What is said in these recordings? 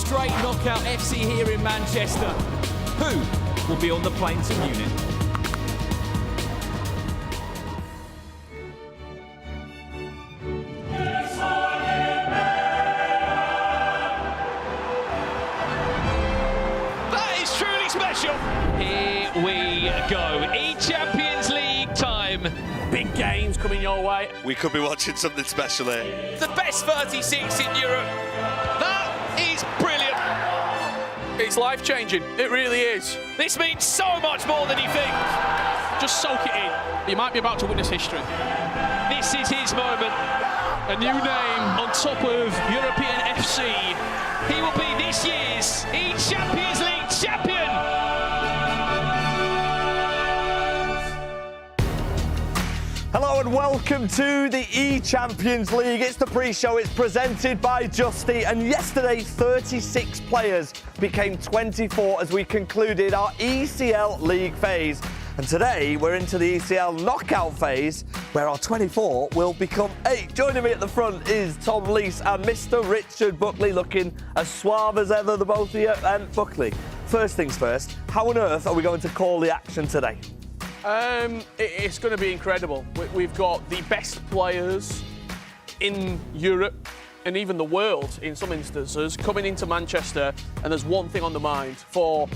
Straight knockout FC here in Manchester. Who will be on the plane to Munich? That is truly special. Here we go. eChampions League time. Big games coming your way. We could be watching something special here. The best 36 in Europe. That is brilliant. It's life-changing. It really is. This means so much more than you think. Just soak it in. You might be about to witness history. This is his moment. A new name on top of European FC. He will be this year's eChampions League champion. Hello and welcome to the eChampions League. It's the pre-show. It's presented by Justy. And yesterday, 36 players became 24 as we concluded our ECL League phase. And today, we're into the ECL knockout phase, where our 24 will become 8. Joining me at the front is Tom Lees and Mr. Richard Buckley, looking as suave as ever, the both of you. And Buckley, first things first, how on earth are we going to call the action today? It's going to be incredible. We've got the best players in Europe and even the world, in some instances, coming into Manchester, and there's one thing on the mind. For,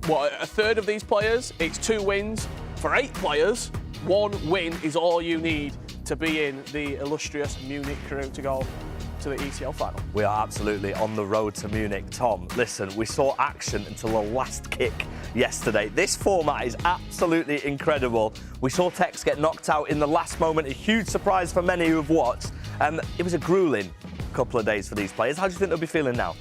what, a third of these players, it's 2 wins. For 8 players, 1 win is all you need to be in the illustrious Munich crew to go to the ECL final. We are absolutely on the road to Munich. Tom, listen, we saw action until the last kick yesterday. This format is absolutely incredible. We saw Tex get knocked out in the last moment, a huge surprise for many who have watched. It was a grueling couple of days for these players. How do you think they'll be feeling now?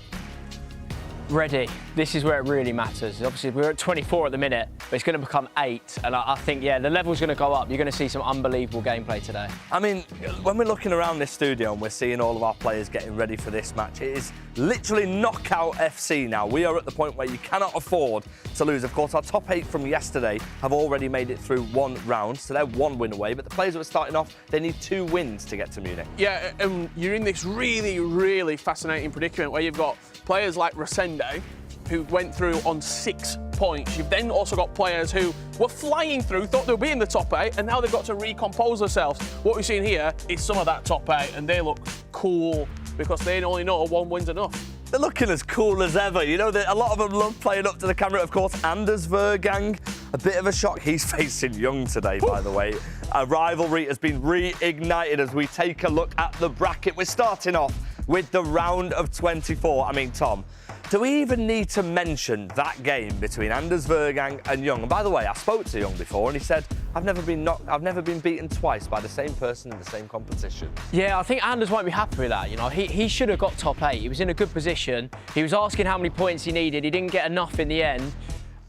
Ready. This is where it really matters. Obviously, we're at 24 at the minute, but it's going to become 8. And I think, yeah, the level's going to go up. You're going to see some unbelievable gameplay today. I mean, when we're looking around this studio and we're seeing all of our players getting ready for this match, it is literally knockout FC now. We are at the point where you cannot afford to lose. Of course, our top 8 from yesterday have already made it through 1 round, so they're 1 win away. But the players that are starting off, they need 2 wins to get to Munich. Yeah, and you're in this really, really fascinating predicament where you've got players like Rosende, who went through on 6 points. You've then also got players who were flying through, thought they'll be in the top 8, and now they've got to recompose themselves. What we're seeing here is some of that top 8, and they look cool because they only know 1 win's enough. They're looking as cool as ever. You know, a lot of them love playing up to the camera. Of course, Anders Vergang, a bit of a shock. He's facing Young today, by the way. A rivalry has been reignited as we take a look at the bracket. We're starting off with the round of 24. I mean, Tom, do we even need to mention that game between Anders Vergang and Young? And by the way, I spoke to Young before and he said, I've never been beaten twice by the same person in the same competition. Yeah, I think Anders won't be happy with that. You know, he should have got top 8. He was in a good position. He was asking how many points he needed. He didn't get enough in the end.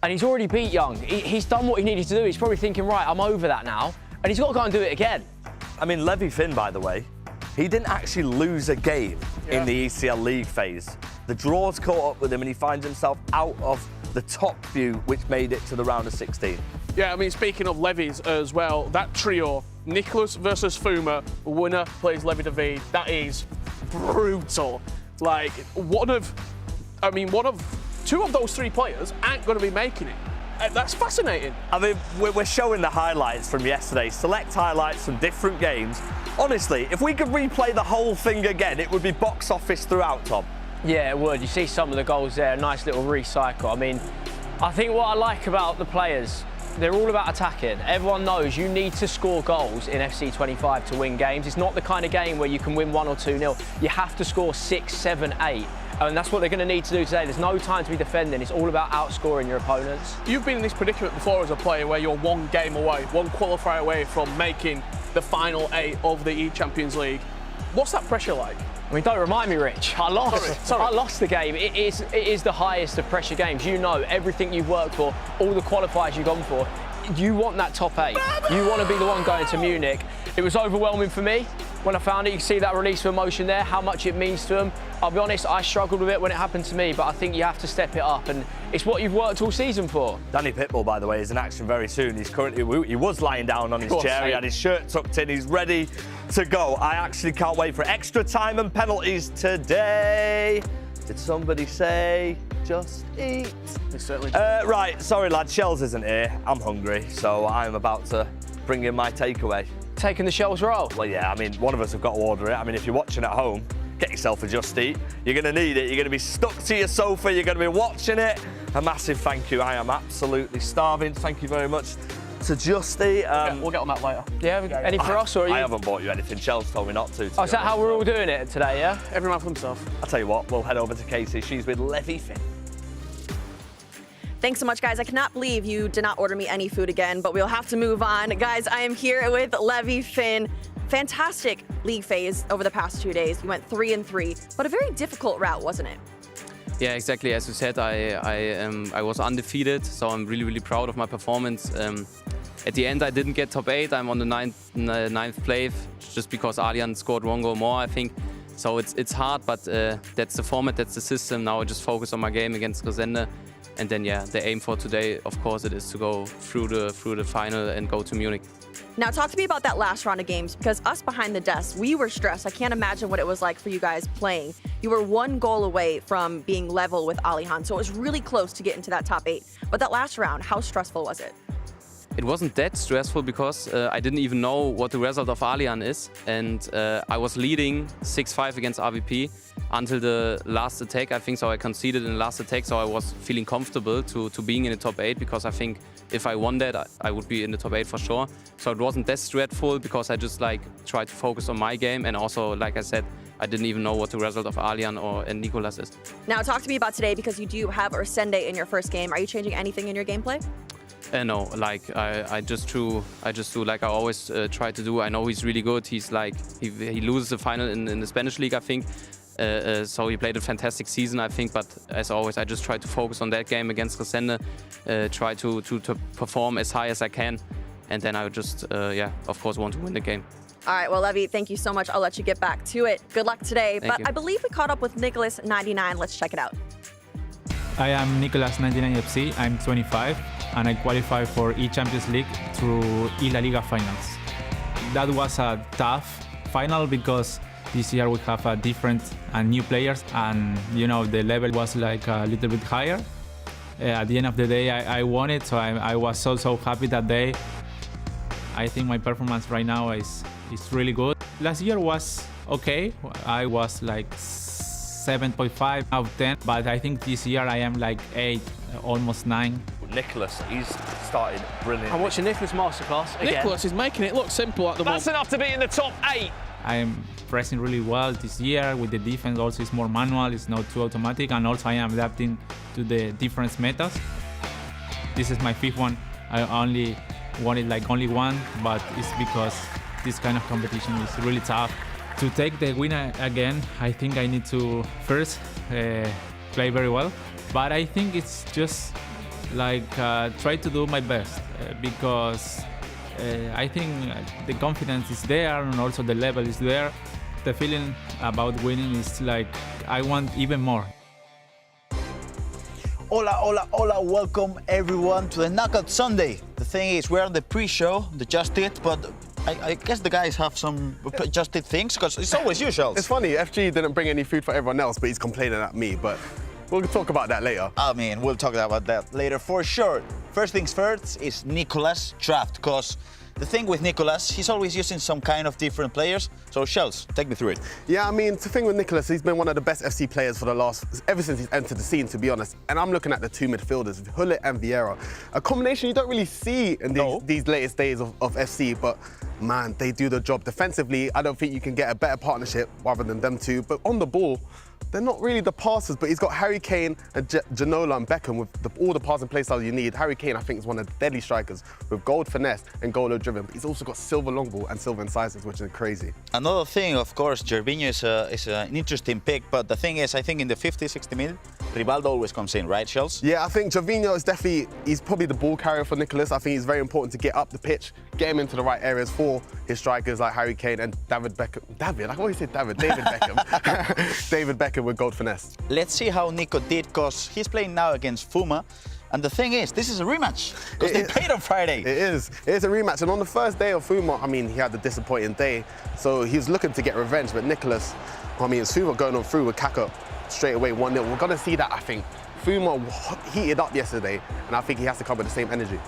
And he's already beat Young. He's done what he needed to do. He's probably thinking, right, I'm over that now. And he's got to go and do it again. I mean, Levy Finn, by the way, he didn't actually lose a game in the ECL League phase. The draws caught up with him and he finds himself out of the top few, which made it to the round of 16. Yeah, I mean, speaking of Levies as well, that trio, Nicholas versus Fuma, winner plays Levy David, that is brutal. Like, one of 2 of those 3 players aren't going to be making it. That's fascinating. I mean, we're showing the highlights from yesterday, select highlights from different games. Honestly, if we could replay the whole thing again, it would be box office throughout, Tom. Yeah, it would. You see some of the goals there, a nice little recycle. I mean, I think what I like about the players, they're all about attacking. Everyone knows you need to score goals in FC 25 to win games. It's not the kind of game where you can win 1 or 2-0. You have to score 6, 7, 8. And that's what they're going to need to do today. There's no time to be defending. It's all about outscoring your opponents. You've been in this predicament before as a player where you're 1 game away, 1 qualifier away from making the final 8 of the eChampions League. What's that pressure like? I mean, don't remind me, Rich. I lost. Sorry. I lost the game. It is the highest of pressure games. You know, everything you've worked for, all the qualifiers you've gone for. You want that top 8. You want to be the one going to Munich. It was overwhelming for me when I found it. You can see that release of emotion there, how much it means to them. I'll be honest, I struggled with it when it happened to me, but I think you have to step it up, and it's what you've worked all season for. Danny Pitbull, by the way, is in action very soon. He was lying down on his chair. He had his shirt tucked in. He's ready to go. I actually can't wait for extra time and penalties today. Did somebody say just eat? They certainly Right, sorry lad, Shells isn't here. I'm hungry, so I'm about to bring in my takeaway. Taking the Shells roll. Well, yeah, I mean, one of us have got to order it. I mean, if you're watching at home, get yourself a Just Eat. You're going to need it. You're going to be stuck to your sofa. You're going to be watching it. A massive thank you. I am absolutely starving. Thank you very much to Just Eat. we'll get on that later. Yeah, any for us, or are you? I haven't bought you anything. Shells told me not to. Oh, is that how we're all doing it today, yeah? Every man for himself. I'll tell you what, we'll head over to Casey. She's with Levy Finn. Thanks so much, guys. I cannot believe you did not order me any food again, but we'll have to move on. Guys, I am here with Levy Finn. Fantastic league phase over the past 2 days. You went 3-3, but a very difficult route, wasn't it? Yeah, exactly. As you said, I was undefeated, so I'm really proud of my performance. At the end, I didn't get top 8. I'm on the ninth place, just because Allian scored 1 goal more, I think. So it's hard, but that's the format, that's the system. Now I just focus on my game against Resende. And then, yeah, the aim for today, of course, it is to go through the final and go to Munich. Now, talk to me about that last round of games, because us behind the desk, we were stressed. I can't imagine what it was like for you guys playing. You were 1 goal away from being level with Alihan, so it was really close to get into that top 8. But that last round, how stressful was it? It wasn't that stressful because I didn't even know what the result of Allian is. And I was leading 6-5 against RVP until the last attack, I think. So I conceded in the last attack, so I was feeling comfortable to being in the top 8, because I think if I won that, I would be in the top 8 for sure. So it wasn't that stressful because I just tried to focus on my game. And also, like I said, I didn't even know what the result of Allian and Nicolas is. Now, talk to me about today, because you do have Resende in your first game. Are you changing anything in your gameplay? No, I just do like I always try to do. I know he's really good. He's he loses the final in the Spanish league, I think. So he played a fantastic season, I think. But as always, I just try to focus on that game against Resende, try to perform as high as I can, and then I would just of course want to win the game. All right, well, Levy, thank you so much. I'll let you get back to it. Good luck today. Thank you. I believe we caught up with Nicholas 99. Let's check it out. I am Nicolas 99 FC. I'm 25 and I qualified for eChampions League through La Liga finals. That was a tough final because this year we have different and new players, and the level was like a little bit higher. At the end of the day, I won it, so I was so happy that day. I think my performance right now is really good. Last year was okay. I was like 7.5 out of 10, but I think this year I am like 8, almost 9. Nicolas, he's started brilliant. I'm watching Nicolas masterclass again. Nicolas is making it look simple at the moment. That's enough to be in the top 8. I am pressing really well this year with the defense. Also, it's more manual, it's not too automatic, and also I am adapting to the different metas. This is my 5th one. I only wanted only one, but it's because this kind of competition is really tough. To take the win again, I think I need to first play very well, but I think it's just try to do my best because I think the confidence is there and also the level is there. The feeling about winning is I want even more. Hola, hola, hola, welcome everyone to the Knockout Sunday. The thing is, we're on the pre-show, the Just Eat, but I guess the guys have some Just Eat things, because it's always you, Shells. It's funny, FG didn't bring any food for everyone else, but he's complaining at me, but we'll talk about that later. I mean, we'll talk about that later for sure. First things first is Nicolas draft, because the thing with Nicolas, he's always using some kind of different players. So, Shells, take me through it. Yeah, I mean, the thing with Nicolas, he's been one of the best FC players for ever since he's entered the scene, to be honest. And I'm looking at the 2 midfielders, Hullet and Vieira. A combination you don't really see in these latest days of FC, but man, they do the job. Defensively, I don't think you can get a better partnership rather than them two. But on the ball, they're not really the passers, but he's got Harry Kane and Ginola and Beckham with all the passing play styles you need. Harry Kane, I think, is one of the deadly strikers with goal finesse and goal driven, but he's also got silver long ball and silver incisives, which is crazy. Another thing, of course, Gervinho is an interesting pick, but the thing is, I think in the 50, 60 minutes, Rivaldo always comes in, right, Shells? Yeah, I think Gervinho is definitely, he's probably the ball carrier for Nicholas. I think he's very important to get up the pitch, get him into the right areas for his strikers like Harry Kane and David Beckham. David Beckham. David Beckham with goal finesse. Let's see how Nico did, because he's playing now against Fuma. And the thing is, this is a rematch, because they played on Friday. It is a rematch. And on the first day of Fuma, I mean, he had the disappointing day, so he was looking to get revenge. But Nicholas, I mean, it's Fuma going on through with Kaka straight away 1-0. We're going to see that, I think. Fuma heated up yesterday, and I think he has to come with the same energy.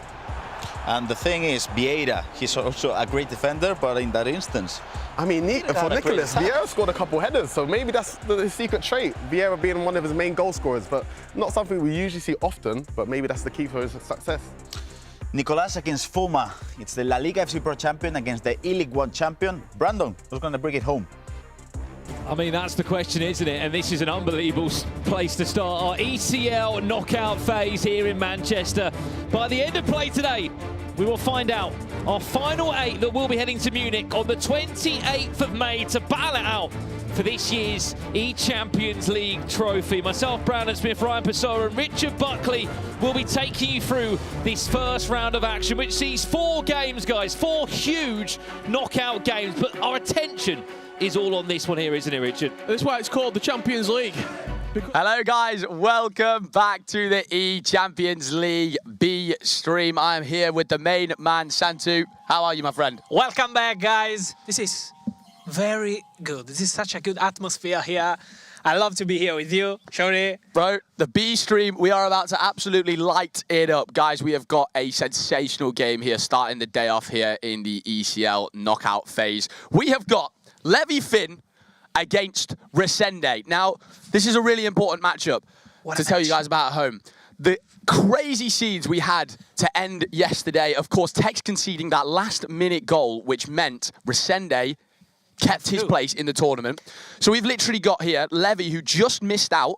And the thing is, Vieira, he's also a great defender, but in that instance... I mean, for Nicholas, Vieira scored a couple headers, so maybe that's the secret trait, Vieira being one of his main goal scorers, but not something we usually see often, but maybe that's the key for his success. Nicolas against Fuma. It's the La Liga FC Pro champion against the E-League 1 champion. Brandon, who's going to bring it home? I mean, that's the question, isn't it? And this is an unbelievable place to start our ECL knockout phase here in Manchester. By the end of play today, we will find out our final 8 that will be heading to Munich on the 28th of May to battle it out for this year's eChampions League trophy. Myself, Brandon Smith, Ryan Pessoa and Richard Buckley will be taking you through this first round of action, which sees 4 games, guys, 4 huge knockout games, but our attention is all on this one here, isn't it, Richard? That's why it's called the Champions League. Hello guys, welcome back to the eChampions League B stream. I am here with the main man, Santu. How are you, my friend? Welcome back, guys. This is very good. This is such a good atmosphere here. I love to be here with you, Shori. Bro, the B stream, we are about to absolutely light it up. Guys, we have got a sensational game here, starting the day off here in the ECL knockout phase. We have got Levy Finn against Resende. Now, this is a really important matchup to tell you guys about at home. The crazy scenes we had to end yesterday, of course, Tex conceding that last-minute goal, which meant Resende kept his place in the tournament. So we've literally got here Levy, who just missed out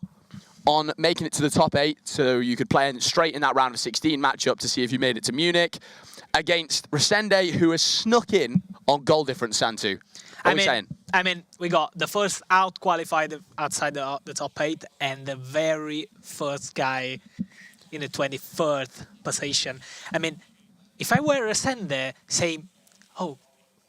on making it to the top 8, so you could play straight in that round of 16 matchup to see if you made it to Munich, against Resende, who has snuck in on goal difference, Santu. I mean, we got the first out qualified outside the top 8 and the very first guy in the 23rd position. I mean, if I were Resende saying, oh,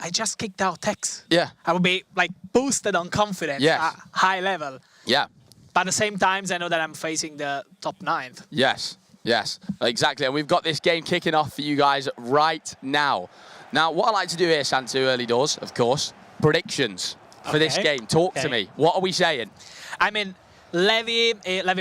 I just kicked out Tex. Yeah. I would be like boosted on confidence at high level. Yeah. But at the same time, I know that I'm facing the top 9th. Yes, yes, exactly. And we've got this game kicking off for you guys right now. Now, what I like to do here, Santu, early doors, of course, predictions for this game. Talk to me. What are we saying? I mean, Levy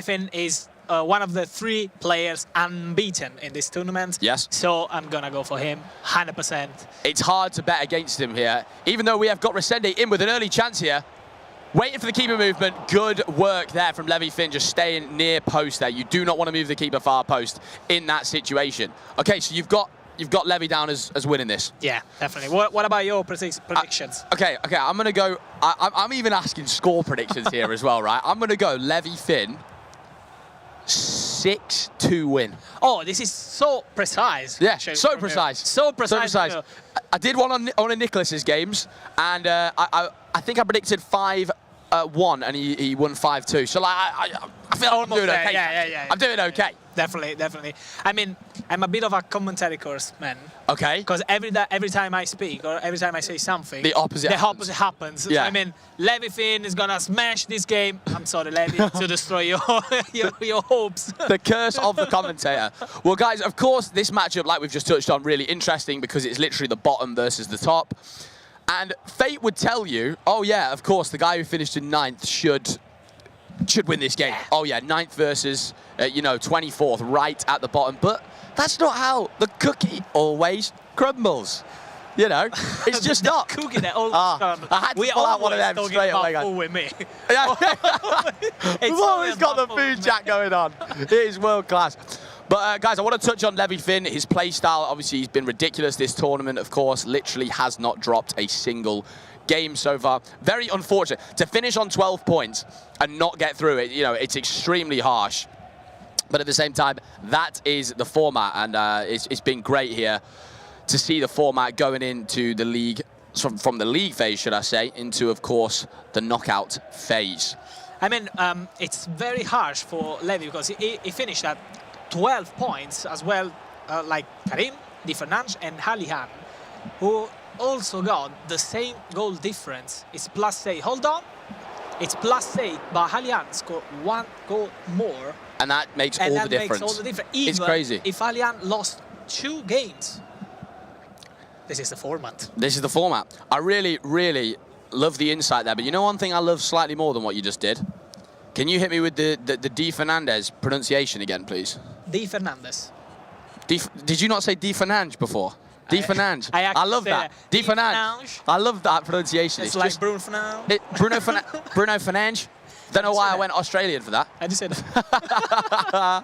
Finn is one of the 3 players unbeaten in this tournament. Yes. So I'm going to go for him, 100%. It's hard to bet against him here, even though we have got Resende in with an early chance here. Waiting for the keeper movement. Good work there from Levy Finn, just staying near post there. You do not want to move the keeper far post in that situation. Okay, so you've got Levy down as winning this. Yeah, definitely. What about your predictions? Okay, I'm going to go... I'm even asking score predictions here as well, right? I'm going to go Levy Finn 6-2 win. Oh, this is so precise. Yeah, so precise. So precise. So precise. I did one on one of Nicholas's games, and I think I predicted 5-1, and he won 5-2. So like, I feel like I'm doing okay. Yeah. I'm doing okay. Definitely. I mean, I'm a bit of a commentary course man. Okay. Because every time I speak or every time I say something, the opposite happens. Yeah. So, I mean, Levy Finn is gonna smash this game. I'm sorry, Levy, to destroy your hopes. The curse of the commentator. Well, guys, of course, this matchup, like we've just touched on, really interesting because it's literally the bottom versus the top. And fate would tell you, oh yeah, of course, the guy who finished in 9th should win this game. Yeah. Oh yeah, 9th versus, 24th, right at the bottom. But that's not how the cookie always crumbles. You know, it's just not. Cookie that all I had to pull out one of them straight away, guys. With me. We've always got the food chat going on. It is world class. But guys, I want to touch on Levy Finn. His play style, obviously, he's been ridiculous this tournament, of course. Literally has not dropped a single game so far. Very unfortunate. To finish on 12 points and not get through it, you know, it's extremely harsh. But at the same time, that is the format, and it's been great here to see the format going into the league, from the league phase, should I say, into, of course, the knockout phase. I mean, it's very harsh for Levy because he finished at 12 points as well, like Karim, Di Fernandes, and Halihan, who also got the same goal difference. It's +8. Hold on. It's +8, but Halihan scored 1 goal more. And that makes all the difference. Makes all the difference. Even it's crazy. If Halihan lost 2 games, this is the format. This is the format. I really, really love the insight there. But you know one thing I love slightly more than what you just did? Can you hit me with the Di Fernandes pronunciation again, please? Di Fernandes. Did you not say Di Fernandes before? Di Fernandes. I love that. Di Fernandes. I love that pronunciation. It's like just, Bruno Fernandes. Bruno Fernandes. Don't know why I went Australian for that. I just said that.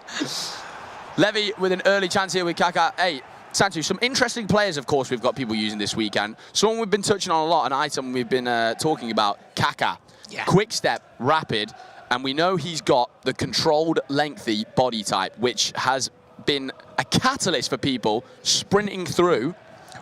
Levy with an early chance here with Kaká. Hey, Santu, some interesting players, of course, we've got people using this weekend. Someone we've been touching on a lot, an item we've been talking about, Kaká. Yeah. Quick step, rapid, and we know he's got the controlled, lengthy body type, which has been a catalyst for people sprinting through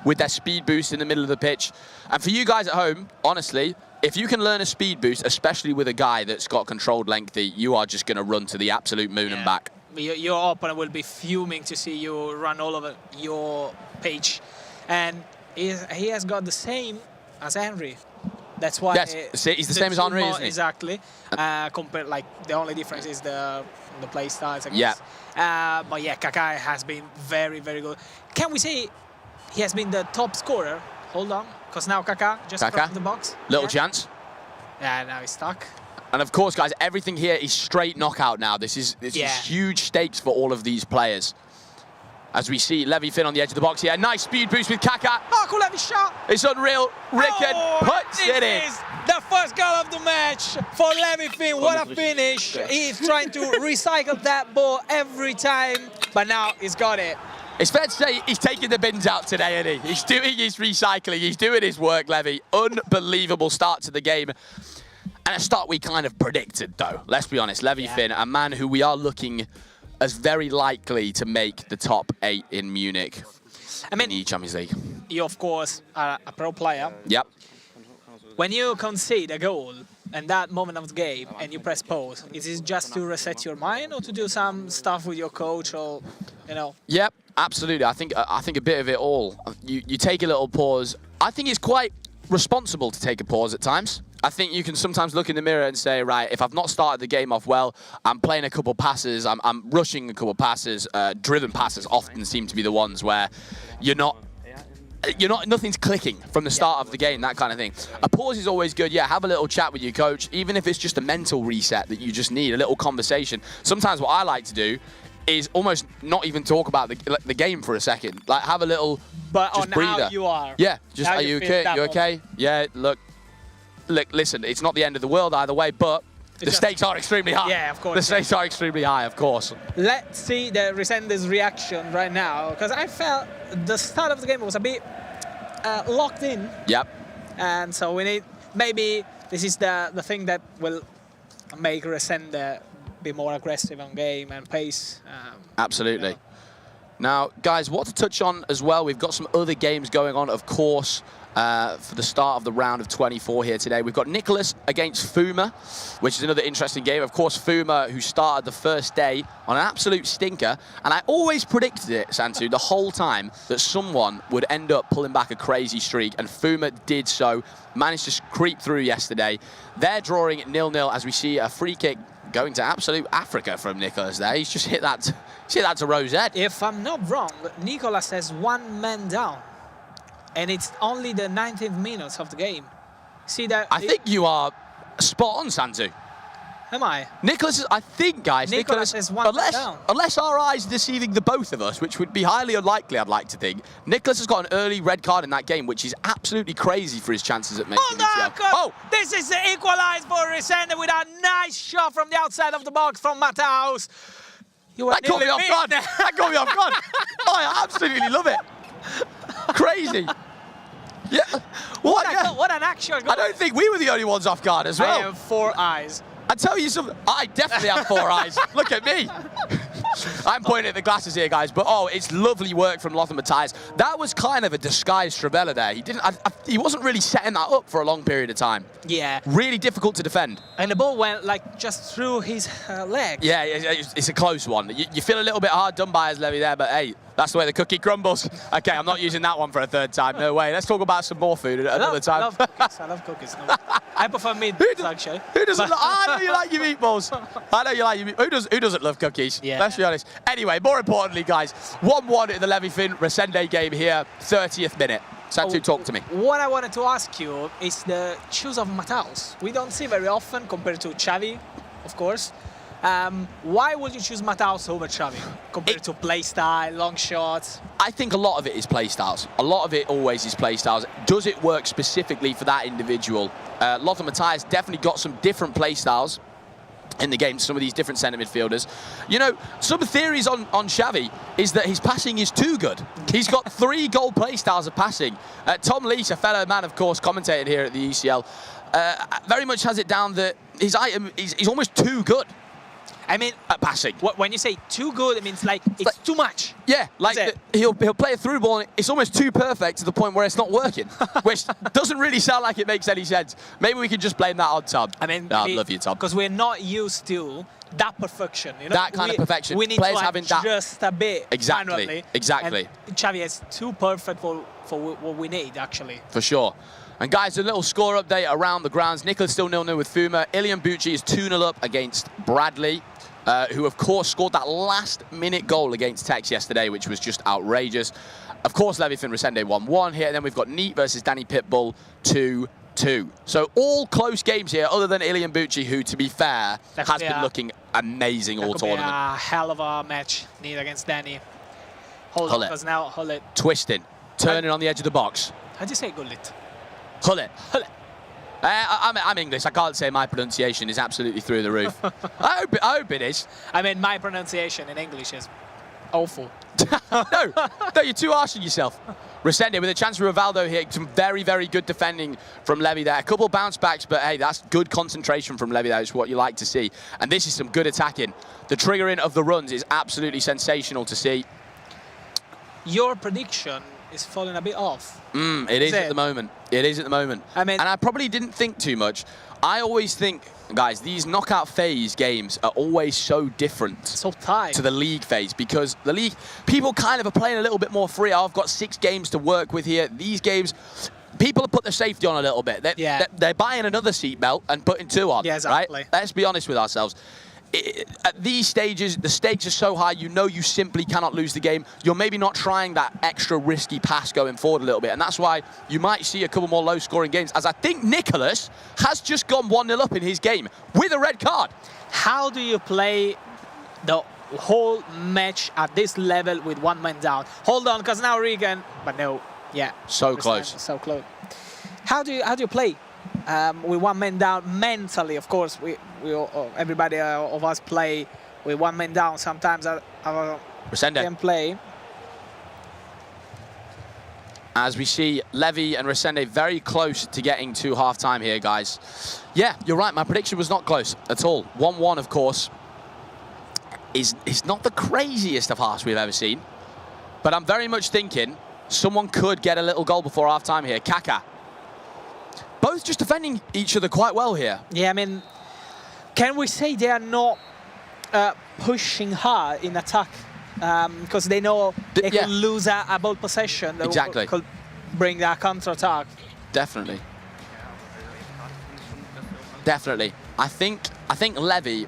with their speed boost in the middle of the pitch. And for you guys at home, honestly, if you can learn a speed boost, especially with a guy that's got controlled lengthy, you are just going to run to the absolute moon and back. Your opponent will be fuming to see you run all over your pitch. And he has got the same as Henry. That's why... Yes, he's the same as Henry, isn't he? Exactly. Compared, like, the only difference is the play styles, I guess. Yeah. But yeah, Kaká has been very, very good. Can we say he has been the top scorer? Hold on. Because now Kaká just crossed the box. Little chance. Yeah, now he's stuck. And of course, guys, everything here is straight knockout now. This is huge stakes for all of these players. As we see Levy Finn on the edge of the box here. Nice speed boost with Kaká. Marco Levy's shot. It's unreal. Rickard puts it in. This is the first goal of the match for Levy Finn. What a finish. He's trying to recycle that ball every time, but now he's got it. It's fair to say he's taking the bins out today, isn't he? He's doing his recycling. He's doing his work, Levy. Unbelievable start to the game. And a start we kind of predicted, though. Let's be honest. Levy Finn, a man who we are looking as very likely to make the top 8 in Munich in the eChampions League. You, of course, are a pro player. Yep. When you concede a goal in that moment of the game and you press pause, is it just to reset your mind or to do some stuff with your coach or, you know? Yep, absolutely. I think a bit of it all. You take a little pause. I think it's quite responsible to take a pause at times. I think you can sometimes look in the mirror and say, right, if I've not started the game off well, I'm playing a couple passes, I'm rushing a couple passes, driven passes often seem to be the ones where nothing's clicking from the start of the game, that kind of thing. A pause is always good. Yeah, have a little chat with your coach, even if it's just a mental reset that you just need, a little conversation. Sometimes what I like to do is almost not even talk about the game for a second. Like, have a little just breather. How you are. Yeah, just, are you okay? You okay? Yeah, look, listen, it's not the end of the world either way, but the stakes are extremely high. Yeah, of course. The stakes are extremely high, of course. Let's see the Resende's reaction right now, because I felt the start of the game was a bit locked in. Yep. And so we need, maybe this is the thing that will make Resende be more aggressive on game and pace. Absolutely. Now, guys, what to touch on as well, we've got some other games going on, of course, for the start of the round of 24 here today. We've got Nicholas against Fuma, which is another interesting game. Of course, Fuma, who started the first day on an absolute stinker, and I always predicted it, Santu, the whole time, that someone would end up pulling back a crazy streak, and Fuma did so, managed to creep through yesterday. They're drawing 0-0 as we see a free kick going to absolute Africa from Nicholas there. He's just hit that to Rosette. If I'm not wrong, Nicholas has 1 man down. And it's only the 19th minutes of the game. See that? I think you are spot on, Santu. Am I? Nicholas is, I think, guys, Nicholas has 1 man down. Unless our eyes are deceiving the both of us, which would be highly unlikely, I'd like to think. Nicholas has got an early red card in that game, which is absolutely crazy for his chances at making ECL. Oh! This is the equalizer for Resende with a nice shot from the outside of the box from Matthaus. That caught me off guard. That caught me off guard. Oh, I absolutely love it. Crazy. Yeah. What an actual goal. I don't think we were the only ones off guard as well. I have 4 eyes. I tell you something, I definitely have 4 eyes. Look at me. I'm pointing at the glasses here, guys, but it's lovely work from Lothar Matthäus. That was kind of a disguised Stravella there. He wasn't really setting that up for a long period of time. Yeah. Really difficult to defend. And the ball went like just through his leg. Yeah, it's a close one. You feel a little bit hard done by as Levy there, but hey, that's the way the cookie crumbles. Okay, I'm not using that one for a 3rd time. No way. Let's talk about some more food another time. I love cookies. I prefer meat, actually. Who doesn't? I know you like your meatballs. I know you like your meatballs. Who doesn't love cookies? Yeah. Let's be honest. Anyway, more importantly, guys, 1-1 in the Levy-Finn Resende game here, 30th minute. Santu, talk to me. What I wanted to ask you is the choice of Matthäus. We don't see very often compared to Xavi, of course. Why would you choose Matthäus over Xavi compared to play style, long shots? I think a lot of it is play styles. A lot of it always is play styles. Does it work specifically for that individual? Lothar Matthäus definitely got some different play styles in the game to some of these different centre midfielders. You know, some theories on Xavi is that his passing is too good. He's got 3 goal play styles of passing. Tom Lees, a fellow man, of course, commentated here at the ECL, very much has it down that his item is almost too good. I mean, at passing. When you say too good, it means like it's too much. Yeah, like he'll play a through ball and it's almost too perfect to the point where it's not working, which doesn't really sound like it makes any sense. Maybe we can just blame that on Tom. I mean, I love you, Tom. Because we're not used to that perfection. You know? That kind of perfection. We need Players to having that just a bit. Exactly. Manually. Exactly. And Xavi is too perfect for what we need, actually. For sure. And guys, a little score update around the grounds. Nicholas still 0-0 with Fuma. Ilian Bucci is 2-0 up against Bradley, who of course scored that last-minute goal against Tex yesterday, which was just outrageous. Of course, Levy-Finn Resende 1-1 here. And then we've got Neat versus Danny Pitbull 2-2. So all close games here, other than Ilian Bucci, who, to be fair, has been looking amazing all tournament. A hell of a match, Neat against Danny. Hold it. Because now, hold it. Twisting, turning on the edge of the box. How do you say gullit? Hullet. I'm English. I can't say my pronunciation is absolutely through the roof. I hope it is. I mean, my pronunciation in English is awful. No, you're too harsh on yourself. Resende with a chance for Rivaldo here. Some very, very good defending from Levy there. A couple bounce backs, but hey, that's good concentration from Levy. That is what you like to see. And this is some good attacking. The triggering of the runs is absolutely sensational to see. Your prediction is falling a bit off. It is at the moment. It is at the moment. I mean, and I probably didn't think too much. I always think, guys, these knockout phase games are always so different to the league phase, because the league, people kind of are playing a little bit more free. I've got 6 games to work with here. These games, people have put their safety on a little bit. They're buying another seatbelt and putting 2 on, right? Let's be honest with ourselves. At these stages, the stakes are so high, you know you simply cannot lose the game. You're maybe not trying that extra risky pass going forward a little bit, and that's why you might see a couple more low-scoring games, as I think Nicholas has just gone 1-0 up in his game with a red card. How do you play the whole match at this level with 1 man down? Hold on, because now Regan, but no, yeah. So close. So close. How do you play? With 1 man down mentally, of course, everybody of us play with 1 man down. Sometimes our can play. As we see Levy and Resende very close to getting to half-time here, guys. Yeah, you're right. My prediction was not close at all. 1-1, of course, is not the craziest of halves we've ever seen. But I'm very much thinking someone could get a little goal before half-time here. Kaka. Both just defending each other quite well here. Yeah, I mean, can we say they are not pushing hard in attack? Because they know they could lose a ball possession. Exactly. Could bring that counter-attack. Definitely. Definitely. I think Levy,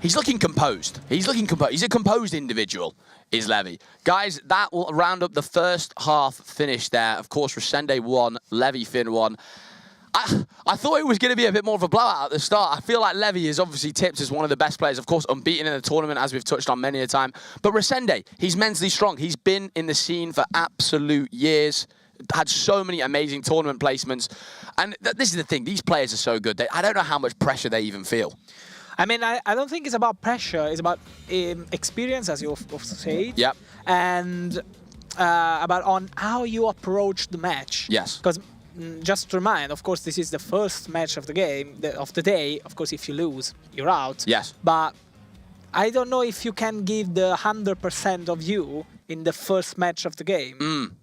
he's looking composed. He's a composed individual, is Levy. Guys, that will round up the first half finish there. Of course, Resende won, Levy-Finn won. I thought it was going to be a bit more of a blowout at the start. I feel like Levy is obviously tipped as one of the best players, of course, unbeaten in the tournament, as we've touched on many a time. But Resende, he's mentally strong. He's been in the scene for absolute years. Had so many amazing tournament placements. And this is the thing, these players are so good. I don't know how much pressure they even feel. I mean, I don't think it's about pressure. It's about experience, as you've said. Yep. And about on how you approach the match. Yes. Because just to remind, of course, this is the first match of the game, of the day. Of course, if you lose, you're out. Yes. But I don't know if you can give the 100% of you in the first match of the game.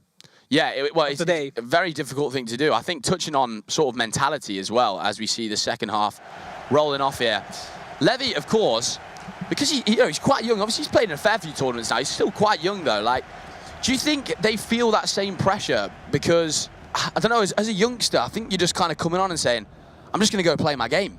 Yeah, it's a very difficult thing to do. I think touching on sort of mentality as well, as we see the second half rolling off here. Levy, of course, because he's quite young. Obviously, he's played in a fair few tournaments now. He's still quite young, though. Like, do you think they feel that same pressure? Because, I don't know, as a youngster, I think you're just kind of coming on and saying, I'm just going to go play my game.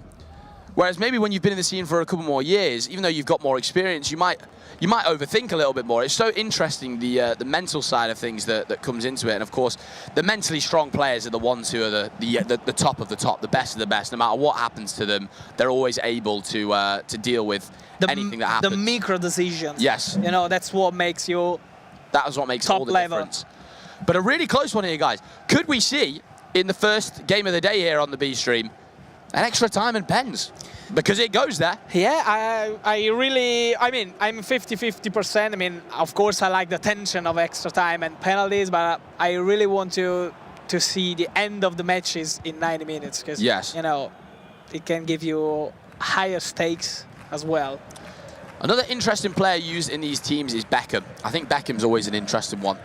Whereas maybe when you've been in the scene for a couple more years, even though you've got more experience, you might overthink a little bit more. It's so interesting, the mental side of things that comes into it. And of course, the mentally strong players are the ones who are the top of the top, the best of the best. No matter what happens to them, they're always able to deal with anything that happens. The micro decisions. Yes. You know, that's what makes you That is what makes top all the level. difference. But a really close one here, guys. Could we see, in the first game of the day here on the B stream, an extra time and pens? Because it goes there. Yeah, I mean, I'm 50-50%. I mean, of course, I like the tension of extra time and penalties, but I really want to see the end of the matches in 90 minutes. Because, you know, it can give you higher stakes as well. Another interesting player used in these teams is Beckham. I think Beckham's always an interesting one.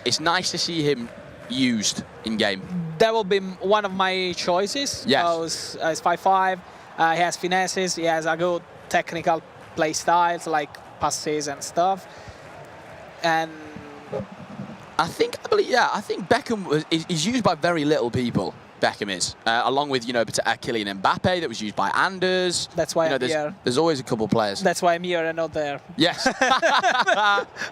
It's nice to see him used in game. That will be one of my choices. Yes. He's 5'5". He has finesses. He has a good technical play styles like passes and stuff. And I believe Beckham is used by very little people. Beckham is, along with Kylian Mbappe that was used by Anders. That's why I'm here. There's always a couple players. That's why I'm here and not there. Yes.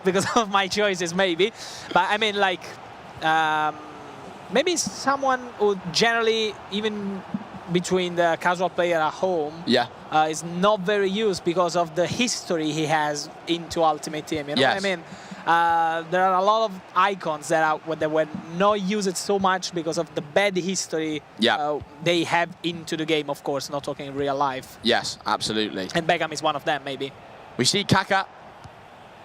Because of my choices, maybe. But I mean, like, maybe someone who generally, even between the casual player at home, is not very used because of the history he has into Ultimate Team. You know what I mean? There are a lot of icons that were not used so much because of the bad history they have into the game, of course, not talking in real life. Yes, absolutely. And Beckham is one of them, maybe. We see Kaká.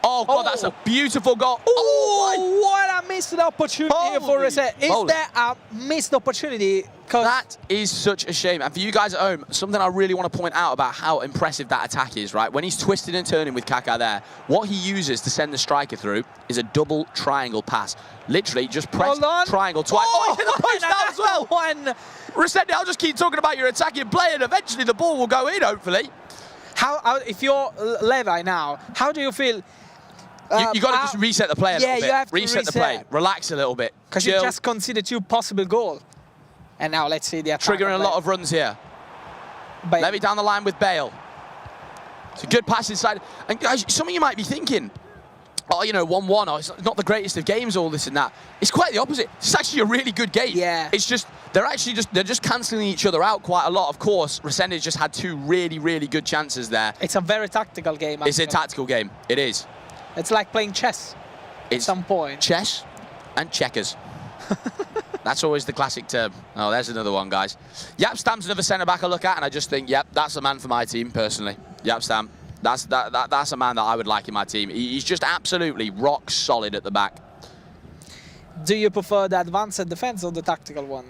Oh, God, that's a beautiful goal. Oh, what a missed opportunity for a set. Is that a missed opportunity? That is such a shame. And for you guys at home, something I really want to point out about how impressive that attack is, right? When he's twisting and turning with Kaká there, what he uses to send the striker through is a double triangle pass. Literally, just press triangle twice. Oh, he hit the post down as well. Resendi, I'll just keep talking about your attacking play, and eventually the ball will go in, hopefully. If you're Levi now, how do you feel? You got to just reset the play a little bit. You have to reset the play. Relax a little bit. Because you just considered 2 possible goals. And now let's see the attack. Triggering a lot of runs here. Levy down the line with Bale. It's a good pass inside. And guys, some of you might be thinking, oh, 1-1, oh, it's not the greatest of games, all this and that. It's quite the opposite. It's actually a really good game. Yeah. It's just, they're just cancelling each other out quite a lot. Of course, Resendiz just had 2 really, really good chances there. It's a very tactical game. Actually. It's a tactical game. It is. It's like playing chess at some point. Chess and checkers. That's always the classic term. Oh, there's another one, guys. Jaap Stam's another centre-back I look at, and I just think, yep, that's a man for my team, personally. Jaap Stam. That's a man that I would like in my team. He's just absolutely rock solid at the back. Do you prefer the advanced defense or the tactical one?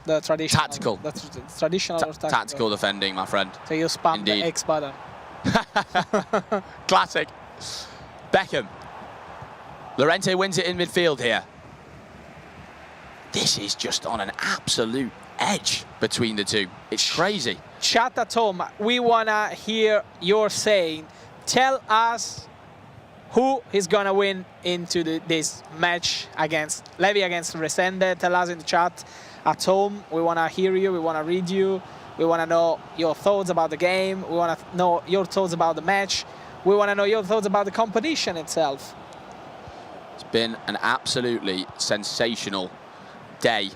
The traditional? Tactical. The traditional or tactical? Tactical defending, my friend. So you spam the X button. Classic. Beckham. Llorente wins it in midfield here. This is just on an absolute edge between the two. It's crazy. Chat at home, we want to hear your saying. Tell us who is going to win into this match against Levy against Resende. Tell us in the chat at home. We want to hear you. We want to read you. We want to know your thoughts about the game. We want to know your thoughts about the match. We want to know your thoughts about the competition itself. It's been an absolutely sensational day.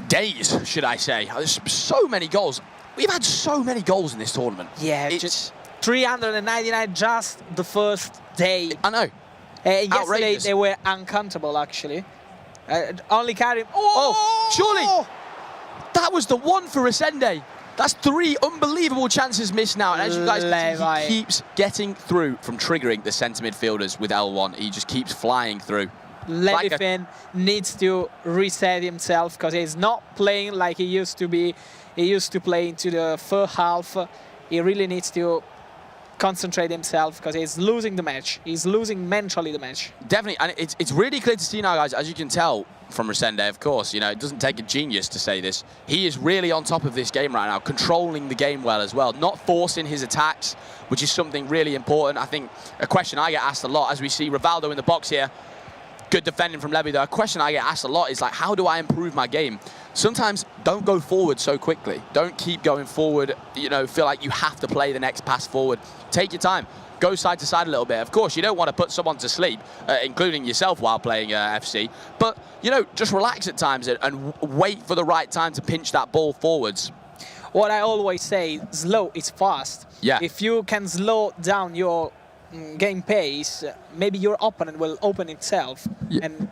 Days, should I say. There's so many goals. We've had so many goals in this tournament. Yeah, just 399 just the first day. I know. Yesterday they were uncountable, actually. Only Karim. Oh, surely. That was the one for Resende. That's 3 unbelievable chances missed now. And as you guys can see, he keeps getting through from triggering the centre midfielders with L1. He just keeps flying through. Levi Finn needs to reset himself because he's not playing like he used to be. He used to play into the first half. He really needs to concentrate himself because he's losing the match. He's losing mentally the match. Definitely, and it's really clear to see now, guys, as you can tell from Resende, of course, you know, it doesn't take a genius to say this. He is really on top of this game right now, controlling the game well as well, not forcing his attacks, which is something really important. I think a question I get asked a lot as we see Rivaldo in the box here. Good defending from Levy, though. A question I get asked a lot is like, how do I improve my game? Sometimes don't go forward so quickly. Don't keep going forward, you know, feel like you have to play the next pass forward. Take your time. Go side to side a little bit. Of course, you don't want to put someone to sleep, including yourself while playing FC. But, you know, just relax at times and wait for the right time to pinch that ball forwards. What I always say, slow is fast. Yeah. If you can slow down your game pace, maybe your opponent will open itself and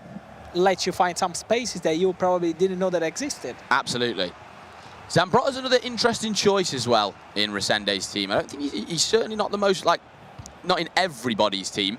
let you find some spaces that you probably didn't know that existed. Absolutely. Zambrotta's another interesting choice as well in Resende's team. I don't think he's certainly not the most, like, not in everybody's team.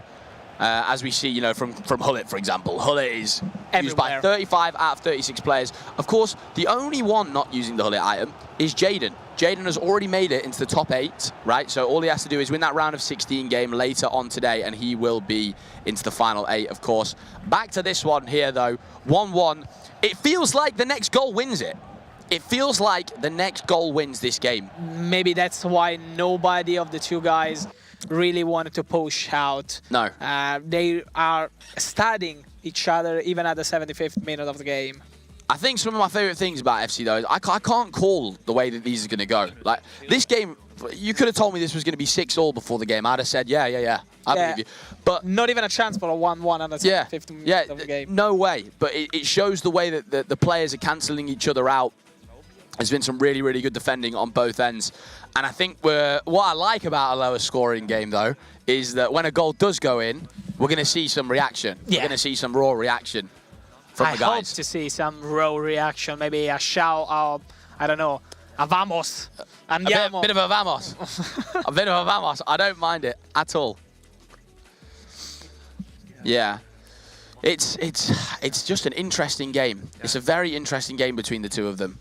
As we see, you know, from Hullet, for example. Hullet is used by 35 out of 36 players. Of course, the only one not using the Hullet item is Jaden. Jaden has already made it into the top 8, right? So all he has to do is win that round of 16 game later on today, and he will be into the final 8, of course. Back to this one here, though. 1-1. It feels like the next goal wins it. It feels like the next goal wins this game. Maybe that's why nobody of the two guys really wanted to push out. No. They are studying each other even at the 75th minute of the game. I think some of my favourite things about FC, though, is I can't call the way that these are going to go. Like, this game, you could have told me this was going to be 6-6 before the game. I'd have said, yeah, I believe you. But not even a chance for a 1-1 at the 75th minute of the game. No way. But it shows the way that the players are cancelling each other out. There's been some really, really good defending on both ends. And I think what I like about a lower scoring game, though, is that when a goal does go in, we're going to see some reaction. Yeah. We're going to see some raw reaction from the guys. I hope to see some raw reaction, maybe a shout out, I don't know, a vamos. A bit of a vamos. A bit of a vamos. I don't mind it at all. Yeah. It's just an interesting game. It's a very interesting game between the two of them.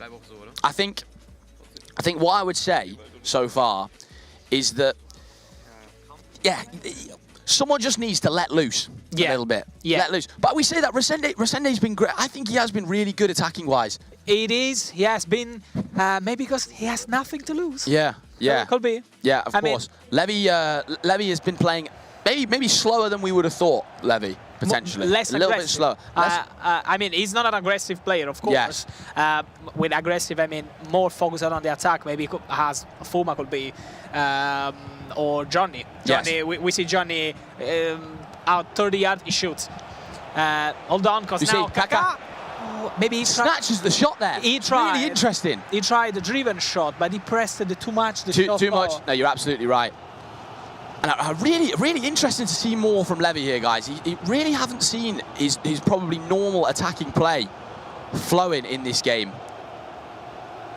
I think what I would say so far is that, someone just needs to let loose a little bit. Yeah. Let loose. But we say that Resende's been great. I think he has been really good attacking-wise. It is. He has been, maybe because he has nothing to lose. Yeah. Could be. Yeah, of course. Levy has been playing maybe slower than we would have thought, Levy. Potentially. Less a little aggressive. bit slow. I mean, he's not an aggressive player, of course. Yes. With aggressive, I mean, more focused on the attack. Maybe has Fuma could be, or Johnny. Yes. We see Johnny out 30 yards, he shoots. Hold on, because now Kaká. Maybe he snatches the shot there. He tried. Really interesting. He tried the driven shot, but he pressed it too much. Too much. No, you're absolutely right. And really interesting to see more from Levy here, guys. He really haven't seen his probably normal attacking play flowing in this game.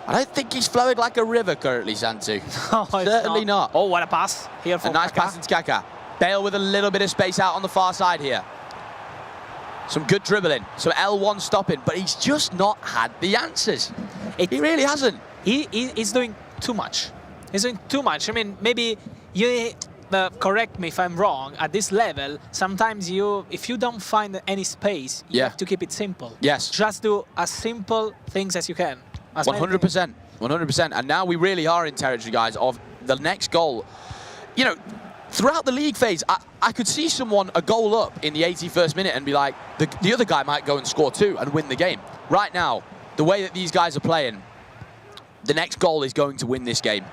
I don't think he's flowing like a river currently, Santu. No, certainly not. Oh, what a pass here from a nice Kaká. pass into Kaká. Bale with a little bit of space out on the far side here. Some good dribbling, some L1 stopping, but he's just not had the answers. He really hasn't. He's doing too much. He's doing too much. I mean, maybe you... correct me if I'm wrong, at this level, sometimes if you don't find any space, you have to keep it simple. Yes. Just do as simple things as you can. 100%. 100%. And now we really are in territory, guys, of the next goal. You know, throughout the league phase, I could see someone a goal up in the 81st minute and be like, the other guy might go and score 2 and win the game. Right now, the way that these guys are playing, the next goal is going to win this game.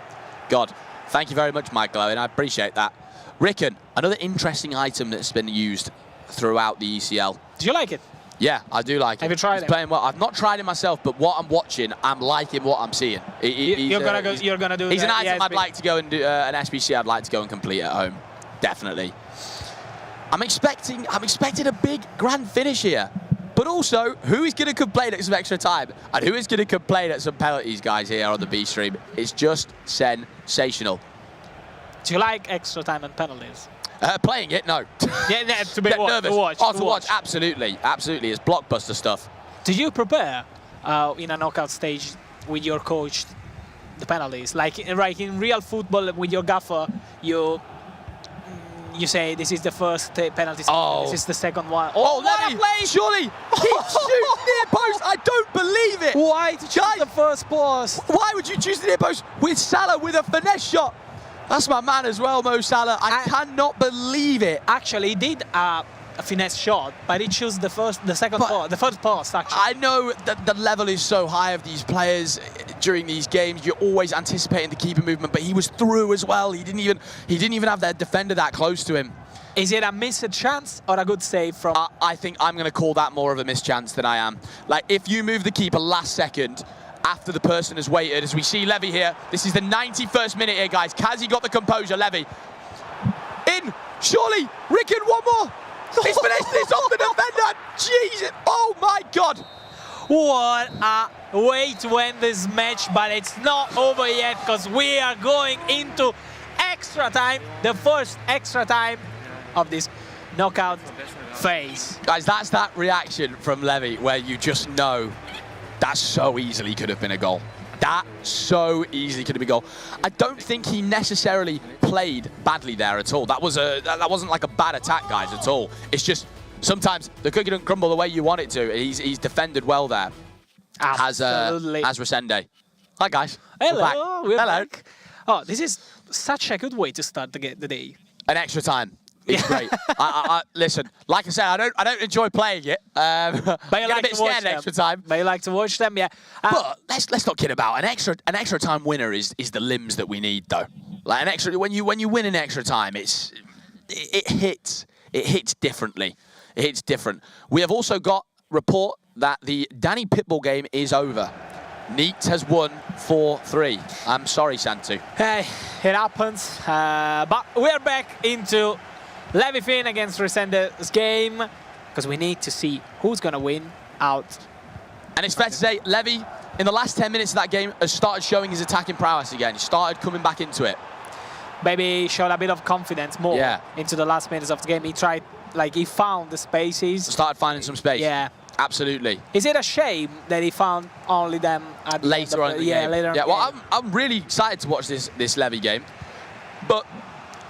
God. Thank you very much, Michael Owen. I appreciate that. Rickon, another interesting item that's been used throughout the ECL. Do you like it? Yeah, I do like it. Have you tried it? Playing well. I've not tried it myself, but what I'm watching, I'm liking what I'm seeing. You're gonna do. He's an item I'd like to go and do an SBC. I'd like to go and complete at home. Definitely. I'm expecting a big grand finish here. But also, who is going to complain at some extra time? And who is going to complain at some penalties, guys, here on the B stream? It's just sensational. Do you like extra time and penalties? Playing it, no. Yeah, to be nervous. to watch. To watch, absolutely. Absolutely. It's blockbuster stuff. Do you prepare in a knockout stage with your coach the penalties? Like in real football with your gaffer, you say this is the first penalty, this is the second one. Oh, Levy, surely he shoots near post. I don't believe it. Why to choose the first post? Why would you choose the near post with Salah with a finesse shot? That's my man as well, Mo Salah. I cannot believe it. Actually, he did a finesse shot, but he chose the first pass. Actually, I know that the level is so high of these players during these games. You're always anticipating the keeper movement, but he was through as well. He didn't even have their defender that close to him. Is it a missed chance or a good save from? I think I'm going to call that more of a missed chance than I am. Like, if you move the keeper last second after the person has waited, as we see Levy here. This is the 91st minute here, guys. Kazi got the composure. Levy in. Surely Rickon, one more. He's finished this off the defender. Jesus. Oh my God. What a way to end this match, but it's not over yet because we are going into extra time, the first extra time of this knockout phase. Guys, that's that reaction from Levy where you just know that so easily could have been a goal. That so easily could have been a goal. I don't think he necessarily played badly there at all. That wasn't like a bad attack, guys, at all. It's just sometimes the cookie doesn't crumble the way you want it to. He's defended well there. Absolutely. As Resende. Hi, guys. Hello. We're back. Oh, this is such a good way to start the day. An extra time. It's great. Listen, like I said, I don't enjoy playing it. But you like a bit to watch scared them. extra time. But you like to watch them, yeah. But let's not kid about an extra time winner is the limbs that we need though. Like an extra when you win an extra time, it hits differently. It hits different. We have also got report that the Danny Pitbull game is over. Neat has won 4-3. I'm sorry, Santu. Hey, it happens. But we're back into Levy Finn against Resende's game because we need to see who's going to win out. And it's fair to say, Levy, in the last 10 minutes of that game, has started showing his attacking prowess again. He started coming back into it. Maybe he showed a bit of confidence more into the last minutes of the game. He tried, he found the spaces. Started finding some space. Yeah. Absolutely. Is it a shame that he found only them at later on in the game? Later on. Yeah, well, I'm really excited to watch this Levy game. But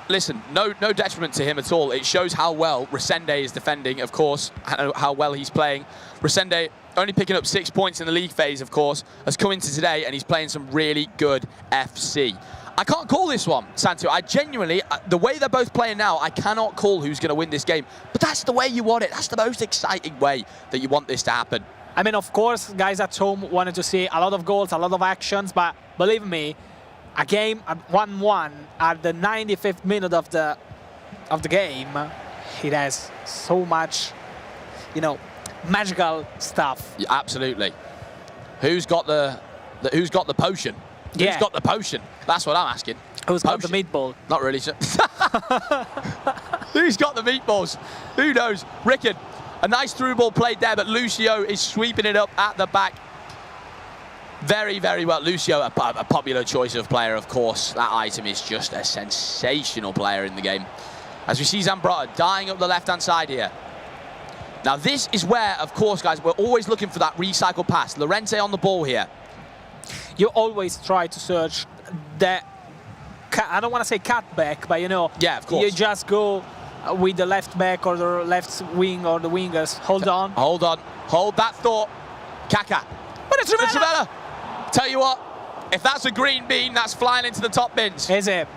listen, no detriment to him at all. It shows how well Resende is defending, of course, how well he's playing. Resende only picking up 6 points in the league phase, of course, has come into today and he's playing some really good FC. I can't call this one, Santu. I genuinely, the way they're both playing now, I cannot call who's going to win this game. But that's the way you want it. That's the most exciting way that you want this to happen. I mean, of course, guys at home wanted to see a lot of goals, a lot of actions, but believe me, a game at 1-1 at the 95th minute of the game, it has so much, magical stuff. Yeah, absolutely. Who's got the potion? Yeah. Who's got the potion? That's what I'm asking. Who's got the meatball? Not really, sir. Who's got the meatballs? Who knows? Rickon, a nice through ball played there, but Lucio is sweeping it up at the back. Very, very well. Lucio, a popular choice of player, of course. That item is just a sensational player in the game. As we see Zambrotta dying up the left-hand side here. Now, this is where, of course, guys, we're always looking for that recycle pass. Lorente on the ball here. You always try to search that, I don't want to say cutback, but yeah, of course. You just go with the left back or the left wing or the wingers. Hold on. Hold on. Hold that thought. Kaka. But it's Trivella. Tell you what, if that's a green bean, that's flying into the top bins. Is it?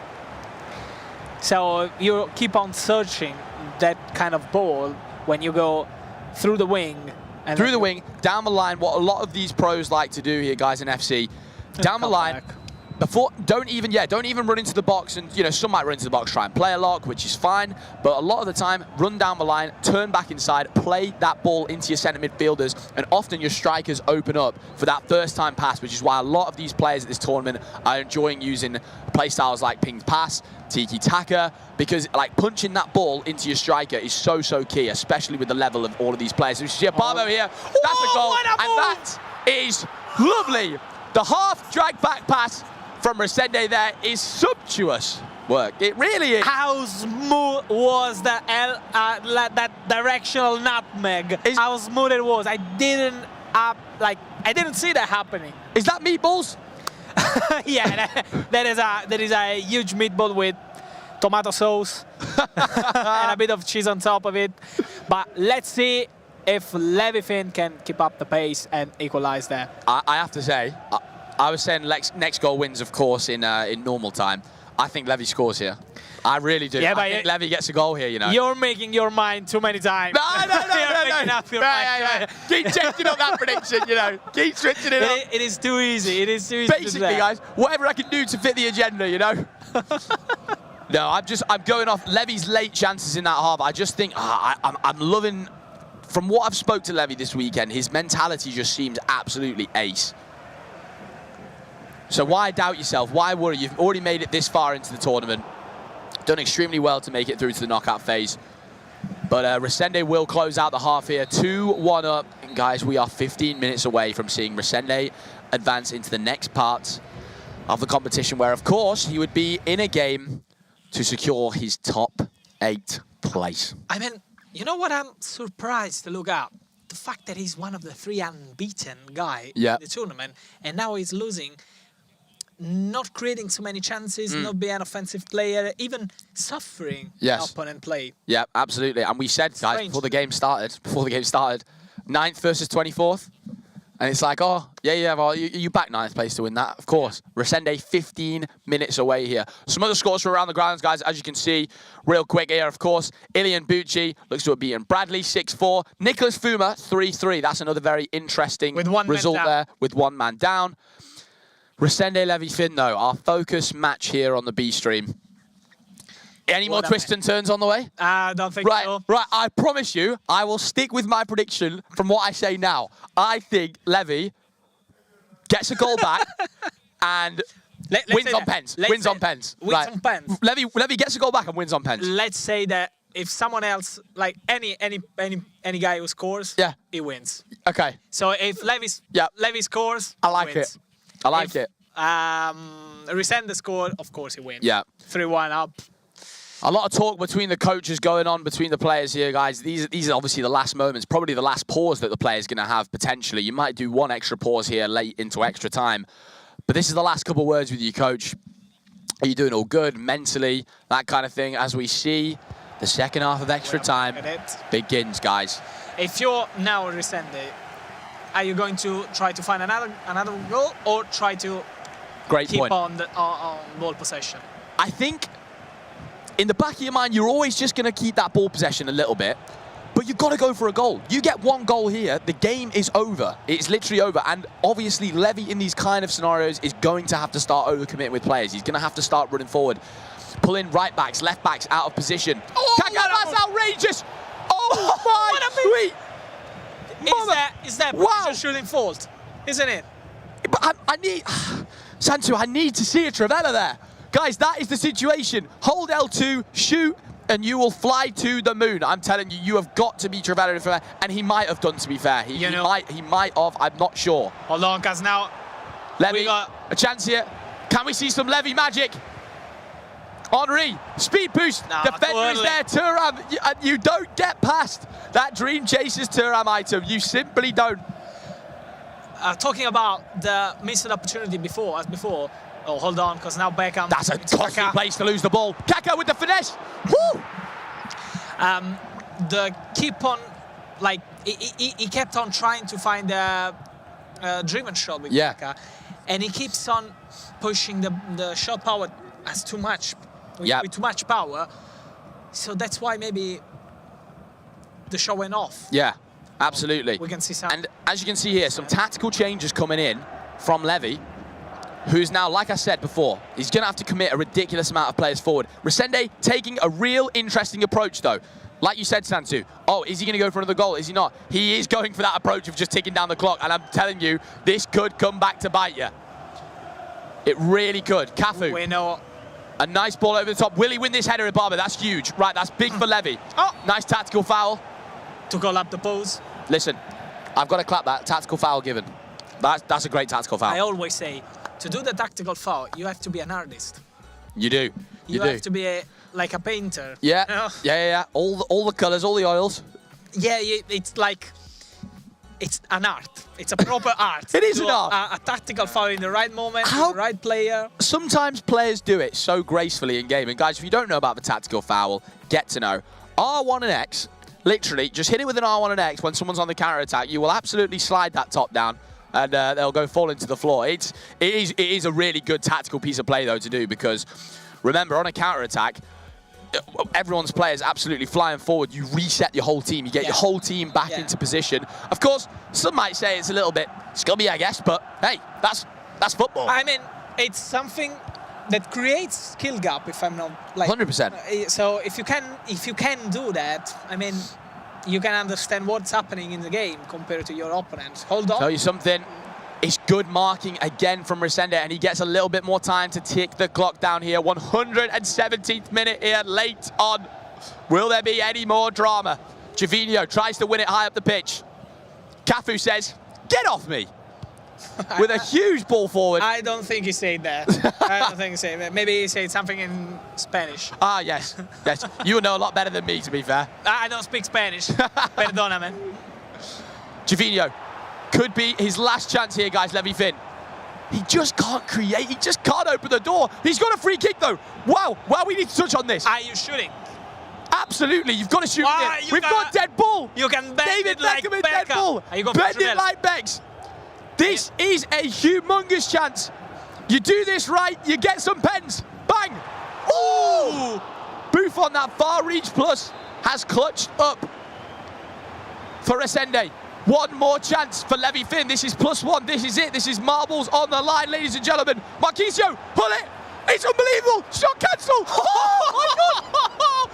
So you keep on searching that kind of ball when you go through the wing. Through the wing, down the line, what a lot of these pros like to do here, guys, in FC. Down the line, don't even run into the box, and some might run into the box, try and play a lock, which is fine, but a lot of the time, run down the line, turn back inside, play that ball into your centre midfielders, and often your strikers open up for that first time pass, which is why a lot of these players at this tournament are enjoying using play styles like pinged pass, tiki-taka, because like punching that ball into your striker is so key, especially with the level of all of these players. We see a Barbo here, that's a goal, and that is lovely. The half drag back pass from Resende there is sumptuous work. It really is. How smooth was that directional nutmeg? How smooth it was. I didn't see that happening. Is that meatballs? Yeah, that is a huge meatball with tomato sauce and a bit of cheese on top of it. But let's see if Levi Finn can keep up the pace and equalize there. I have to say, I was saying next goal wins, of course, in normal time. I think Levi scores here. I really do. Yeah, I think Levi gets a goal here, You're making your mind too many times. No. Keep changing up that prediction, Keep switching it up. It is too easy. It is too easy. Basically, guys, whatever I can do to fit the agenda, No, I'm going off Levy's late chances in that half. I just think I'm loving. From what I've spoke to Levy this weekend, his mentality just seems absolutely ace. So why doubt yourself? Why worry? You've already made it this far into the tournament. Done extremely well to make it through to the knockout phase. But Resende will close out the half here, 2-1 up. And guys, we are 15 minutes away from seeing Resende advance into the next part of the competition, where, of course, he would be in a game to secure his top 8 place. I mean, you know what I'm surprised to look at? The fact that he's one of the 3 unbeaten guy in the tournament, and now he's losing, not creating so many chances, not being an offensive player, even suffering opponent play. Yeah, absolutely. And we said, guys, before the game started, 9th versus 24th. And it's like, well, you back 9th place to win that, of course. Resende 15 minutes away here. Some other scores from around the grounds, guys, as you can see, real quick here, of course. Ilian Bucci looks to have beaten Bradley 6-4. Nicholas Fuma 3-3. That's another very interesting result there with 1 man down. Resende Levi Finn, though, our focus match here on the B stream. Any more twists and turns on the way? I don't think so. Right, I promise you, I will stick with my prediction from what I say now. I think Levy gets a goal back and wins on pens. Wins on pens. Levy gets a goal back and wins on pens. Let's say that if someone else, like any guy who scores, he wins. Okay. So if Levy scores, I like it. I like it. Resende scored, of course he wins. Yeah. 3-1 up. A lot of talk between the coaches going on, between the players here, guys. These are obviously the last moments, probably the last pause that the player's going to have, potentially. You might do 1 extra pause here late into extra time. But this is the last couple of words with you, coach. Are you doing all good mentally, that kind of thing, as we see the second half of extra time begins, guys. If you're now Resende, are you going to try to find another goal or try to keep on ball possession? I think in the back of your mind, you're always just going to keep that ball possession a little bit, but you've got to go for a goal. You get 1 goal here, the game is over. It's literally over. And obviously, Levy in these kind of scenarios is going to have to start overcommitting with players. He's going to have to start running forward, pulling right backs, left backs out of position. Oh, that's outrageous! Oh my sweet! Is that position shooting fault, isn't it? But I need, Santu, I need to see a Trivella there. Guys, that is the situation. Hold L2, shoot, and you will fly to the moon. I'm telling you, you have got to be Trivella, and he might have done, to be fair. He might have, I'm not sure. Hold on, because now Levy, a chance here. Can we see some Levy magic? Henri, speed boost, defender is there, Thuram, and you don't get past that Dream Chasers Thuram item. You simply don't. Talking about the missed opportunity before, oh, hold on, because now Beckham. That's a costly place to lose the ball. Kaka with the finesse. Woo! The keep on, like, he kept on trying to find a driven shot with Kaka, and he keeps on pushing the shot power as too much. With too much power, so that's why maybe the shot went off. Yeah, absolutely. We can see some. And as you can see here, some tactical changes coming in from Levy. who's now, like I said before, he's going to have to commit a ridiculous amount of players forward. Resende taking a real interesting approach, though. Like you said, Santu, oh, is he going to go for another goal? Is he not? He is going for that approach of just ticking down the clock, and I'm telling you, this could come back to bite you. It really could. Cafu. We know. A nice ball over the top. Will he win this header at Barber? That's huge. Right, that's big for Levy. Oh! Nice tactical foul. To call up the pose. Listen, I've got to clap that. Tactical foul given. That's a great tactical foul. I always say, to do the tactical foul, you have to be an artist. You do. You have to be like a painter. Yeah, You know? yeah. All the colours, all the oils. Yeah, it's like, it's an art. It's a proper art. It is Do an art. A tactical foul in the right moment, with the right player. Sometimes players do it so gracefully in game. And guys, if you don't know about the tactical foul, get to know. R1 and X, literally, just hit it with an R1 and X when someone's on the counter-attack. You will absolutely slide that top down, and they'll go fall into the floor. It is a really good tactical piece of play, though, to do, because remember, on a counter-attack, everyone's players absolutely flying forward. You reset your whole team. You get your whole team back into position. Of course, some might say it's a little bit scummy, I guess, but hey, that's football. I mean, it's something that creates skill gap, if I'm not like 100%. So if you can do that, I mean, you can understand what's happening in the game compared to your opponent. Hold on. Tell you something. It's good marking again from Resende, and he gets a little bit more time to tick the clock down here. 117th minute here, late on. Will there be any more drama? Javinho tries to win it high up the pitch. Cafu says, "Get off me!" with a huge ball forward. I don't think he said that. I don't think he said that. Maybe he said something in Spanish. Ah, yes. Yes. You know a lot better than me, to be fair. I don't speak Spanish. Perdóname. Javinho. Could be his last chance here, guys, Levy Finn. He just can't create. He just can't open the door. He's got a free kick, though. Wow, we need to touch on this. Are you shooting? Absolutely, you've got to shoot it. We've got dead ball. You can bend David it like Beckham and dead ball. Bend it like Becks. This is a humongous chance. You do this right, you get some pens. Bang! Ooh! Booth on that far reach plus has clutched up for Resende. One more chance for Levy Finn. This is +1. This is it. This is marbles on the line, ladies and gentlemen. Marquisio, pull it. It's unbelievable. Shot cancel. Oh, my God.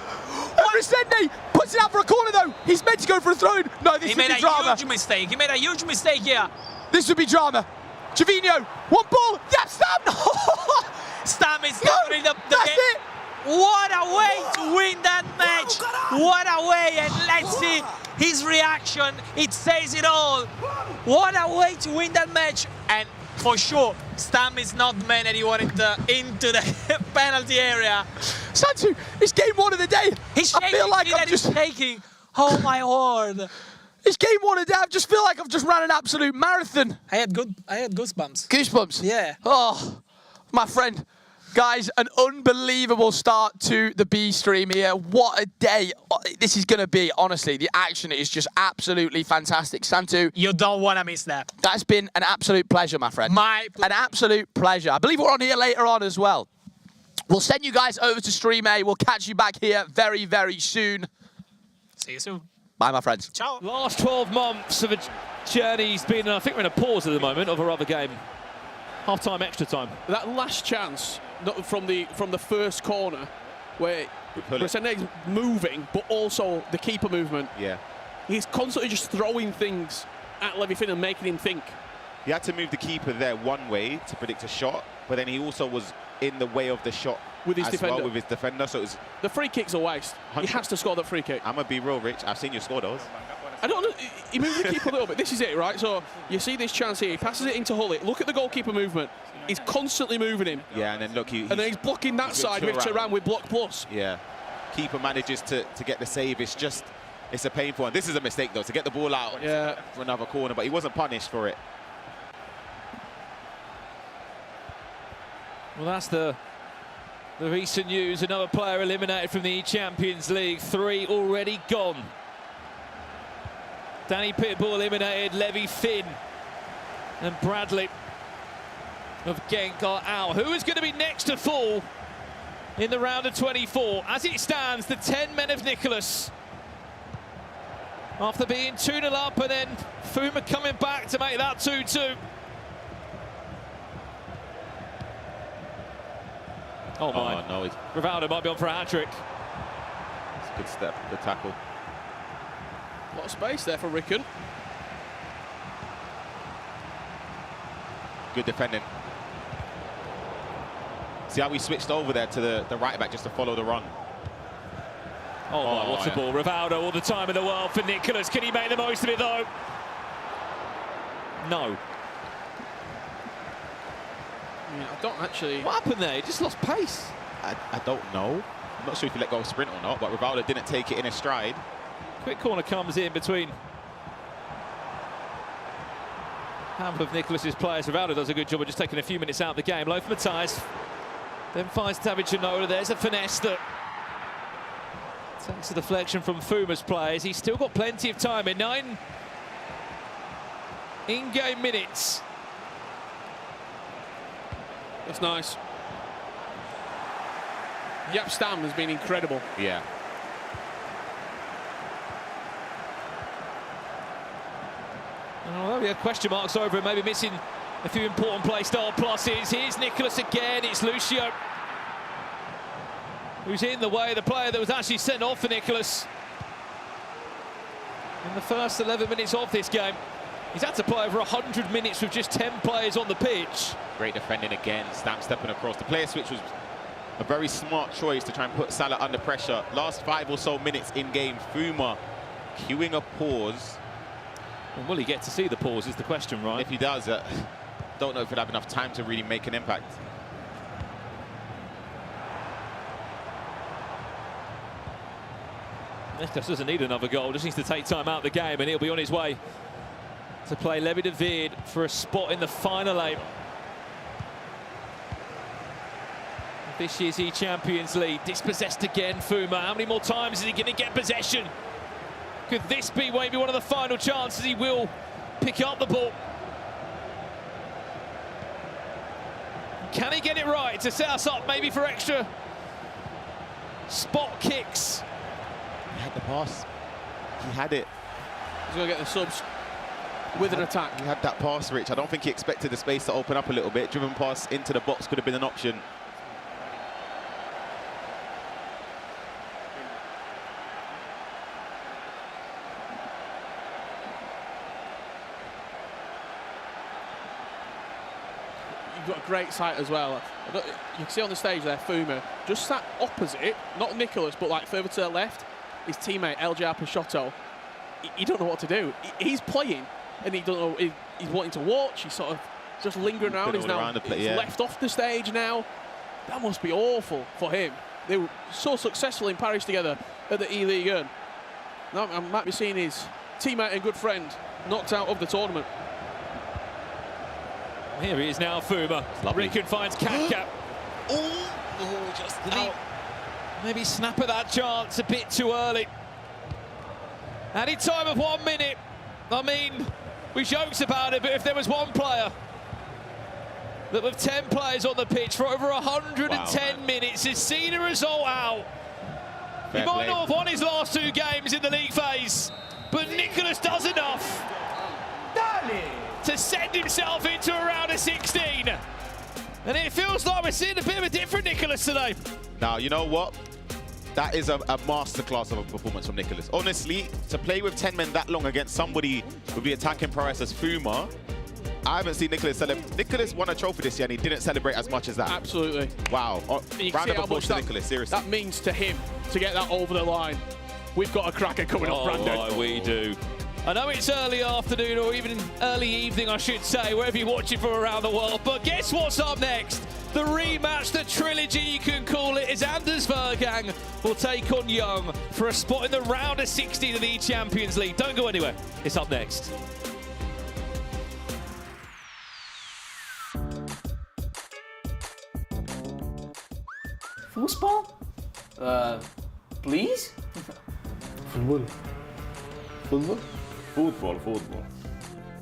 And Resende puts it out for a corner, though. He's meant to go for a throw-in. No, this would be drama. He made a huge mistake. He made a huge mistake here. This would be drama. Javinho, one ball. Yeah, Stam. Stam is covering the That's game. it. What a way to win that match. What a way. And let's see his reaction. It says it all. What a way to win that match. And for sure, Stam is not the man that he wanted into the penalty area. Santu, it's game one of the day. He's shaking. I feel like I'm just shaking. Oh my word. It's game one of the day. I just feel like I've just ran an absolute marathon. I had goosebumps. Goosebumps? Yeah. Oh, my friend. Guys, an unbelievable start to the B stream here. What a day this is going to be. Honestly, the action is just absolutely fantastic. Santu. You don't want to miss that. That's been an absolute pleasure, my friend. An absolute pleasure. I believe we're on here later on as well. We'll send you guys over to Stream A. We'll catch you back here very, very soon. See you soon. Bye, my friends. Ciao. Last 12 months of a journey's been, I think we're in a pause at the moment of a rubber game. Half-time, extra time. That last chance from the first corner, where Resende's moving, but also the keeper movement. Yeah. He's constantly just throwing things at Levy Finn and making him think. He had to move the keeper there one way to predict a shot, but then he also was in the way of the shot with his defender. Well, with his defender, so it was the free kick's a waste. 100. He has to score that free kick. I'm gonna be real, Rich. I've seen you score those. I don't know. He moved the keeper a little bit. This is it, right? So you see this chance here. He passes it into Hullet. Look at the goalkeeper movement. He's constantly moving him. Yeah, and then look, and then he's blocking that side with Turan with block plus. Yeah, keeper manages to get the save. It's a painful one. This is a mistake though, to get the ball out for another corner, but he wasn't punished for it. Well, that's the recent news. Another player eliminated from the eChampions League. 3 already gone. Danny Pitbull eliminated, Levy Finn and Bradley of Genk are out. Who is going to be next to fall in the round of 24? As it stands, the 10 men of Nicholas. After being 2-0 up, and then Fuma coming back to make that 2-2. Oh my. Oh, no. Rivaldo might be on for a hat-trick. It's a good step, good tackle. A lot of space there for Ricken. Good defending. See how we switched over there to the right back just to follow the run. Oh my, what's the ball? Rivaldo, all the time in the world for Nicholas. Can he make the most of it though? No. I don't actually... What happened there? He just lost pace. I don't know. I'm not sure if he let go of sprint or not, but Rivaldo didn't take it in his stride. Quick corner comes in between half of Nicholas's players. Rivaldo does a good job of just taking a few minutes out of the game. Low for Matthias. Then finds David Chinola. There's a finesse that takes a deflection from Fuma's players. He's still got plenty of time in 9 in-game minutes. That's nice. Yep, Stam has been incredible. Yeah. And although we have question marks over him, maybe missing a few important play style pluses. Here's Nicholas again. It's Lucio who's in the way. The player that was actually sent off for Nicholas in the first 11 minutes of this game. He's had to play over 100 minutes with just 10 players on the pitch. Great defending again. Stam stepping across. The player switch was a very smart choice to try and put Salah under pressure. Last 5 or so minutes in game, Fuma cueing a pause. And will he get to see the pause is the question, right? If he does, don't know if he'll have enough time to really make an impact. Nicholas doesn't need another goal, just needs to take time out of the game, and he'll be on his way to play Levi de Veerd for a spot in the final 8. This year's eChampions League, dispossessed again, Fuma. How many more times is he going to get possession? Could this be maybe one of the final chances he will pick up the ball? Can he get it right to set us up maybe for extra spot kicks? He had the pass. He had it. He's going to get the subs with an attack. He had that pass, Rich. I don't think he expected the space to open up a little bit. Driven pass into the box could have been an option. You've got a great sight as well. You can see on the stage there, Fuma, just sat opposite, not Nicholas, but like further to the left, his teammate, LJR Peixoto. He don't know what to do. He's playing, and he don't know, he's wanting to watch, he's sort of just lingering around. He's now left off the stage now. That must be awful for him. They were so successful in Paris together at the E-League. Now I might be seeing his teammate and good friend knocked out of the tournament. Here he is now, Fuma. Ricken finds Katka. Just out. Maybe snap at that chance a bit too early. Added time of 1 minute. I mean, we jokes about it, but if there was one player that with 10 players on the pitch for over 110 minutes has seen a result out, he might not have won his last 2 games in the league phase, but Nicholas does enough to send himself into a round of 16. And it feels like we're seeing a bit of a different Nicholas today. Now, you know what? That is a masterclass of a performance from Nicholas. Honestly, to play with 10 men that long against somebody with the attacking prowess as Fuma, I haven't seen Nicholas celebrate. Nicholas won a trophy this year and he didn't celebrate as much as that. Absolutely. Wow. Round of applause to Nicholas, seriously. That means to him to get that over the line. We've got a cracker coming up, Brandon. Oh, we do. I know it's early afternoon, or even early evening, I should say, wherever you're watching from around the world. But guess what's up next? The rematch, the trilogy, you can call it, is Anders Vergang will take on Young for a spot in the round of 16 of the eChampions League. Don't go anywhere. It's up next. Fußball? Please? Football. Football? Football, football.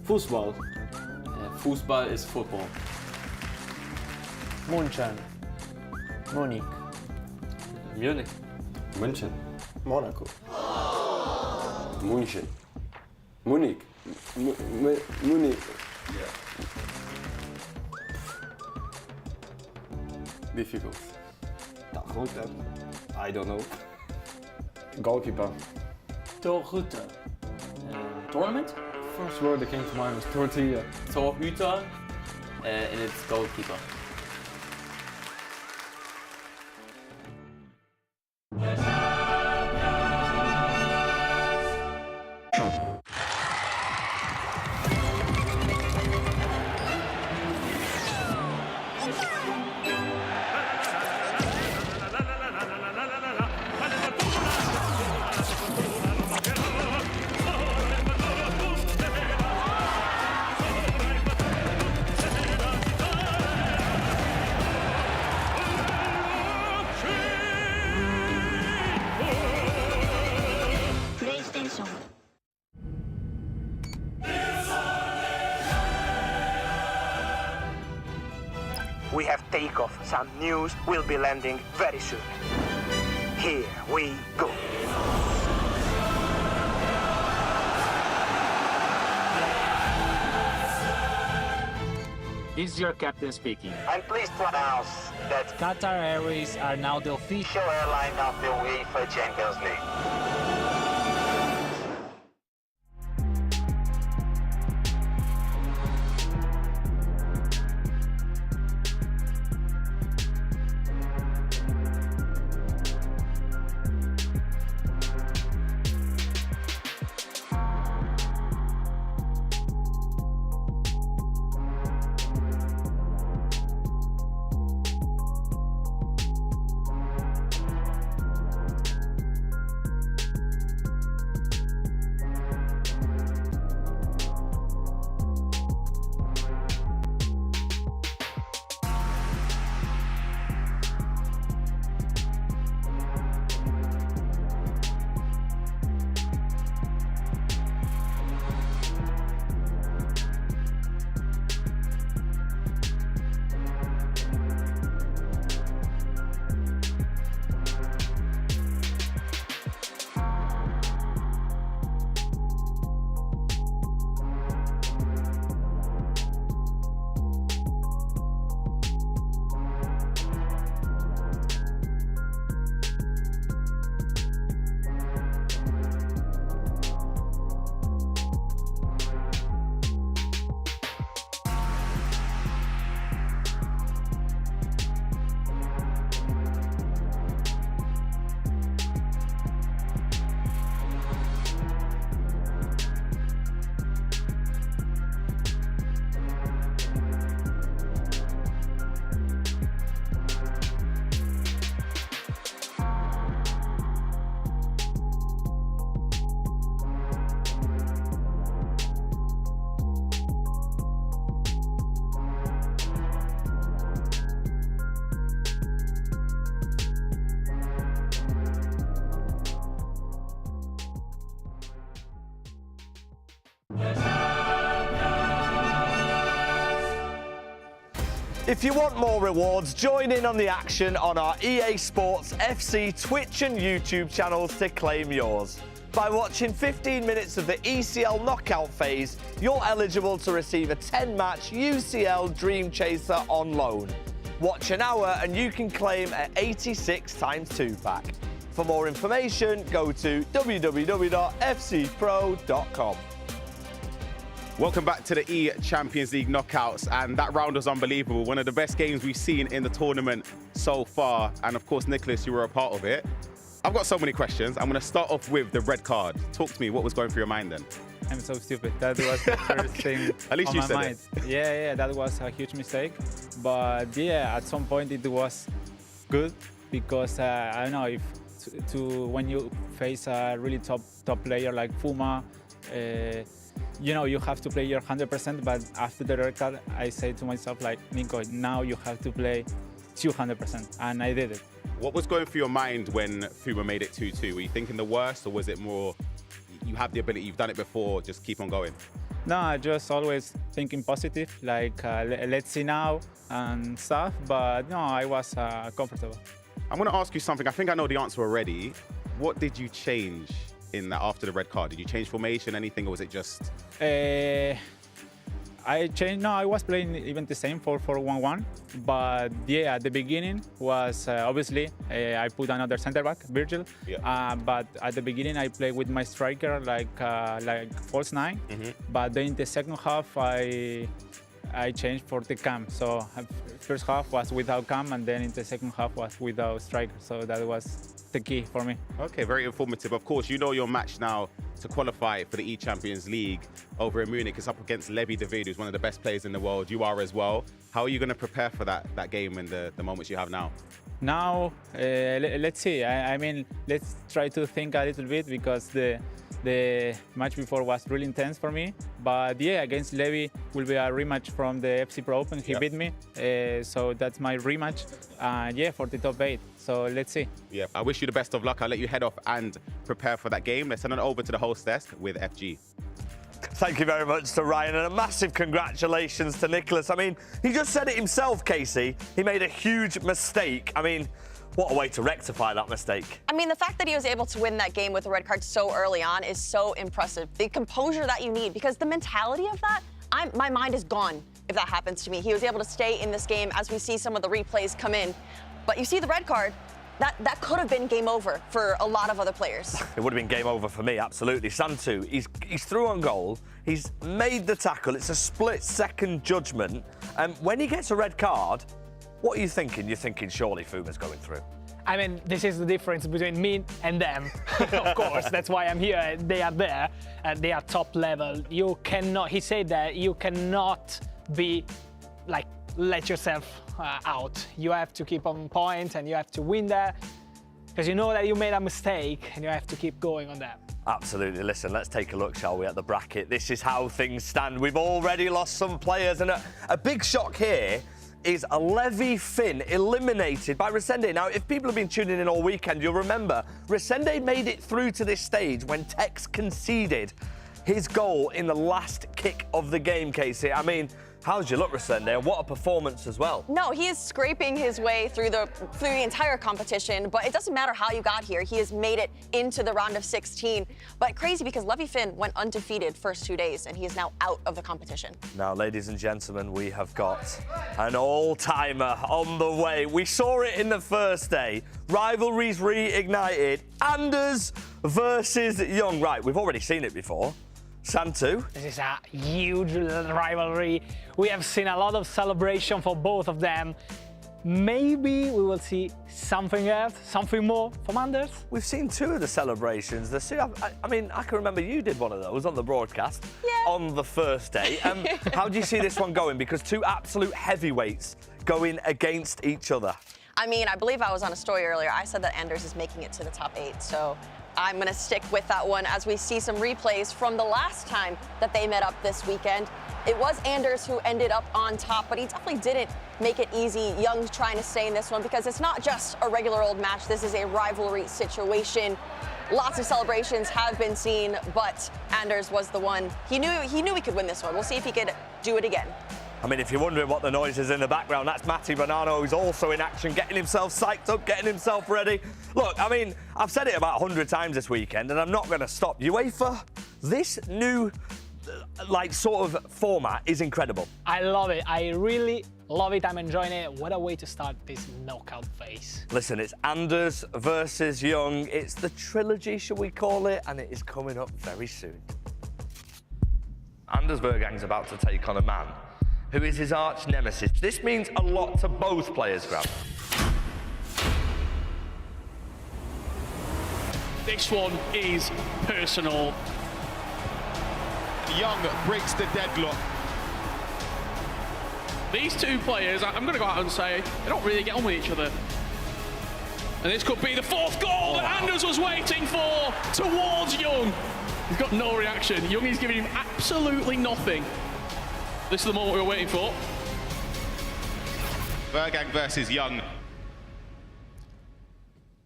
Fußball. Fußball is football. Munchen. Munich. Munich. München. Monaco. München. Munich. Munich. Yeah. Difficult. Torhüter. I don't know. Goalkeeper. Torhüter. Tournament? First word that came to mind was tortilla. Torhüter. And it's goalkeeper. We have takeoff. Some news will be landing very soon. Here we go. This is your captain speaking. I'm pleased to announce that Qatar Airways are now the official airline of the UEFA Champions League. If you want more rewards, join in on the action on our EA Sports FC Twitch and YouTube channels to claim yours. By watching 15 minutes of the ECL knockout phase, you're eligible to receive a 10-match UCL Dream Chaser on loan. Watch an hour and you can claim an 86 x 2 pack. For more information, go to www.fcpro.com. Welcome back to the eChampions League knockouts, and that round was unbelievable. One of the best games we've seen in the tournament so far, and of course, Nicholas, you were a part of it. I've got so many questions. I'm going to start off with the red card. Talk to me, what was going through your mind then? I'm so stupid. That was the first thing At least on you my said mind. Yeah, that was a huge mistake. But yeah, at some point it was good because I don't know if when you face a really top player like Puma, you know, you have to play your 100%, but after the red card, I say to myself, like, Nico, now you have to play 200%, and I did it. What was going through your mind when Puma made it 2-2? Were you thinking the worst, or was it more, you have the ability, you've done it before, just keep on going? No, just always thinking positive, like, let's see now and stuff, but no, I was comfortable. I'm going to ask you something. I think I know the answer already. What did you change in that after the red card? Did you change formation, anything, or was it just? I I changed. No, I was playing even the same 4-4-1-1, but yeah, at the beginning was obviously I put another center back, Virgil. Yeah. But at the beginning I played with my striker like false 9. But then in the second half I changed for the cam. So first half was without cam, and then in the second half was without striker. So that was the key for me. Okay, very informative. Of course, you know your match now to qualify for the eChampions League over in Munich. It's up against Levi David, who's one of the best players in the world. You are as well. How are you going to prepare for that game and the moments you have now? Now, let's see. I mean, let's try to think a little bit, because the match before was really intense for me. But yeah, against Levi will be a rematch from the FC Pro Open. He beat me, so that's my rematch. Yeah, for the top 8. So let's see. Yeah, I wish you the best of luck. I'll let you head off and prepare for that game. Let's send it over to the host desk with FG. Thank you very much to Ryan, and a massive congratulations to Nicholas. I mean, he just said it himself, Casey. He made a huge mistake. I mean, what a way to rectify that mistake. I mean, the fact that he was able to win that game with a red card so early on is so impressive. The composure that you need, because the mentality of that, my mind is gone if that happens to me. He was able to stay in this game as we see some of the replays come in. But you see the red card, that could have been game over for a lot of other players. It would have been game over for me, absolutely. Santu, he's through on goal. He's made the tackle. It's a split-second judgment. And when he gets a red card, what are you thinking? You're thinking surely Fuma's going through. I mean, this is the difference between me and them. Of course, that's why I'm here. They are there, and they are top level. You cannot, he said that you cannot be like, let yourself out. You have to keep on point, and you have to win that, because you know that you made a mistake, and you have to keep going on that. Absolutely. Listen, let's take a look, shall we, at the bracket. This is how things stand. We've already lost some players, and a big shock here is a Levi Finn eliminated by Resende. Now, if people have been tuning in all weekend, you'll remember Resende made it through to this stage when Tex conceded his goal in the last kick of the game, Casey. I mean, how's your look, Resende? And what a performance as well. No, he is scraping his way through the entire competition, but it doesn't matter how you got here. He has made it into the round of 16. But crazy, because Levi Finn went undefeated first 2 days, and he is now out of the competition. Now, ladies and gentlemen, we have got an all-timer on the way. We saw it in the first day. Rivalries reignited. Anders versus Young. Right, we've already seen it before. Santu. This is a huge rivalry. We have seen a lot of celebration for both of them. Maybe we will see something else, something more from Anders. We've seen 2 of the celebrations. I mean, I can remember you did one of those on the broadcast on the first day. How do you see this one going? Because 2 absolute heavyweights going against each other. I mean, I believe I was on a story earlier. I said that Anders is making it to the top 8, so I'm going to stick with that one as we see some replays from the last time that they met up this weekend. It was Anders who ended up on top, but he definitely didn't make it easy. Young's trying to stay in this one because it's not just a regular old match. This is a rivalry situation. Lots of celebrations have been seen, but Anders was the one. He knew he could win this one. We'll see if he could do it again. I mean, if you're wondering what the noise is in the background, that's Matty Bonanno, who's also in action, getting himself psyched up, getting himself ready. Look, I mean, I've said it about 100 times this weekend, and I'm not going to stop. UEFA, this new, sort of format is incredible. I love it. I really love it. I'm enjoying it. What a way to start this knockout phase. Listen, it's Anders versus Young. It's the trilogy, shall we call it, and it is coming up very soon. Anders Bergang's about to take on a man who is his arch nemesis. This means a lot to both players, Graham. This one is personal. Young breaks the deadlock. These 2 players, I'm going to go out and say, they don't really get on with each other. And this could be the 4th goal that Anders was waiting for towards Young. He's got no reaction. Young is giving him absolutely nothing. This is the moment we were waiting for. Bergang versus Young.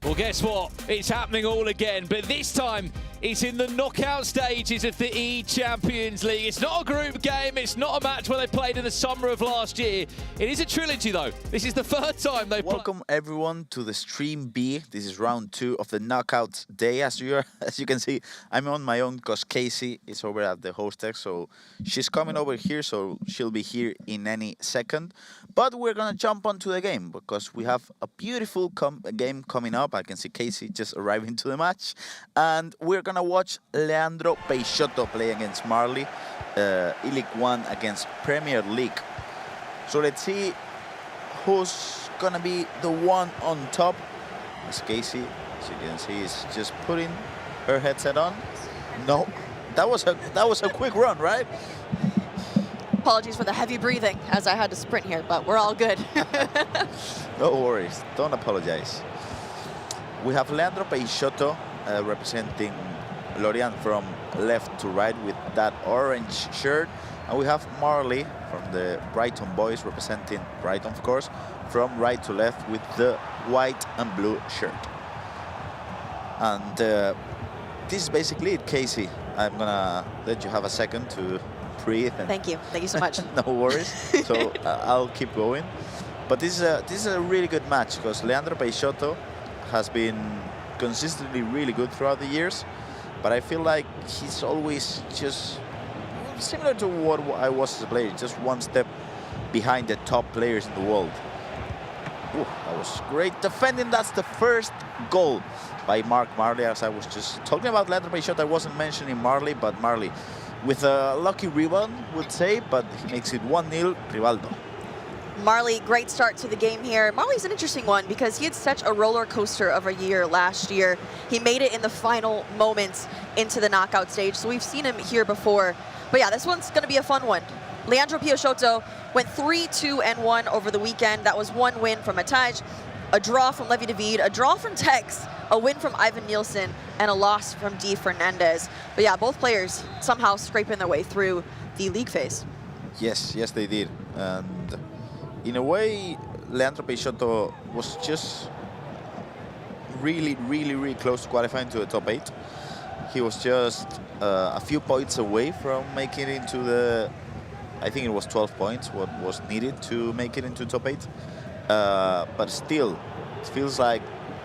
Well, guess what? It's happening all again, but this time It's in the knockout stages of the eChampions League. It's not a group game. It's not a match where they played in the summer of last year. It is a trilogy, though. This is the third time they've Welcome everyone to the Stream B. This is round 2 of the knockout day. As you can see, I'm on my own because Casey is over at the host desk, so she's coming over here, so she'll be here in any second. But we're gonna jump onto the game because we have a beautiful game coming up. I can see Casey just arriving to the match, and we're gonna watch Leandro Peixoto play against Marley, E-League 1 against Premier League. So let's see who's gonna be the one on top. As Casey, as you can see, is just putting her headset on. No, that was a quick run, right? Apologies for the heavy breathing as I had to sprint here, but we're all good. No worries, don't apologize. We have Leandro Peixoto representing Lorient from left to right with that orange shirt. And we have Marley from the Brighton boys representing Brighton, of course, from right to left with the white and blue shirt. And this is basically it, Casey. I'm gonna let you have a second to breathe. Thank you so much. No worries. So I'll keep going. But this is a really good match because Leandro Peixoto has been consistently really good throughout the years, but I feel like he's always just similar to what I was as a player, just one step behind the top players in the world. Ooh, that was great defending. That's the first goal by Mark Marley. As I was just talking about Leandro Peixoto, I wasn't mentioning Marley, but Marley with a lucky rebound, would say, but he makes it 1-0, Rivaldo. Marley, great start to the game here. Marley's an interesting one because he had such a roller coaster of a year last year. He made it in the final moments into the knockout stage, so we've seen him here before. But yeah, this one's gonna be a fun one. Leandro Peixoto went 3-2-1 over the weekend. That was one win from Ataj, a draw from Levi David, a draw from Tex, a win from Ivan Nielsen, and a loss from D. Fernandez. But yeah, both players somehow scraping their way through the league phase. Yes, they did. And in a way, Leandro Peixoto was just really close to qualifying to the top 8. He was just a few points away from making it into the, I think it was 12 points, what was needed to make it into top 8. But still, it feels like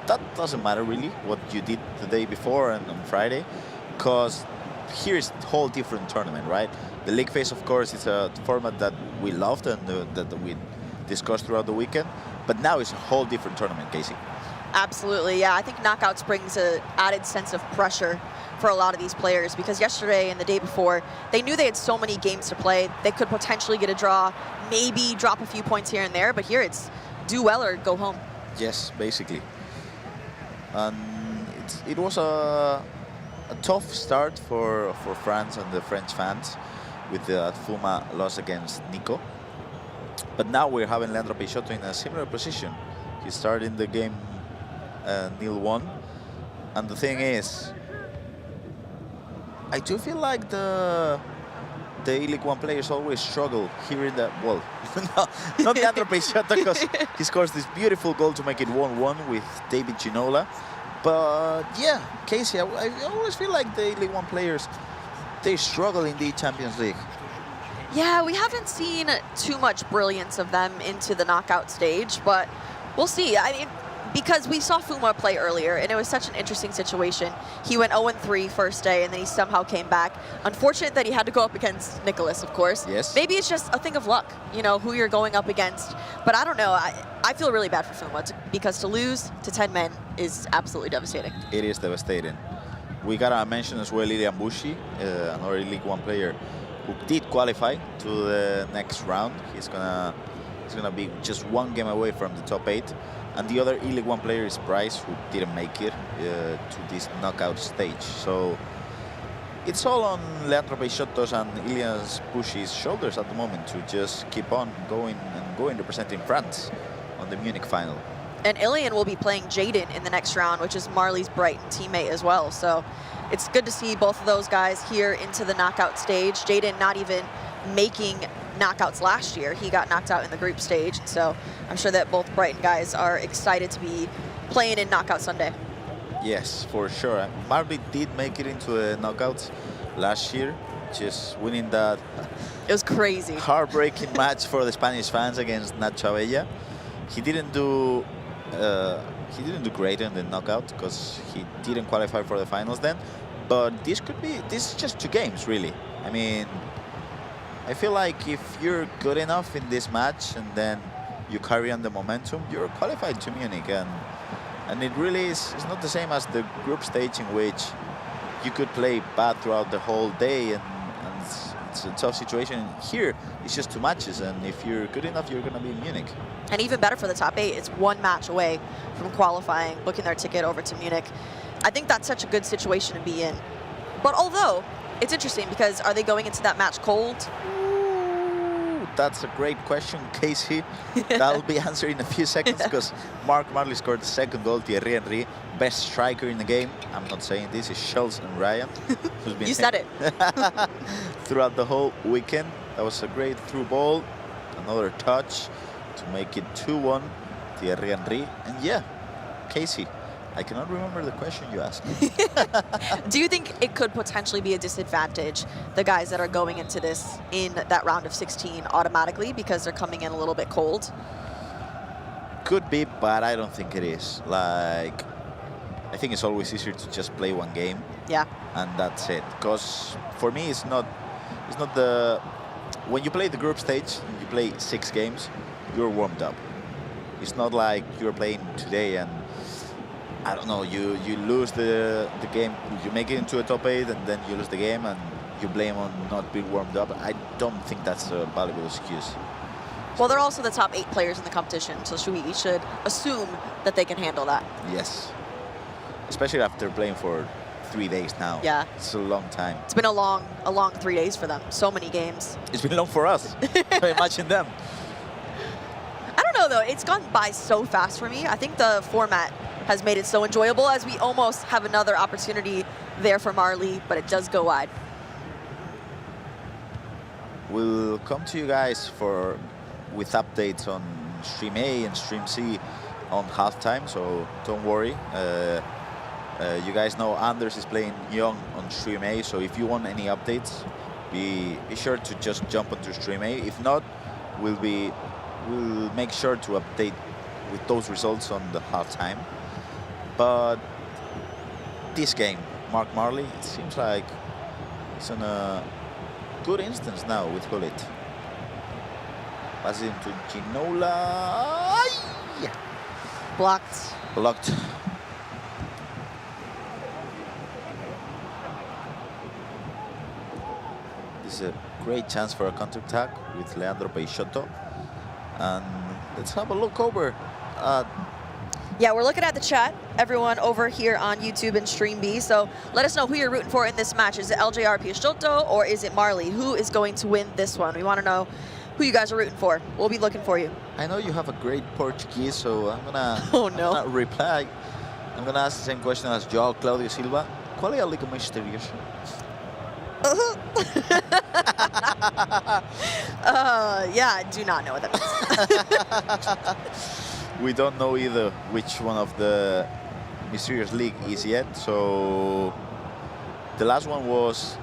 that doesn't matter really what you did the day before and on Friday, because here's a whole different tournament, right? The league phase, of course, is a format that we loved and that we discussed throughout the weekend, but now it's a whole different tournament, Casey. Absolutely, yeah. I think knockouts brings an added sense of pressure for a lot of these players because yesterday and the day before, they knew they had so many games to play. They could potentially get a draw, maybe drop a few points here and there, but here it's do well or go home. Yes, basically. And it was a tough start for France and the French fans with the Fuma loss against Nico. But now we're having Leandro Peixoto in a similar position. He started the game 0-1. And the thing is, I do feel like the E-League 1 players always struggle here in the, well, not Leandro Peixoto, because he scores this beautiful goal to make it 1-1 with David Ginola. But yeah, Casey, I always feel like the E-League 1 players, they struggle in the Champions League. Yeah, we haven't seen too much brilliance of them into the knockout stage, but we'll see. I mean, because we saw Fuma play earlier, and it was such an interesting situation. He went 0-3 first day, and then he somehow came back. Unfortunate that he had to go up against Nicholas, of course. Yes. Maybe it's just a thing of luck, you know, who you're going up against. But I don't know. I feel really bad for Fuma because to lose to 10 men is absolutely devastating. It is devastating. We gotta mention as well Ilian Bushi, another League 1 player who did qualify to the next round. He's gonna be just one game away from the top 8. And the other E-League 1 player is Bryce, who didn't make it to this knockout stage. So it's all on Leandro Peixoto's and Ilian Bushi's shoulders at the moment to just keep on going representing France on the Munich final. And Ilian will be playing Jaden in the next round, which is Marley's Brighton teammate as well. So it's good to see both of those guys here into the knockout stage. Jaden not even making knockouts last year. He got knocked out in the group stage. So I'm sure that both Brighton guys are excited to be playing in Knockout Sunday. Yes, for sure. Marley did make it into the knockouts last year, just winning that. It was crazy. Heartbreaking match for the Spanish fans against Nacho Abella. He didn't do great in the knockout because he didn't qualify for the finals then. But this is just 2 games really. I mean, I feel like if you're good enough in this match and then you carry on the momentum, you're qualified to Munich. And it really is, it's not the same as the group stage in which you could play bad throughout the whole day and it's a tough situation. Here, it's just 2 matches, and if you're good enough, you're going to be in Munich. And even better for the top 8, it's 1 match away from qualifying, booking their ticket over to Munich. I think that's such a good situation to be in. But although, it's interesting because are they going into that match cold? Ooh, that's a great question, Casey. That'll be answered in a few seconds because Mark Marley scored the 2nd goal, Thierry Henry, best striker in the game. I'm not saying this, it's Schultz and Ryan. Who's been You said it. throughout the whole weekend. That was a great through ball, another touch to make it 2-1, Thierry Henry. And yeah, Casey, I cannot remember the question you asked. Do you think it could potentially be a disadvantage, the guys that are going into this in that round of 16 automatically because they're coming in a little bit cold? Could be, but I don't think it is. Like, I think it's always easier to just play 1 game. Yeah. And that's it. Because for me, it's not the... When you play the group stage, you play 6 games, you're warmed up. It's not like you're playing today and, I don't know, you lose the game, you make it into a top 8 and then you lose the game and you blame on not being warmed up. I don't think that's a valuable excuse. Well, they're also the top 8 players in the competition, so we should assume that they can handle that. Yes. Especially after playing for 3 days now. Yeah. It's a long time. It's been a long 3 days for them. So many games. It's been long for us. So imagine them. I don't know, though. It's gone by so fast for me. I think the format has made it so enjoyable as we almost have another opportunity there for Marley, but it does go wide. We'll come to you guys with updates on Stream A and Stream C on halftime, so don't worry. You guys know Anders is playing Young on Stream A, so if you want any updates, be sure to just jump onto Stream A. If not, we'll make sure to update with those results on the halftime. But this game, Mark Marley, it seems like it's on a good instance now with Hullet. Passes into Ginola. Yeah. Blocked. Blocked. This is a great chance for a counter-attack with Leandro Peixoto. And let's have a look over at... Yeah, we're looking at the chat, everyone over here on YouTube and Stream B. So let us know who you're rooting for in this match. Is it LJR Peixoto or is it Marley? Who is going to win this one? We want to know who you guys are rooting for. We'll be looking for you. I know you have a great Portuguese, so I'm gonna, I'm gonna reply. I'm gonna ask the same question as João Claudio Silva. Qual é a Liga Misteriosa? Yeah, I do not know what that means. We don't know either which one of the mysterious league is yet. So the last one was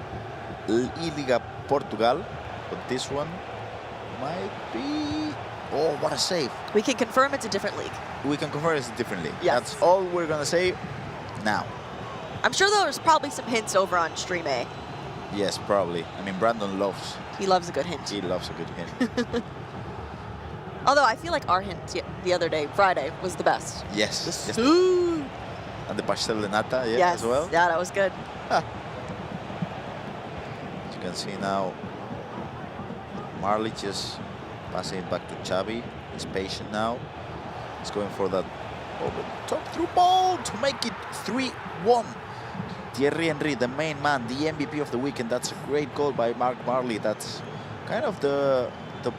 Liga Portugal, but this one might be... Oh, what a save. We can confirm it's a different league. We can confirm it's a different league. Yes. That's all we're going to say now. I'm sure there's probably some hints over on Stream A. Yes, probably. I mean, Brandon loves... He loves a good hint. He loves a good hint. Although I feel like our hint the other day, Friday, was the best. Yes. Yes. And the pastel de nata, yeah, yes. as well. Yeah, that was good. As you can see now, Marley just passing it back to Xavi. He's patient now. He's going for that over the top through ball to make it 3-1. Thierry Henry, the main man, the MVP of the weekend. That's a great goal by Mark Marley. That's kind of the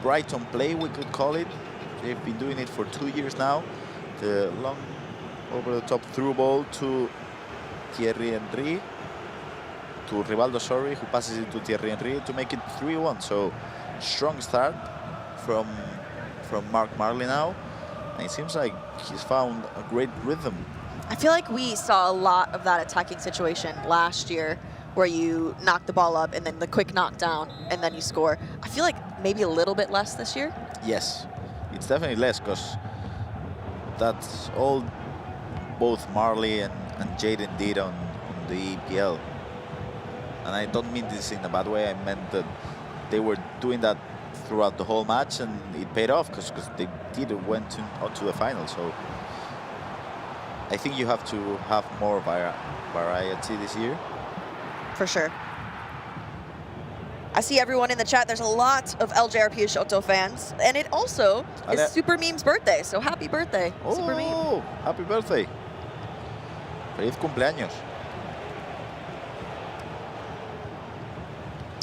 Brighton play, we could call it. They've been doing it for 2 years now. The long over the top through ball to Thierry Henry. To Rivaldo, sorry, who passes it to Thierry Henry to make it 3-1. So strong start from Mark Marley now. And it seems like he's found a great rhythm I feel like we saw a lot of that attacking situation last year where you knock the ball up and then the quick knockdown and then you score. I feel like maybe a little bit less this year. Yes, it's definitely less because that's all both Marley and Jaden did on the EPL. And I don't mean this in a bad way. I meant that they were doing that throughout the whole match and it paid off because they went on to the final. So I think you have to have more variety this year. For sure. I see everyone in the chat. There's a lot of LJRP Shoto fans. And it also is Super Meme's birthday. So happy birthday, Super Meme. Oh, happy birthday. Feliz cumpleaños.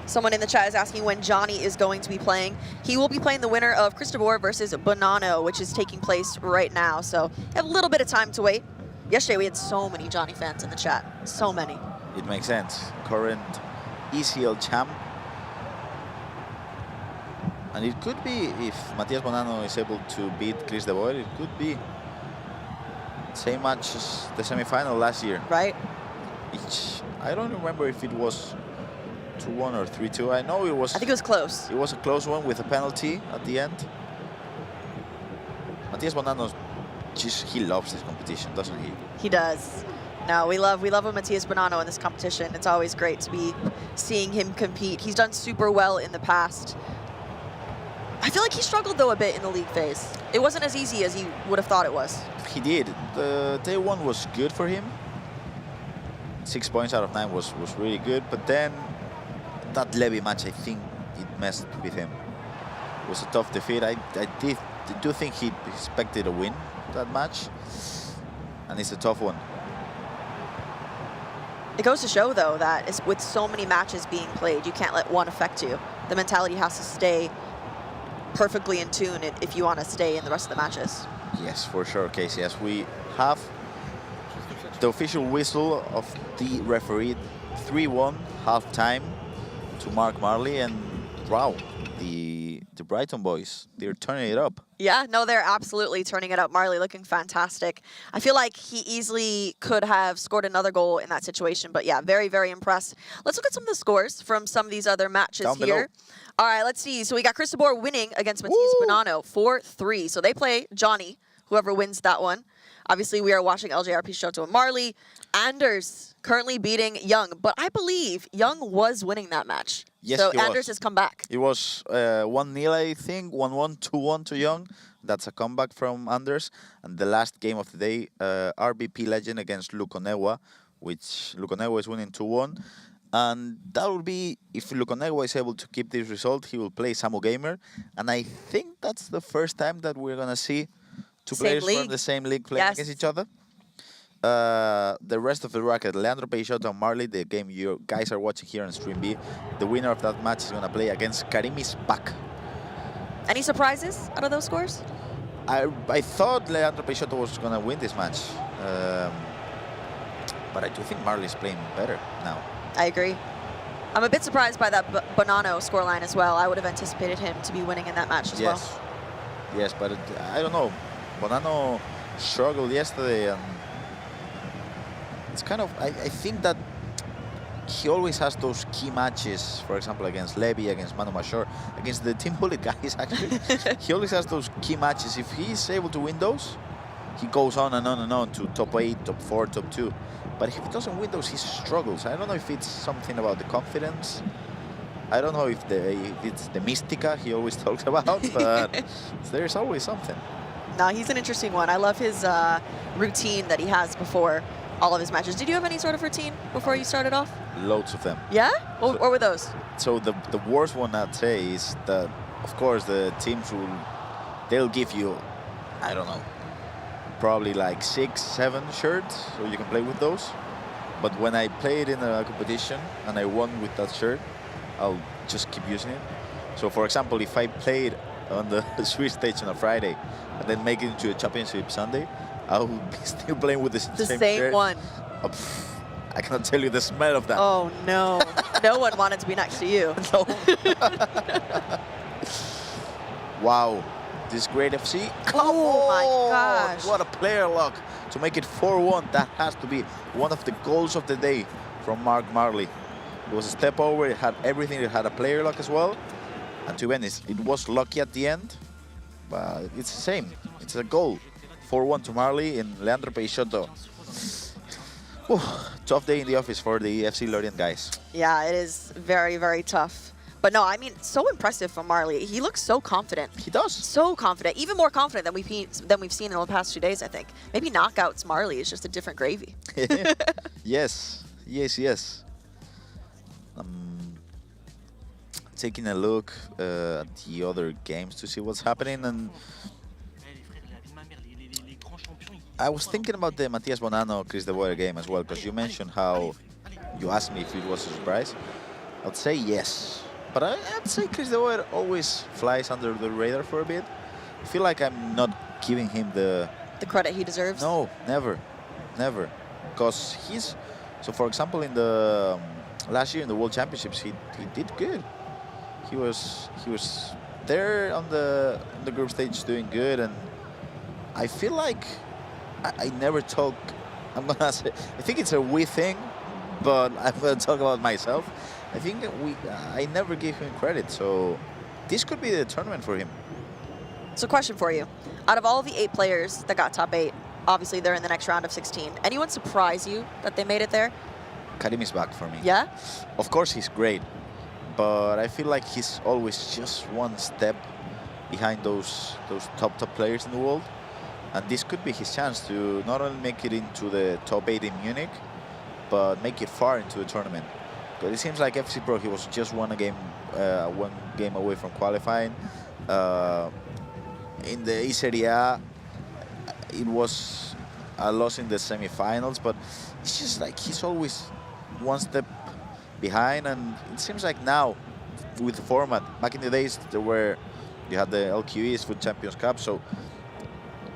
Someone in the chat is asking when Johnny is going to be playing. He will be playing the winner of Cristobor versus Bonanno, which is taking place right now. So you have a little bit of time to wait. Yesterday we had so many Johnny fans in the chat. So many. It makes sense. Current ECL champ. And it could be, if Matias Bonanno is able to beat Chris de Boer, it could be same match as the semi-final last year. Right. Which I don't remember if it was 2-1 or 3-2. I know it was. I think it was close. It was a close one with a penalty at the end. Matias Bonanno, he loves this competition, doesn't he? He does. No, we love Matias Bonanno in this competition. It's always great to be seeing him compete. He's done super well in the past. I feel like he struggled though a bit in the league phase. It wasn't as easy as he would have thought it was. He did. The day one was good for him. 6 points out of 9 was really good, but then that Levy match, I think it messed with him. It was a tough defeat. I do think he expected a win that match, and it's a tough one. It goes to show though that with so many matches being played, you can't let one affect you. The mentality has to stay perfectly in tune if you want to stay in the rest of the matches. Yes, for sure, Casey. As we have the official whistle of the referee, 3-1 half-time to Mark Marley, and wow, the Brighton boys, they're turning it up. Yeah, no, they're absolutely turning it up. Marley looking fantastic. I feel like he easily could have scored another goal in that situation, but yeah, very, very impressed. Let's look at some of the scores from some of these other matches Down here. below. All right, let's see. So we got Cristobor winning against Matias Bonanno 4-3. So they play Johnny, whoever wins that one. Obviously, we are watching LJRP Shoto and Marley. Anders currently beating Young, but I believe Young was winning that match. Yes, so he Anders was. has come back. It was 1-0, I think, 1-1, 2-1 to Young. That's a comeback from Anders. And the last game of the day, RBP Legend against Lukonewa, which Lukonewa is winning 2-1. And that will be, if Lukonewa is able to keep this result, he will play Samu Gamer. And I think that's the first time that we're going to see two players from the same league playing against each other. The rest of the bracket, Leandro Peixoto and Marley, the game you guys are watching here on Stream B, the winner of that match is going to play against Karimis Pak. Any surprises out of those scores? I thought Leandro Peixoto was going to win this match. But I do think Marley is playing better now. I agree. I'm a bit surprised by that Bonanno scoreline as well. I would have anticipated him to be winning in that match as well. Yes, but I don't know. Bonanno struggled yesterday, and it's kind of, I think that he always has those key matches, for example, against Levy, against Manu Mashor, against the Team Bullet guys, actually. He always has those key matches. If he's able to win those, he goes on and on and on to top 8, top 4, top 2. But if he doesn't win those, he struggles. I don't know if it's something about the confidence. I don't know if it's the mystica he always talks about, but there's always something. No, he's an interesting one. I love his routine that he has before all of his matches. Did you have any sort of routine before you started off? Loads of them. Yeah? What were those? So the worst one I'd say is that, of course, the teams they'll give you, I don't know, probably like 6, 7 shirts, so you can play with those. But when I played in a competition and I won with that shirt, I'll just keep using it. So for example, if I played on the Swiss stage on a Friday and then make it into a championship Sunday, I will be still playing with the same shirt. One. I cannot tell you the smell of that. Oh no. No one wanted to be next to you. No. Wow. This great FC. Oh my gosh. What a player lock to make it 4-1. That has to be one of the goals of the day from Mark Marley. It was a step over, it had everything, it had a player luck as well. And to be honest, it was lucky at the end, but it's the same. It's a goal. 4-1 to Marley in Leandro Peixoto. Whew, tough day in the office for the FC Lorient guys. Yeah, it is very, very tough. But no, I mean, so impressive from Marley. He looks so confident. He does. So confident. Even more confident than we've seen in the past 2 days, I think. Maybe knockouts Marley is just a different gravy. Yes. Taking a look at the other games to see what's happening, and I was thinking about the Matias Bonanno Chris De Boer game as well, because you mentioned how you asked me if it was a surprise. I'd say yes, but I'd say Chris De Boer always flies under the radar for a bit. I feel like I'm not giving him the credit he deserves. No, never, because so. For example, in the last year in the World Championships, he did good. He was there on the group stage doing good, and I feel like I never talk. I'm gonna say I think it's a we thing, but I'm gonna talk about myself. I think I never gave him credit, so this could be the tournament for him. So, question for you: out of all the 8 players that got top 8, obviously they're in the next round of 16. Anyone surprise you that they made it there? Karim is back for me. Yeah. Of course, he's great, but I feel like he's always just one step behind those top players in the world, and this could be his chance to not only make it into the top 8 in Munich, but make it far into the tournament. But it seems like FC Pro, he was just one game away from qualifying. In the Serie A, it was a loss in the semi-finals, but it's just like he's always one step behind, and it seems like now with the format, back in the days you had the LQEs, Food Champions Cup, so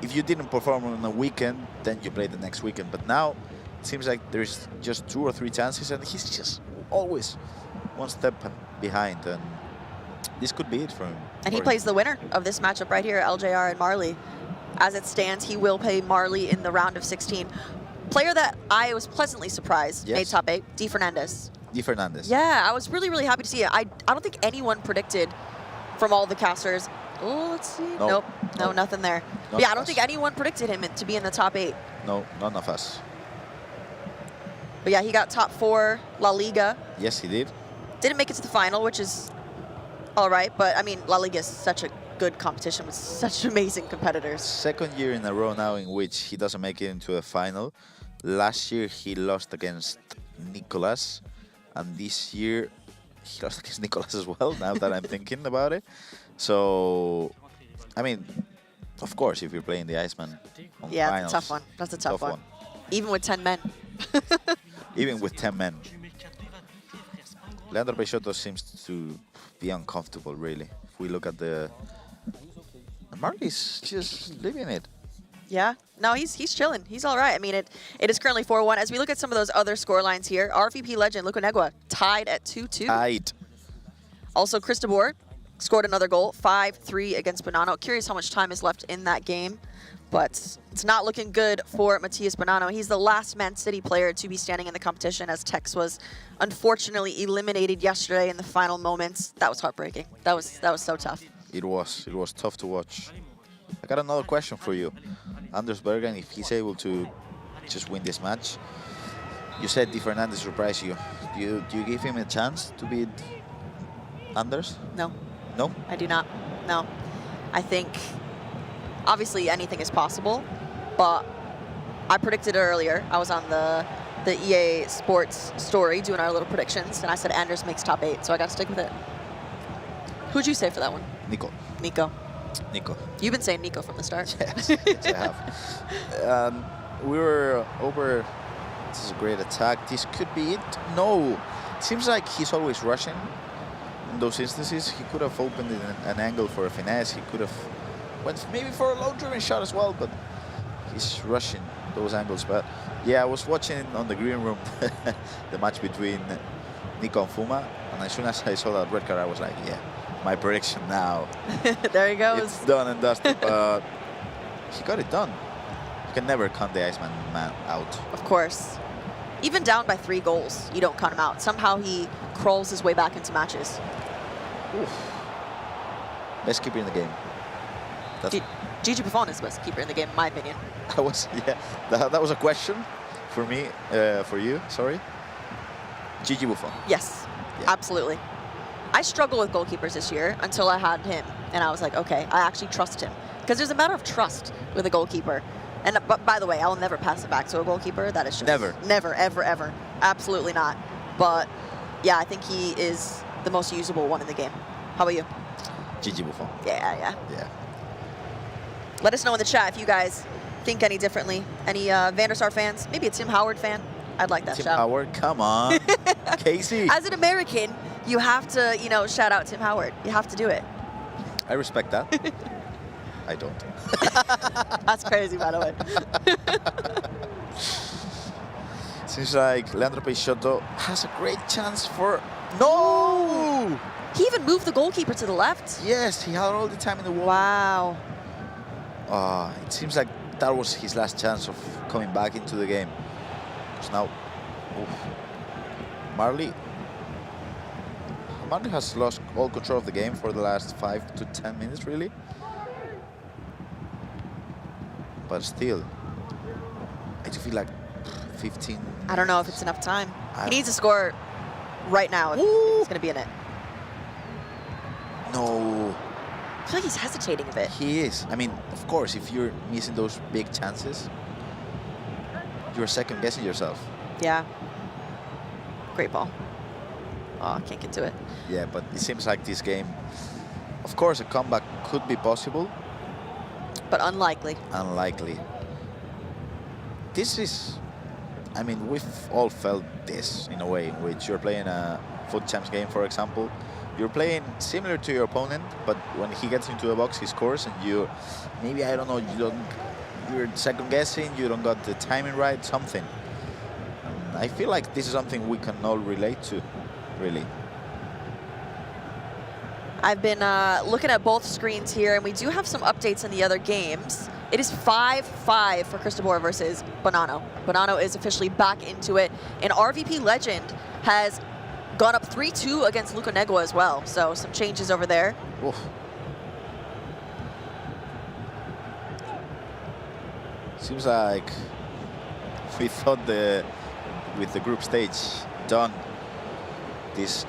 if you didn't perform on a weekend, then you play the next weekend. But now it seems like there's just 2 or 3 chances, and he's just always one step behind, and this could be it for him. And he plays the winner of this matchup right here, LJR and Marley. As it stands, he will play Marley in the round of 16. Player that I was pleasantly surprised made top 8, Di Fernandez. Di Fernandez. Yeah, I was really, really happy to see it. I don't think anyone predicted from all the casters. Oh, let's see. Nope, nothing there. Yeah, I don't think anyone predicted him to be in the top 8. No, none of us. But yeah, he got top 4 La Liga. Yes, he did. Didn't make it to the final, which is all right. But I mean, La Liga is such a good competition with such amazing competitors. Second year in a row now in which he doesn't make it into a final. Last year he lost against Nicolas, and this year he lost against Nicolas as well, now that I'm thinking about it. So, I mean, of course, if you're playing the Iceman on yeah, finals, tough one. That's a tough one. Even with 10 men. Even with 10 men. Leandro Peixoto seems to be uncomfortable, really. If we look at the... And Marley's just living it. Yeah, no, he's chilling. He's all right. I mean, it is currently 4-1. As we look at some of those other score lines here, RVP legend Lukonegwa tied at 2-2. Tied. Also, Chris De Boer scored another goal, 5-3 against Bonanno. Curious how much time is left in that game, but it's not looking good for Matias Bonanno. He's the last Man City player to be standing in the competition, as Tex was unfortunately eliminated yesterday in the final moments. That was heartbreaking. That was so tough. It was tough to watch. I got another question for you. Anders Bergen, if he's able to just win this match, you said Di Fernandez surprised you. Do you give him a chance to beat Anders? No. No? I do not. No. I think obviously anything is possible, but I predicted it earlier. I was on the EA Sports story doing our little predictions, and I said Anders makes top 8, so I got to stick with it. Who'd you say for that one? Nico. Nico. You've been saying Nico from the start. Yes, I have. We were over. This is a great attack. This could be it. No. It seems like he's always rushing. In those instances, he could have opened an angle for a finesse. He could have went maybe for a low-driven shot as well, but he's rushing those angles. But yeah, I was watching on the green room the match between Nico and Fuma, and as soon as I saw that red card, I was like, yeah, my prediction now. There he goes. It's done and dusted, but he got it done. You can never count the Iceman man out. Of course. Even down by 3 goals, you don't count him out. Somehow he crawls his way back into matches. Oof. Best keeper in the game. Gigi Buffon is the best keeper in the game, in my opinion. That was a question for me, for you, sorry. Gigi Buffon. Yes, absolutely. I struggle with goalkeepers this year until I had him, and I was like, okay, I actually trust him. Because there's a matter of trust with a goalkeeper. And but by the way, I will never pass it back to a goalkeeper. That is just never, ever, ever. Absolutely not. But yeah, I think he is the most usable one in the game. How about you? Gigi Buffon. Yeah. Let us know in the chat if you guys think any differently. Any Van der Sar fans? Maybe a Tim Howard fan? I'd like that Tim shout. Howard, come on. Casey. As an American, you have to, shout out Tim Howard. You have to do it. I respect that. I don't. That's crazy, by the way. Seems like Leandro Peixoto has a great chance for... No! He even moved the goalkeeper to the left. Yes, he had all the time in the world. Wow. It seems like that was his last chance of coming back into the game. Because now, Marley has lost all control of the game for the last 5 to 10 minutes, really. But still, I do feel like 15. I don't know if it's enough time. He needs to score right now if it's going to be in it. No. I feel like he's hesitating a bit. He is. I mean, of course, if you're missing those big chances, you're second guessing yourself. Yeah. Great ball. Oh, I can't get to it. Yeah, but it seems like this game, of course, a comeback could be possible. But unlikely. Unlikely. This is, I mean, we've all felt this in a way, in which you're playing a Foot Champs game, for example. You're playing similar to your opponent, but when he gets into the box, he scores, and you, maybe, I don't know, you're second guessing, you don't got the timing right, something. And I feel like this is something we can all relate to, really. I've been looking at both screens here, and we do have some updates in the other games. It is 5-5 for Cristobal versus Bonanno. Bonanno is officially back into it, and RVP Legend has gone up 3-2 against Luca Negua as well, so some changes over there. Oof. Seems like we thought with the group stage done, this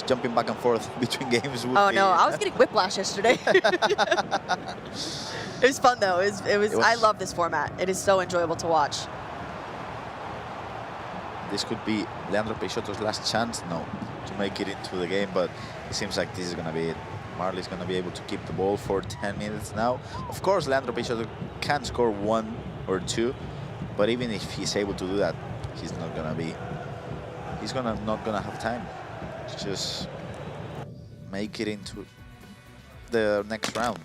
jumping back and forth between games would be... Oh no, I was getting whiplash yesterday. It was fun though. It was. I love this format. It is so enjoyable to watch. This could be Leandro Peixoto's last chance now to make it into the game, but it seems like this is going to be it. Marley's going to be able to keep the ball for 10 minutes now. Of course, Leandro Peixoto can score 1 or 2, but even if he's able to do that, he's not going to be... He's not going to have time to just make it into the next round.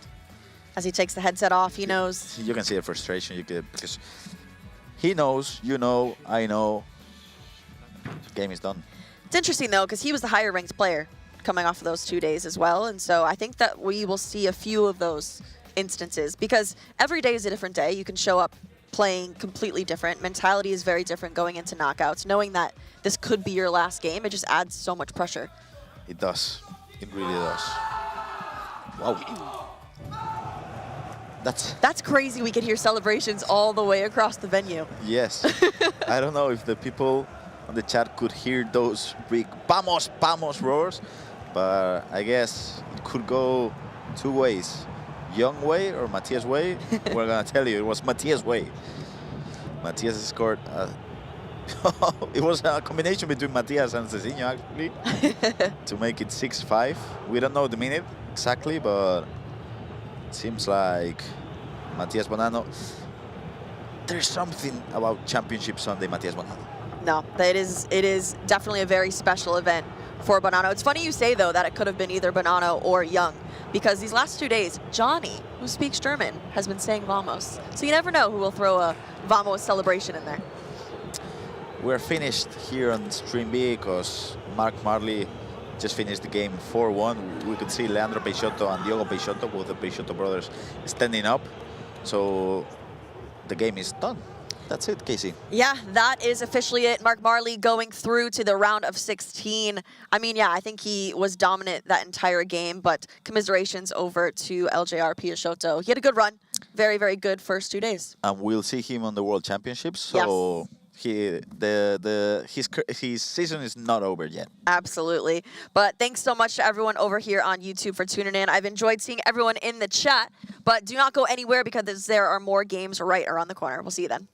As he takes the headset off, he knows. You can see the frustration you get, because he knows, you know, I know. The game is done. It's interesting though, because he was the higher ranked player coming off of those 2 days as well, and so I think that we will see a few of those instances, because every day is a different day. You can show up playing completely different. Mentality is very different going into knockouts. Knowing that this could be your last game, it just adds so much pressure. It does. It really does. Wow. That's crazy. We could hear celebrations all the way across the venue. Yes. I don't know if the people on the chat could hear those big "Vamos, vamos" roars, but I guess it could go 2 ways. Young way or Matias way? We're gonna tell you it was Matias way. Matias scored. It was a combination between Matias and Cezinho actually to make it 6-5. We don't know the minute exactly, but it seems like Matias Bonanno. There's something about Championship Sunday, Matias Bonanno. No, it is definitely a very special event for Bonanno. It's funny you say though that it could have been either Bonanno or Young, because these last 2 days, Johnny, who speaks German, has been saying Vamos. So you never know who will throw a Vamos celebration in there. We're finished here on Stream B because Mark Marley just finished the game 4-1. We could see Leandro Peixoto and Diogo Peixoto, both the Peixoto brothers, standing up. So the game is done. That's it, Casey. Yeah, that is officially it. Mark Marley going through to the round of 16. I mean, yeah, I think he was dominant that entire game, but commiserations over to LJR Piasciotto. He had a good run. Very, very good first 2 days. And we'll see him on the World Championships. So his season is not over yet. Absolutely. But thanks so much to everyone over here on YouTube for tuning in. I've enjoyed seeing everyone in the chat, but do not go anywhere because there are more games right around the corner. We'll see you then.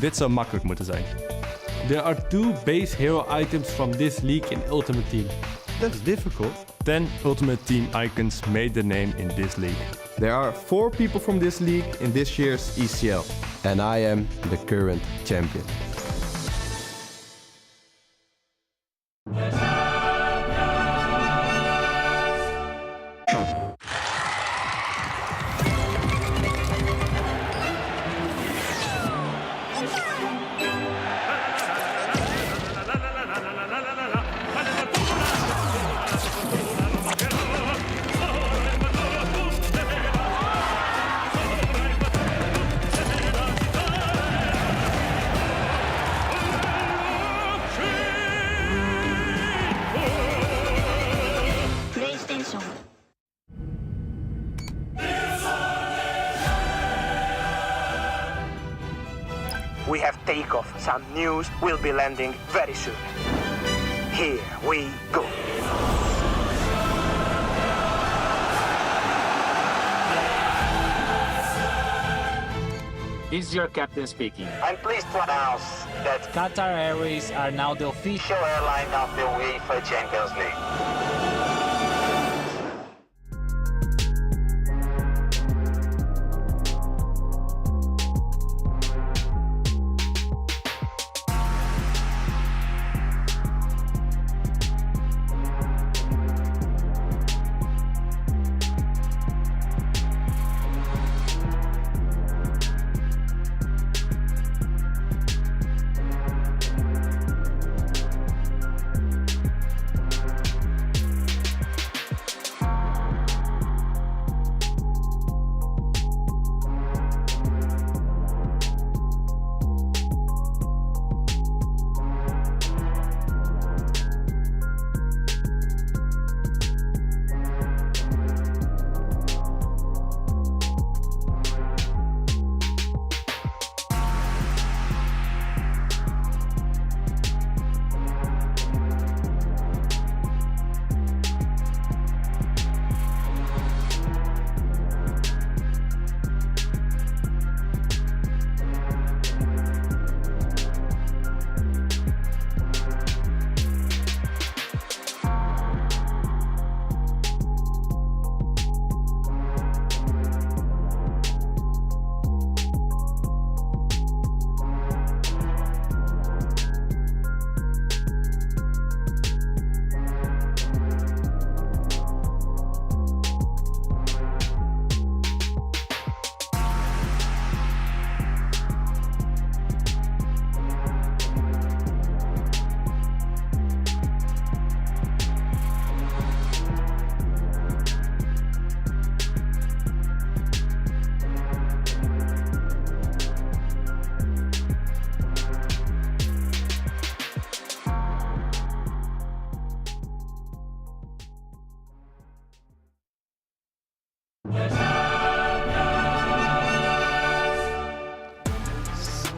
Dit zou makkelijk moeten zijn. There are 2 base hero items from this league in Ultimate Team. That's difficult. 10 Ultimate Team icons made their name in this league. There are 4 people from this league in this year's ECL. And I am the current champion. we have takeoff. Some news will be landing very soon. Here we go. This is your captain speaking. I'm pleased to announce that Qatar Airways are now the official airline of the UEFA Champions League.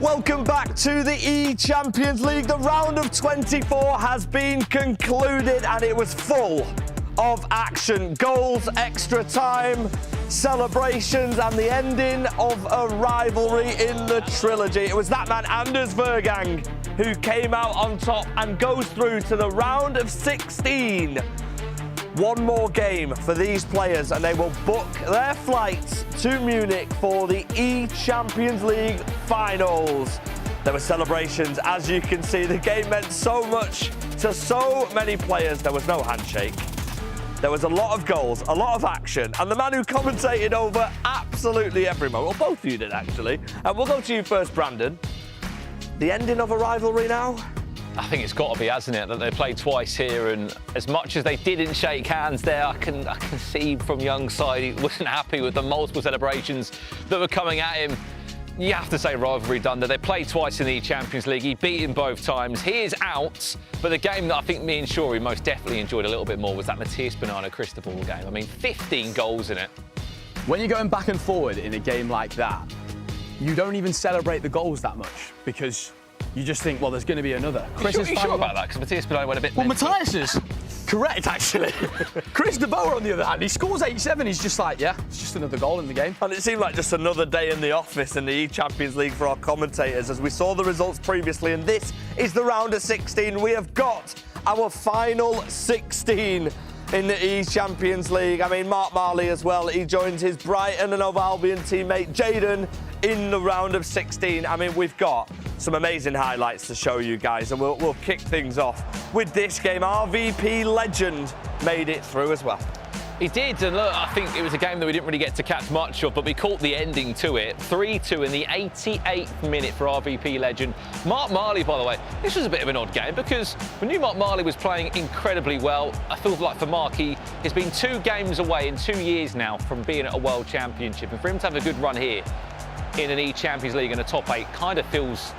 Welcome back to the eChampions League. The round of 24 has been concluded and it was full of action. Goals, extra time, celebrations and the ending of a rivalry in the trilogy. It was that man, Anders Vergang, who came out on top and goes through to the round of 16. One more game for these players and they will book their flights to Munich for the eChampions League finals. There were celebrations, as you can see. The game meant so much to so many players. There was no handshake. There was a lot of goals, a lot of action, and the man who commentated over absolutely every moment, well, both of you did actually. And we'll go to you first, Brandon. The ending of a rivalry now? I think it's got to be, hasn't it, that they played twice here, and as much as they didn't shake hands there, I can see from Young's side he wasn't happy with the multiple celebrations that were coming at him. You have to say rivalry done there. They played twice in the Champions League. He beat him both times. He is out, but the game that I think me and Shuri most definitely enjoyed a little bit more was that Matthias Banana-Cristobal game. I mean, 15 goals in it. When you're going back and forward in a game like that, you don't even celebrate the goals that much because you just think, well, there's going to be another. Chris is sure about that? Because Matthias Banana went a bit Well, mental. Matthias is correct, actually. Chris de Boer, on the other hand, he scores 87. He's just like, yeah, it's just another goal in the game. And it seemed like just another day in the office in the eChampions League for our commentators as we saw the results previously. And this is the round of 16. We have got our final 16 in the eChampions League. I mean, Mark Marley as well. He joins his Brighton and Hove Albion teammate Jayden in the round of 16. I mean, we've got some amazing highlights to show you guys, and we'll kick things off with this game. RVP legend made it through as well. He did, and look, I think it was a game that we didn't really get to catch much of, but we caught the ending to it. 3-2 in the 88th minute for RVP legend. Mark Marley, by the way, this was a bit of an odd game because we knew Mark Marley was playing incredibly well. I feel like for Mark, he's been 2 games away in 2 years now from being at a World Championship, and for him to have a good run here in an eChampions League and a top 8 kind of feels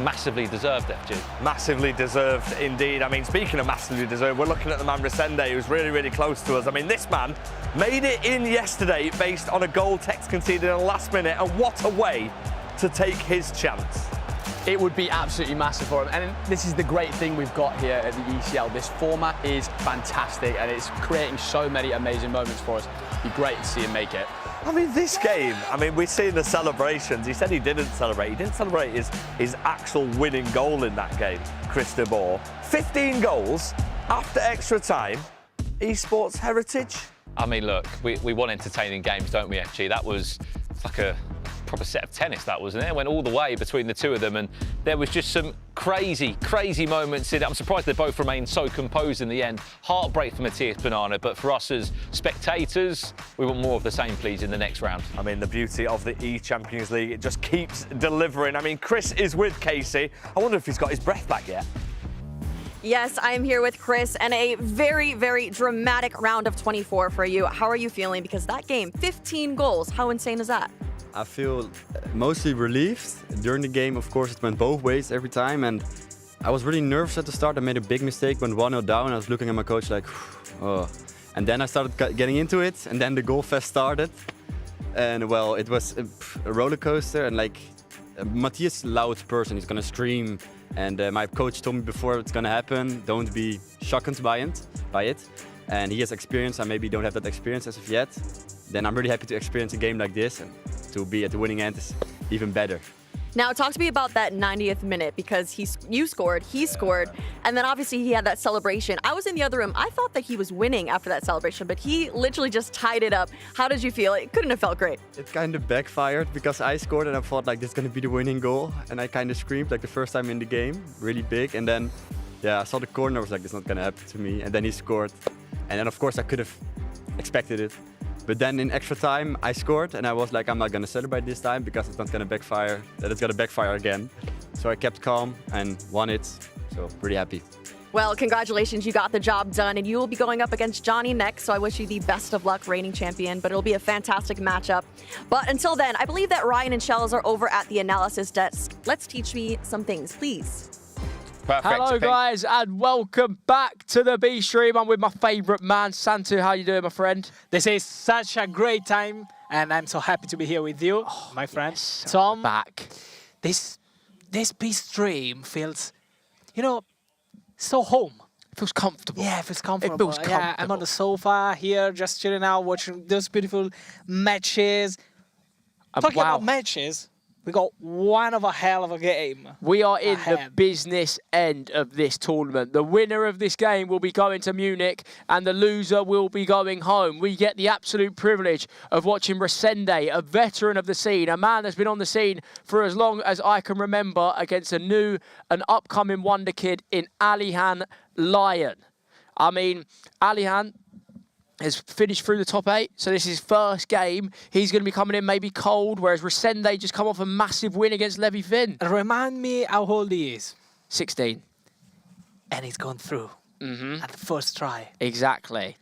massively deserved, FG. Massively deserved indeed. I mean, speaking of massively deserved, we're looking at the man Resende, who's really, really close to us. I mean, this man made it in yesterday based on a goal Tex conceded in the last minute, and what a way to take his chance. it would be absolutely massive for him. And this is the great thing we've got here at the ECL. This format is fantastic and it's creating so many amazing moments for us. It'd be great to see him make it. I mean, this game, we're seeing the celebrations. He said he didn't celebrate. He didn't celebrate his actual winning goal in that game, Chris de Boer. 15 goals after extra time. Esports heritage. I mean, look, we want entertaining games, don't we, FG? That was like a proper set of tennis, that wasn't it? It went all the way between the two of them, and there was just some crazy moments in it. I'm surprised they both remained so composed in the end. Heartbreak for Matthias Banana, but for us as spectators, we want more of the same, please, in the next round. I mean, the beauty of the eChampions League, it just keeps delivering. I mean, Chris is with Casey. I wonder if he's got his breath back yet. Yes, I'm here with Chris, and a very, very dramatic round of 24 for you. How are you feeling? Because that game, 15 goals, how insane is that? I feel mostly relieved. During the game, of course, it went both ways every time, and I was really nervous at the start. I made a big mistake, went 1-0 down. I was looking at my coach like, oh. And then I started getting into it, and then the goal fest started. And well, it was a roller coaster, and like Matthias is a loud person, he's gonna scream. And my coach told me before it's gonna happen, don't be shocked by it. And he has experience, I maybe don't have that experience as of yet. Then I'm really happy to experience a game like this, and to be at the winning end is even better. Now, talk to me about that 90th minute, because you scored, he scored, and then obviously he had that celebration. I was in the other room. I thought that he was winning after that celebration, but he literally just tied it up. How did you feel? It couldn't have felt great. It kind of backfired because I scored and I thought like this is going to be the winning goal. And I kind of screamed like the first time in the game, really big. And then, yeah, I saw the corner, I was like, it's not going to happen to me. And then he scored. And then, of course, I could have expected it. But then in extra time, I scored, and I was like, I'm not going to celebrate this time because it's not going to backfire. That it's going to backfire again. So I kept calm and won it. So pretty happy. Well, congratulations, you got the job done, and you will be going up against Johnny next, so I wish you the best of luck, reigning champion, but it'll be a fantastic matchup. But until then, I believe that Ryan and Shells are over at the analysis desk. Let's teach me some things, please. Perfect. Hello, guys, and welcome back to the B stream. I'm with my favourite man, Santu. How you doing, my friend? This is such a great time, and I'm so happy to be here with you, my friend. Yes, Tom, back. This B stream feels, so home. It feels comfortable. Yeah, it feels comfortable. It feels comfortable. Yeah, I'm on the sofa here, just chilling out, watching those beautiful matches. Talking about matches, we got one of a hell of a game. We are in the business end of this tournament. The winner of this game will be going to Munich and the loser will be going home. We get the absolute privilege of watching Resende, a veteran of the scene, a man that's been on the scene for as long as I can remember, against an upcoming wonder kid in Alihan Lion. I mean, Alihan has finished through the top 8, so this is his first game. He's going to be coming in maybe cold, whereas Resende just come off a massive win against Levi Finn. Remind me how old he is. 16. And he's gone through at the first try. Exactly.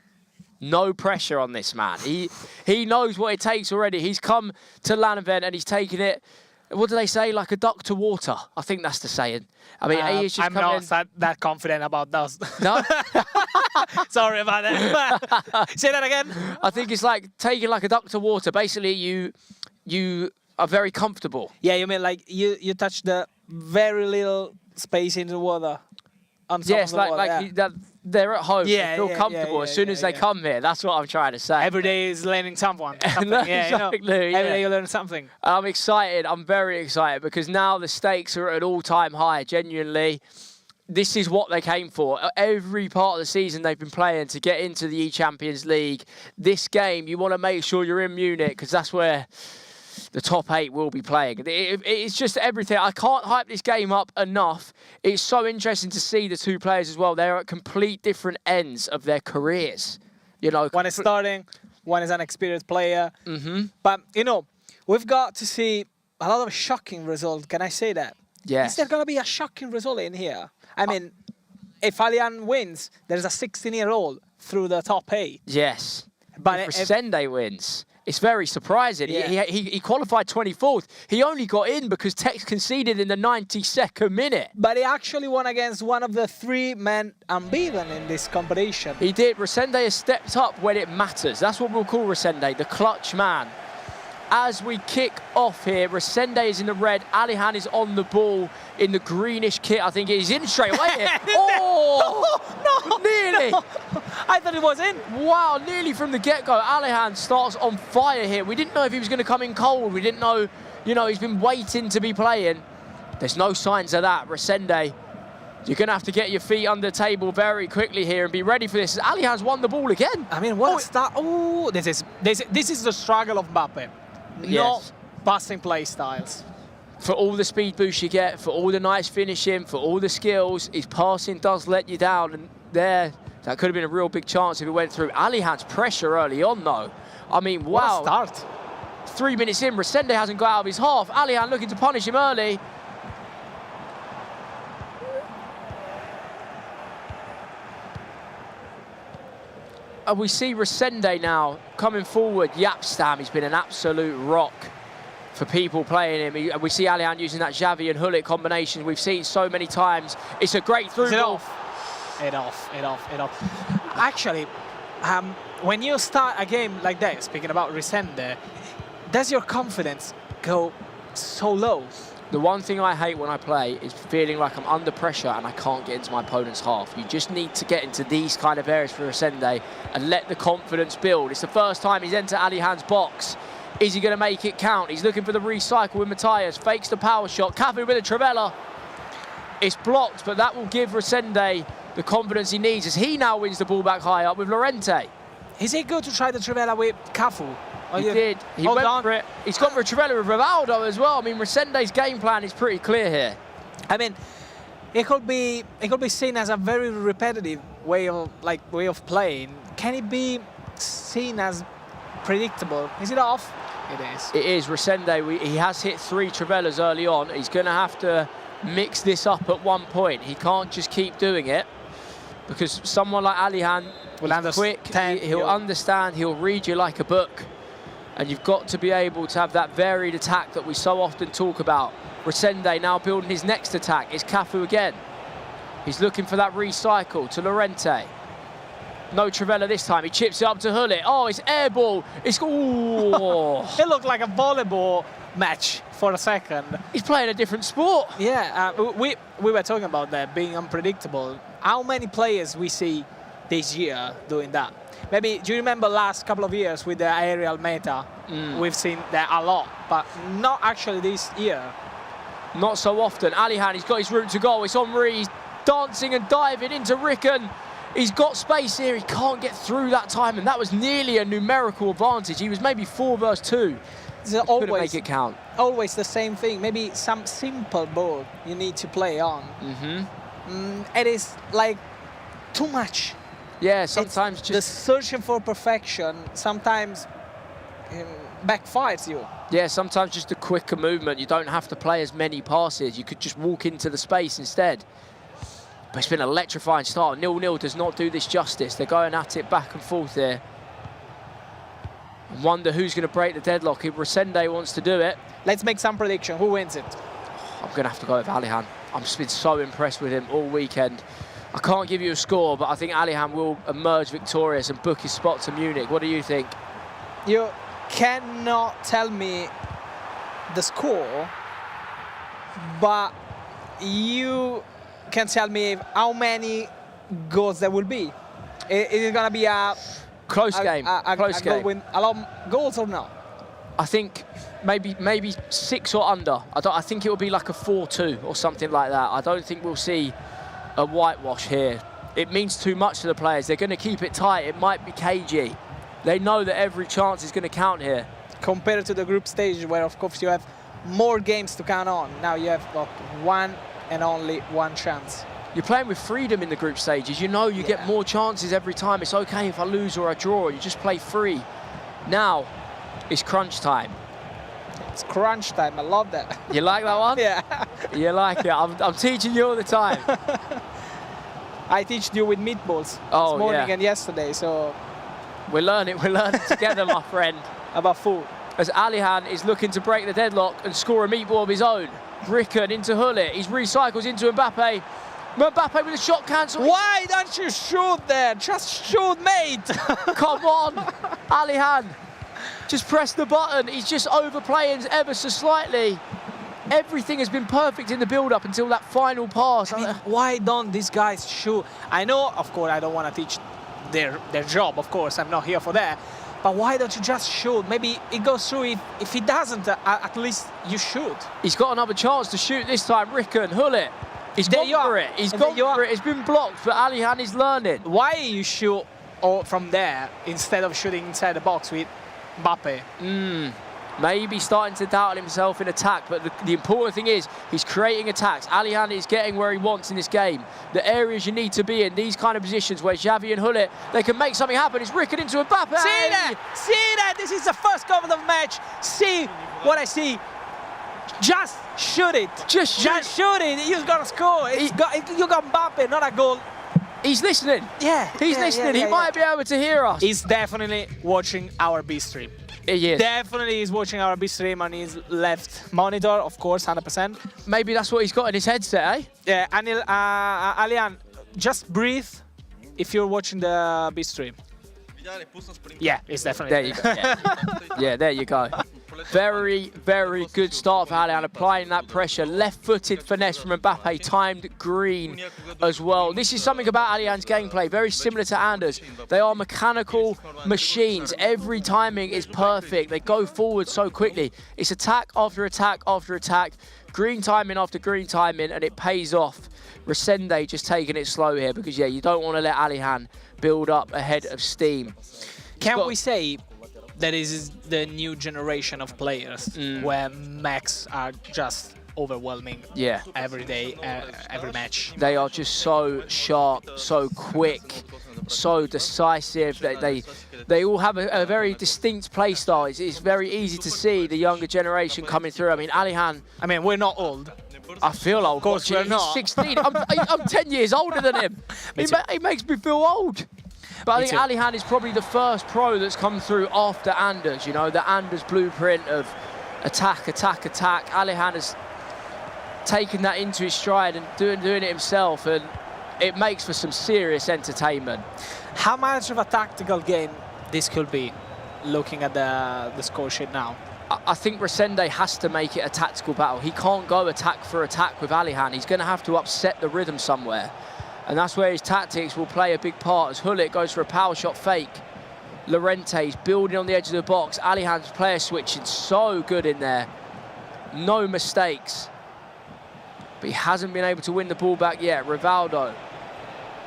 No pressure on this man. He knows what it takes already. He's come to LAN event and he's taken it, what do they say, like a duck to water? I think that's the saying. I mean, he's just I'm not that confident about those. No? Sorry about that. Say that again. I think it's like taking like a duck to water. Basically, you are very comfortable. Yeah, you mean like you touch the very little space in the water. Yes, they're at home. Yeah, they feel comfortable as soon as they come here. That's what I'm trying to say. Every day is learning something. No, exactly, Every day you learn something. I'm excited. I'm very excited because now the stakes are at an all-time high. Genuinely, this is what they came for. Every part of the season they've been playing to get into the eChampions League. This game, you want to make sure you're in Munich because that's where the top 8 will be playing. It's just everything. I can't hype this game up enough. It's so interesting to see the two players as well. They're at complete different ends of their careers. One is starting, one is an experienced player. But, we've got to see a lot of shocking results. Can I say that? Yes. Is there going to be a shocking result in here? I mean, if Alian wins, there's a 16-year-old through the top 8. Yes. But if Resende wins, it's very surprising. Yeah. He qualified 24th. He only got in because Tex conceded in the 92nd minute. But he actually won against one of the 3 men unbeaten in this competition. He did. Resende has stepped up when it matters. That's what we'll call Resende, the clutch man. as we kick off here. Resende is in the red, Alihan is on the ball in the greenish kit. I think he's in straight away here. Oh, no, nearly. No. I thought it was in. Wow, nearly from the get-go. Alihan starts on fire here. We didn't know if he was going to come in cold. We didn't know, you know, he's been waiting to be playing. There's no signs of that. Resende, you're going to have to get your feet under the table very quickly here and be ready for this. Alihan's won the ball again. I mean, what a start. Oh, this is the struggle of Mbappe. Yes. Not passing play styles. For all the speed boost you get, for all the nice finishing, for all the skills, his passing does let you down. And there, that could have been a real big chance if it went through. Alihan's pressure early on, though. I mean, wow. What a start. 3 minutes in, Resende hasn't got out of his half. Alihan looking to punish him early. And we see Resende now coming forward. Yapstam, he's been an absolute rock for people playing him. We see Alihan using that Xavi and Hullet combination we've seen so many times. It's a great through ball. It off. Actually, when you start a game like that, speaking about Resende, does your confidence go so low? The one thing I hate when I play is feeling like I'm under pressure and I can't get into my opponent's half. You just need to get into these kind of areas for Resende and let the confidence build. It's the first time he's entered Alihan's box. Is he going to make it count? He's looking for the recycle with Matthias. Fakes the power shot. Cafu with a Trivela. It's blocked, but that will give Resende the confidence he needs as he now wins the ball back high up with Lorente. Is it good to try the Trivela with Cafu? He did. He went for it. He's gone for a Trivela with Rivaldo as well. I mean, Resende's game plan is pretty clear here. I mean, it could be seen as a very repetitive way of playing. Can it be seen as predictable? Is it off? It is. It is. Resende, he has hit 3 Trivelas early on. He's going to have to mix this up at one point. He can't just keep doing it because someone like Alihan will understand. He'll understand. He'll read you like a book. And you've got to be able to have that varied attack that we so often talk about. Resende now building his next attack. It's Cafu again. He's looking for that recycle to Lorente. No Trivela this time. He chips it up to Hullet. Oh, it's air ball. It's... Ooh. It looked like a volleyball match for a second. He's playing a different sport. Yeah, we were talking about that, being unpredictable. How many players we see this year doing that? Maybe, do you remember last couple of years with the aerial meta? We've seen that a lot, but not actually this year. Not so often. Alihan, he's got his route to goal. It's Henri, he's dancing and diving into Ricken. He's got space here, he can't get through that time, and that was nearly a numerical advantage. He was maybe 4 versus 2. Couldn't make it count. Always the same thing. Maybe some simple ball you need to play on. It is like too much. Yeah, sometimes the searching for perfection sometimes backfires you. Yeah, sometimes just a quicker movement. You don't have to play as many passes. You could just walk into the space instead. But it's been an electrifying start. 0-0 does not do this justice. They're going at it back and forth here. I wonder who's going to break the deadlock. If Resende wants to do it. Let's make some prediction. Who wins it? I'm going to have to go with Alihan. I've just been so impressed with him all weekend. I can't give you a score, but I think Alihan will emerge victorious and book his spot to Munich. What do you think? You cannot tell me the score, but you can tell me how many goals there will be. Is it going to be a close game? Close game. With a lot of goals or not? I think maybe 6 or under. I think it will be like a 4-2 or something like that. I don't think we'll see a whitewash here. It means too much to the players. They're going to keep it tight. It might be cagey. They know that every chance is going to count here. Compared to the group stage where, of course, you have more games to count on. Now you have one and only one chance. You're playing with freedom in the group stages. You know you get more chances every time. It's okay if I lose or I draw. You just play free. Now it's crunch time. It's crunch time. I love that. You like that one? Yeah. You like it. I'm teaching you all the time. I teach you with meatballs this morning and yesterday, so... We're learning together, my friend. About food. As Alihan is looking to break the deadlock and score a meatball of his own. Ricken into Hullet. He recycles into Mbappe. Mbappe with a shot cancel. Why don't you shoot there? Just shoot, mate. Come on, Alihan. Just press the button. He's just overplaying ever so slightly. Everything has been perfect in the build-up until that final pass. I mean, why don't these guys shoot? I know, of course, I don't want to teach their job, of course. I'm not here for that. But why don't you just shoot? Maybe it goes through. If he doesn't, at least you shoot. He's got another chance to shoot this time. Ricken, Hullet. He's gone for it. He's gone for it. It's been blocked, but Alihan is learning. Why you shoot from there instead of shooting inside the box with Mbappe? Maybe starting to doubt himself in attack, but the important thing is he's creating attacks. Alihan is getting where he wants in this game. The areas you need to be in, these kind of positions where Xavi and Hullet, they can make something happen. It's Ricken into Mbappe. See that? See that? This is the first goal of the match. See what I see. Just shoot it. Just shoot it. You're gonna score. You got Mbappe, not a goal. He's listening. Yeah. He's listening. He might be able to hear us. He's definitely watching our B stream. He is. Definitely he's watching our B stream on his left monitor, of course, 100%. Maybe that's what he's got in his headset, eh? Yeah, Anil, Alian, just breathe if you're watching the B stream. Yeah, it's definitely. There you go. Yeah, there you go. Very, very good start for Alian, applying that pressure. Left-footed finesse from Mbappe, timed green as well. This is something about Alian's gameplay, very similar to Anders. They are mechanical machines. Every timing is perfect. They go forward so quickly. It's attack after attack after attack, green timing after green timing, and it pays off. Resende just taking it slow here because, yeah, you don't want to let Alihan build up ahead of steam. Can we say that is the new generation of players where mechs are just overwhelming every day, every match? They are just so sharp, so quick, so decisive. They all have a very distinct play style. It's very easy to see the younger generation coming through. I mean, Alihan... I mean, we're not old. I feel old. Of course we're not. He's 16. I'm 10 years older than him. He makes me feel old. But I think Alihan is probably the first pro that's come through after Anders, you know, the Anders blueprint of attack, attack, attack. Alihan has taken that into his stride and doing it himself, and it makes for some serious entertainment. How much of a tactical game this could be, looking at the score sheet now? I think Resende has to make it a tactical battle. He can't go attack for attack with Alihan. He's going to have to upset the rhythm somewhere. And that's where his tactics will play a big part as Hullet goes for a power shot fake. Llorente's building on the edge of the box. Alihan's player switching so good in there. No mistakes. But he hasn't been able to win the ball back yet. Rivaldo,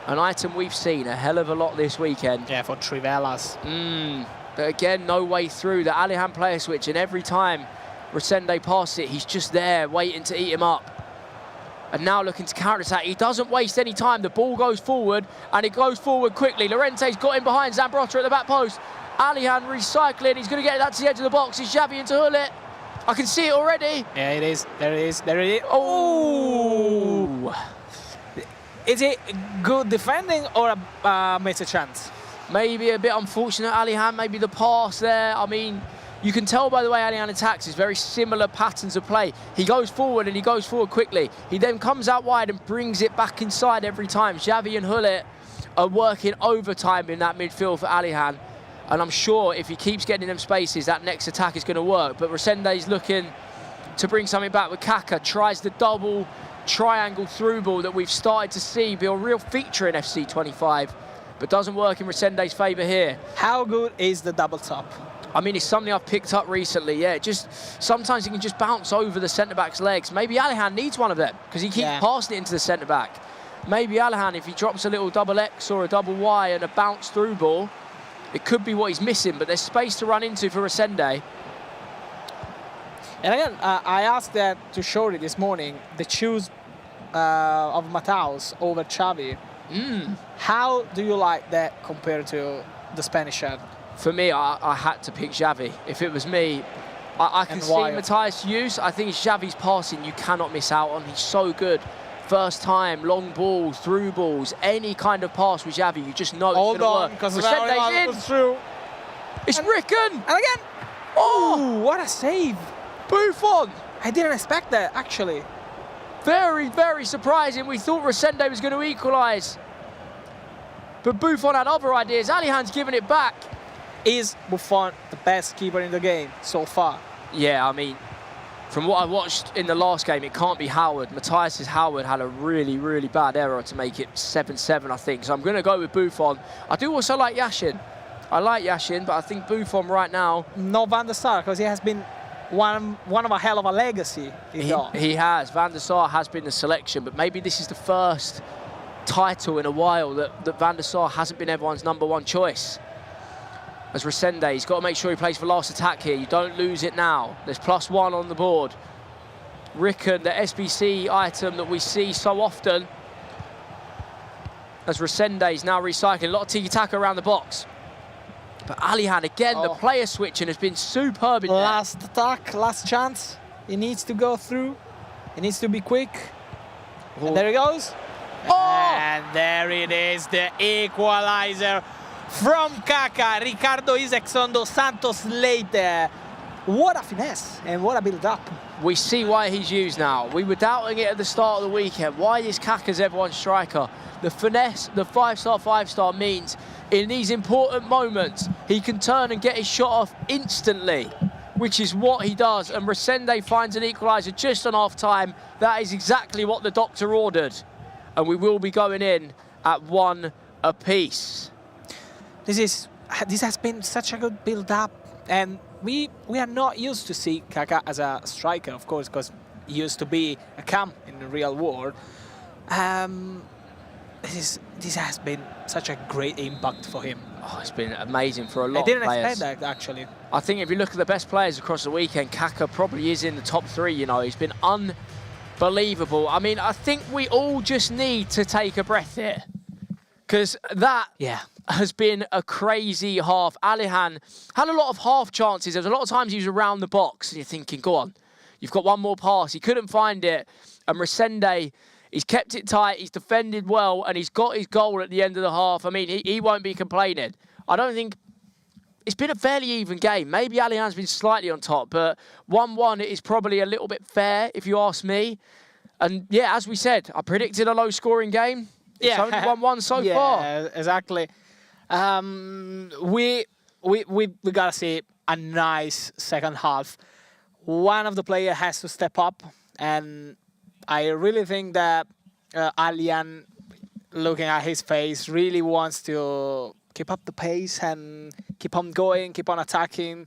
an item we've seen a hell of a lot this weekend. Yeah, for Trivelas. But again, no way through. The Alihan player switch, and every time Resende passes it, he's just there waiting to eat him up. And now looking to counter-attack. He doesn't waste any time. The ball goes forward, and it goes forward quickly. Llorente's got him behind Zambrotta at the back post. Alihan recycling. He's going to get that to the edge of the box. It's Xavi into Hullet. I can see it already. Yeah, it is. There it is. There it is. Oh! Is it good defending or a missed chance? Maybe a bit unfortunate, Alihan. Maybe the pass there. I mean, you can tell by the way Alihan attacks, it's very similar patterns of play. He goes forward and he goes forward quickly. He then comes out wide and brings it back inside every time. Xavi and Hullet are working overtime in that midfield for Alihan. And I'm sure if he keeps getting them spaces, that next attack is going to work. But Resende's looking to bring something back with Kaka. Tries the double triangle through ball that we've started to see be a real feature in FC 25. But doesn't work in Resende's favour here. How good is the double top? I mean, it's something I've picked up recently, yeah. Just sometimes he can just bounce over the centre-back's legs. Maybe Alihan needs one of them because he keeps passing it into the centre-back. Maybe Alihan, if he drops a little double X or a double Y and a bounce through ball, it could be what he's missing, but there's space to run into for Resende. And again, I asked that to Shori this morning, the choose of Mataus over Xavi. How do you like that compared to the Spanish ad? For me, I had to pick Xavi. If it was me, I can see Matthias use. I think Xavi's passing you cannot miss out on. He's so good. First time, long balls, through balls, any kind of pass with Xavi, you just know it's going to work. Because Resende's through. It's Ricken! And again! Oh, what a save! Buffon! I didn't expect that, actually. Very, very surprising. We thought Resende was going to equalise. But Buffon had other ideas. Alihan's giving it back. Is Buffon the best keeper in the game so far? Yeah, I mean, from what I watched in the last game, it can't be Howard. Matthias Howard had a really, really bad error to make it 7-7, I think. So I'm going to go with Buffon. I do also like Yashin. I like Yashin, but I think Buffon right now... No Van der Sar, because he has been one of a hell of a legacy. He has. Van der Sar has been the selection, but maybe this is the first title in a while that Van der Sar hasn't been everyone's #1 choice. As Resende, he's got to make sure he plays for last attack here. You don't lose it now. There's +1 on the board. Rickon, the SBC item that we see so often. As Resende is now recycling. A lot of tiki-taka around the box. But Alihan, again, the player switching has been superb in there. Last attack, last chance. He needs to go through. He needs to be quick. And there he goes. Oh! And there it is, the equalizer from Kaká. Ricardo Isaacson dos Santos later. What a finesse and what a build-up. We see why he's used now. We were doubting it at the start of the weekend. Why is Kaká's everyone's striker? The finesse, the 5-star, 5-star means in these important moments, he can turn and get his shot off instantly, which is what he does. And Resende finds an equaliser just on half-time. That is exactly what the doctor ordered. And we will be going in at 1 apiece. This has been such a good build-up, and we are not used to see Kaká as a striker, of course, because he used to be a cam in the real world. This has been such a great impact for him. Oh, it's been amazing for a lot of players. I didn't expect that, actually. I think if you look at the best players across the weekend, Kaká probably is in the top 3, you know. He's been unbelievable. I mean, I think we all just need to take a breath here, because that has been a crazy half. Alihan had a lot of half chances. There was a lot of times he was around the box, and you're thinking, go on, you've got one more pass. He couldn't find it. And Resende, he's kept it tight, he's defended well, and he's got his goal at the end of the half. I mean, he won't be complaining. I don't think... It's been a fairly even game. Maybe Alihan's been slightly on top, but 1-1 is probably a little bit fair, if you ask me. And, yeah, as we said, I predicted a low-scoring game. It's only 1-1 so far. Yeah, exactly. We gotta see a nice second half. One of the players has to step up, and I really think that Alihan, looking at his face, really wants to keep up the pace and keep on going, keep on attacking.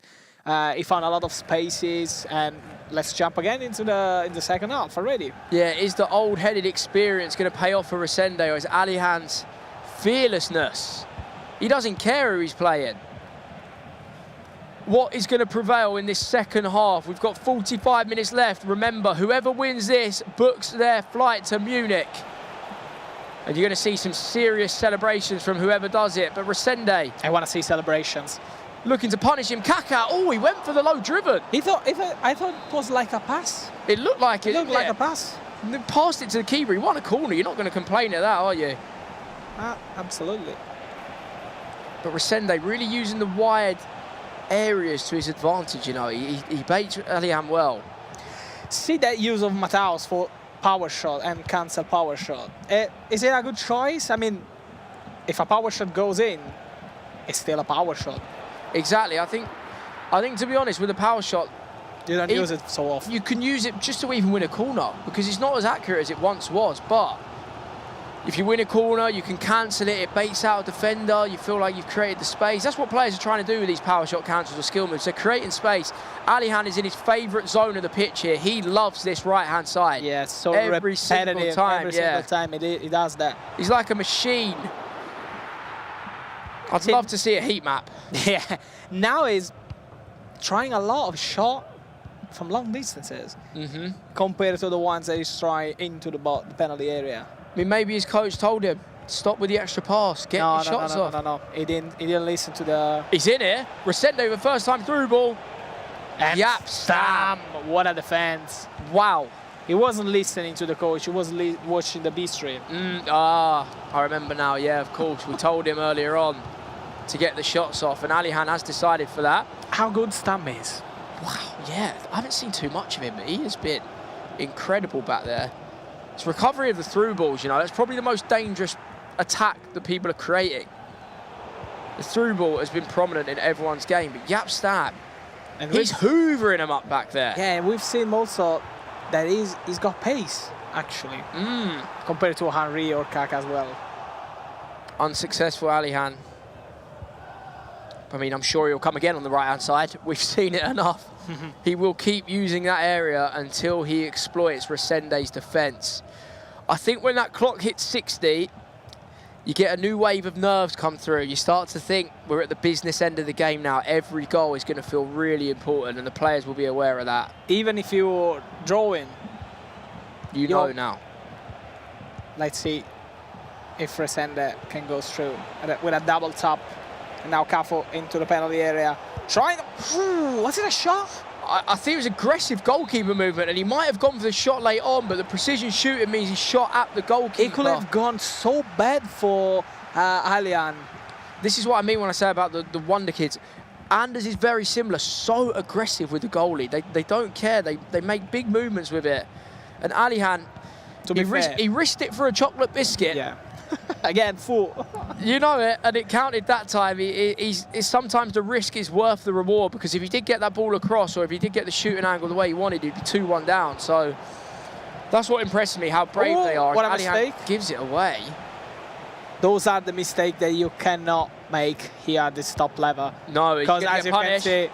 He found a lot of spaces, and let's jump again into the second half already. Yeah, is the old-headed experience going to pay off for Resende, or is Alihan's fearlessness? He doesn't care who he's playing. What is going to prevail in this second half? We've got 45 minutes left. Remember, whoever wins this books their flight to Munich. And you're going to see some serious celebrations from whoever does it. But Resende, I want to see celebrations. Looking to punish him. Kaká, oh, he went for the low driven. I thought it was like a pass. It looked like it. It looked like a pass. And then passed it to the keeper. He won a corner. You're not going to complain at that, are you? Absolutely. But Resende really using the wide areas to his advantage, you know. He baits Alihan well. See that use of Matthias for power shot and cancel power shot. Is it a good choice? I mean, if a power shot goes in, it's still a power shot. Exactly. I think to be honest, with a power shot, you don't use it so often. You can use it just to even win a corner, because it's not as accurate as it once was. But if you win a corner, you can cancel it. It baits out a defender. You feel like you've created the space. That's what players are trying to do with these power shot cancels or skill moves. They're creating space. Alihan is in his favourite zone of the pitch here. He loves this right-hand side. Yeah, so every single time. Every single time he does that. He's like a machine. I'd love to see a heat map. Yeah, now he's trying a lot of shot from long distances compared to the ones that he's trying into the penalty area. I mean, maybe his coach told him, stop with the extra pass, get your shots off. No. He didn't listen to the... He's in here. Resende with first time through ball. And yep, Stam. What a defense. Wow. He wasn't listening to the coach. He was watching the B stream. I remember now. Yeah, of course. We told him earlier on to get the shots off, and Alihan has decided for that. How good Stam is. Wow, yeah. I haven't seen too much of him, but he has been incredible back there. It's recovery of the through balls, you know. That's probably the most dangerous attack that people are creating. The through ball has been prominent in everyone's game, but Yapstam, And he's hoovering him up back there. Yeah, and we've seen also that he's got pace, actually, compared to Henry or Kaka as well. Unsuccessful Alihan. I mean, I'm sure he'll come again on the right-hand side. We've seen it enough. He will keep using that area until he exploits Resende's defence. I think when that clock hits 60, you get a new wave of nerves come through. You start to think we're at the business end of the game now. Every goal is going to feel really important, and the players will be aware of that. Even if you're drawing, you know now. Let's see if Resende can go through with a double tap. And now Cafu into the penalty area. Trying to... Was it a shot? I think it was aggressive goalkeeper movement, and he might have gone for the shot late on, but the precision shooting means he shot at the goalkeeper. It could have gone so bad for Alian. This is what I mean when I say about the Wonder Kids. Anders is very similar, so aggressive with the goalie. They don't care. They make big movements with it. And Alihan, he risked it for a chocolate biscuit. Yeah. Again, full. You know it, and it counted that time. Sometimes the risk is worth the reward, because if he did get that ball across, or if he did get the shooting angle the way he wanted, he'd be 2-1 down. So that's what impressed me, how brave they are. What a Alihan mistake. Gives it away. Those are the mistakes that you cannot make here at this top level. No, because as you can see,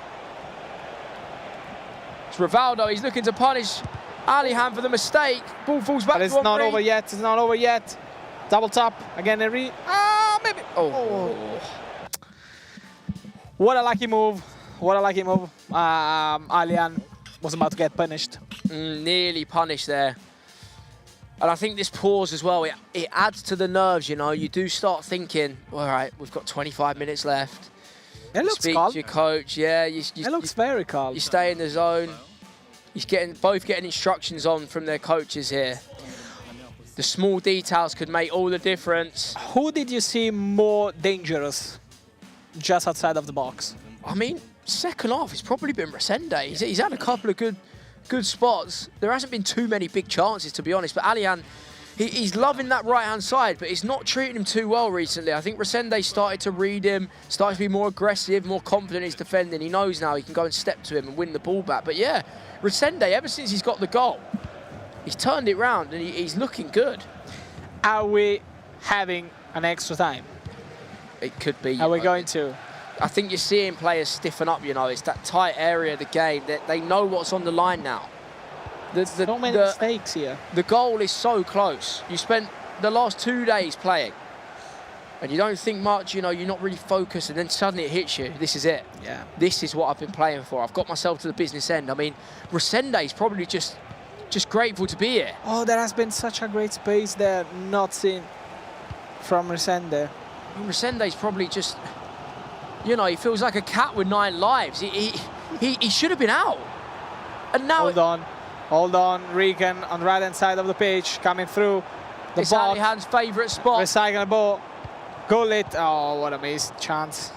it's Rivaldo. He's looking to punish Alihan for the mistake. Ball falls back. But it's not over yet. It's not over yet. Double tap again, Henry. Maybe. Oh. What a lucky move. What a lucky move. Alian was about to get punished. Nearly punished there. And I think this pause as well, it adds to the nerves, you know. You do start thinking, all right, we've got 25 minutes left. It looks Speak calm. to your coach, yeah. It looks very calm. You stay in the zone. He's both getting instructions on from their coaches here. The small details could make all the difference. Who did you see more dangerous just outside of the box? I mean, second half, it's probably been Resende. He's had a couple of good spots. There hasn't been too many big chances, to be honest. But Alian, he's loving that right-hand side, but he's not treating him too well recently. I think Resende started to read him, started to be more aggressive, more confident in his defending. He knows now he can go and step to him and win the ball back. But yeah, Resende, ever since he's got the goal, he's turned it round and he's looking good. Are we having an extra time? It could be. Are we going to? I think you're seeing players stiffen up, you know. It's that tight area of the game. They know what's on the line now. So many mistakes here. The goal is so close. You spent the last 2 days playing and you don't think much, you know, you're not really focused, and then suddenly it hits you. This is it. Yeah. This is what I've been playing for. I've got myself to the business end. I mean, Resende's probably just grateful to be here. Oh, there has been such a great space there, not seen from Resende. Resende's probably just, you know, he feels like a cat with 9 lives. He should have been out. And now... Hold on, Regan on the right-hand side of the pitch, coming through the it's ball. Alihan's favourite spot. Recycling the ball. Goal it. Oh, what a missed chance.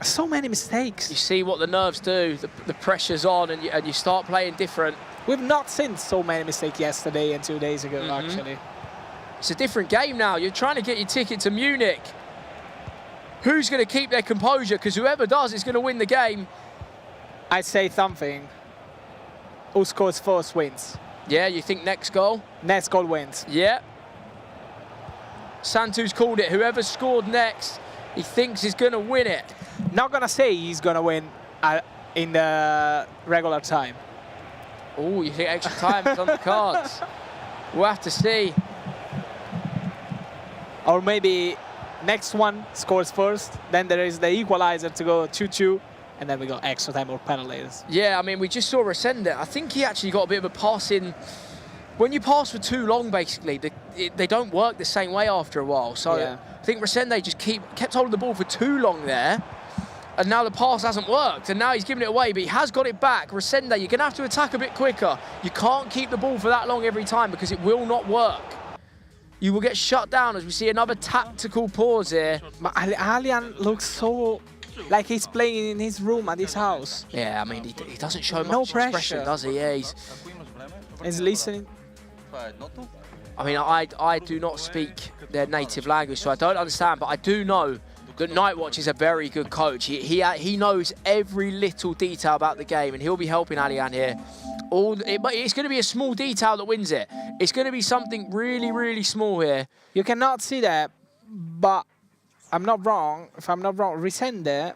So many mistakes. You see what the nerves do. The pressure's on, and you start playing different. We've not seen so many mistakes yesterday and 2 days ago, actually. It's a different game now. You're trying to get your ticket to Munich. Who's going to keep their composure? Because whoever does is going to win the game. I'd say something. Who scores first wins. Yeah, you think next goal? Next goal wins. Yeah. Santu's called it. Whoever scored next, he thinks is going to win it. Not going to say he's going to win in the regular time. Oh, you think extra time is on the cards? We'll have to see. Or maybe next one scores first, then there is the equalizer to go 2-2, and then we go extra time or penalties. Yeah, I mean, we just saw Resende. I think he actually got a bit of a pass in. When you pass for too long, basically, they don't work the same way after a while. So yeah. I think Resende just kept holding the ball for too long there, and now the pass hasn't worked, and now he's giving it away, but he has got it back. Resende, you're going to have to attack a bit quicker. You can't keep the ball for that long every time because it will not work. You will get shut down as we see another tactical pause here. But Alian looks so like he's playing in his room at his house. Yeah, I mean, he doesn't show no much pressure, expression, does he? Yeah, he's listening. I mean, I do not speak their native language, so I don't understand, but I do know that Nightwatch is a very good coach. He knows every little detail about the game, and he'll be helping Alian here. But it's going to be a small detail that wins it. It's going to be something really, really small here. You cannot see that, but I'm not wrong. If I'm not wrong, Resende.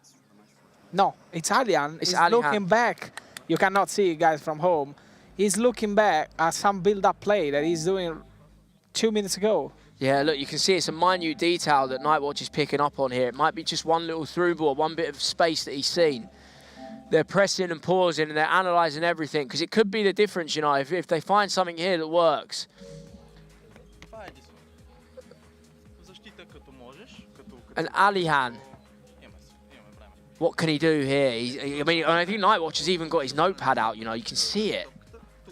No, it's Alian. He's looking back. You cannot see it, guys, from home. He's looking back at some build-up play that he's doing 2 minutes ago. Yeah, look, you can see it's a minute detail that Nightwatch is picking up on here. It might be just one little through ball, one bit of space that he's seen. They're pressing and pausing and they're analysing everything, because it could be the difference, you know, if they find something here that works. And Alihan, what can he do here? I think Nightwatch has even got his notepad out, you know, you can see it.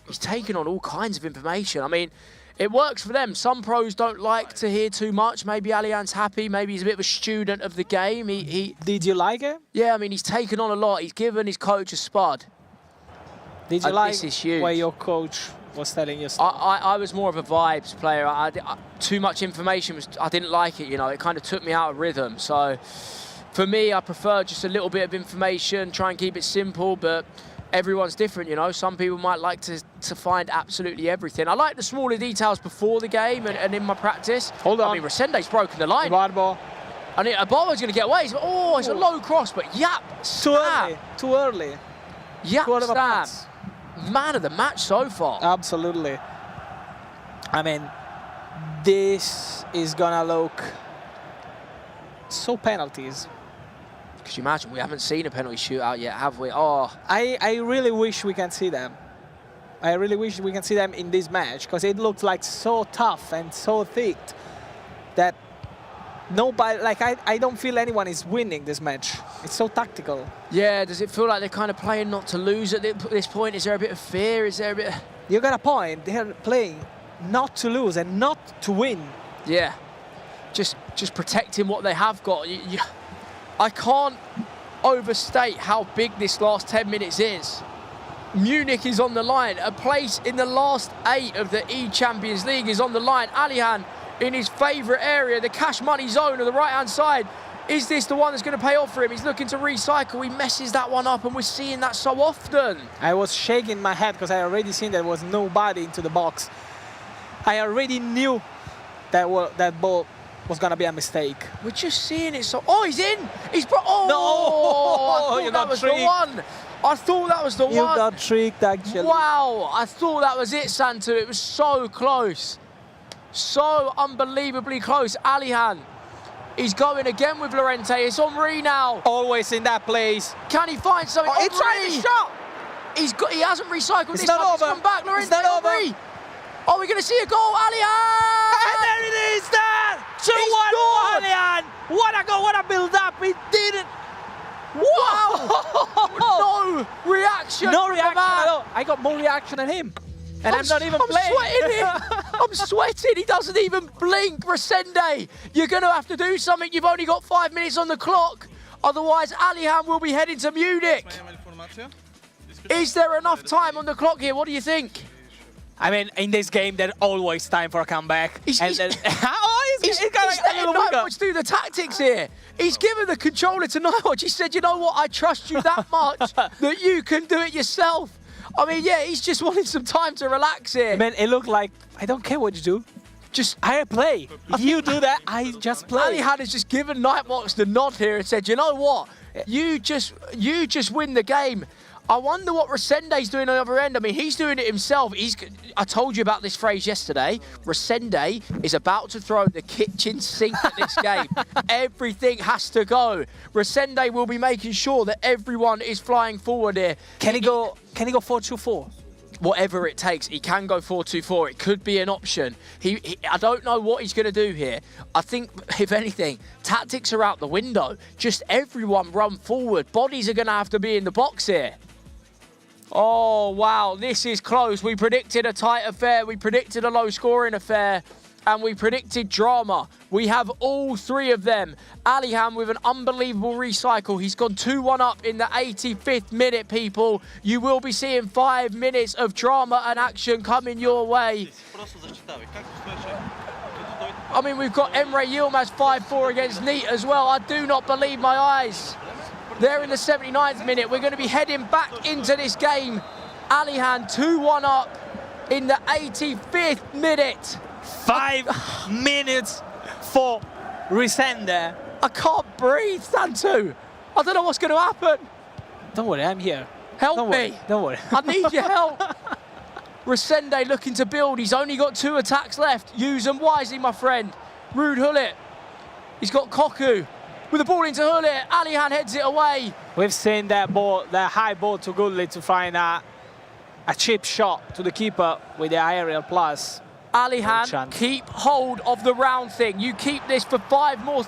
He's taking on all kinds of information. I mean, it works for them. Some pros don't like to hear too much. Maybe Alian's happy. Maybe he's a bit of a student of the game. Did you like it? Yeah, I mean, he's taken on a lot. He's given his coach a spud. Did you like this is huge. where your coach was telling you? I was more of a vibes player. Too much information, I didn't like it, you know. It kind of took me out of rhythm. So for me, I prefer just a little bit of information, try and keep it simple, but everyone's different, you know. Some people might like to find absolutely everything. I like the smaller details before the game and in my practice. Hold on. I mean, Resende's broken the line. Barbo. I mean, Barbo's going to get away. It's a low cross, but yap, Too early. Yap, Stam. Man of the match so far. Absolutely. I mean, this is going to look so penalties. Could you imagine? We haven't seen a penalty shootout yet, have we? Oh, I really wish we can see them. I really wish we can see them in this match, because it looks like so tough and so thick that nobody, like I don't feel anyone is winning this match. It's so tactical. Yeah, does it feel like they're kind of playing not to lose at this point? Is there a bit of fear? Is there a bit? You got a point. They're playing not to lose and not to win. Yeah, just protecting what they have got. I can't overstate how big this last 10 minutes is. Munich is on the line. A place in the last 8 of the eChampions League is on the line. Alihan in his favourite area, the cash money zone on the right-hand side. Is this the one that's going to pay off for him? He's looking to recycle. He messes that one up, and we're seeing that so often. I was shaking my head because I already seen there was nobody into the box. I already knew that ball was going to be a mistake. We're just seeing it so... Oh, he's in! Oh! No! I thought that was the one! I thought that was the one! You got tricked, actually. Wow! I thought that was it, Santu. It was so close. So unbelievably close. Alihan, he's going again with Lorente. It's Henri now. Always in that place. Can he find something? Oh, he tried the shot! He hasn't recycled it's this not time. over. He's come back, Lorente. It's not over. Henri. Oh, we're going to see a goal, Alihan! And there it is, there! 2-1 Alihan! What a goal, what a build-up, he did it! Wow! No reaction. No reaction at all. I got more reaction than him. And I'm not even playing. I'm sweating here. I'm sweating. He doesn't even blink. Resende, you're going to have to do something. You've only got 5 minutes on the clock. Otherwise, Alihan will be heading to Munich. Is there enough time on the clock here? What do you think? I mean, in this game, there's always time for a comeback. He's letting Nightwatch do the tactics here. He's given the controller to Nightwatch. He said, you know what, I trust you that much that you can do it yourself. I mean, yeah, he's just wanting some time to relax here. Man, it looked like, I don't care what you do. Just, I play. If you do that, I just play. Alihan has just given Nightwatch the nod here and said, you know what, you just win the game. I wonder what Resende's doing on the other end. I mean, he's doing it himself. I told you about this phrase yesterday. Resende is about to throw the kitchen sink at this game. Everything has to go. Resende will be making sure that everyone is flying forward here. Can he go 4-2-4? Whatever it takes. He can go 4-2-4. It could be an option. I don't know what he's going to do here. I think, if anything, tactics are out the window. Just everyone run forward. Bodies are going to have to be in the box here. Oh, wow, this is close. We predicted a tight affair. We predicted a low-scoring affair. and we predicted drama. We have all three of them. Alihan with an unbelievable recycle. He's gone 2-1 up in the 85th minute, people. You will be seeing 5 minutes of drama and action coming your way. I mean, we've got Emre Yilmaz 5-4 against Neat as well. I do not believe my eyes. They're in the 79th minute. We're going to be heading back into this game. Alihan 2-1 up in the 85th minute. 5 minutes for Resende. I can't breathe, Santu. I don't know what's going to happen. Don't worry, I'm here. Help me. Don't worry. I need your help. Resende looking to build. He's only got 2 attacks left. Use them wisely, my friend. Rude Hullet. He's got Koku. With the ball into Hullet. Alihan heads it away. We've seen that ball, that high ball to Gullit to find a chip shot to the keeper with the aerial plus. Alihan, keep hold of the round thing. You keep this for 5 more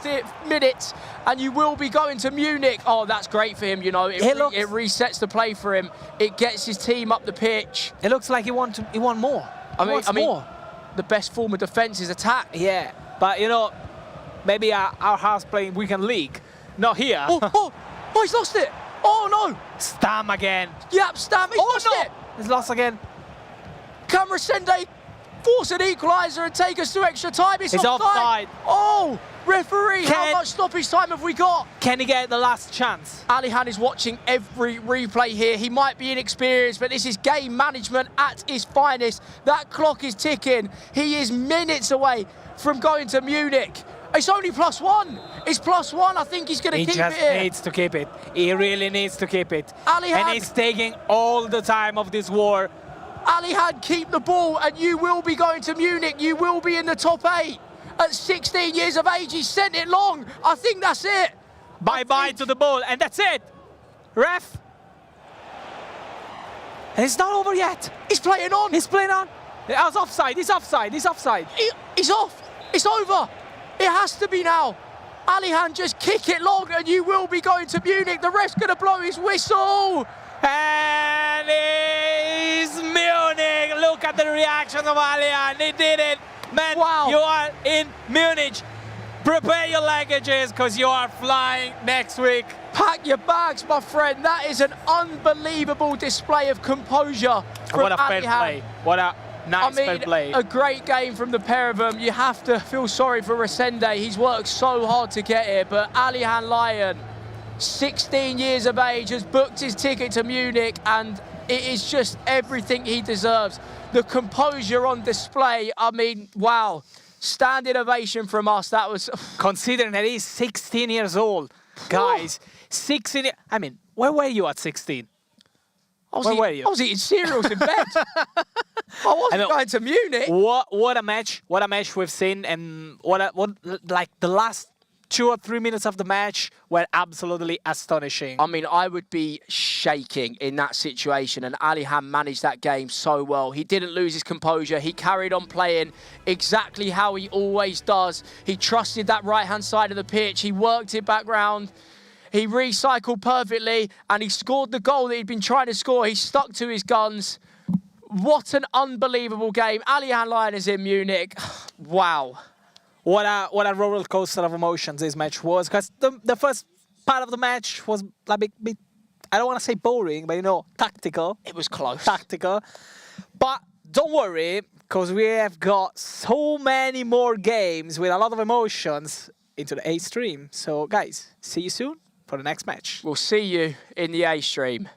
minutes and you will be going to Munich. Oh, that's great for him, you know. It resets the play for him. It gets his team up the pitch. It looks like he wants more. I mean, the best form of defence is attack. Yeah, but, you know, maybe our house playing weekend league. Not here. Oh, he's lost it. Oh, no. Stam again. Yep, Stam, he's lost it. He's lost again. Can Resende force an equaliser and take us to extra time? It's offside. Oh, referee, how much stoppage time have we got? Can he get the last chance? Alihan is watching every replay here. He might be inexperienced, but this is game management at its finest. That clock is ticking. He is minutes away from going to Munich. It's only +1. It's +1. I think he's going to keep it here. He just needs to keep it. He really needs to keep it. Alihan. And he's taking all the time of this war. Alihan, keep the ball and you will be going to Munich. You will be in the top 8. At 16 years of age, he sent it long. I think that's it. Bye-bye to the ball, and that's it. Ref. And it's not over yet. He's playing on. He's playing on. It's offside. He's offside. He's offside. He's off. It's over. It has to be now. Alihan, just kick it long and you will be going to Munich. The ref's going to blow his whistle. And it's Munich. Look at the reaction of Alihan. He did it. Man, wow. You are in Munich. Prepare your luggages because you are flying next week. Pack your bags, my friend. That is an unbelievable display of composure from What a fair Alihan. play. What a nice fair play. A great game from the pair of them. You have to feel sorry for Resende. He's worked so hard to get here, but Alihan Lyon, 16 years of age, has booked his ticket to Munich, and it is just everything he deserves. The composure on display, I mean, wow. Standing ovation from us, that was... Considering that he's 16 years old. Guys, 16... I mean, where were you at 16? Where were you? I was eating cereals in bed. I wasn't going to Munich. What a match. What a match we've seen. And what like the last 2 or 3 minutes of the match were absolutely astonishing. I mean, I would be shaking in that situation, and Alihan managed that game so well. He didn't lose his composure. He carried on playing exactly how he always does. He trusted that right-hand side of the pitch. He worked it back round. He recycled perfectly, and he scored the goal that he'd been trying to score. He stuck to his guns. What an unbelievable game. Alihan Lyon is in Munich. Wow. What a roller coaster of emotions this match was, because the first part of the match was a bit, I don't want to say boring, but, you know, tactical. It was close. Tactical. But don't worry, because we have got so many more games with a lot of emotions into the A stream. So, guys, see you soon for the next match. We'll see you in the A stream.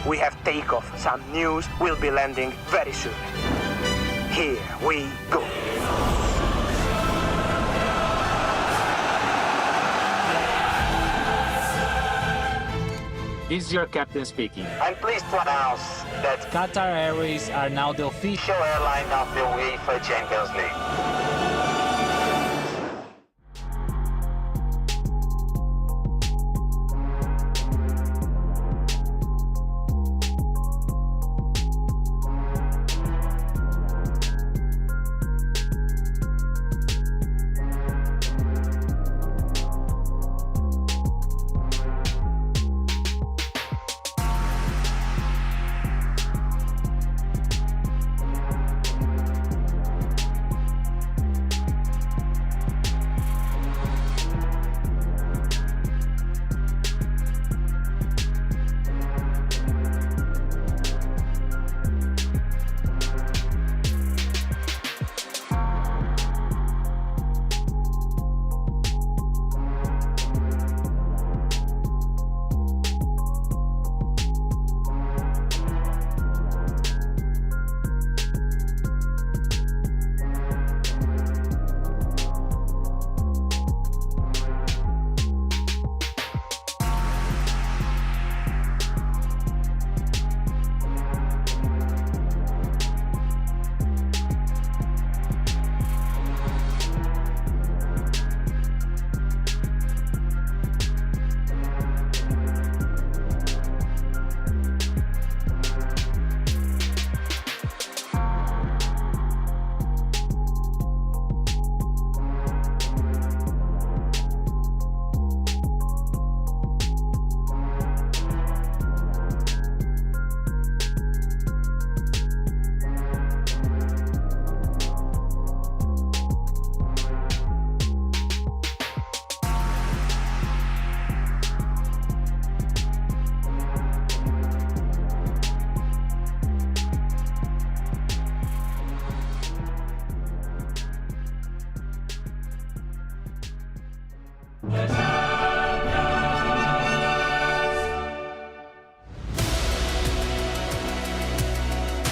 We have takeoff. Some news will be landing very soon. Here we go. This is your captain speaking. I'm pleased to announce that Qatar Airways are now the official airline of the UEFA Champions League.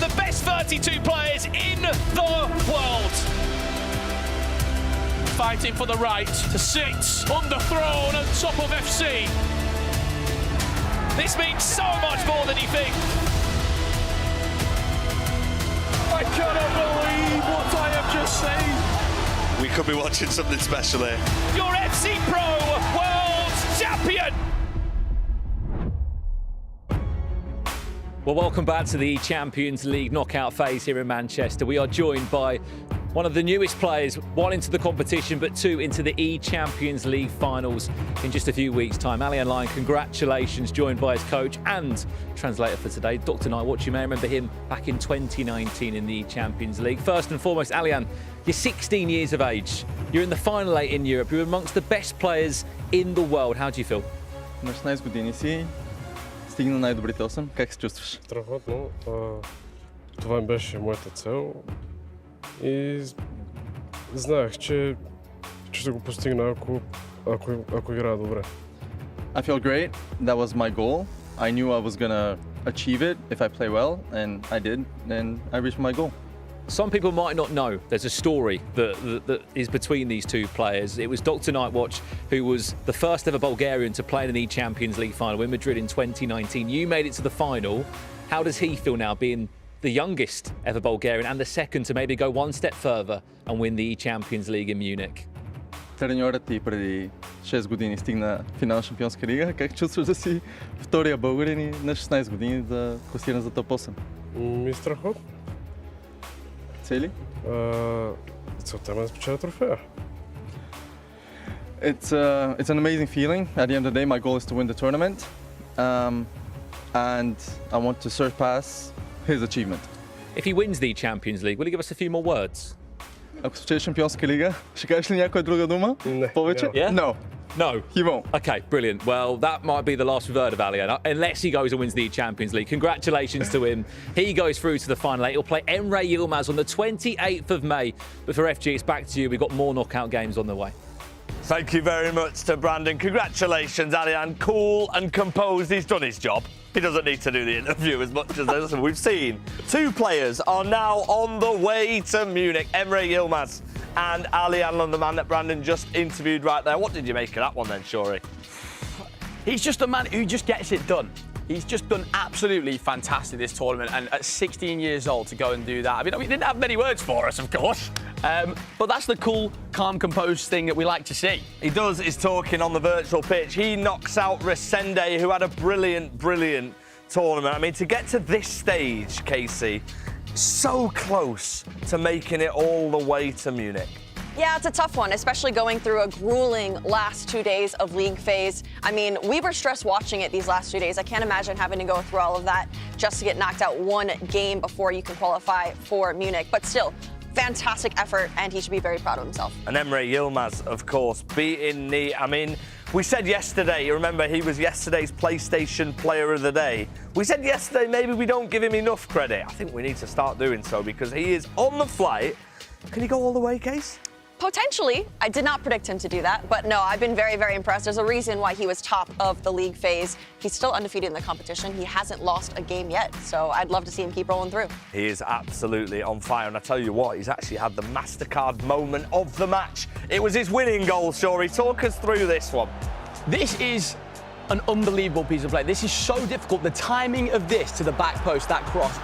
The best 32 players in the world. Fighting for the right to sit on the throne at top of FC. This means so much more than you think. I cannot believe what I have just seen. We could be watching something special here. Your FC Pro World Champion! Well, welcome back to the eChampions League knockout phase here in Manchester. We are joined by one of the newest players, one into the competition, but two into the eChampions League finals in just a few weeks' time. Alian Lyon, congratulations, joined by his coach and translator for today, Dr. Nightwatch. You may remember him back in 2019 in the eChampions League. First and foremost, Alian, you're 16 years of age. You're in the final 8 in Europe. You're amongst the best players in the world. How do you feel? На 16 години си, стигна най-добрите 8. Как се чувстваш? Страхотно. Това беше моята цел и знаех, че ще го постигна, ако играя добре. I feel great. That was my goal. I knew I was gonna achieve it if I play well, and I did, and I reached my goal. Some people might not know there's a story that is between these two players. It was Dr. Nightwatch, who was the first ever Bulgarian to play in an eChampions League final in Madrid in 2019. You made it to the final. How does he feel now, being the youngest ever Bulgarian and the second to maybe go one step further and win the eChampions League in Munich? Треньорът ти преди 6 години стигна финал Шампионска лига. Как чувстваш да си втория българин и на 16 години да класиран за топ 8? Страхотно. цели? Целта ме е да спечеля трофея. It's an amazing feeling. At the end of the day, my goal is to win the tournament, and I want to surpass his achievement. If he wins the Champions League, will he give us a few more words? Ако спечелиш Шампионска лига, ще кажеш ли някоя друга дума? Повече? Yeah? No. No. He won't. Okay, brilliant. Well, that might be the last we've heard of Alian, unless he goes and wins the Champions League. Congratulations to him. He goes through to the final eight. He'll play Emre Yilmaz on the 28th of May. But for FG, it's back to you. We've got more knockout games on the way. Thank you very much to Brandon. Congratulations, Alian. Cool and composed. He's done his job. He doesn't need to do the interview as much as this. We've seen two players are now on the way to Munich. Emre Yilmaz and Alian, the man that Brandon just interviewed right there. What did you make of that one then, Shuri? He's just a man who just gets it done. He's just done absolutely fantastic this tournament, and at 16 years old to go and do that. I mean, he didn't have many words for us, of course, but that's the cool, calm, composed thing that we like to see. He does his talking on the virtual pitch. He knocks out Resende, who had a brilliant, brilliant tournament. I mean, to get to this stage, Casey, so close to making it all the way to Munich. Yeah, it's a tough one, especially going through a grueling last 2 days of league phase. I mean, we were stressed watching it these last 2 days. I can't imagine having to go through all of that just to get knocked out one game before you can qualify for Munich. But still, fantastic effort, and he should be very proud of himself. And Emre Yilmaz, of course, beating I mean, we said yesterday, you remember he was yesterday's PlayStation Player of the Day. We said yesterday maybe we don't give him enough credit. I think we need to start doing so because he is on the flight. Can he go all the way, Case? Potentially. I did not predict him to do that, but no, I've been very, very impressed. There's a reason why he was top of the league phase. He's still undefeated in the competition. He hasn't lost a game yet, so I'd love to see him keep rolling through. He is absolutely on fire, and I tell you what, he's actually had the MasterCard moment of the match. It was his winning goal, Shuri. Talk us through this one. This is an unbelievable piece of play. This is so difficult. The timing of this to the back post, that cross,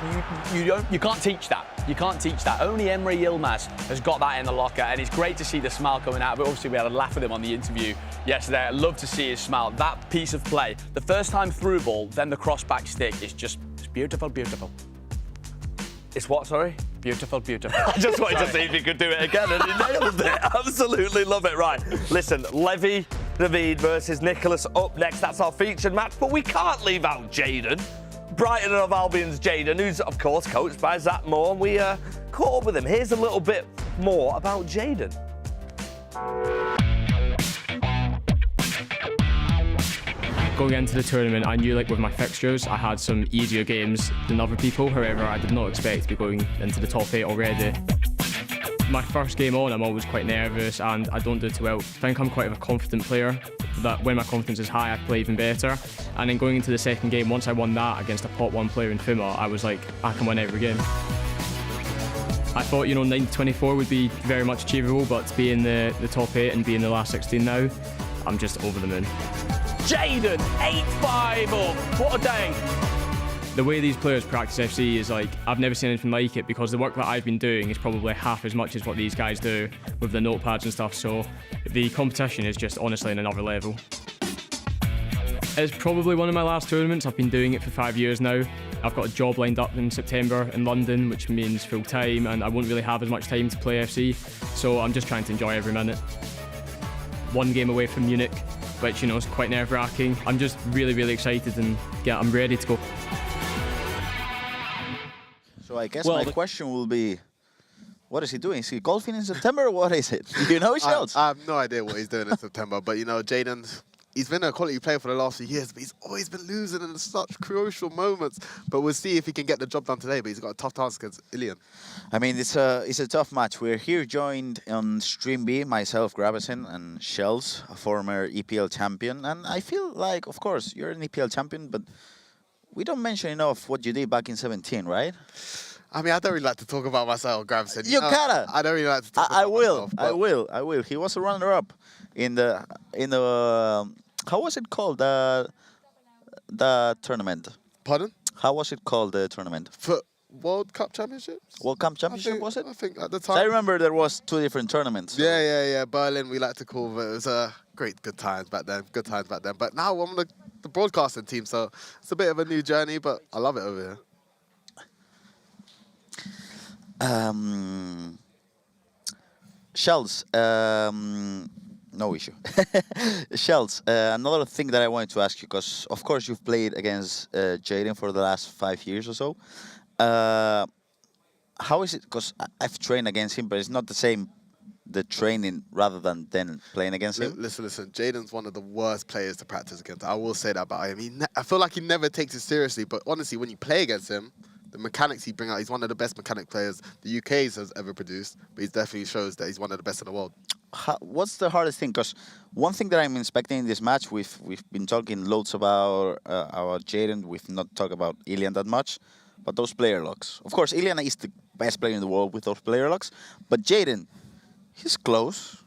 you can't teach that. You can't teach that. Only Emre Yilmaz has got that in the locker, and it's great to see the smile coming out. But obviously, we had a laugh at him on the interview yesterday. I love to see his smile. That piece of play, the first time through ball, then the cross back stick, is just beautiful, beautiful. It's what, sorry? Beautiful, beautiful. I just wanted to see if he could do it again, and he nailed it. Absolutely love it. Right, listen, Levy David versus Nicholas up next. That's our featured match, but we can't leave out Jaden. Brighton and Hove Albion's Jaden, who's, of course, coached by Zach Moore. We caught up with him. Here's a little bit more about Jaden. Going into the tournament, I knew, like, with my fixtures, I had some easier games than other people. However, I did not expect to be going into the top 8 already. My first game on, I'm always quite nervous and I don't do too well. I think I'm quite a confident player, that when my confidence is high, I play even better. And then going into the second game, once I won that against a pot 1 player in Fuma, I was like, I can win every game. I thought, 9-24 would be very much achievable, but to be in the top 8 and be in the last 16 now, I'm just over the moon. Jaden, 8-5 up. What a day. The way these players practice FC is like, I've never seen anything like it, because the work that I've been doing is probably half as much as what these guys do with the notepads and stuff, so the competition is just honestly on another level. It's probably one of my last tournaments. I've been doing it for 5 years now. I've got a job lined up in September in London, which means full time, and I won't really have as much time to play FC, so I'm just trying to enjoy every minute. 1 game away from Munich, which is quite nerve-wracking. I'm just really, really excited, and yeah, I'm ready to go. So I guess my question will be, what is he doing? Is he golfing in September, or what is it? Do you know, Schultz? I have no idea what he's doing in September, but Jaden, he's been a quality player for the last few years, but he's always been losing in such crucial moments. But we'll see if he can get the job done today, but he's got a tough task against Ilian. I mean, it's a tough match. We're here joined on Stream B, myself, Gravison, and Shells, a former EPL champion. And I feel like, of course, you're an EPL champion, but we don't mention enough what you did back in 17, right? I mean, I don't really like to talk about myself, Gravison. You gotta. I don't really like to talk about myself. I will. He was a runner-up in the how was it called, the tournament? Pardon? How was it called, the tournament? For World Cup Championships? World Cup Championship, was it? I think at the time. So I remember there was 2 different tournaments. So. Yeah. Berlin, we like to call it. It was good times back then. But now I'm on the broadcasting team, so it's a bit of a new journey, but I love it over here. Shells, no issue. Shells, another thing that I wanted to ask you, because of course you've played against Jaden for the last 5 years or so. How is it? Because I've trained against him, but it's not the same, the training rather than then playing against him. Listen. Jaden's one of the worst players to practice against. I will say that about him. I feel like he never takes it seriously, but honestly, when you play against him, the mechanics he brings out, he's one of the best mechanic players the UK has ever produced, but he definitely shows that he's one of the best in the world. What's the hardest thing? Because one thing that I'm expecting in this match, we've been talking loads about Jaden. We've not talked about Ilian that much, but those player locks. Of course, Ilian is the best player in the world with those player locks, but Jaden, he's close.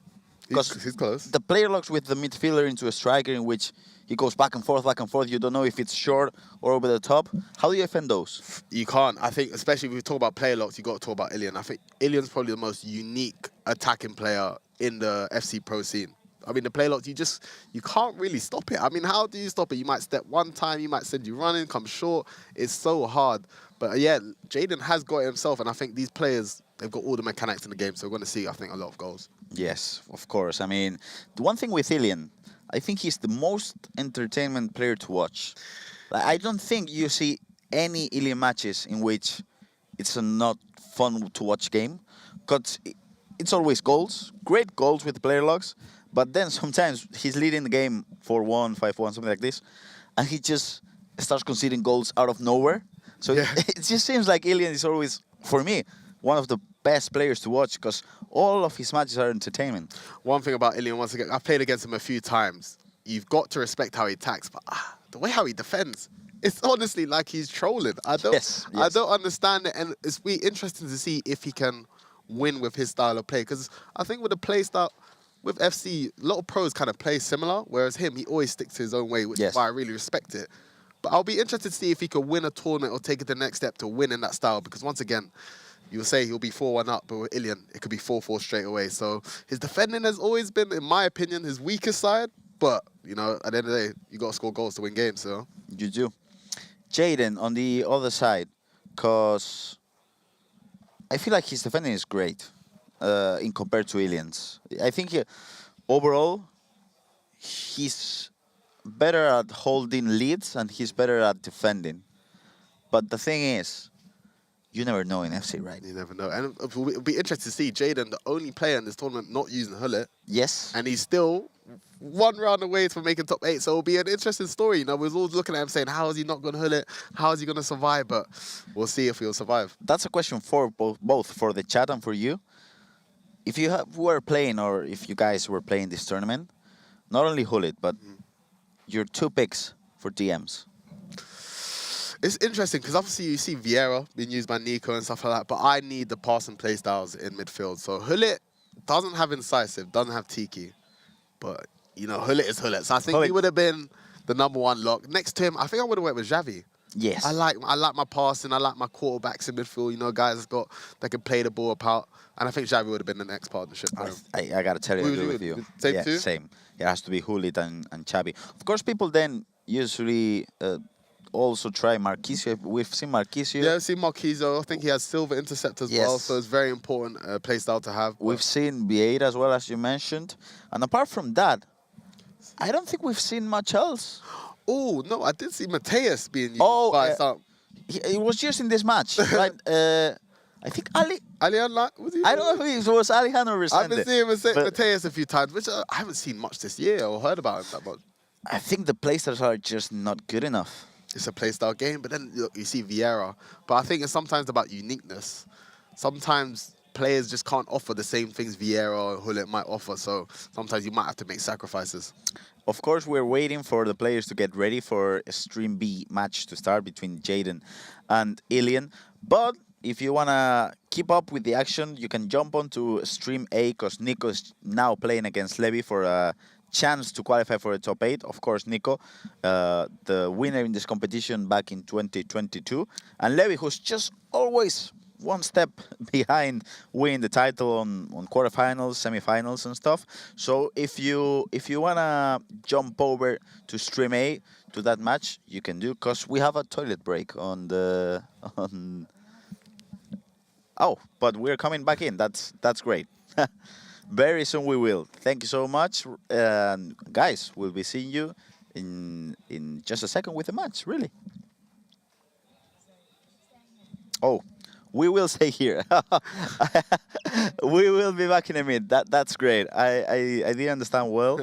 He's close. The player locks with the midfielder into a striker in which he goes back and forth. You don't know if it's short or over the top. How do you defend those? You can't. I think, especially if we talk about player locks, you got to talk about Ilian. I think Ilian's probably the most unique attacking player in the FC Pro scene. I mean, the play locks, you can't really stop it. I mean, how do you stop it? You might step one time, you might send you running, come short. It's so hard. But yeah, Jaden has got it himself, and I think these players, they've got all the mechanics in the game, so we're going to see, I think, a lot of goals. Yes, of course. I mean, the one thing with Ilian, I think he's the most entertainment player to watch. I don't think you see any Ilian matches in which it's a not fun to watch game, because it's always goals, great goals with player locks, but then sometimes he's leading the game 4-1, 5-1, something like this, and he just starts conceding goals out of nowhere. So it just seems like Ilian is always, for me, one of the best players to watch, because all of his matches are entertainment. One thing about Ilian, once again, I've played against him a few times. You've got to respect how he attacks, but the way how he defends, it's honestly like he's trolling. I don't understand it, and it's really interesting to see if he can win with his style of play, because I think with the play style, with FC, a lot of pros kind of play similar, whereas him, he always sticks to his own way, which is why I really respect it. But I'll be interested to see if he can win a tournament or take it the next step to win in that style, because once again, you'll say he'll be 4-1 up, but with Ilian, it could be 4-4 straight away. So his defending has always been, in my opinion, his weakest side. But, you know, at the end of the day, you got to score goals to win games, so. You do. Jaden, on the other side, because I feel like his defending is great in compared to Ilian's. I think overall, he's better at holding leads and he's better at defending. But the thing is, you never know in FC, right? You never know. And it'll be interesting to see Jaden, the only player in this tournament not using Hullet. Yes. And he's still one round away from making top 8. So it'll be an interesting story. You know, we're all looking at him saying, how is he not going to Hullet? How is he going to survive? But we'll see if he'll survive. That's a question for both for the chat and for you. If you were playing, or if you guys were playing this tournament, not only Hullet, but your 2 picks for DMs. It's interesting because obviously you see Vieira being used by Nico and stuff like that, but I need the pass and play styles in midfield. So Hullet doesn't have incisive, doesn't have Tiki, but you know Hullet is Hullet. So I think he would have been the #1 lock. Next to him, I think I would have went with Xavi. Yes. I like my passing. I like my quarterbacks in midfield. You know, guys that can play the ball apart. And I think Xavi would have been the next partnership for him. I gotta tell you, I agree with you. Same too? Same. It has to be Hullet and Xavi. Of course, people then usually also try Marquisio. We've seen Marquisio. Yeah, I've seen Marquisio. I think he has silver intercept as well, so it's very important play style to have. We've seen Vieira as well, as you mentioned. And apart from that, I don't think we've seen much else. Oh, no, I did see Mateus being used by some. He was used in this match, right? I think Ali. I don't know who it was. Alejandro Resende. I've been seeing Mateus a few times, which I haven't seen much this year or heard about him that much. I think the playstyles are just not good enough. It's a playstyle game, but then look, you see Vieira. But I think it's sometimes about uniqueness. Sometimes players just can't offer the same things Vieira or Hullet might offer, so sometimes you might have to make sacrifices. Of course, we're waiting for the players to get ready for a Stream B match to start between Jaden and Ilian. But if you want to keep up with the action, you can jump onto Stream A, because Nico is now playing against Levi for a chance to qualify for the top 8. Of course, Nico, the winner in this competition back in 2022. And Levi, who's just always one step behind winning the title on quarterfinals, semifinals and stuff. So if you wanna jump over to Stream A to that match, you can do, because we have a toilet break on the Oh, but we're coming back in. That's great. Very soon we will. Thank you so much. Guys, we'll be seeing you in just a second with the match, really. Oh, we will stay here. We will be back in a minute. That's great. I didn't understand well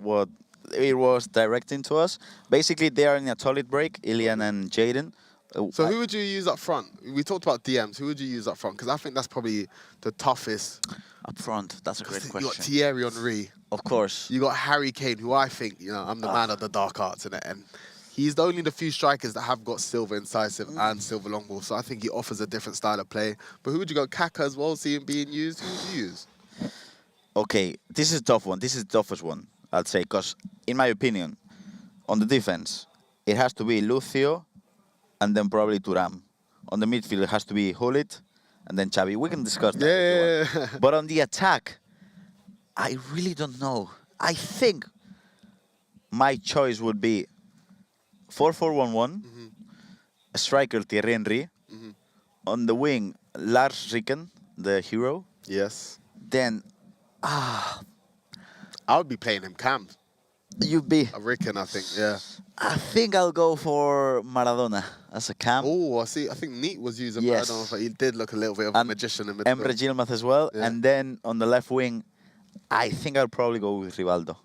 what it was directing to us. Basically, they are in a toilet break, Ilian and Jaden. So who would you use up front? We talked about DMs. Who would you use up front? Because I think that's probably the toughest. Up front, that's a great question. You got Thierry Henry. Of course. You got Harry Kane, who I think, I'm the man of the dark arts in it. And he's the only the few strikers that have got silver incisive and silver long ball. So I think he offers a different style of play. But who would you go? Kaka as well, see him being used? Who would you use? Okay, this is a tough one. This is the toughest one, I'd say. Because, in my opinion, on the defense, it has to be Lucio and then probably Thuram. On the midfield, it has to be Hulit and then Xavi. We can discuss that. Yeah. But on the attack, I really don't know. I think my choice would be 4-4-1-1, a striker Thierry Henry, on the wing Lars Ricken, the hero. Yes. Then, I would be playing him cam. You'd be? Ricken, I think, yeah. I think I'll go for Maradona as a cam. Oh, I see. I think Neat was using Maradona, but he did look a little bit of a magician in midfield. Emre Yilmaz as well. Yeah. And then on the left wing, I think I'll probably go with Rivaldo.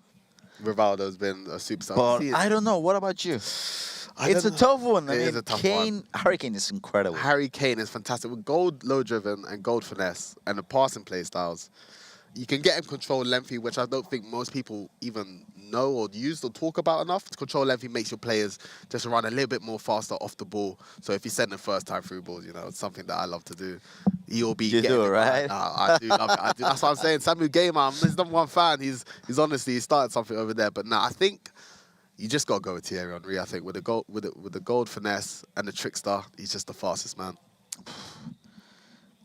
Rivaldo's been a superstar. But I don't know. What about you? It's a tough one. It is a tough one. one. Harry Kane is incredible. Harry Kane is fantastic. With gold low driven and gold finesse and the passing play styles, you can get him control lengthy, which I don't think most people even know or use or talk about enough. Control lengthy makes your players just run a little bit more faster off the ball. So if you send them first time through balls, it's something that I love to do. He'll be You getting do, it right? I do love it. I do. That's what I'm saying. Samu Gamer, I'm his #1 fan. He's honestly, he started something over there. But I think you just got to go with Thierry Henry. I think with the gold finesse and the trickster, he's just the fastest man.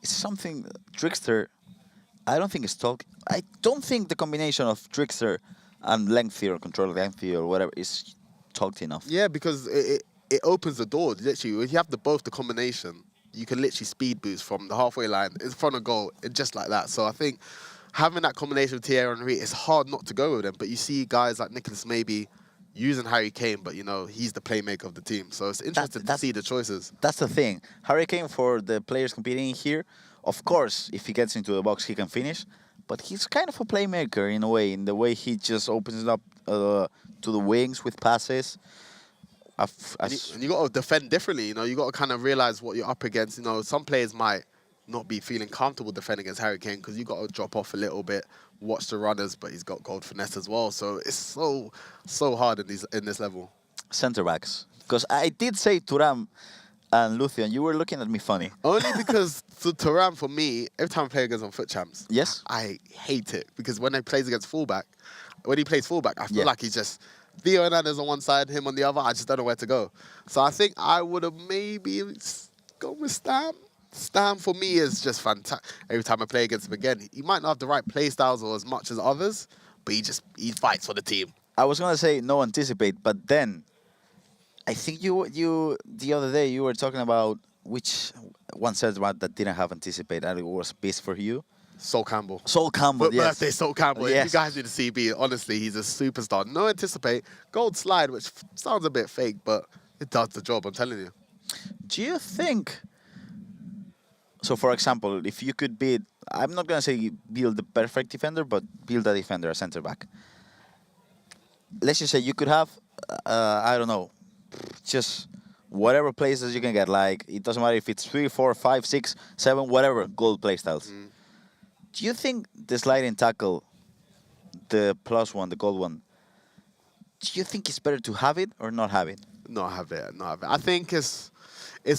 It's something, trickster, I don't think it's talk. I don't think the combination of trickster and lengthy or control lengthy or whatever is talked enough. Yeah, because it opens the door. Literally, if you have both the combination, you can literally speed boost from the halfway line in front of goal, just like that. So I think having that combination with Thierry Henry, it's hard not to go with him. But you see guys like Nicholas maybe using Harry Kane, but he's the playmaker of the team. So it's interesting to see the choices. That's the thing. Harry Kane, for the players competing here, of course, if he gets into the box, he can finish. But he's kind of a playmaker in a way, in the way he just opens it up to the wings with passes. And you got to defend differently. You got to kind of realize what you're up against. Some players might not be feeling comfortable defending against Harry Kane because you got to drop off a little bit, watch the runners, but he's got gold finesse as well. So it's so hard in this level. Centre backs, because I did say Thuram and Lucio, and you were looking at me funny. Only because Thuram, for me, every time I play against on foot champs, yes, I hate it because when he plays fullback, I feel like he's just Theo Hernandez on one side, him on the other. I just don't know where to go. So I think I would have maybe gone with Stam. Stam for me is just fantastic. Every time I play against him again, he might not have the right play styles or as much as others, but he fights for the team. I was gonna say no anticipate, but then I think you the other day you were talking about which one said that didn't have anticipate and it was best for you. Sol Campbell. Sol Campbell, yes. Birthday Sol Campbell. Yes. If you guys do the CB, honestly, he's a superstar. No anticipate. Gold slide, which sounds a bit fake, but it does the job, I'm telling you. Do you think... So, for example, if you could build... I'm not going to say build the perfect defender, but build a defender, a centre-back. Let's just say you could have, I don't know, just whatever places you can get. Like, it doesn't matter if it's 3, 4, 5, 6, 7, whatever, gold playstyles. Do you think the sliding tackle, the +1, the gold one, do you think it's better to have it or not have it? Not have it. I think it's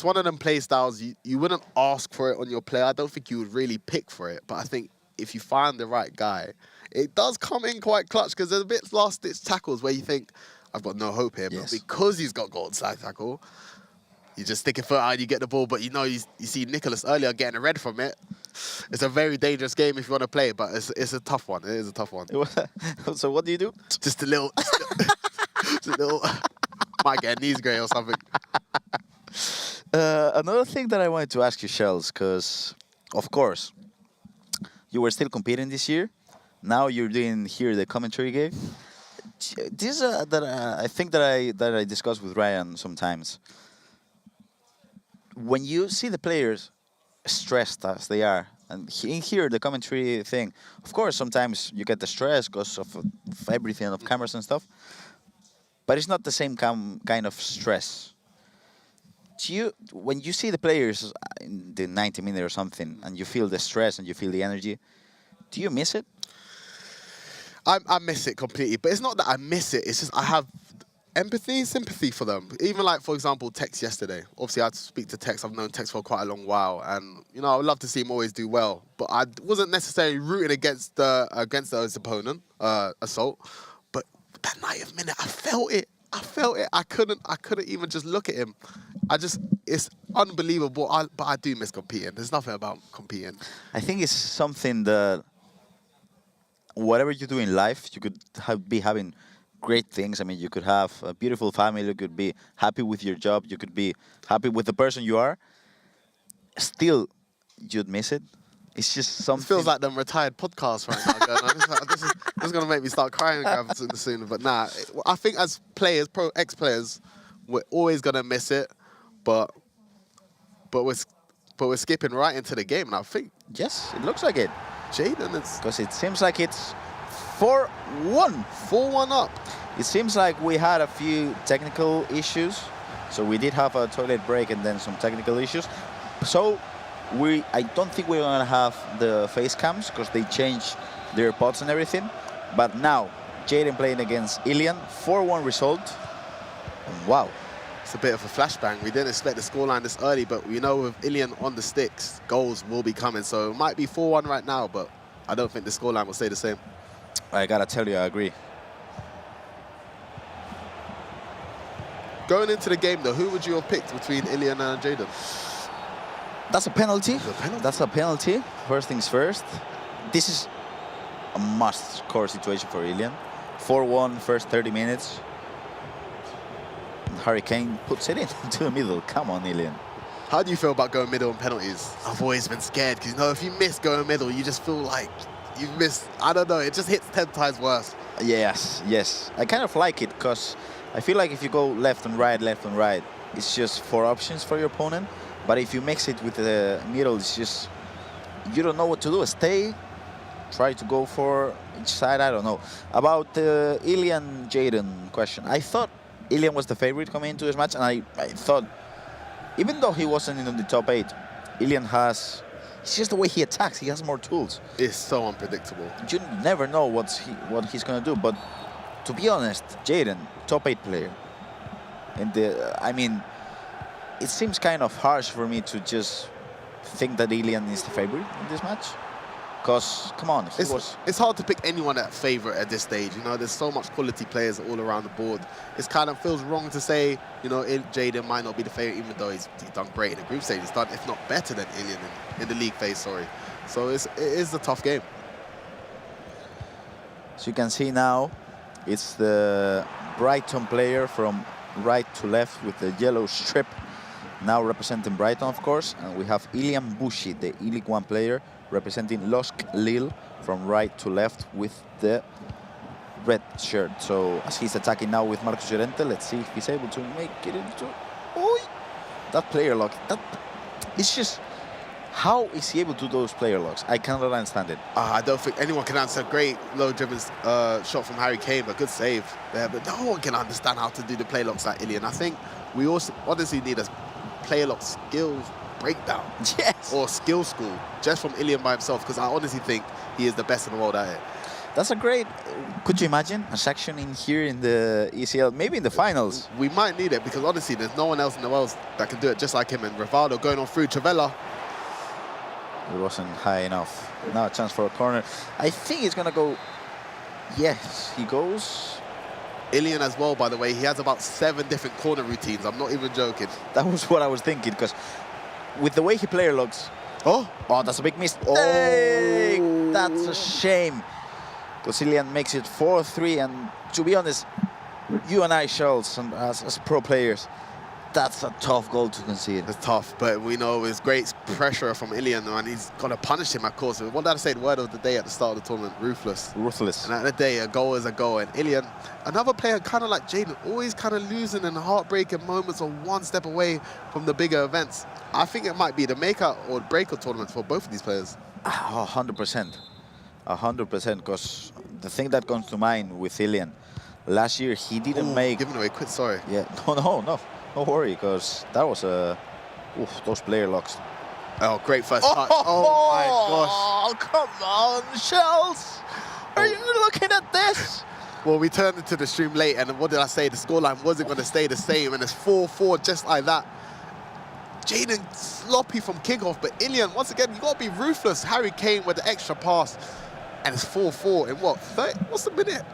one of them play styles you wouldn't ask for it on your player. I don't think you would really pick for it. But I think if you find the right guy, it does come in quite clutch because there's a bit last-ditch tackles where you think, I've got no hope here. But because he's got gold slide tackle, you just stick your foot out and you get the ball. But you see Nicholas earlier getting a red from it. It's a very dangerous game if you want to play, but it's a tough one. It is a tough one. So what do you do? Just a little... might get a knees grey or something. Another thing that I wanted to ask you, Shells, because, of course, you were still competing this year. Now you're doing here the commentary game. This I think that I discussed with Ryan sometimes. When you see the players stressed as they are, and in here the commentary thing, of course sometimes you get the stress because of everything, of cameras and stuff, but it's not the same kind of stress. When you see the players in the 90 minutes or something, and you feel the stress and you feel the energy, do you miss it? I miss it completely, but it's not that I miss it. It's just I have empathy, sympathy for them. Even like, for example, Tex yesterday. Obviously, I speak to Tex. I've known Tex for quite a long while, and you know, I would love to see him always do well. But I wasn't necessarily rooting against his opponent, Assault. But that 90th minute, I felt it. I couldn't even just look at him. It's unbelievable. But I do miss competing. There's nothing about competing. I think it's something that whatever you do in life, you could be having great things. I mean, you could have a beautiful family, you could be happy with your job, you could be happy with the person you are. Still, you'd miss it. It's just something. It feels like them retired podcasts right now. This is going to make me start crying soon. But nah, I think as players, ex-players, we're always going to miss it. But we're skipping right into the game, and I think. Yes, it looks like it. Jaden, it's because it seems like it's 4-1. 4-1 up. It seems like we had a few technical issues. So we did have a toilet break and then some technical issues. So I don't think we're going to have the face cams because they changed their pods and everything. But now, Jaden playing against Ilian, 4-1 result. And wow. It's a bit of a flashbang. We didn't expect the scoreline this early, but we know with Ilian on the sticks, goals will be coming. So it might be 4-1 right now, but I don't think the scoreline will stay the same. I gotta tell you, I agree. Going into the game, though, who would you have picked between Ilian and Jaden? That's a penalty. That's a penalty. First things first. This is a must-score situation for Ilian. 4-1, first 30 minutes. Hurricane puts it into the middle. Come on, Ilian. How do you feel about going middle and penalties? I've always been scared because, you know, if you miss going middle, you just feel like you've missed. I don't know, it just hits 10 times worse. Yes. I kind of like it because I feel like if you go left and right, it's just 4 options for your opponent. But if you mix it with the middle, it's just, you don't know what to do. Stay, try to go for each side, I don't know. About the Ilian-Jaden question, I thought Ilian was the favorite coming into this match, and I thought, even though he wasn't in the top 8, Ilian has, it's just the way he attacks, he has more tools. It's so unpredictable. You never know what he's going to do, but to be honest, Jaden, top 8 player. And I mean, it seems kind of harsh for me to just think that Ilian is the favorite in this match. Because, come on, it's hard to pick anyone at favourite at this stage. You know, there's so much quality players all around the board. It kind of feels wrong to say, you know, Jaden might not be the favourite, even though he's done great in the group stage. He's done, if not better than Ilian in the league phase, sorry. So it is a tough game. So you can see now, it's the Brighton player from right to left with the yellow strip, now representing Brighton, of course. And we have Ilian Bushi, the E-League 1 player, representing LOSC Lille from right to left with the red shirt. So as he's attacking now with Marcos Llorente, let's see if he's able to make it into... Oy! That player lock, it's just... How is he able to do those player locks? I cannot understand it. I don't think anyone can answer. Great low-driven shot from Harry Kane, but good save there. But no one can understand how to do the play locks like Ilian. I think we also honestly need a player lock skills breakdown. Yes. Or skill school, just from Ilian by himself, because I honestly think he is the best in the world at it. That's a great... Could you imagine a section in here in the ECL, maybe in the finals? We might need it, because honestly, there's no one else in the world that can do it just like him. And Rivaldo going on through Travella. It wasn't high enough. Now a chance for a corner. I think he's going to go... Yes, he goes... Ilian as well, by the way. He has about 7 different corner routines. I'm not even joking. That was what I was thinking, because with the way he player looks... Oh, that's a big mistake. Oh. That's a shame. Because Ilian makes it 4-3. And to be honest, you and I, Charles, as pro players, That's a tough goal to concede. It's tough, but we know it's great pressure from Ilian, and he's got to punish him, of course. What did I say the word of the day at the start of the tournament? Ruthless. Ruthless. And at the day, a goal is a goal. And Ilian, another player kind of like Jaden, always kind of losing in heartbreaking moments or one step away from the bigger events. I think it might be the maker or breaker tournaments for both of these players. 100%. 100%, because the thing that comes to mind with Ilian, last year he didn't make... Giving away quit, sorry. Yeah, no worry, because that was a... those player locks. Oh, great first touch. Oh my gosh. Oh, come on, Shells. Are you looking at this? Well, we turned into the stream late, and what did I say? The scoreline wasn't going to stay the same, and it's 4-4 just like that. Jaden sloppy from kickoff, but Ilian, once again, you got to be ruthless. Harry Kane with the extra pass, and it's 4-4 in what, 30? What's the minute?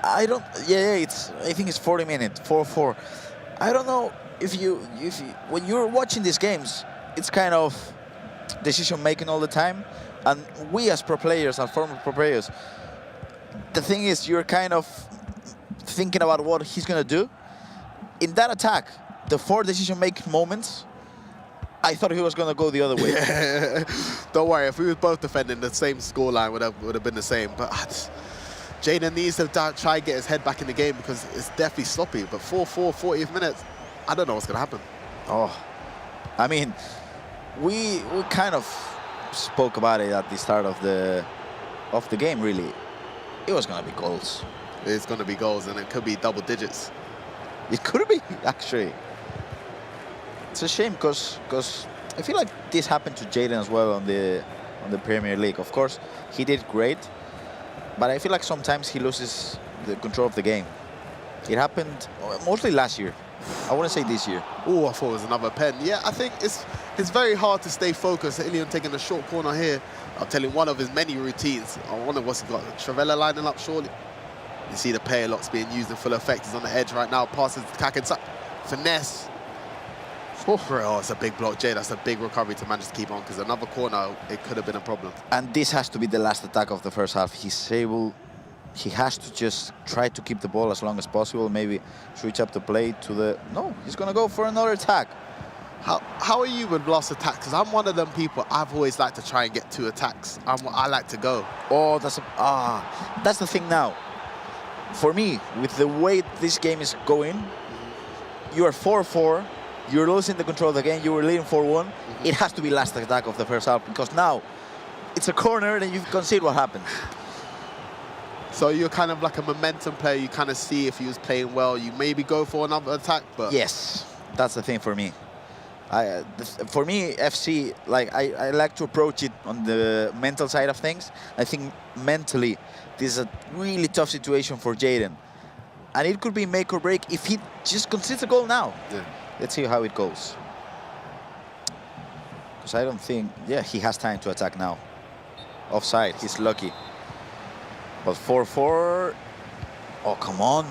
I don't, I think it's 40 minutes, 4-4. I don't know if you, when you're watching these games, it's kind of decision making all the time. And we as pro players, as former pro players, the thing is you're kind of thinking about what he's gonna do. In that attack, the 4 decision making moments, I thought he was gonna go the other way. Yeah. Don't worry, if we were both defending, the same scoreline would have been the same. But Jaden needs to try and get his head back in the game because it's definitely sloppy. But 4-4, 40th minutes, I don't know what's going to happen. Oh, I mean, we kind of spoke about it at the start of the game, really. It was going to be goals. It's going to be goals, and it could be double digits. It could be, actually. It's a shame because I feel like this happened to Jaden as well on the Premier League. Of course, he did great. But I feel like sometimes he loses the control of the game. It happened mostly last year. I wouldn't say this year. Oh, I thought it was another pen. Yeah, I think it's very hard to stay focused. Ilian taking a short corner here. I'm telling one of his many routines. I wonder what's he got. Travella lining up surely. You see the player locks being used in full effect. He's on the edge right now. Passes to Kakin. Finesse. Oh, it's a big block, Jay. That's a big recovery to manage to keep on because another corner, it could have been a problem. And this has to be the last attack of the first half. He has to just try to keep the ball as long as possible. Maybe switch up the play to the... No, he's going to go for another attack. How are you with last attack? Because I'm one of them people, I've always liked to try and get 2 attacks. I like to go. Oh, that's the thing now. For me, with the way this game is going, you are 4-4. You're losing the control of the game, you were leading 4-1. It has to be last attack of the first half because now it's a corner and you can see what happens. So you're kind of like a momentum player. You kind of see if he was playing well, you maybe go for another attack. But yes, that's the thing for me. For me, FC, like I like to approach it on the mental side of things. I think mentally, this is a really tough situation for Jaden. And it could be make or break if he just concedes a goal now. Yeah. Let's see how it goes. Because I don't think... Yeah, he has time to attack now. Offside, he's lucky. But 4-4... Oh, come on.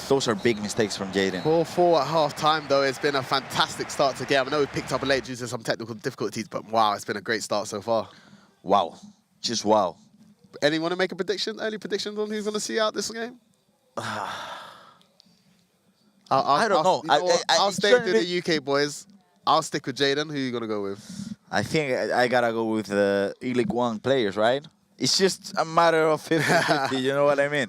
Those are big mistakes from Jaden. 4-4 at half-time, though. It's been a fantastic start to the game. I know we picked up a late due to some technical difficulties, but wow, it's been a great start so far. Wow. Just wow. Anyone want to make a prediction? Early predictions on who's going to see out this game? I don't know. I'll stay with the UK boys. I'll stick with Jaden. Who are you going to go with? I think I got to go with the E-League 1 players, right? It's just a matter of 50-50, you know what I mean?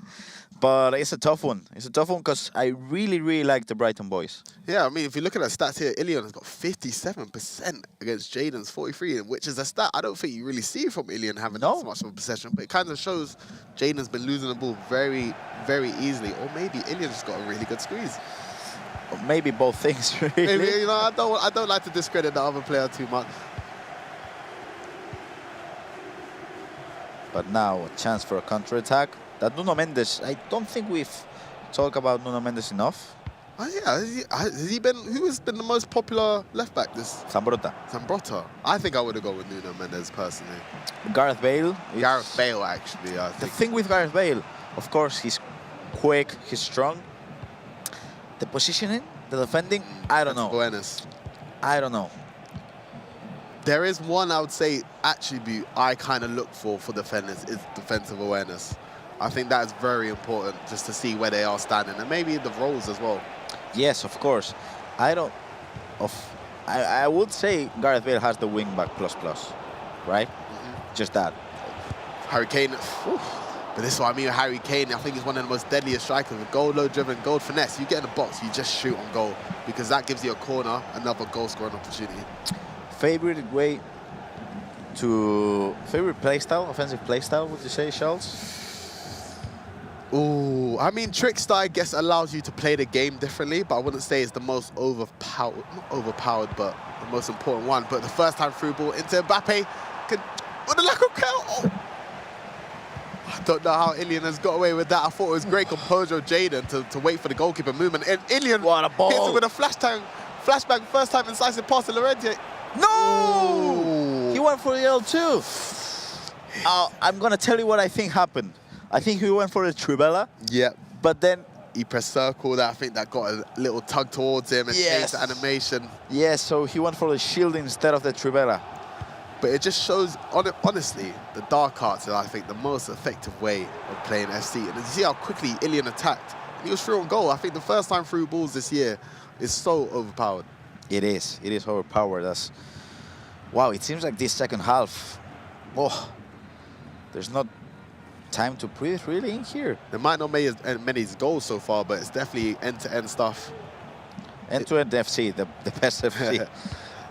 But it's a tough one. It's a tough one because I really, really like the Brighton boys. Yeah, I mean, if you look at the stats here, Ilian has got 57% against Jaden's 43, which is a stat I don't think you really see from Ilian having this much of a possession. But it kind of shows Jaden's been losing the ball very, very easily. Or maybe Ilian's just got a really good squeeze. Or maybe both things, really. Maybe, you know, I don't like to discredit the other player too much. But now a chance for a counter-attack. That Nuno Mendes, I don't think we've talked about Nuno Mendes enough. Oh yeah, has he been? Who has been the most popular left back this? Zambrotta. I think I would have gone with Nuno Mendes personally. Gareth Bale. Gareth Bale, actually. I think. The thing with Gareth Bale, of course, he's quick, he's strong. The positioning, the defending, I don't know. Awareness. I don't know. There is one I would say attribute I kind of look for defenders is defensive awareness. I think that is very important just to see where they are standing and maybe the roles as well. Yes, of course. I would say Gareth Bale has the wing back plus, right? Just that. Harry Kane. But this is what I mean with Harry Kane. I think he's one of the most deadliest strikers. With goal low driven, goal finesse. You get in the box, you just shoot on goal because that gives you a corner, another goal scoring opportunity. Favorite play style, offensive play style, would you say, Charles? Ooh, I mean, Trickster, I guess, allows you to play the game differently, but I wouldn't say it's the most overpowered, not overpowered, but the most important one. But the first time through ball into Mbappe, with the lack of count. I don't know how Ilian has got away with that. I thought it was great composure of Jaden to wait for the goalkeeper movement. And Ilian hits it with a flashbang, first time incisive pass to Llorente. No! Ooh. He went for the L2. I'm going to tell you what I think happened. I think he went for the Trivela. Yeah. But then he pressed circle that. I think that got a little tug towards him and changed the animation. Yes, so he went for the shield instead of the Trivela. But it just shows, honestly, the dark arts are, I think, the most effective way of playing FC. And you see how quickly Ilian attacked. And he was through on goal. I think the first time through balls this year is so overpowered. It is overpowered. Wow, it seems like this second half, there's not time to breathe really in here. They might not make as many goals so far, but it's definitely end-to-end stuff. End-to-end FC, the best FC.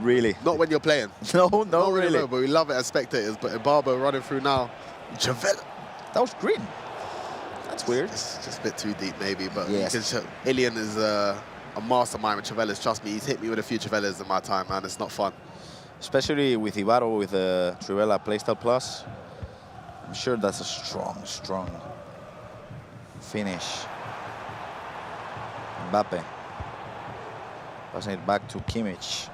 Really. Not when you're playing. No, really. really. But we love it as spectators. But Barber running through now. Javella. That was green. That's weird. It's just a bit too deep, maybe. But yes. Ilian is a mastermind with Chavelas. Trust me, he's hit me with a few Chavelas in my time, man. It's not fun. Especially with Ibarro with the Trivela Playstyle Plus. I'm sure that's a strong finish. Mbappe. Passing it back to Kimmich.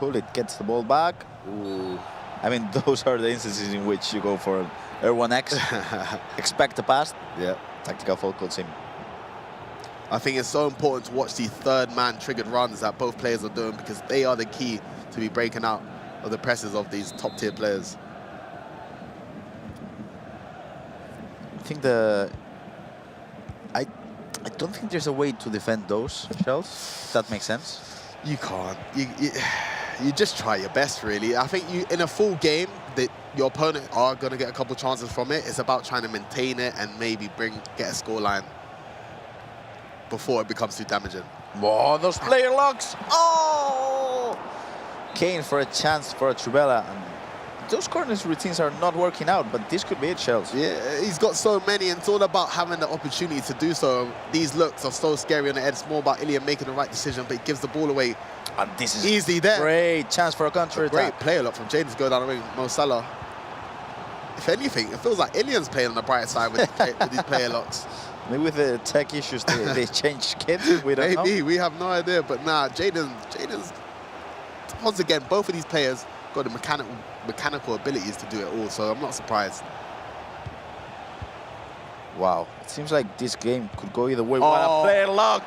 Hullet gets the ball back. Ooh. I mean, those are the instances in which you go for R1X. Expect the pass. Yeah. Tactical foul calls him. I think it's so important to watch these third-man triggered runs that both players are doing because they are the key to be breaking out of the presses of these top-tier players. I think I don't think there's a way to defend those shells, if that makes sense. You can't. You just try your best, really. I think in a full game, your opponent are going to get a couple chances from it. It's about trying to maintain it and maybe get a scoreline before it becomes too damaging. Whoa, those player locks! Oh! Kane for a chance for a Trivela. Those corners routines are not working out, but this could be it, Shells. Yeah, he's got so many, and it's all about having the opportunity to do so. These looks are so scary on the edge. It's more about Ilian making the right decision, but he gives the ball away. And this is easy there. Great chance for a counter attack. Great player look from Jaden to go down the ring. Mo Salah. If anything, it feels like Ilian's playing on the bright side with these player locks. Maybe with the tech issues, they changed kits. We don't know. Maybe, we have no idea. But nah, Jaden's, once again, both of these players got the mechanical abilities to do it all, so I'm not surprised. Wow, it seems like this game could go either way. What a player lock!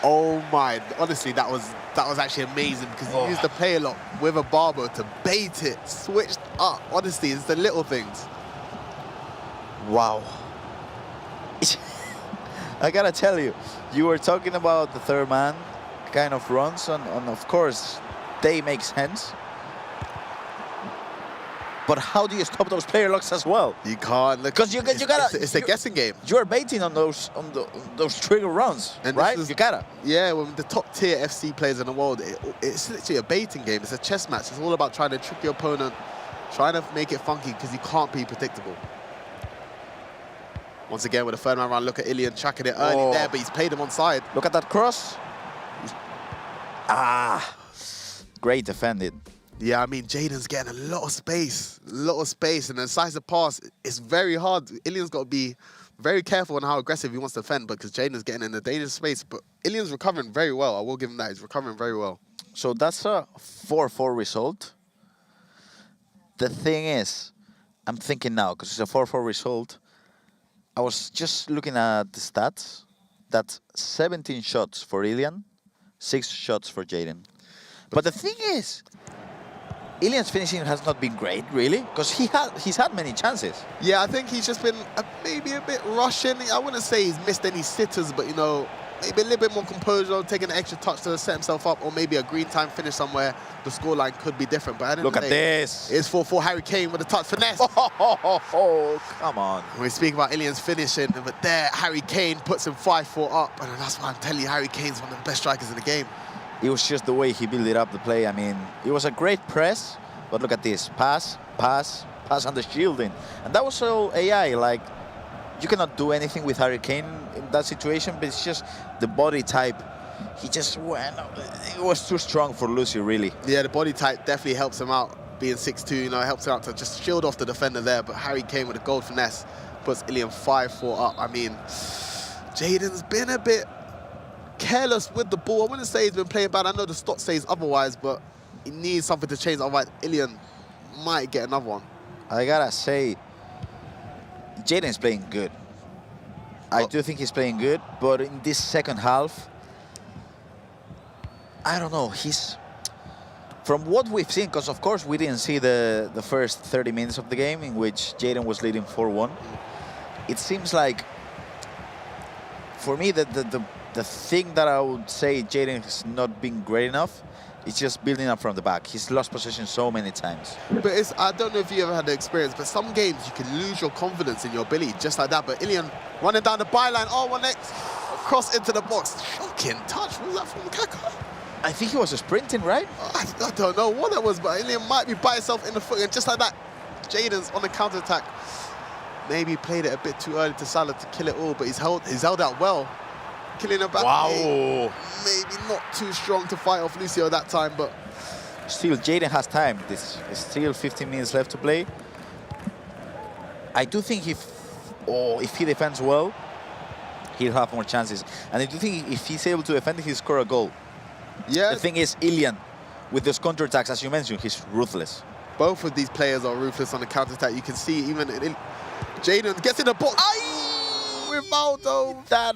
Oh my, honestly, that was actually amazing because he used the player lock with a Barber to bait it, switched up. Honestly, it's the little things. Wow. I gotta tell you, you were talking about the third man kind of runs, and of course, they make sense. But how do you stop those player locks as well? You can't. Because you gotta. It's a guessing game. You are baiting on those trigger runs, and right? You gotta. Yeah, when the top tier FC players in the world, it's literally a baiting game. It's a chess match. It's all about trying to trick your opponent, trying to make it funky because you can't be predictable. Once again, with a third man run, look at Ilian tracking it early there, but he's played him onside. Look at that cross. Great defended. Yeah, I mean, Jaden's getting a lot of space, and the incisive pass is very hard. Ilian's got to be very careful on how aggressive he wants to defend because Jaden's getting in a dangerous space, but Ilian's recovering very well. I will give him that. He's recovering very well. So that's a 4-4 result. The thing is, I'm thinking now, because it's a 4-4 result, I was just looking at the stats. That's 17 shots for Ilian, 6 shots for Jaden. But the thing is, Ilian's finishing has not been great, really, because he's had many chances. Yeah, I think he's just been maybe a bit rushing. I wouldn't say he's missed any sitters, but, you know, maybe a little bit more composure, taking an extra touch to set himself up, or maybe a green time finish somewhere, the scoreline could be different. But Look at this. It's 4-4 Harry Kane with a touch finesse. Oh, come on. We speak about Ilian's finishing, but there, Harry Kane puts him 5-4 up, and that's why I'm telling you, Harry Kane's one of the best strikers in the game. It was just the way he built it up, the play. I mean, it was a great press, but look at this. Pass, pass, pass, and the shielding. And that was all AI. Like, you cannot do anything with Harry Kane in that situation, but it's just the body type. He just went, it was too strong for Lucy, really. Yeah, the body type definitely helps him out, being 6'2", you know, it helps him out to just shield off the defender there, but Harry Kane with a gold finesse puts Ilian 5-4 up. I mean, Jaden's been a bit careless with the ball. I wouldn't say he's been playing bad. I know the stats says otherwise, but he needs something to change, otherwise Ilian might get another one. I gotta say, Jaden's playing good. I do think he's playing good, but in this second half, I don't know, he's... From what we've seen, because of course we didn't see the first 30 minutes of the game in which Jaden was leading 4-1. It seems like, for me, the thing that I would say Jaden has not been great enough is just building up from the back. He's lost possession so many times. But it's, I don't know if you ever had the experience, but some games you can lose your confidence in your ability just like that. But Ilian running down the byline, oh, one next, cross into the box. Shocking touch. What was that from Kaka? I think he was sprinting, right? I don't know what it was, but Ilian might be by himself in the foot, and just like that, Jaden's on the counter-attack. Maybe he played it a bit too early to Salah to kill it all, but he's held out well. Killing a back. Wow. Maybe not too strong to fight off Lucio that time, but still, Jaden has time. There's still 15 minutes left to play. I do think if he defends well, he'll have more chances. And I do think if he's able to defend, he'll score a goal. Yeah. The thing is, Ilian, with those counterattacks, as you mentioned, he's ruthless. Both of these players are ruthless on the counter-attack. You can see even Jaden gets in the box. Rivaldo. That...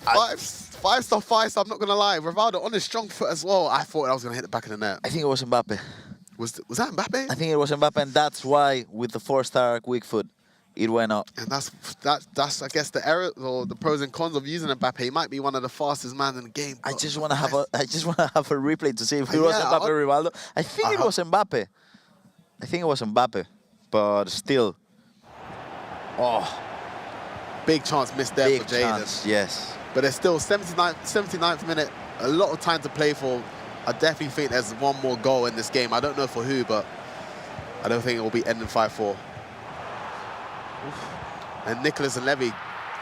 Five-star, I'm not going to lie. Rivaldo on his strong foot as well. I thought I was going to hit the back of the net. I think it was Mbappe. Was that Mbappe? I think it was Mbappe, and that's why, with the 4-star weak foot, it went up. And that's I guess the error or the pros and cons of using Mbappe. He might be one of the fastest man in the game. I just want to have a replay to see if it was Mbappe or Rivaldo. I think it was Mbappe. I think it was Mbappe, but still. Oh, big chance missed there for Jaden. Yes. But there's still 79th minute, a lot of time to play for. I definitely think there's one more goal in this game. I don't know for who, but I don't think it will be ending 5-4. And Nicholas and Levy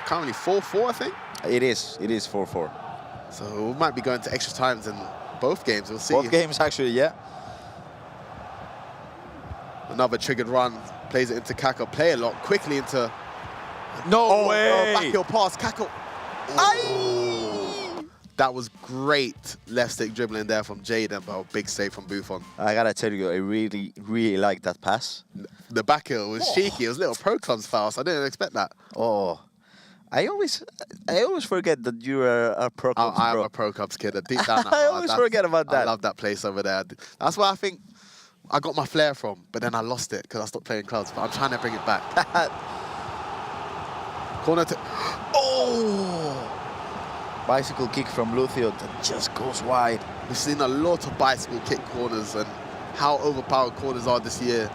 currently 4-4, I think? It is 4-4. So we might be going to extra times in both games, we'll see. Both games, actually, yeah. Another triggered run, plays it into Kaka, play a lot, quickly into... No way! Back heel pass, Kaka. That was great left stick dribbling there from Jaden, but a big save from Buffon. I gotta tell you, I really, really like that pass. The back heel was cheeky. It was little pro clubs foul, so I didn't expect that. Oh, I always forget that you are a pro clubs I'm bro. a pro clubs kid. Deep down, I always forget about that. I love that place over there. That's where I think I got my flair from, but then I lost it because I stopped playing clubs. But I'm trying to bring it back. Corner to... Oh! Bicycle kick from Lucio that just goes wide. We've seen a lot of bicycle kick corners and how overpowered corners are this year.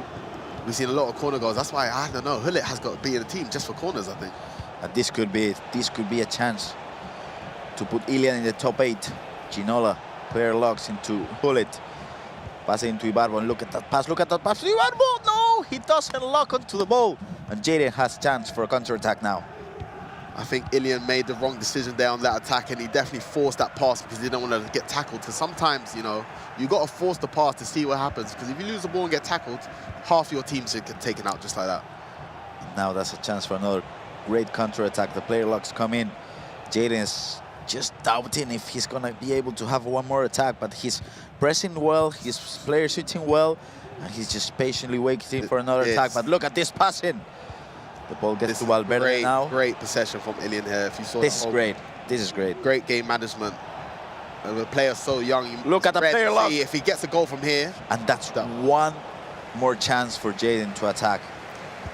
We've seen a lot of corner goals. That's why, I don't know, Hullet has got to be in the team just for corners, I think. And this could be a chance to put Ilian in the top 8. Ginola, player locks into Hullet. Pass into Ibarbo, and look at that pass to Ibarbo! No, he doesn't lock onto the ball. And Jaden has a chance for a counter-attack now. I think Ilian made the wrong decision there on that attack, and he definitely forced that pass because he didn't want to get tackled. Because sometimes, you know, you got to force the pass to see what happens. Because if you lose the ball and get tackled, half your team should get taken out just like that. Now that's a chance for another great counter-attack. The player locks come in. Jaden is just doubting if he's going to be able to have one more attack, but he's pressing well, his player shooting well, and he's just patiently waiting for another attack. But look at this passing. The ball gets to Valverde now. Great possession from Ilian here. If you saw this is great. This is great. Great game management. The player's so young. Look at the player lock. If he gets a goal from here. And that's one more chance for Jaden to attack.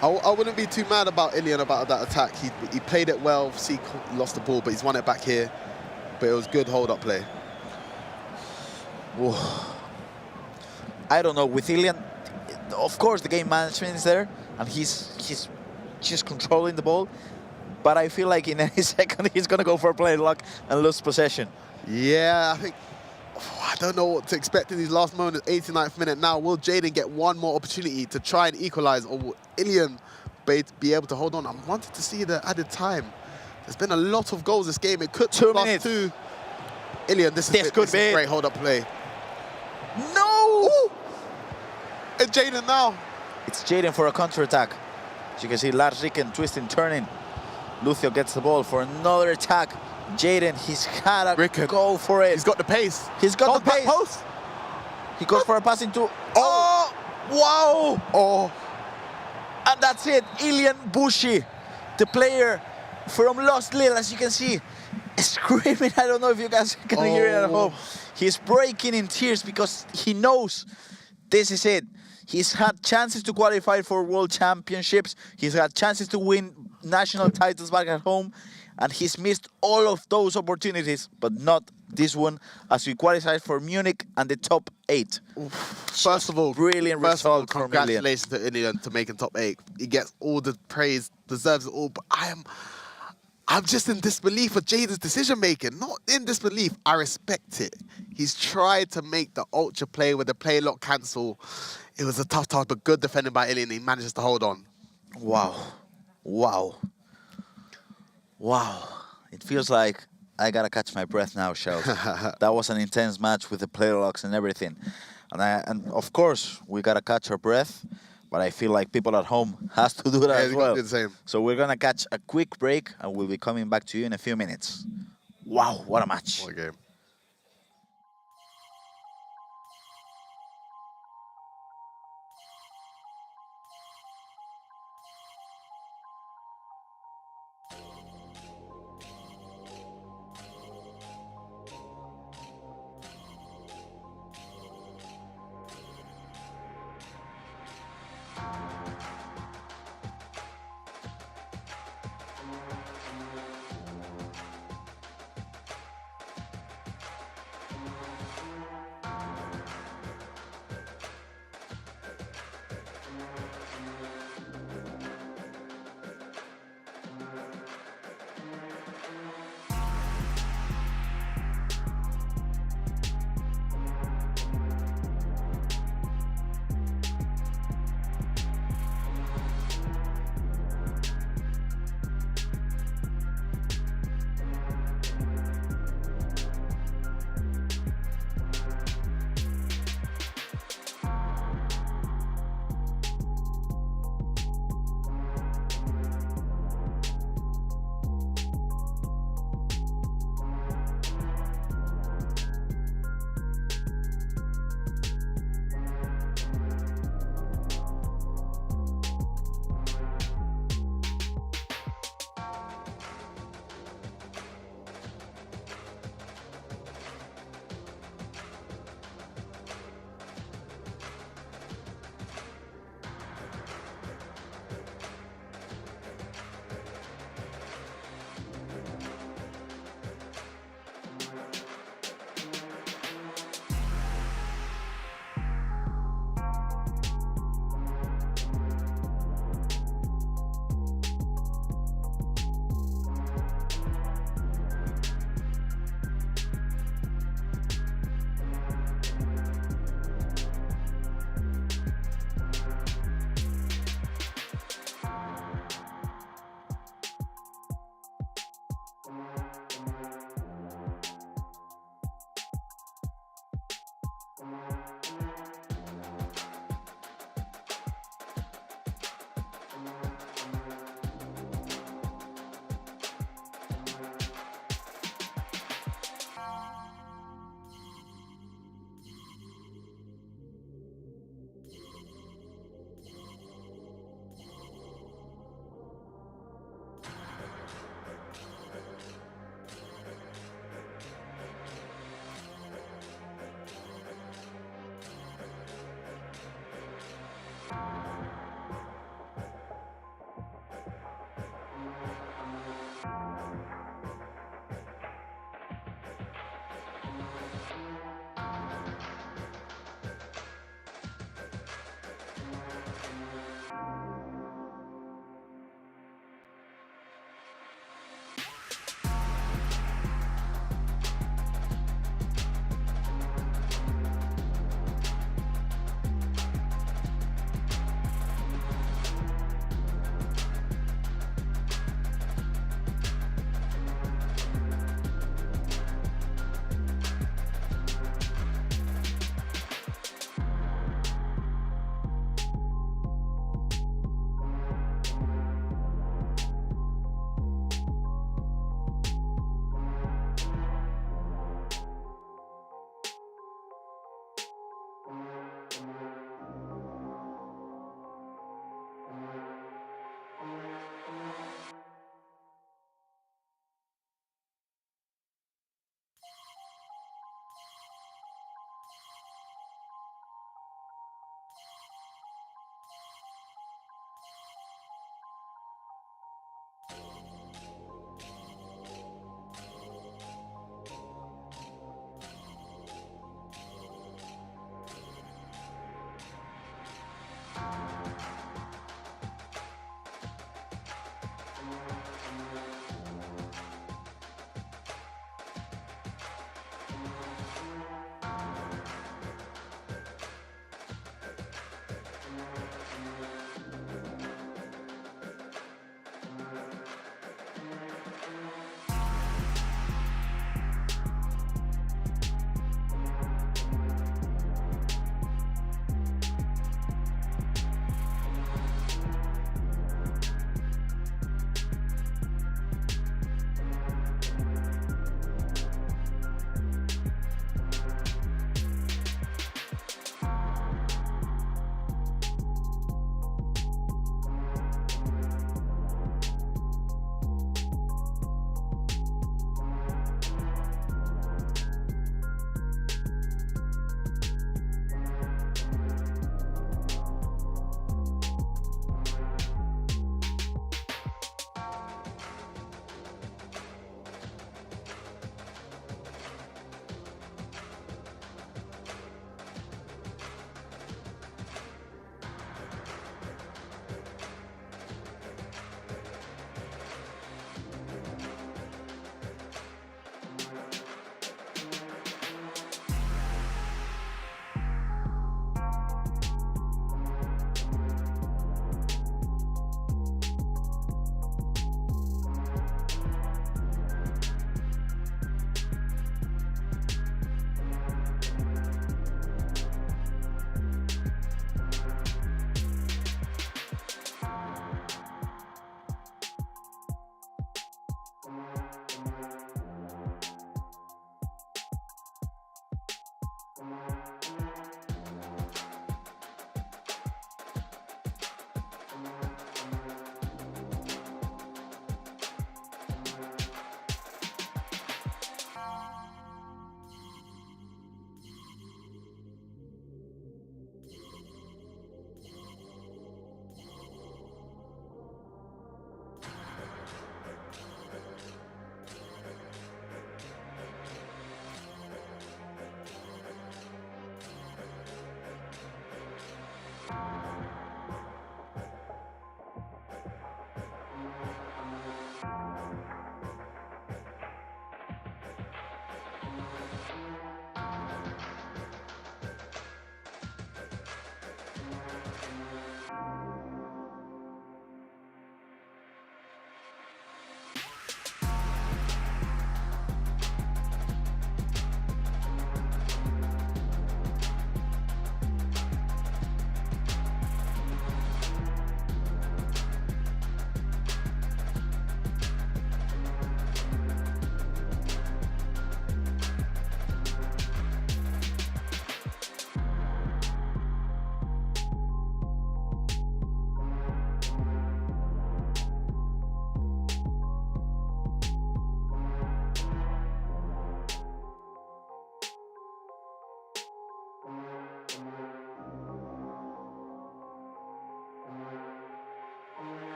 I wouldn't be too mad about Ilian about that attack. He played it well. See, he lost the ball, but he's won it back here. But it was good hold-up play. Whoa. I don't know, with Ilian, of course the game management is there, and he's just controlling the ball. But I feel like in any second he's gonna go for a play luck and lose possession. Yeah, I don't know what to expect in these last moments. 89th minute now. Will Jaden get one more opportunity to try and equalize, or will Ilian be able to hold on? I wanted to see the added time. There's been a lot of goals this game. It could be +2. Ilian, this is a great hold-up play. No! Ooh. And Jaden now. It's Jaden for a counter-attack. As you can see, Lars Ricken twisting, turning. Lucio gets the ball for another attack. Jaden, he's gotta go for it. He's got the pace. He's got the pace. Post. He goes for a pass into... Oh! Wow! Oh! And that's it. Ilian Bushi, the player from Lost Lille, as you can see, screaming. I don't know if you guys can hear it at home. He's breaking in tears because he knows this is it. He's had chances to qualify for World Championships. He's had chances to win national titles back at home. And he's missed all of those opportunities, but not this one, as we qualified for Munich and the top 8. First of all, brilliant result. Congratulations to Ilian to making top 8. He gets all the praise, deserves it all. But I'm just in disbelief of Jaden's decision making. Not in disbelief. I respect it. He's tried to make the ultra play with the play lock cancel. It was a tough task, but good defending by Ilian. He manages to hold on. Wow. Wow. Wow. It feels like I gotta catch my breath now, Shell. That was an intense match with the play locks and everything. And of course, we gotta catch our breath, but I feel like people at home has to do that as well. Do the same. So we're gonna catch a quick break and we'll be coming back to you in a few minutes. Wow, what a match. What a game.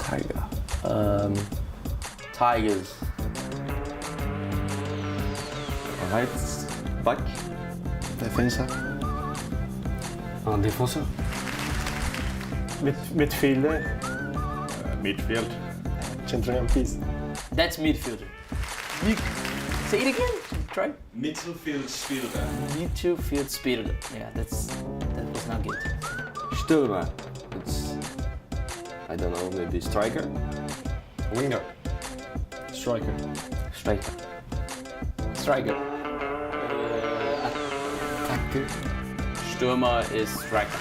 Tiger. Tigers. Right back. Defensa. Défenseur. Midfielder. Midfield. Centrocampista. That's midfielder. Say it again. Try. Midfield speelder. Midfield speelder. Yeah, that was not good. Stürmer. It's, I don't know, maybe striker. Winger. Striker. Striker. Striker. Attacker. Stürmer is striker.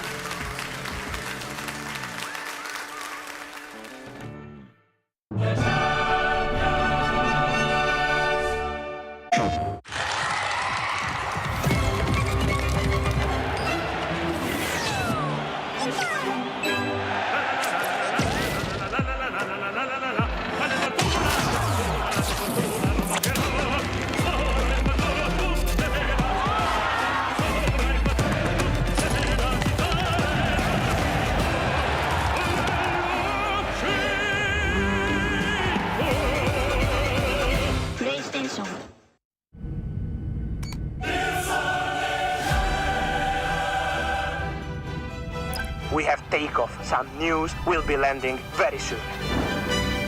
We have takeoff. Some news will be landing very soon.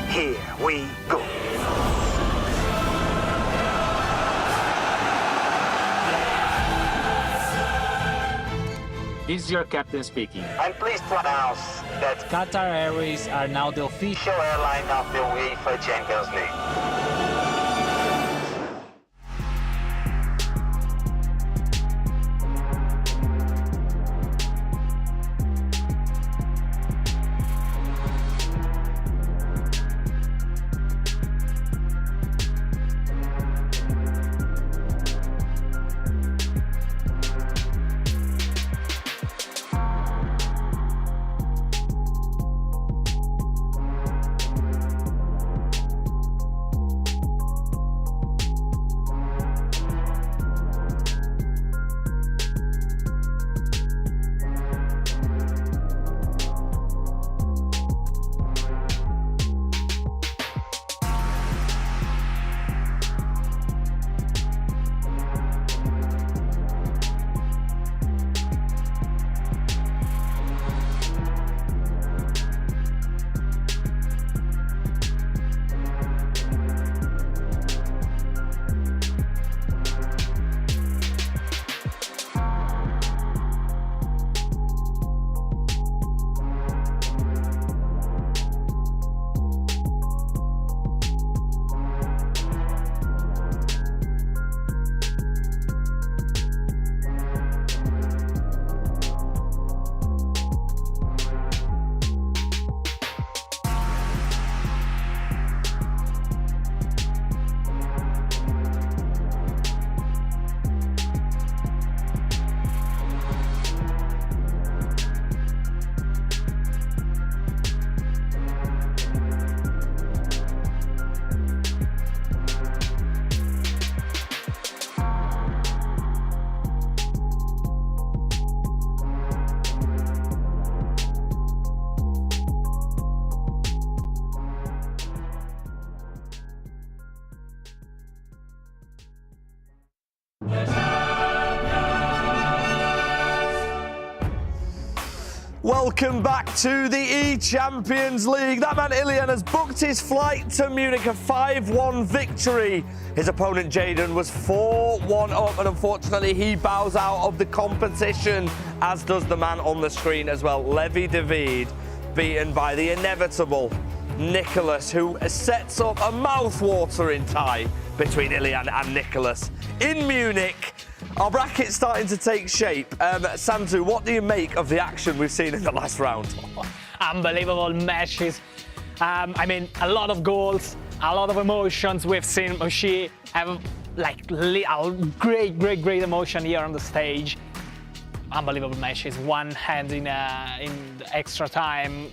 Here we go. This is your captain speaking. I'm pleased to announce that Qatar Airways are now the official airline of the UEFA Champions League. Welcome back to the eChampions League. That man Ilian has booked his flight to Munich, a 5-1 victory. His opponent Jaden was 4-1 up, and unfortunately he bows out of the competition, as does the man on the screen as well, Levi David, beaten by the inevitable Nicholas, who sets up a mouth-watering tie between Ilian and Nicholas in Munich. Our bracket's starting to take shape. Santu, what do you make of the action we've seen in the last round? Unbelievable matches. I mean, a lot of goals, a lot of emotions. We've seen Moshi have like a great emotion here on the stage. Unbelievable matches. One hand in extra time.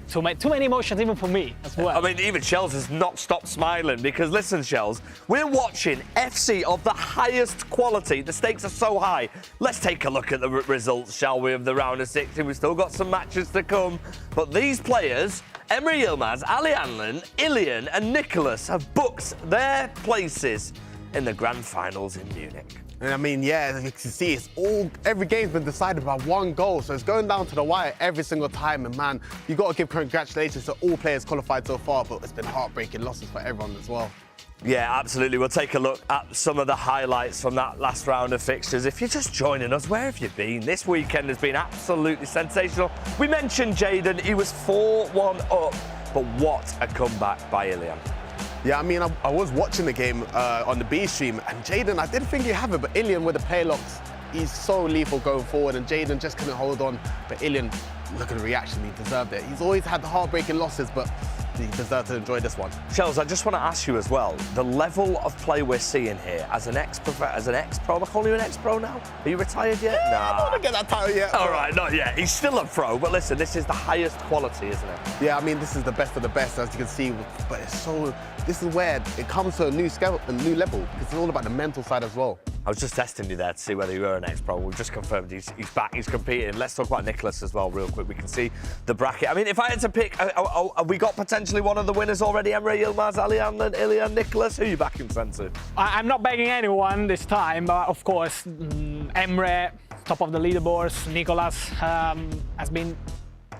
Too many emotions even for me as well. I mean, even Shells has not stopped smiling because, listen, Shells, we're watching FC of the highest quality. The stakes are so high. Let's take a look at the results, shall we, of the round of 16. We've still got some matches to come. But these players, Emre Yilmaz, Ali Anlin, Ilian and Nicholas, have booked their places in the grand finals in Munich. And I mean, yeah, as you can see, every game's been decided by one goal, so it's going down to the wire every single time. And man, you got to give congratulations to all players qualified so far, but it's been heartbreaking losses for everyone as well. Yeah, absolutely. We'll take a look at some of the highlights from that last round of fixtures. If you're just joining us, where have you been? This weekend has been absolutely sensational. We mentioned Jaden, he was 4-1 up, but what a comeback by Ilian. Yeah, I mean, I was watching the game on the B stream, and Jaden, I didn't think he'd have it, but Ilian with the play locks, he's so lethal going forward, and Jaden just couldn't hold on. But Ilian, look at the reaction, he deserved it. He's always had the heartbreaking losses, but he deserved to enjoy this one. Shells, I just want to ask you as well, the level of play we're seeing here as an ex-pro, am I calling you an ex-pro now? Are you retired yet? Yeah, nah. I don't want to get that title yet. All right, not yet. He's still a pro, but listen, this is the highest quality, isn't it? Yeah, I mean, this is the best of the best, as you can see, but this is where it comes to a new scale, a new level, because it's all about the mental side as well. I was just testing you there to see whether you were an ex-pro. We've just confirmed he's back, he's competing. Let's talk about Nicholas as well real quick. We can see the bracket. I mean, if I had to pick, have we got potentially one of the winners already? Emre Yilmaz, Ali Anlin, Ilian, Nicholas? Who are you backing, Sensu? I'm not begging anyone this time, but of course, Emre, top of the leaderboards. Nicholas has been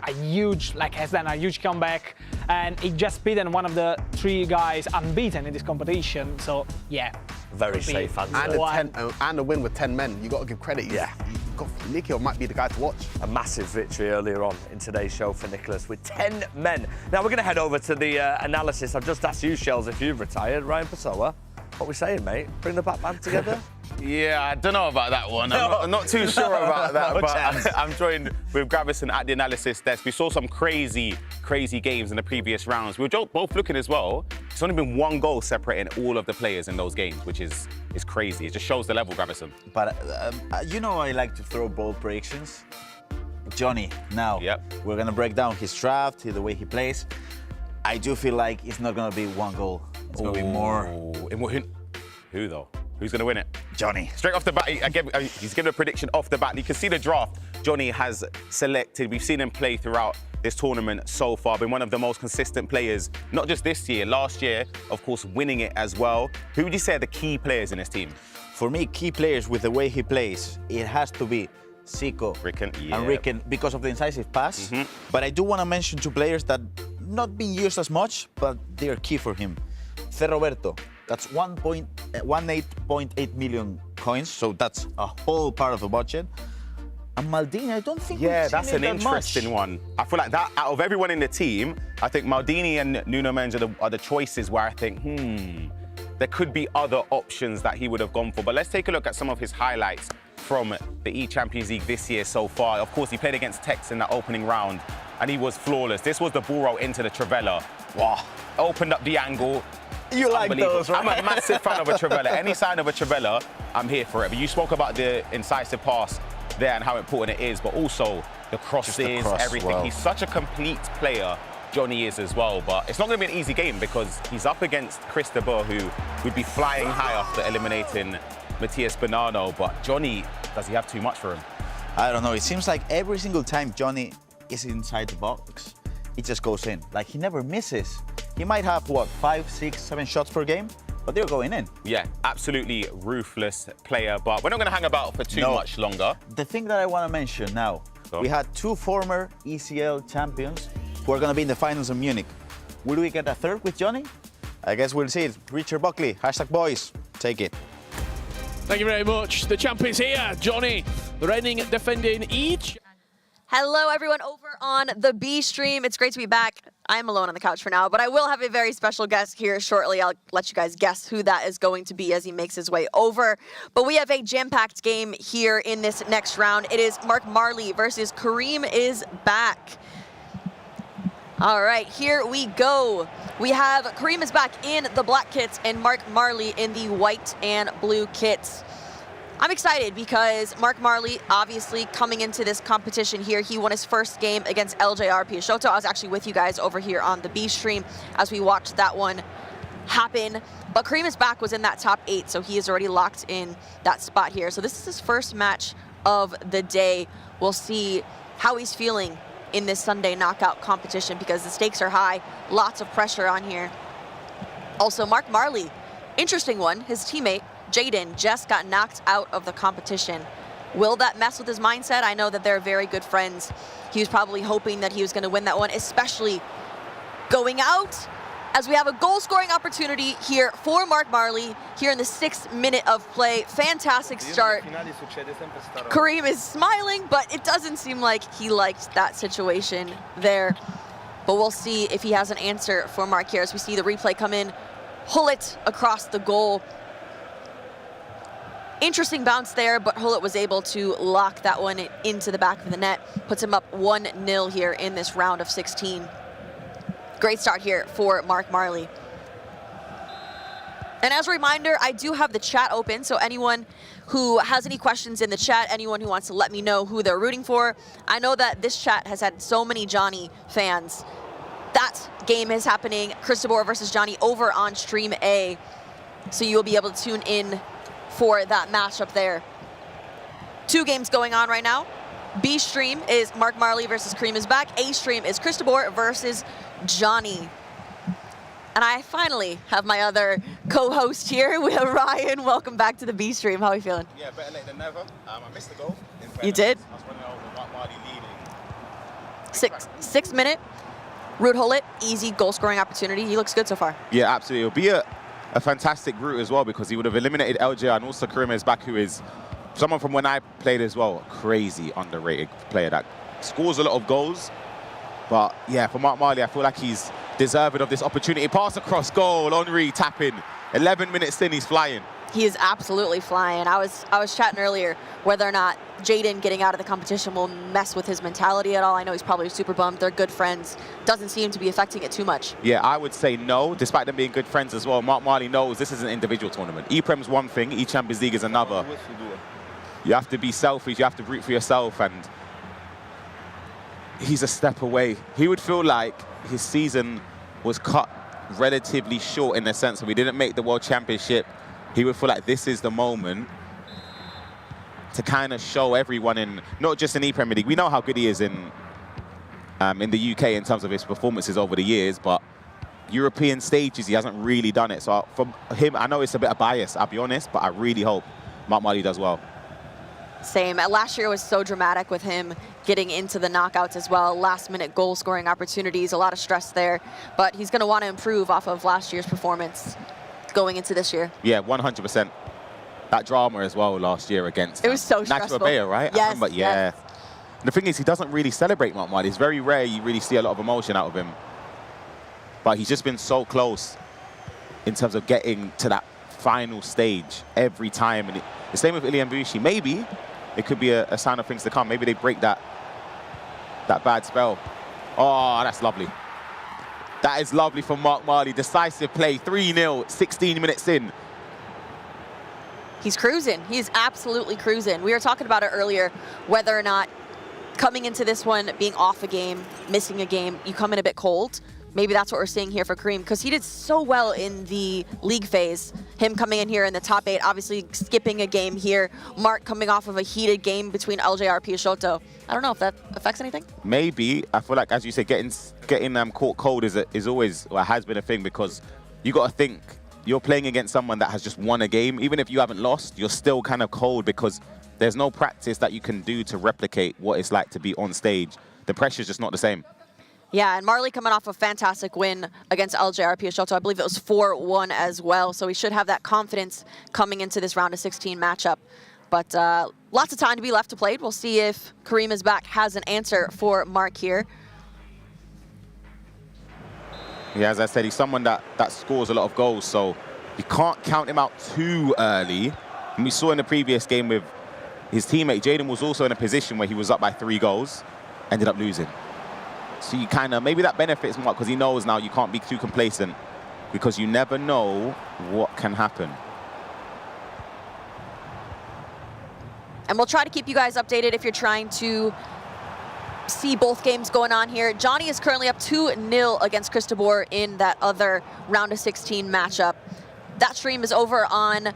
has done a huge comeback, and he just beaten one of the 3 guys unbeaten in this competition. So yeah, very safe answer. And a win with 10 men. You got to give credit. Yeah, Nikhil might be the guy to watch. A massive victory earlier on in today's show for Nicholas with 10 men. Now we're going to head over to the analysis. I've just asked you, Shells, if you've retired. Ryan Pessoa, what are we saying, mate? Bring the back band together. Yeah, I don't know about that one. I'm not too sure about that, but I'm joined with Gravison at the analysis desk. We saw some crazy games in the previous rounds. We were both looking as well. It's only been 1 goal separating all of the players in those games, which is crazy. It just shows the level, Gravison. But you know, I like to throw bold predictions. Johnny, now we're going to break down his draft, the way he plays. I do feel like it's not going to be 1 goal. It's going to be more. Who though? Who's going to win it? Johnny. Straight off the bat, he's given a prediction off the bat. You can see the draft Johnny has selected. We've seen him play throughout this tournament so far. Been one of the most consistent players, not just this year, last year, of course, winning it as well. Who would you say are the key players in his team? For me, key players with the way he plays, it has to be Zico and Ricken because of the incisive pass. But I do want to mention 2 players that not being used as much, but they're key for him. Roberto. That's 18.8 million coins, so that's a whole part of the budget. And Maldini, I don't think that's an interesting one. I feel like that, out of everyone in the team, I think Maldini and Nuno Mendes are the choices where I think, there could be other options that he would have gone for. But let's take a look at some of his highlights from the eChampions League this year so far. Of course, he played against Tex in that opening round, and he was flawless. This was the ball roll into the Trivella. Wow. Opened up the angle. You like those, right? I'm a massive fan of a Trivella. Any sign of a Trivella, I'm here for it. But you spoke about the incisive pass there and how important it is, but also the crosses, everything. Well. He's such a complete player, Johnny is as well. But it's not going to be an easy game because he's up against Chris de Boer, who would be flying high after eliminating Matthias Bonanno. But Johnny, does he have too much for him? I don't know. It seems like every single time Johnny is inside the box, it just goes in. Like, he never misses. He might have, 5, 6, 7 shots per game, but they're going in. Yeah, absolutely ruthless player, but we're not going to hang about for too much longer. The thing that I want to mention now, we had 2 former ECL champions who are going to be in the finals in Munich. Will we get a third with Johnny? I guess we'll see it. Richard Buckley, #boys, take it. Thank you very much. The champions here, Johnny, reigning and defending each. Hello, everyone over on the B stream. It's great to be back. I'm alone on the couch for now, but I will have a very special guest here shortly. I'll let you guys guess who that is going to be as he makes his way over. But we have a jam-packed game here in this next round. It is Mark Marley versus Kareem is back. All right, here we go. We have Kareem is back in the black kits and Mark Marley in the white and blue kits. I'm excited because Mark Marley, obviously coming into this competition here, he won his first game against LJR Peixoto. I was actually with you guys over here on the B stream as we watched that one happen. But Kareem is back, was in that top 8, so he is already locked in that spot here. So this is his first match of the day. We'll see how he's feeling in this Sunday knockout competition because the stakes are high, lots of pressure on here. Also, Mark Marley, interesting one, his teammate, Jaden, just got knocked out of the competition. Will that mess with his mindset? I know that they're very good friends. He was probably hoping that he was going to win that one, especially going out as we have a goal-scoring opportunity here for Mark Marley here in the 6th minute of play. Fantastic start. Kareem is smiling, but it doesn't seem like he liked that situation there. But we'll see if he has an answer for Mark here as we see the replay come in. Hullet across the goal. Interesting bounce there, but Hullet was able to lock that one into the back of the net. Puts him up 1-0 here in this round of 16. Great start here for Mark Marley. And as a reminder, I do have the chat open, so anyone who has any questions in the chat, anyone who wants to let me know who they're rooting for. I know that this chat has had so many Johnny fans. That game is happening, Cristobal versus Johnny, over on Stream A. So you'll be able to tune in for that matchup there. 2 games going on right now. B stream is Mark Marley versus Kareem is back. A stream is Cristobal versus Johnny. And I finally have my other co-host here, with Ryan. Welcome back to the B stream. How are you feeling? Yeah, better late than never. I missed the goal. You did? I was running over Mark Marley leading. 6th minute. Ruud Hullet, easy goal-scoring opportunity. He looks good so far. Yeah, absolutely. It'll be a fantastic route as well because he would have eliminated LJ and also Kareem is back, who is someone from when I played as well. Crazy underrated player that scores a lot of goals. But yeah, for Mark Marley, I feel like he's deserving of this opportunity. Pass across goal, Henry tapping. 11 minutes in, he's flying. He is absolutely flying. I was chatting earlier whether or not Jaden getting out of the competition will mess with his mentality at all. I know he's probably super bummed. They're good friends. Doesn't seem to be affecting it too much. Yeah, I would say no, despite them being good friends as well. Mark Marley knows this is an individual tournament. ePrem's one thing, eChampions League is another. You have to be selfish, you have to root for yourself, and he's a step away. He would feel like his season was cut relatively short in the sense that we didn't make the World Championship. He would feel like this is the moment to kind of show everyone, in not just in ePremier League. We know how good he is in the UK in terms of his performances over the years, but European stages, he hasn't really done it. So for him, I know it's a bit of bias, I'll be honest, but I really hope Mark Marley does well. Same. Last year was so dramatic with him getting into the knockouts as well. Last-minute goal-scoring opportunities, a lot of stress there. But he's going to want to improve off of last year's performance going into this year. Yeah, 100%. That drama as well last year against it was so stressful. Nacho right? Yes, I remember, yeah. Yes. The thing is, he doesn't really celebrate Mark Marley. It's very rare you really see a lot of emotion out of him. But he's just been so close in terms of getting to that final stage every time. And the same with Ilian Bushi. Maybe it could be a sign of things to come. Maybe they break that bad spell. Oh, that's lovely. That is lovely from Mark Marley. Decisive play, 3-0, 16 minutes in. He's cruising. He's absolutely cruising. We were talking about it earlier, whether or not coming into this one, being off a game, missing a game, you come in a bit cold. Maybe that's what we're seeing here for Kareem, because he did so well in the league phase. Him coming in here in the top 8, obviously skipping a game here. Mark coming off of a heated game between LJR Peixoto. I don't know if that affects anything. Maybe. I feel like, as you say, getting caught cold is always, or has been a thing, because you got to think, you're playing against someone that has just won a game. Even if you haven't lost, you're still kind of cold because there's no practice that you can do to replicate what it's like to be on stage. The pressure's just not the same. Yeah, and Marley coming off a fantastic win against LJR Peixoto. I believe it was 4-1 as well, so he should have that confidence coming into this round of 16 matchup. But lots of time to be left to play. We'll see if Kareem is back has an answer for Mark here. Yeah, as I said, he's someone that scores a lot of goals, so you can't count him out too early. And we saw in the previous game with his teammate, Jaden was also in a position where he was up by 3 goals, ended up losing. So you kind of, maybe that benefits Mark because he knows now you can't be too complacent because you never know what can happen. And we'll try to keep you guys updated if you're trying to see both games going on here. Johnny is currently up 2-0 against Christobor in that other round of 16 matchup. That stream is over on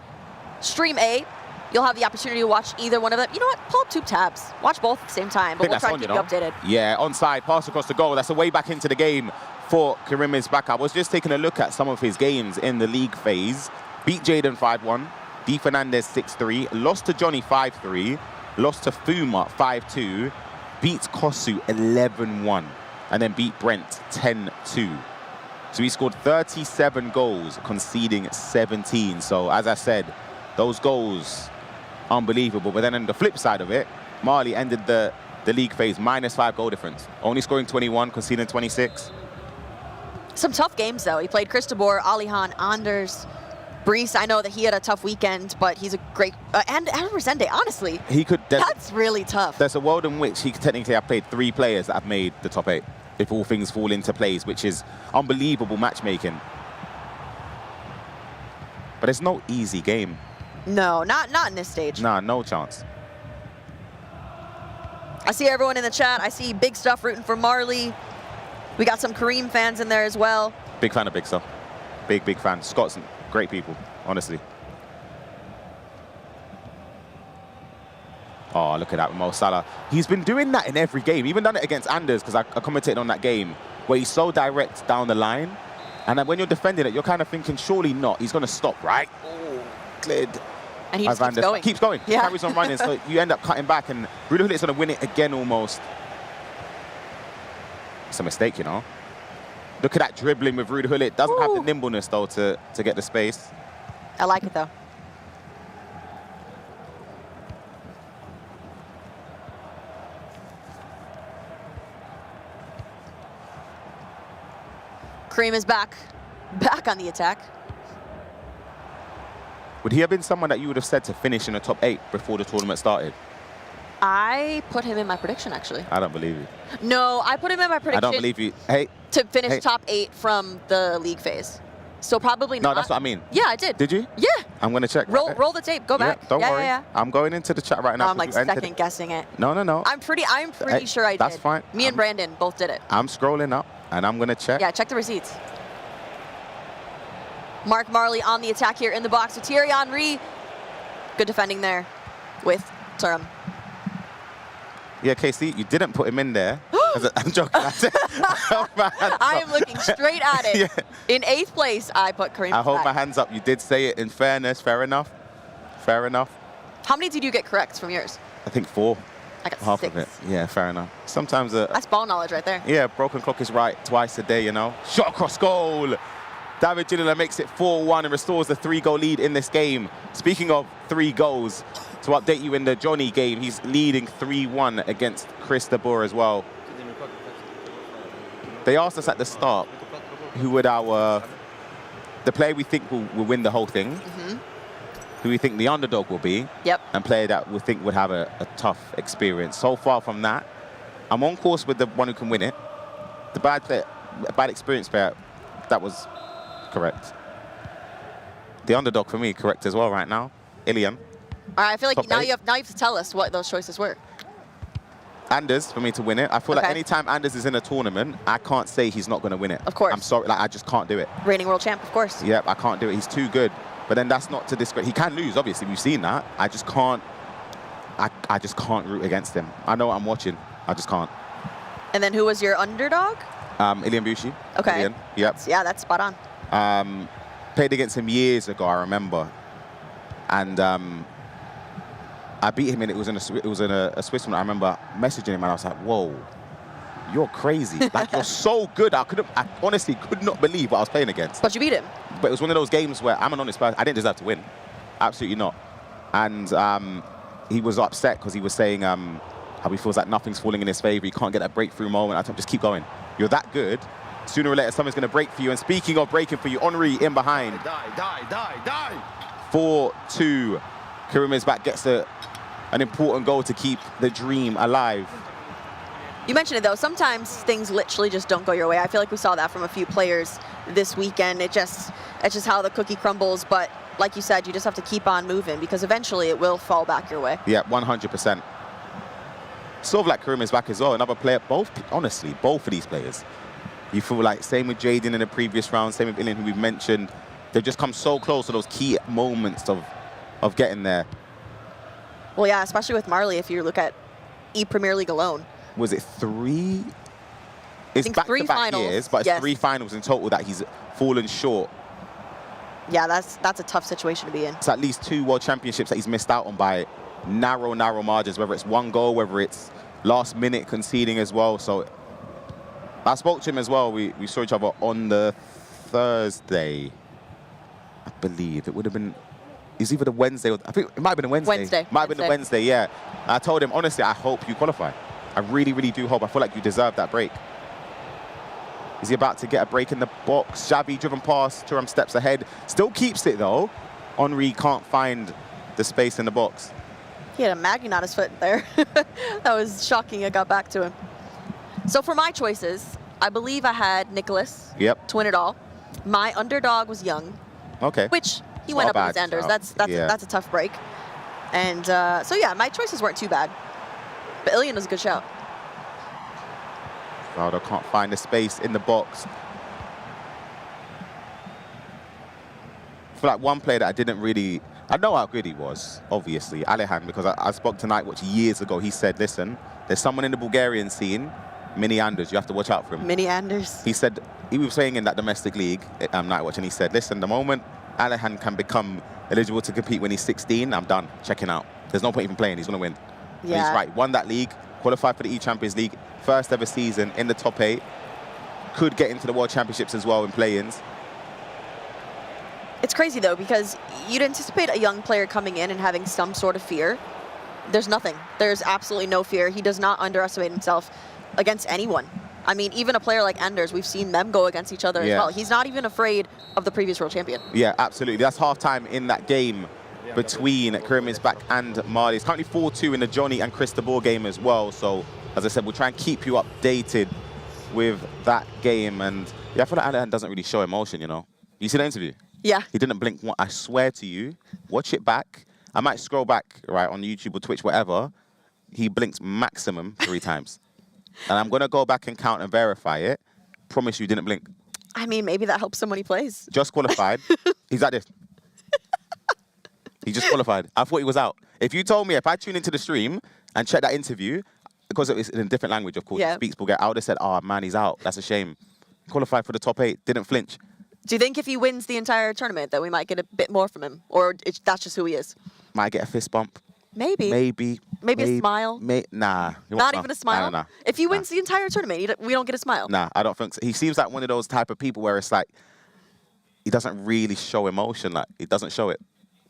Stream A. You'll have the opportunity to watch either one of them. You know what? Pull up 2 tabs. Watch both at the same time, but we'll try to keep you updated. Yeah, onside, pass across the goal. That's a way back into the game for Kareem is back. I was just taking a look at some of his games in the league phase. Beat Jaden 5-1, D. Fernandez 6-3, lost to Johnny 5-3, lost to Fuma 5-2, beat Kosu 11-1, and then beat Brent 10-2. So he scored 37 goals, conceding 17. So as I said, those goals, unbelievable. But then on the flip side of it, Marley ended the league phase -5 goal difference, only scoring 21, conceding 26. Some tough games, though. He played Christobor, Alihan, Anders, Brees. I know that he had a tough weekend, but he's a great... and Resende, honestly. He could... That's really tough. There's a world in which he could technically have played 3 players that have made the top 8, if all things fall into place, which is unbelievable matchmaking. But it's no easy game. No, not in this stage. Nah, no chance. I see everyone in the chat. I see Big Stuff rooting for Marley. We got some Kareem fans in there as well. Big fan of Big Stuff. Big fan. Scott's great people, honestly. Oh, look at that, Mo Salah. He's been doing that in every game. Even done it against Anders, because I commentated on that game, where he's so direct down the line. And then when you're defending it, you're kind of thinking, surely not. He's going to stop, right? Oh, cleared. And he just keeps going. Keeps going. Yeah. Carries on running, so you end up cutting back, and Rudy Hullit's going to win it again almost. It's a mistake, you know. Look at that dribbling with Rudy Hullit. Doesn't have the nimbleness, though, to get the space. I like it, though. Kareem is back on the attack. Would he have been someone that you would have said to finish in the top 8 before the tournament started? I put him in my prediction, actually. I don't believe you. No, I put him in my prediction. I don't believe you. Hey. To finish top 8 from the league phase. So probably not. No, that's what I mean. Yeah, I did. Did you? Yeah. I'm going to check. Roll the tape. Go back. Yeah, don't worry. Yeah. I'm going into the chat right now. I'm like second guessing it. No. I'm pretty sure I did. That's fine. Me and Brandon both did it. I'm scrolling up, and I'm going to check. Yeah, check the receipts. Mark Marley on the attack here in the box with Thierry Henry. Good defending there with Turam. Yeah, KC, you didn't put him in there. I'm joking. I am looking straight at it. Yeah. In 8th place, I put Kareem. I hold my hands up. You did say it in fairness. Fair enough. Fair enough. How many did you get correct from yours? I think 4. I got half 6. of it. Yeah, fair enough. Sometimes... that's ball knowledge right there. Yeah, broken clock is right twice a day, you know. Shot across goal. David Gillila makes it 4-1 and restores the 3-goal lead in this game. Speaking of 3 goals, to update you in the Johnny game, he's leading 3-1 against Christobor as well. They asked us at the start who would the player we think will win the whole thing, who we think the underdog will be, and player that we think would have a tough experience. So far from that, I'm on course with the one who can win it. The bad experience player, that was correct. The underdog for me, correct as well right now. Ilian. All right, I feel like now you have to tell us what those choices were. Anders for me to win it. I feel like anytime Anders is in a tournament, I can't say he's not going to win it. Of course. I'm sorry, like I just can't do it. Reigning world champ, of course. Yep, I can't do it. He's too good. But then that's not to discredit. He can lose, obviously. We've seen that. I just can't. I just can't root against him. I know what I'm watching. I just can't. And then who was your underdog? Ilian Bushi. Okay. Ilian. Yep. Yeah, that's spot on. Played against him years ago, I remember. And I beat him, and it was in a Swiss one. I remember messaging him, and I was like, "Whoa, you're crazy! Like you're so good." I honestly could not believe what I was playing against. But you beat him. But it was one of those games where I'm an honest person. I didn't deserve to win, absolutely not. And he was upset because he was saying how he feels like nothing's falling in his favor. He can't get that breakthrough moment. I told him, just keep going. You're that good. Sooner or later, something's going to break for you. And speaking of breaking for you, Henry in behind. Die. 4-2. Karim is back, gets an important goal to keep the dream alive. You mentioned it, though. Sometimes things literally just don't go your way. I feel like we saw that from a few players this weekend. It's just how the cookie crumbles. But like you said, you just have to keep on moving because eventually it will fall back your way. Yeah, 100%. Sort of like Karim is back as well. Another player, honestly, both of these players. You feel like, same with Jaden in the previous round, same with Ilian, who we've mentioned. They've just come so close to those key moments of getting there. Well, yeah, especially with Marley, if you look at E-Premier League alone. Was it 3? It's back-to-back years, but it's 3 finals in total that he's fallen short. Yeah, that's a tough situation to be in. It's at least 2 World Championships that he's missed out on by narrow margins, whether it's 1 goal, whether it's last minute conceding as well. So I spoke to him as well. We saw each other on the Thursday, I believe. It would have been, it's either the Wednesday or, I think it might have been a Wednesday. Might have been the Wednesday, yeah. And I told him, honestly, I hope you qualify. I really, really do hope. I feel like you deserve that break. Is he about to get a break in the box? Xavi driven past, Thuram steps ahead. Still keeps it though. Henry can't find the space in the box. He had a magnet on his foot there. That was shocking. It got back to him. So for my choices, I believe I had Nicholas to win it all. My underdog was Young. Okay. Which he went up against Anders. That's a tough break. And so yeah, my choices weren't too bad. But Ilian was a good shout. Valdo can't find the space in the box. For like one player that I didn't really, I know how good he was, obviously, Alehan, because I spoke to Nightwatch years ago. He said, listen, there's someone in the Bulgarian scene, Mini Anders, you have to watch out for him. Mini Anders. He said, he was saying in that domestic league, Nightwatch, and he said, listen, the moment Alehan can become eligible to compete when he's 16, I'm done checking out. There's no point even playing, he's going to win. Yeah. And he's right, won that league, qualified for the eChampions League, first ever season in the top 8, could get into the World Championships as well in play-ins. It's crazy though, because you'd anticipate a young player coming in and having some sort of fear. There's nothing. There's absolutely no fear. He does not underestimate himself against anyone. I mean, even a player like Anders, we've seen them go against each other as well. He's not even afraid of the previous world champion. Yeah, absolutely. That's half-time in that game between Karim is back and Marley. It's currently 4-2 in the Johnny and Chris de Boer game as well. So, as I said, we'll try and keep you updated with that game. And yeah, I feel like Alehan doesn't really show emotion, you know. You see the interview? Yeah. He didn't blink one. I swear to you, watch it back. I might scroll back, right, on YouTube or Twitch, whatever. He blinks maximum 3 times. And I'm going to go back and count and verify it. Promise you didn't blink. I mean, maybe that helps him when he plays. Just qualified. He's like this. He just qualified. I thought he was out. If you told me, if I tune into the stream and check that interview, because it's in a different language, of course, he speaks Bulgarian, I would have said, oh, man, he's out. That's a shame. Qualified for the top 8, didn't flinch. Do you think if he wins the entire tournament that we might get a bit more from him? Or that's just who he is? Might get a fist bump. Maybe. Maybe a smile? Nah. Not even a smile? Nah. If he wins the entire tournament, we don't get a smile? Nah, I don't think so. He seems like one of those type of people where it's like, he doesn't really show emotion. Like, he doesn't show it.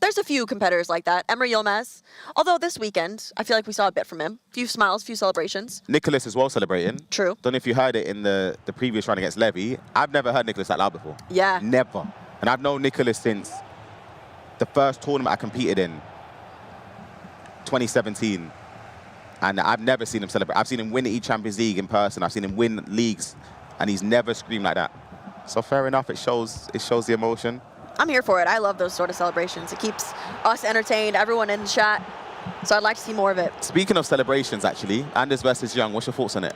There's a few competitors like that. Emre Yilmaz, although this weekend, I feel like we saw a bit from him. Few smiles, few celebrations. Nicholas as well celebrating. True. Don't know if you heard it in the previous round against Levy. I've never heard Nicholas that loud before. Yeah. Never. And I've known Nicholas since the first tournament I competed in, 2017. And I've never seen him celebrate. I've seen him win the eChampions League in person. I've seen him win leagues, and he's never screamed like that. So fair enough, it shows the emotion. I'm here for it. I love those sort of celebrations. It keeps us entertained, everyone in the chat. So I'd like to see more of it. Speaking of celebrations, actually, Anders versus Young, what's your thoughts on it?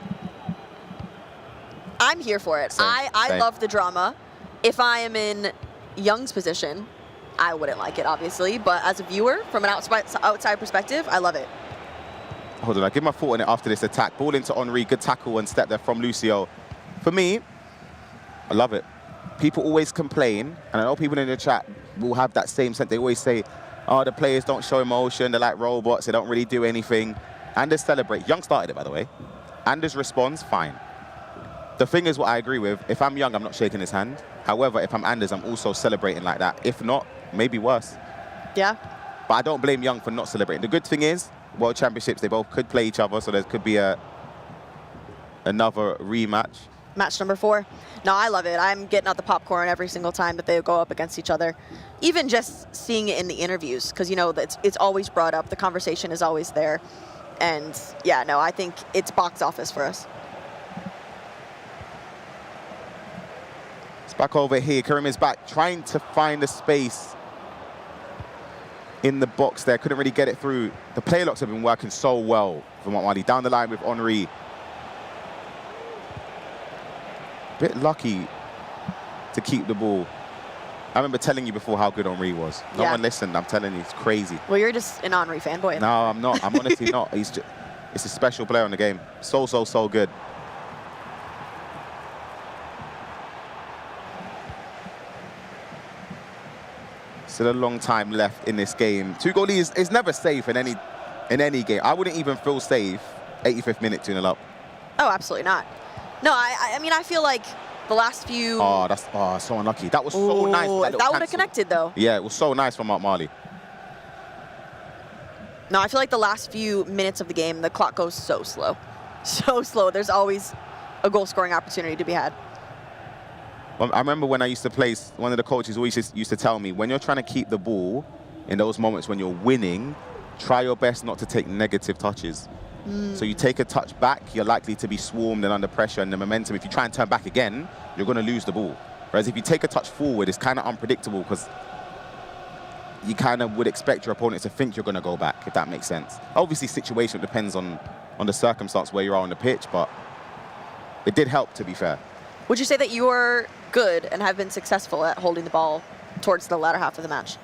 I'm here for it. Same. I love the drama. If I am in Young's position, I wouldn't like it, obviously. But as a viewer, from an outside perspective, I love it. Hold on, I'll give my thought on it after this attack. Ball into Henry, good tackle and step there from Lucio. For me, I love it. People always complain, and I know people in the chat will have that same sense. They always say, oh, the players don't show emotion, they're like robots, they don't really do anything. Anders celebrate. Young started it, by the way. Anders responds, fine. The thing is what I agree with, if I'm Young, I'm not shaking his hand. However, if I'm Anders, I'm also celebrating like that. If not, maybe worse. Yeah. But I don't blame Young for not celebrating. The good thing is, World Championships, they both could play each other, so there could be another rematch. Match number 4. No, I love it. I'm getting out the popcorn every single time that they go up against each other. Even just seeing it in the interviews, because, you know, it's always brought up. The conversation is always there. And, yeah, no, I think it's box office for us. It's back over here. Karim is back, trying to find the space in the box there. Couldn't really get it through. The play locks have been working so well for Mali. Down the line with Henry. Bit lucky to keep the ball. I remember telling you before how good Henry was. No one listened. I'm telling you, it's crazy. Well, you're just an Henry fanboy. No, I'm not. I'm honestly not. It's a special player in the game. So good. Still a long time left in this game. 2 goal lead is never safe in any game. I wouldn't even feel safe 85th minute 2-0 up. Oh, absolutely not. No, I mean, I feel like the last few... Oh, that's so unlucky. That was so nice. That would have connected, though. Yeah, it was so nice from Mark Marley. No, I feel like the last few minutes of the game, the clock goes so slow. So slow. There's always a goal-scoring opportunity to be had. Well, I remember when I used to play, one of the coaches always used to tell me, when you're trying to keep the ball in those moments when you're winning, try your best not to take negative touches. So you take a touch back, you're likely to be swarmed and under pressure, and the momentum, if you try and turn back again, you're going to lose the ball. Whereas if you take a touch forward, it's kind of unpredictable because you kind of would expect your opponent to think you're going to go back, if that makes sense. Obviously, situation depends on the circumstance where you are on the pitch, but it did help, to be fair. Would you say that you're good and have been successful at holding the ball towards the latter half of the match?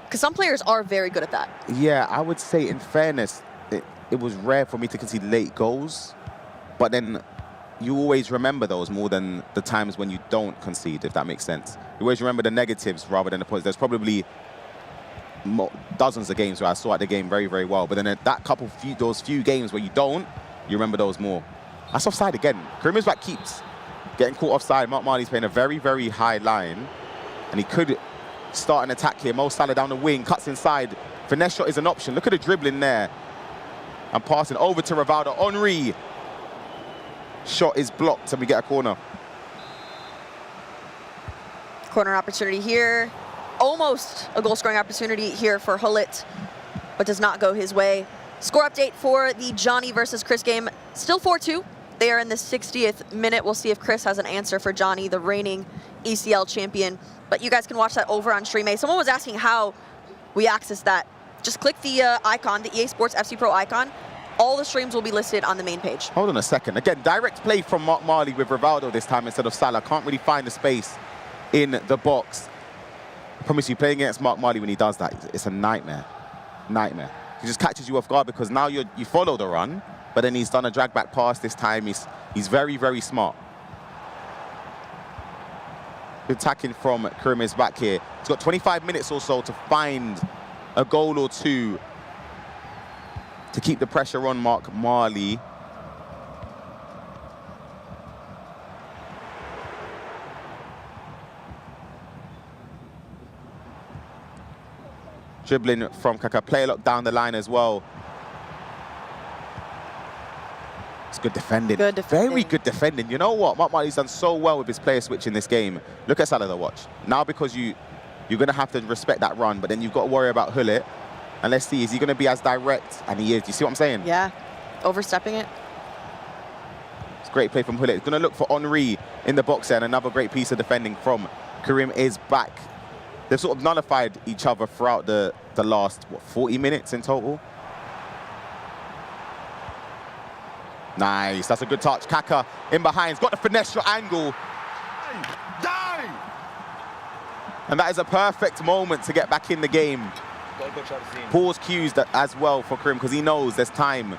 Because some players are very good at that. Yeah, I would say, in fairness, it was rare for me to concede late goals, but then you always remember those more than the times when you don't concede, if that makes sense. You always remember the negatives rather than the positives. There's probably dozens of games where I saw at the game very, very well, but then those few games where you don't, you remember those more. That's offside again. Karim Isbak keeps getting caught offside. Mark Marley's playing a very, very high line, and he could start an attack here. Mo Salah down the wing, cuts inside. Finesse shot is an option. Look at the dribbling there. And passing over to Rivaldo. Henry. Shot is blocked, and we get a corner. Corner opportunity here. Almost a goal-scoring opportunity here for Hullet, but does not go his way. Score update for the Johnny versus Chris game. Still 4-2. They are in the 60th minute. We'll see if Chris has an answer for Johnny, the reigning ECL champion. But you guys can watch that over on Stream. Someone was asking how we access that. Just click the icon, the EA Sports FC Pro icon. All the streams will be listed on the main page. Hold on a second. Again, direct play from Mark Marley with Rivaldo this time instead of Salah. Can't really find the space in the box. I promise you, playing against Mark Marley when he does that, it's a nightmare. Nightmare. He just catches you off guard because now you follow the run, but then he's done a drag back pass this time. He's very, very smart. Attacking from Karim is back here. He's got 25 minutes or so to find a goal or two to keep the pressure on Mark Marley. Dribbling from Kaka. Player lock down the line as well. It's good defending. Good defending. Very good defending. You know what? Mark Marley's done so well with his player switch in this game. Look at Salah, watch. Now because you're going to have to respect that run, but then you've got to worry about Hullet. And let's see, is he going to be as direct? And he is. Do you see what I'm saying? Yeah. Overstepping it. It's a great play from Hullet. He's going to look for Henry in the box there, and another great piece of defending from Karim is back. They've sort of nullified each other throughout the last, 40 minutes in total? Nice, that's a good touch. Kaka in behind, he's got the finesse shot angle. And that is a perfect moment to get back in the game. Pause cues that as well for Karim because he knows there's time.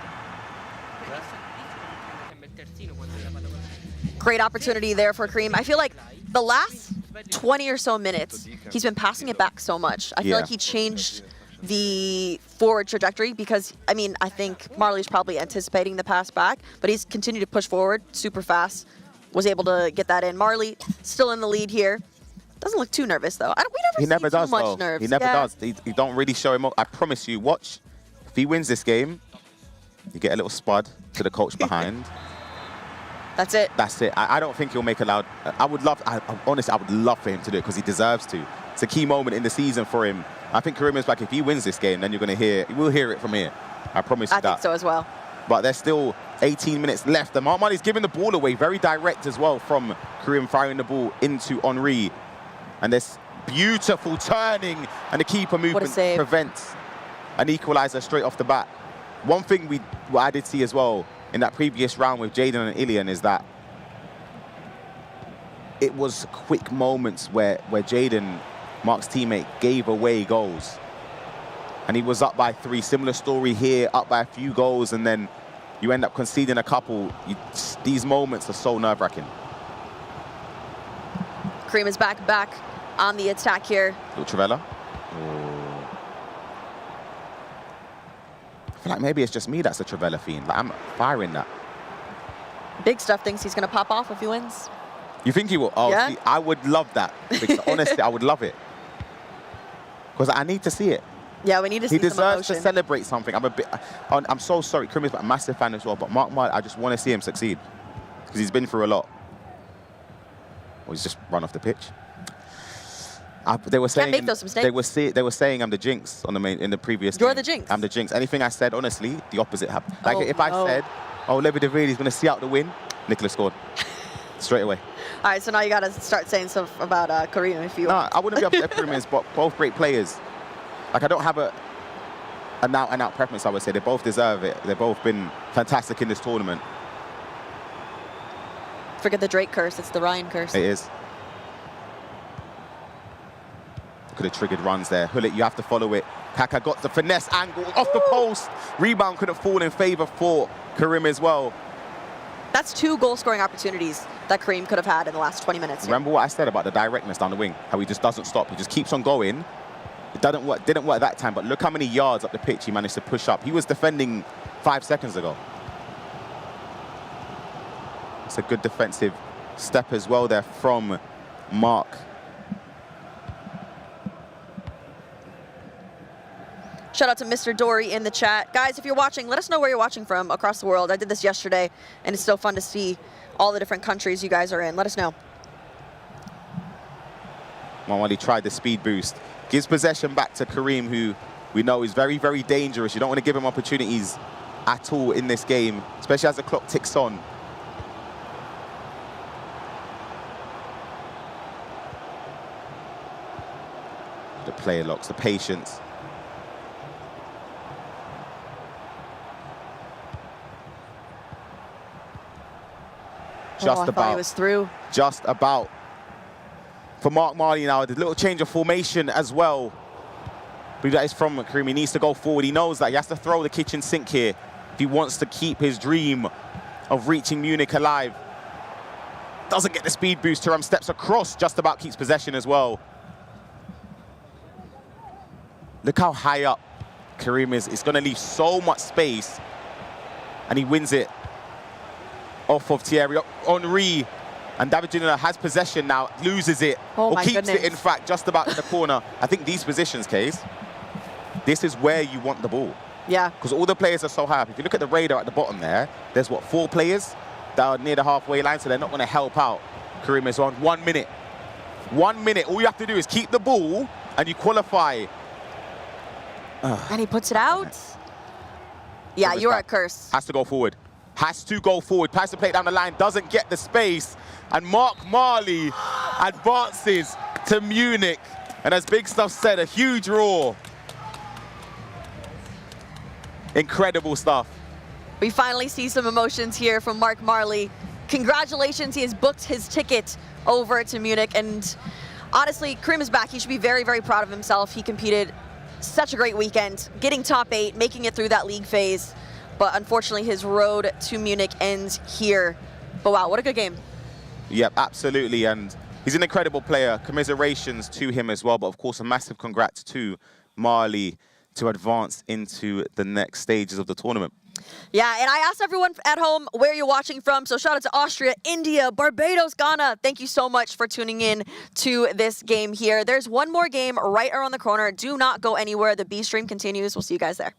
Great opportunity there for Karim. I feel like the last 20 or so minutes, he's been passing it back so much. I feel like he changed the forward trajectory because, I mean, I think Marley's probably anticipating the pass back, but he's continued to push forward super fast, was able to get that in. Marley still in the lead here. Doesn't look too nervous, though. We He never see does, too much though. nerves. He never Yeah. does. He don't really show him up. I promise you, watch. If he wins this game, you get a little spud to the coach behind. That's it. That's it. I don't think he'll make a loud... honestly, I would love for him to do it because he deserves to. It's a key moment in the season for him. I think Karim is back. If he wins this game, then you're going to hear... We'll hear it from here. I promise you that. I think so as well. But there's still 18 minutes left. And Mark Marley's giving the ball away, very direct as well from Karim, firing the ball into Henry. And this beautiful turning and the keeper movement prevents an equaliser straight off the bat. One thing what I did see as well in that previous round with Jaden and Ilian is that it was quick moments where Jaden, Mark's teammate, gave away goals. And he was up by 3. Similar story here, up by a few goals, and then you end up conceding a couple. These moments are so nerve-wracking. Karim is back on the attack here. Little Trivella. I feel like maybe it's just me that's a Trivella fiend. Like, I'm firing that. Big Stuff thinks he's going to pop off if he wins. You think he will? Oh, Yeah. see, I would love that. Because honestly, I would love it. Because I need to see it. Yeah, we need to see He some deserves emotion. to celebrate something. I'm so sorry. Karim is a massive fan as well, but Mark Marley, I just want to see him succeed. Because he's been through a lot. Or he's just run off the pitch. They were saying make those mistakes. they were saying I'm the jinx on in the previous You're game. the jinx. I'm the jinx. Anything I said, honestly, the opposite happened. Like Oh, if I no. said, oh, Levi Davide is going to see out the win, Nicola scored. Straight away. All right, so now you got to start saying stuff about Karim if you No, I wouldn't be upset with Karim, but both great players. Like I don't have a out preference, I would say. They both deserve it. They've both been fantastic in this tournament. forget the Drake curse, it's the Ryan curse. It is. Could have triggered runs there. Hullet, you have to follow it. Kaka got the finesse angle off the post. Rebound couldn't fall in favor for Karim as well. That's 2 goal-scoring opportunities that Karim could have had in the last 20 minutes. Remember what I said about the directness down the wing? How he just doesn't stop. He just keeps on going. It didn't work that time, but look how many yards up the pitch he managed to push up. He was defending 5 seconds ago. It's a good defensive step as well there from Mark. Shout out to Mr. Dory in the chat. Guys, if you're watching, let us know where you're watching from across the world. I did this yesterday, and it's still fun to see all the different countries you guys are in. Let us know. Mawali tried the speed boost. Gives possession back to Karim, who we know is very, very dangerous. You don't want to give him opportunities at all in this game, especially as the clock ticks on. The player locks, the patience. I thought he was through. Just about. For Mark Marley now, the little change of formation as well. I believe that is from Karim. He needs to go forward. He knows that he has to throw the kitchen sink here if he wants to keep his dream of reaching Munich alive. Doesn't get the speed boost. Thuram steps across, just about keeps possession as well. Look how high up Karim is. It's going to leave so much space. And he wins it off of Thierry Henry. And David Ginola has possession now, loses it, Oh or my keeps it, goodness. in fact, just about in the corner. I think these positions, Case, this is where you want the ball. Yeah. Because all the players are so high up. If you look at the radar at the bottom there, there's, what, 4 players that are near the halfway line, so they're not going to help out. Karim is on 1 minute. 1 minute. All you have to do is keep the ball, and you qualify. And he puts it out. Yeah, you're a curse. Has to go forward. Has to go forward. Pass the play down the line. Doesn't get the space. And Mark Marley advances to Munich. And as Big Stuff said, a huge roar. Incredible stuff. We finally see some emotions here from Mark Marley. Congratulations, he has booked his ticket over to Munich. And honestly, Karim is back. He should be very, very proud of himself. He competed such a great weekend, getting top 8, making it through that league phase. But unfortunately, his road to Munich ends here. But wow, what a good game. Yep, absolutely. And he's an incredible player. Commiserations to him as well. But of course, a massive congrats to Marley to advance into the next stages of the tournament. Yeah, and I asked everyone at home where you're watching from. So shout out to Austria, India, Barbados, Ghana. Thank you so much for tuning in to this game here. There's one more game right around the corner. Do not go anywhere. The B stream continues. We'll see you guys there.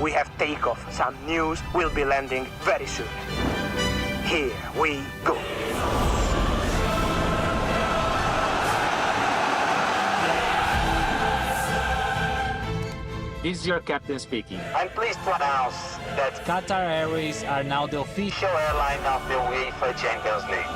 We have takeoff. Some news will be landing very soon. Here we go. This is your captain speaking. I'm pleased to announce that Qatar Airways are now the official airline of the UEFA Champions League.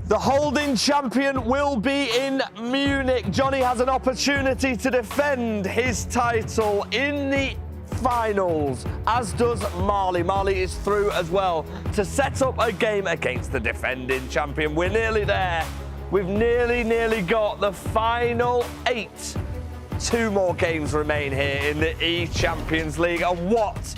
The holding champion will be in Munich. Johnny has an opportunity to defend his title in the finals, as does Marley. Marley is through as well to set up a game against the defending champion. We're nearly there. We've nearly got the final 8. 2 more games remain here in the eChampions League, and what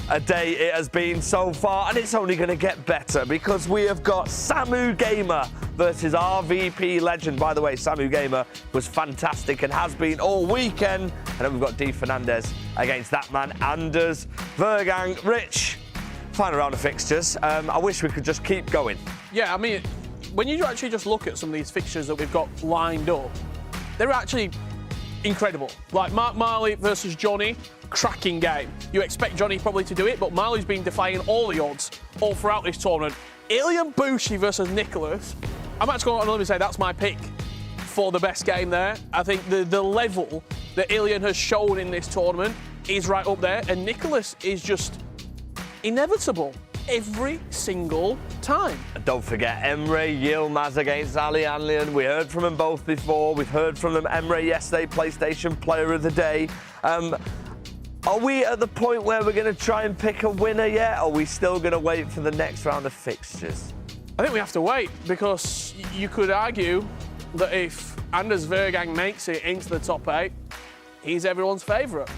a day it has been so far, and it's only going to get better because we have got Samu Gamer versus RVP Legend. By the way, Samu Gamer was fantastic and has been all weekend. And then we've got D Fernandez against that man, Anders Vergang. Rich, final round of fixtures. I wish we could just keep going. Yeah, I mean, when you actually just look at some of these fixtures that we've got lined up, they're actually incredible. Like Mark Marley versus Johnny, cracking game. You expect Johnny probably to do it, but Marley's been defying all the odds all throughout this tournament. Ilyan Bushi versus Nicholas. I'm actually going to say that's my pick for the best game there. I think the level that Ilyan has shown in this tournament is right up there, and Nicholas is just inevitable every single time. And don't forget Emre Yilmaz against Ali Anlian. We heard from them both before. We've heard from them. Emre yesterday, PlayStation Player of the Day. Are we at the point where we're going to try and pick a winner yet? Or are we still going to wait for the next round of fixtures? I think we have to wait, because you could argue that if Anders Vergang makes it into the top 8, he's everyone's favourite.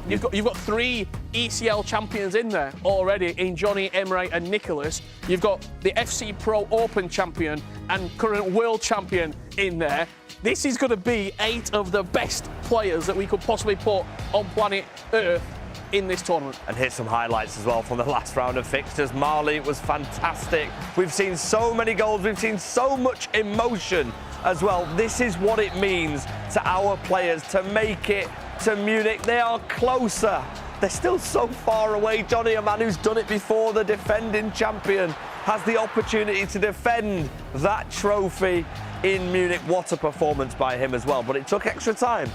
You've got 3 ECL champions in there already in Johnny, Emre and Nicholas. You've got the FC Pro Open champion and current world champion in there. This is going to be 8 of the best players that we could possibly put on planet Earth in this tournament. And here's some highlights as well from the last round of fixtures. Mali was fantastic. We've seen so many goals. We've seen so much emotion as well. This is what it means to our players to make it to Munich. They are closer. They're still so far away. Johnny, a man who's done it before, the defending champion, has the opportunity to defend that trophy in Munich. What a performance by him as well, but it took extra time.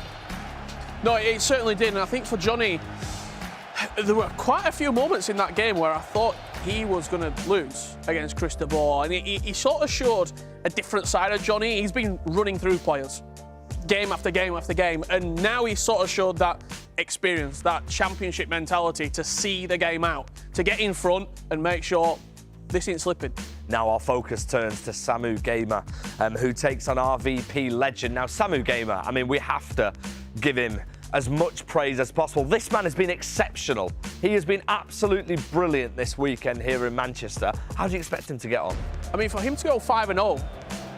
No, it certainly did, and I think for Johnny, there were quite a few moments in that game where I thought he was going to lose against Cristobal, and he sort of showed a different side of Johnny. He's been running through players game after game after game, and now he sort of showed that experience, that championship mentality to see the game out, to get in front and make sure this ain't slipping. Now our focus turns to Samu Gamer, who takes on RVP legend. Now Samu Gamer, I mean, we have to give him as much praise as possible. This man has been exceptional. He has been absolutely brilliant this weekend here in Manchester. How do you expect him to get on? I mean, for him to go 5-0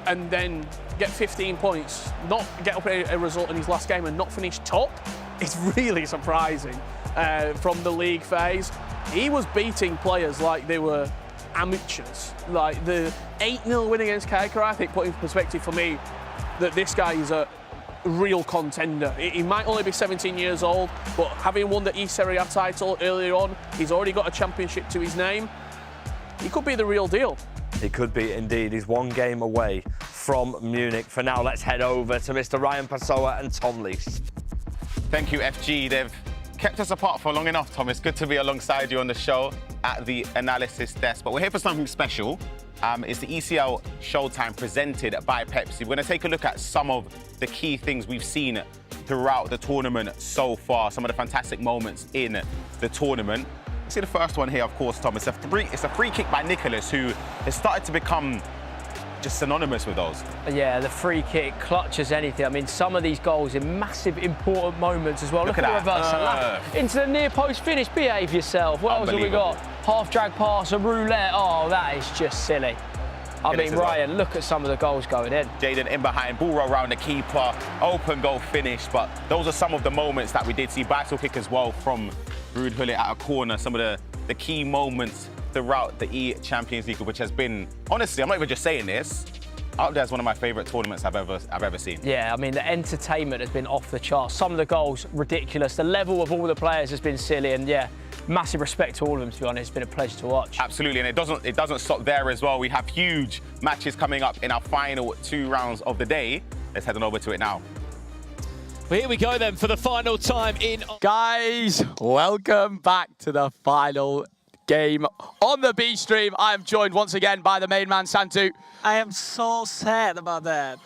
and then get 15 points, not get up a result in his last game and not finish top, it's really surprising from the league phase. He was beating players like they were amateurs. Like the 8-0 win against Kaikara, I think, put in perspective for me that this guy is a real contender. He might only be 17 years old, but having won the Serie A title earlier on, he's already got a championship to his name. He could be the real deal. He could be indeed. He's 1 game away from Munich. For now, let's head over to Mr. Ryan Pessoa and Tom Lees. Thank you, FG. They've kept us apart for long enough, Tom. It's good to be alongside you on the show at the analysis desk. But we're here for something special. It's the ECL Showtime presented by Pepsi. We're going to take a look at some of the key things we've seen throughout the tournament so far, some of the fantastic moments in the tournament. See the first one here, of course, Tom. It's a free kick by Nicholas, who has started to become just synonymous with those. Yeah, the free kick, clutch as anything. I mean, some of these goals in massive, important moments as well. Look at the reversal. Into the near post finish. Behave yourself. What else have we got? Half drag pass, a roulette. Oh, that is just silly. I mean, Ryan, look at some of the goals going in. Jaden in behind, ball roll around the keeper, open goal finish. But those are some of the moments that we did see. Bicycle kick as well from Ruud Gullit at a corner. Some of the key moments throughout the eChampions League, which has been, honestly, I'm not even just saying this, out there as one of my favourite tournaments I've ever seen. Yeah, I mean, the entertainment has been off the charts. Some of the goals, ridiculous. The level of all the players has been silly, and yeah, massive respect to all of them, to be honest. It's been a pleasure to watch. Absolutely, and it doesn't stop there as well. We have huge matches coming up in our final 2 rounds of the day. Let's head on over to it now. Well, here we go then for the final time in... Guys, welcome back to the final game on the B stream. I am joined once again by the main man, Santu. I am so sad about that.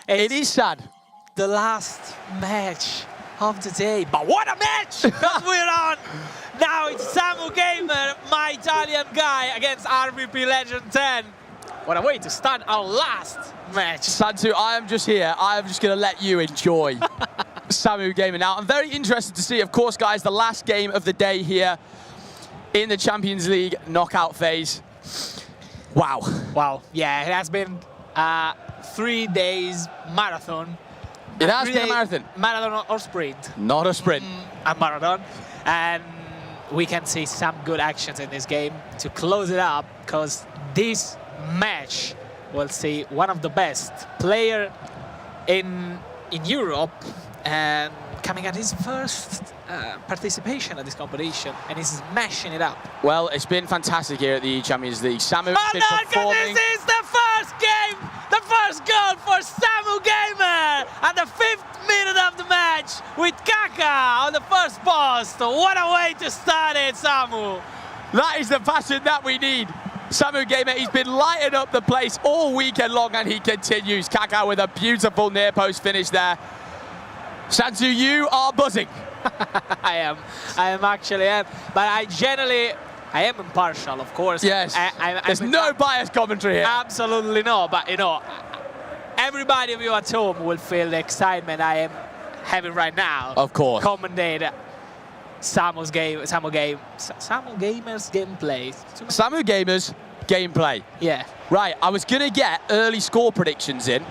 It is sad. The last match of the day, but what a match! Because we're on. Now it's Samu Gamer, my Italian guy, against RVP Legend 10. What a way to start our last match. Santu, I am just here. I am just going to let you enjoy Samu Gamer. Now, I'm very interested to see, of course, guys, the last game of the day here in the Champions League knockout phase. Wow. Wow. Yeah, it has been 3 days marathon. It has been a marathon. Marathon or sprint. Not a sprint. A marathon. And we can see some good actions in this game to close it up, because this match will see one of the best player in Europe and coming at his first participation at this competition, and he's smashing it up. Well, it's been fantastic here at the Champions League. Samu has been performing. This is the first game, the first goal for Samu Gamer at the 5th minute of the match with Kaka on the first post. What a way to start it, Samu. That is the passion that we need. Samu Gamer, he's been lighting up the place all weekend long, and he continues. Kaka with a beautiful near post finish there. Santu, you are buzzing. I am actually, but I generally I am impartial, of course. Yes. There's no biased commentary here. Absolutely no. But, you know, everybody of you at home will feel the excitement I am having right now. Of course. Commentate Samu's game, Samu Gamers gameplay. Samu Gamers gameplay. Yeah. Right, I was going to get early score predictions in.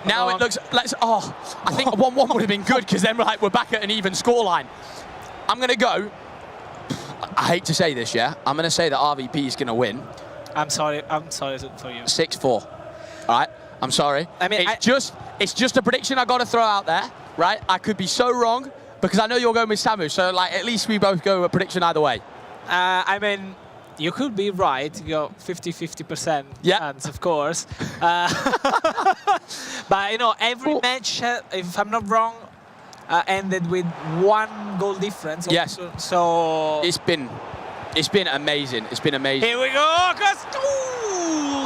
Now it looks, I think 1-1 would have been good because then we're back at an even scoreline. I'm going to go, I hate to say this, yeah? I'm going to say that RVP is going to win. I'm sorry for you. 6-4. All right, I'm sorry. I mean, it's just a prediction I got to throw out there, right? I could be so wrong because I know you're going with Samu, so like at least we both go a prediction either way. I mean, you could be right. You go 50-50% chance, of course. But, you know, every match, if I'm not wrong, ended with 1 goal difference. Yes. So it's been amazing. It's been amazing. Here we go.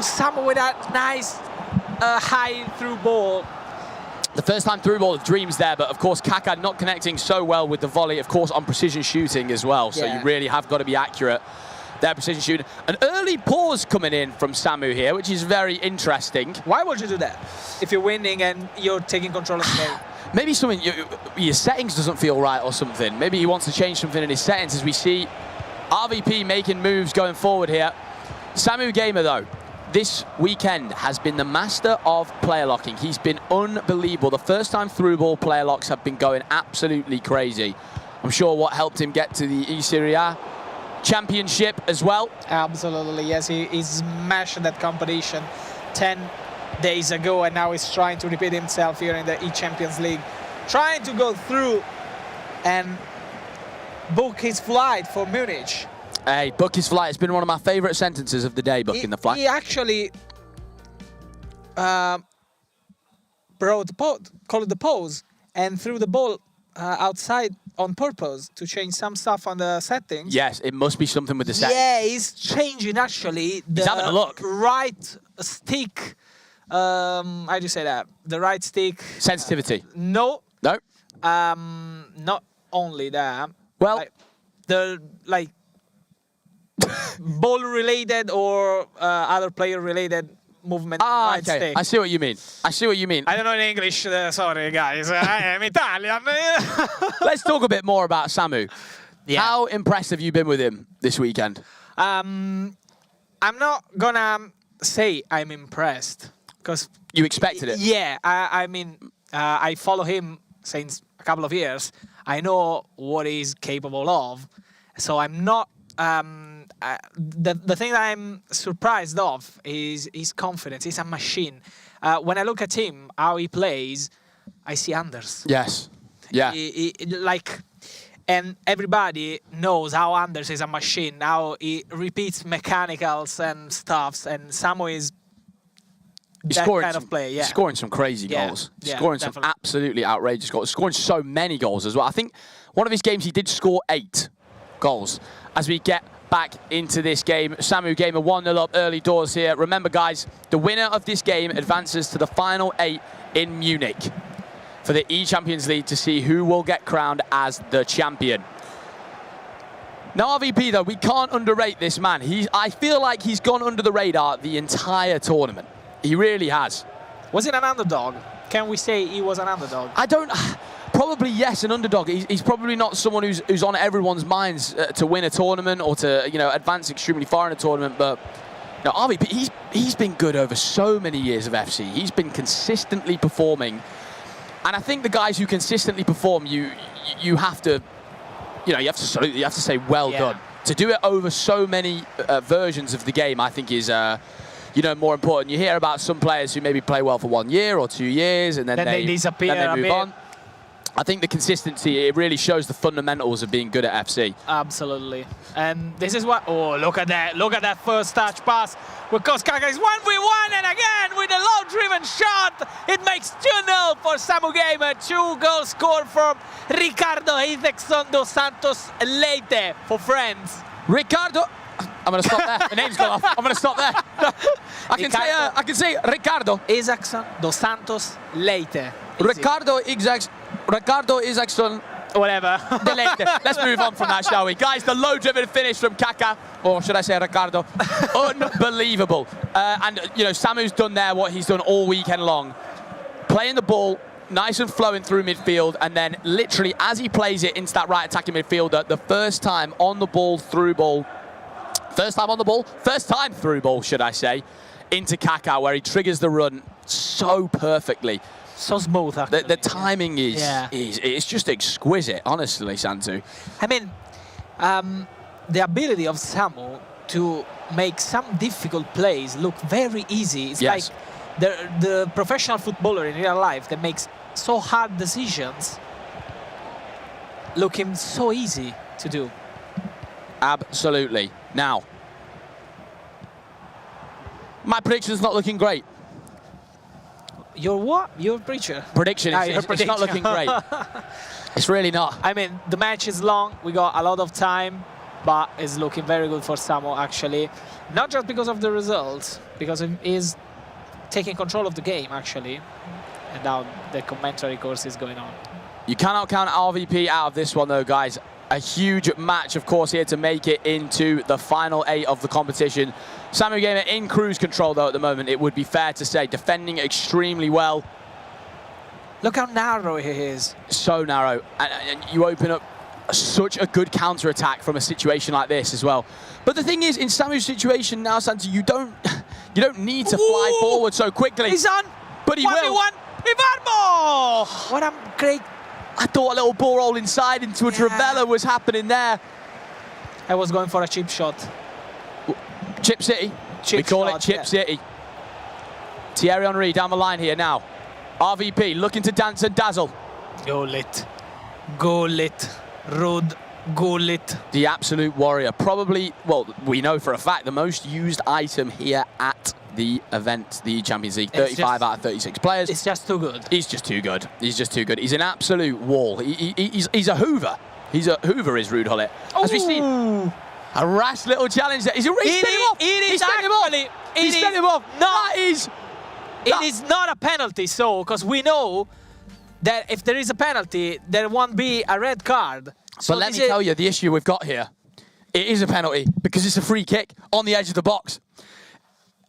Samu with that nice high through ball. The first time through ball of dreams there, but of course Kaka not connecting so well with the volley, of course on precision shooting as well. So you really have got to be accurate. Their precision shooting. An early pause coming in from Samu here, which is very interesting. Why would you do that if you're winning and you're taking control of the game? Maybe something, your settings doesn't feel right or something. Maybe he wants to change something in his settings as we see RVP making moves going forward here. Samu Gamer, though, this weekend has been the master of player locking. He's been unbelievable. The first time through ball player locks have been going absolutely crazy. I'm sure what helped him get to the eSerie A championship as well. Absolutely, yes. He smashed that competition 10 days ago, and now he's trying to repeat himself here in the eChampions League, trying to go through and book his flight for Munich. Hey, book his flight. It's been one of my favourite sentences of the day, booking the flight. He actually called the pause and threw the ball outside on purpose to change some stuff on the settings. Yes, it must be something with the settings. Yeah, he's changing actually the He's having a look. right stick. How do you say that? The right stick. Sensitivity. No. No. Not only that. Well, like ball related or other player related movement. Right okay. stick. I see what you mean. I see what you mean. I don't know in English. Sorry, guys. I am Italian. Let's talk a bit more about Samu. Yeah. How impressed have you been with him this weekend? I'm not gonna say I'm impressed because you expected it. Yeah, I mean, I follow him since a couple of years. I know what he's capable of, so I'm not. The thing that I'm surprised of is his confidence. He's a machine. When I look at him, how he plays, I see Anders. Yes. Yeah. And everybody knows how Anders is a machine, how he repeats mechanicals and stuffs, and Samu is that kind of player. Yeah. Scoring some crazy goals. Yeah, scoring some absolutely outrageous goals. Scoring so many goals as well. I think one of his games he did score 8 goals. As we get back into this game, Samu Gamer 1-0 up early doors here. Remember, guys, the winner of this game advances to the final 8 in Munich for the eChampions League to see who will get crowned as the champion. Now, RVP, though, we can't underrate this man. I feel like he's gone under the radar the entire tournament. He really has. Was it an underdog? Can we say he was an underdog? I don't... Probably yes, an underdog. He's probably not someone who's on everyone's minds to win a tournament or to advance extremely far in a tournament. But RVP, he's been good over so many years of FC. He's been consistently performing, and I think the guys who consistently perform, you have to salute. You have to say well done. To do it over so many versions of the game, I think is. More important. You hear about some players who maybe play well for 1 year or 2 years, and then they disappear. Then they move on. I think the consistency, it really shows the fundamentals of being good at FC. Absolutely. And this is what... Oh, look at that. Look at that first touch pass. Because Kaka is 1v1, and again, with a low-driven shot, it makes 2-0 for Samu Gamer. 2 goals scored from Ricardo Isaacson dos Santos Leite for friends. Ricardo... I'm going to stop there. The name's gone off. I'm going to stop there. I can say Ricardo. Isaacson dos Santos Leite. Ricardo Isaacson whatever. Let's move on from that, shall we? Guys, the low-driven finish from Kaká, or should I say Ricardo, unbelievable. And, you know, Samu's done there what he's done all weekend long. Playing the ball, nice and flowing through midfield, and then literally as he plays it into that right attacking midfielder, the first time on the ball, through ball, first time through ball, should I say, into Kaká, where he triggers the run so perfectly. So smooth, actually. The timing is it's just exquisite, honestly, Santu. I mean, the ability of Samu to make some difficult plays look very easy. It's like the professional footballer in real life that makes so hard decisions looking so easy to do. Absolutely. Now, my prediction's not looking great. Your what? Your prediction? Prediction. It's not looking great. It's really not. I mean, the match is long. We got a lot of time, but it's looking very good for Samu, actually. Not just because of the results, because he is taking control of the game, actually. And now the commentary course is going on. You cannot count RVP out of this one, though, guys. A huge match, of course, here to make it into the final 8 of the competition. Samu Gamer in cruise control, though, at the moment, it would be fair to say. Defending extremely well. Look how narrow he is. So narrow. And you open up such a good counter-attack from a situation like this as well. But the thing is, in Samu's situation now, Santu, you don't need to fly forward so quickly. He's on. But he will. 1v1. Ivarmo! What a great... I thought a little ball roll inside into a Travella was happening there. I was going for a chip shot. Chip City. We call it Chip City. Thierry Henry down the line here now. RVP looking to dance and dazzle. Goal-lit. Goal-lit. Ruud Gullit. The absolute warrior. Probably, well, we know for a fact, the most used item here at the event, the Champions League. 35 out of 36 players. It's just too good. He's just too good. He's just too good. He's an absolute wall. He's a Hoover. He's a Hoover, is Ruud Gullit. As we see, a rash little challenge there. He's a race. He's setting him off. He's setting him off. It is not a penalty, so, because we know that if there is a penalty, there won't be a red card. So but let me tell you, the issue we've got here, it is a penalty because it's a free kick on the edge of the box.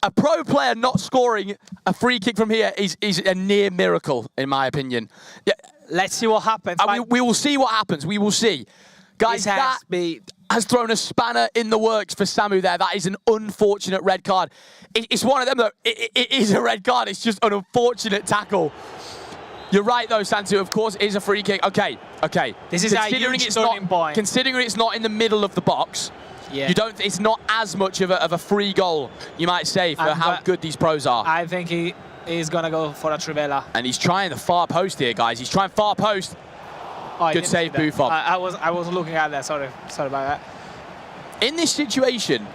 A pro player not scoring a free kick from here is a near miracle, in my opinion. Yeah. Let's see what happens. We will see what happens. We will see. Guys, that has thrown a spanner in the works for Samu there. That is an unfortunate red card. It's one of them, though. It is a red card. It's just an unfortunate tackle. You're right, though, Santu. Of course, it is a free kick. Okay. This is a huge turning point. Considering it's not in the middle of the box, it's not as much of a free goal, you might say, for how good these pros are. I think he is going to go for a Trivela. And he's trying the far post here, guys. He's trying far post. Oh, good save, Buffon. I was looking at that. Sorry about that. In this situation,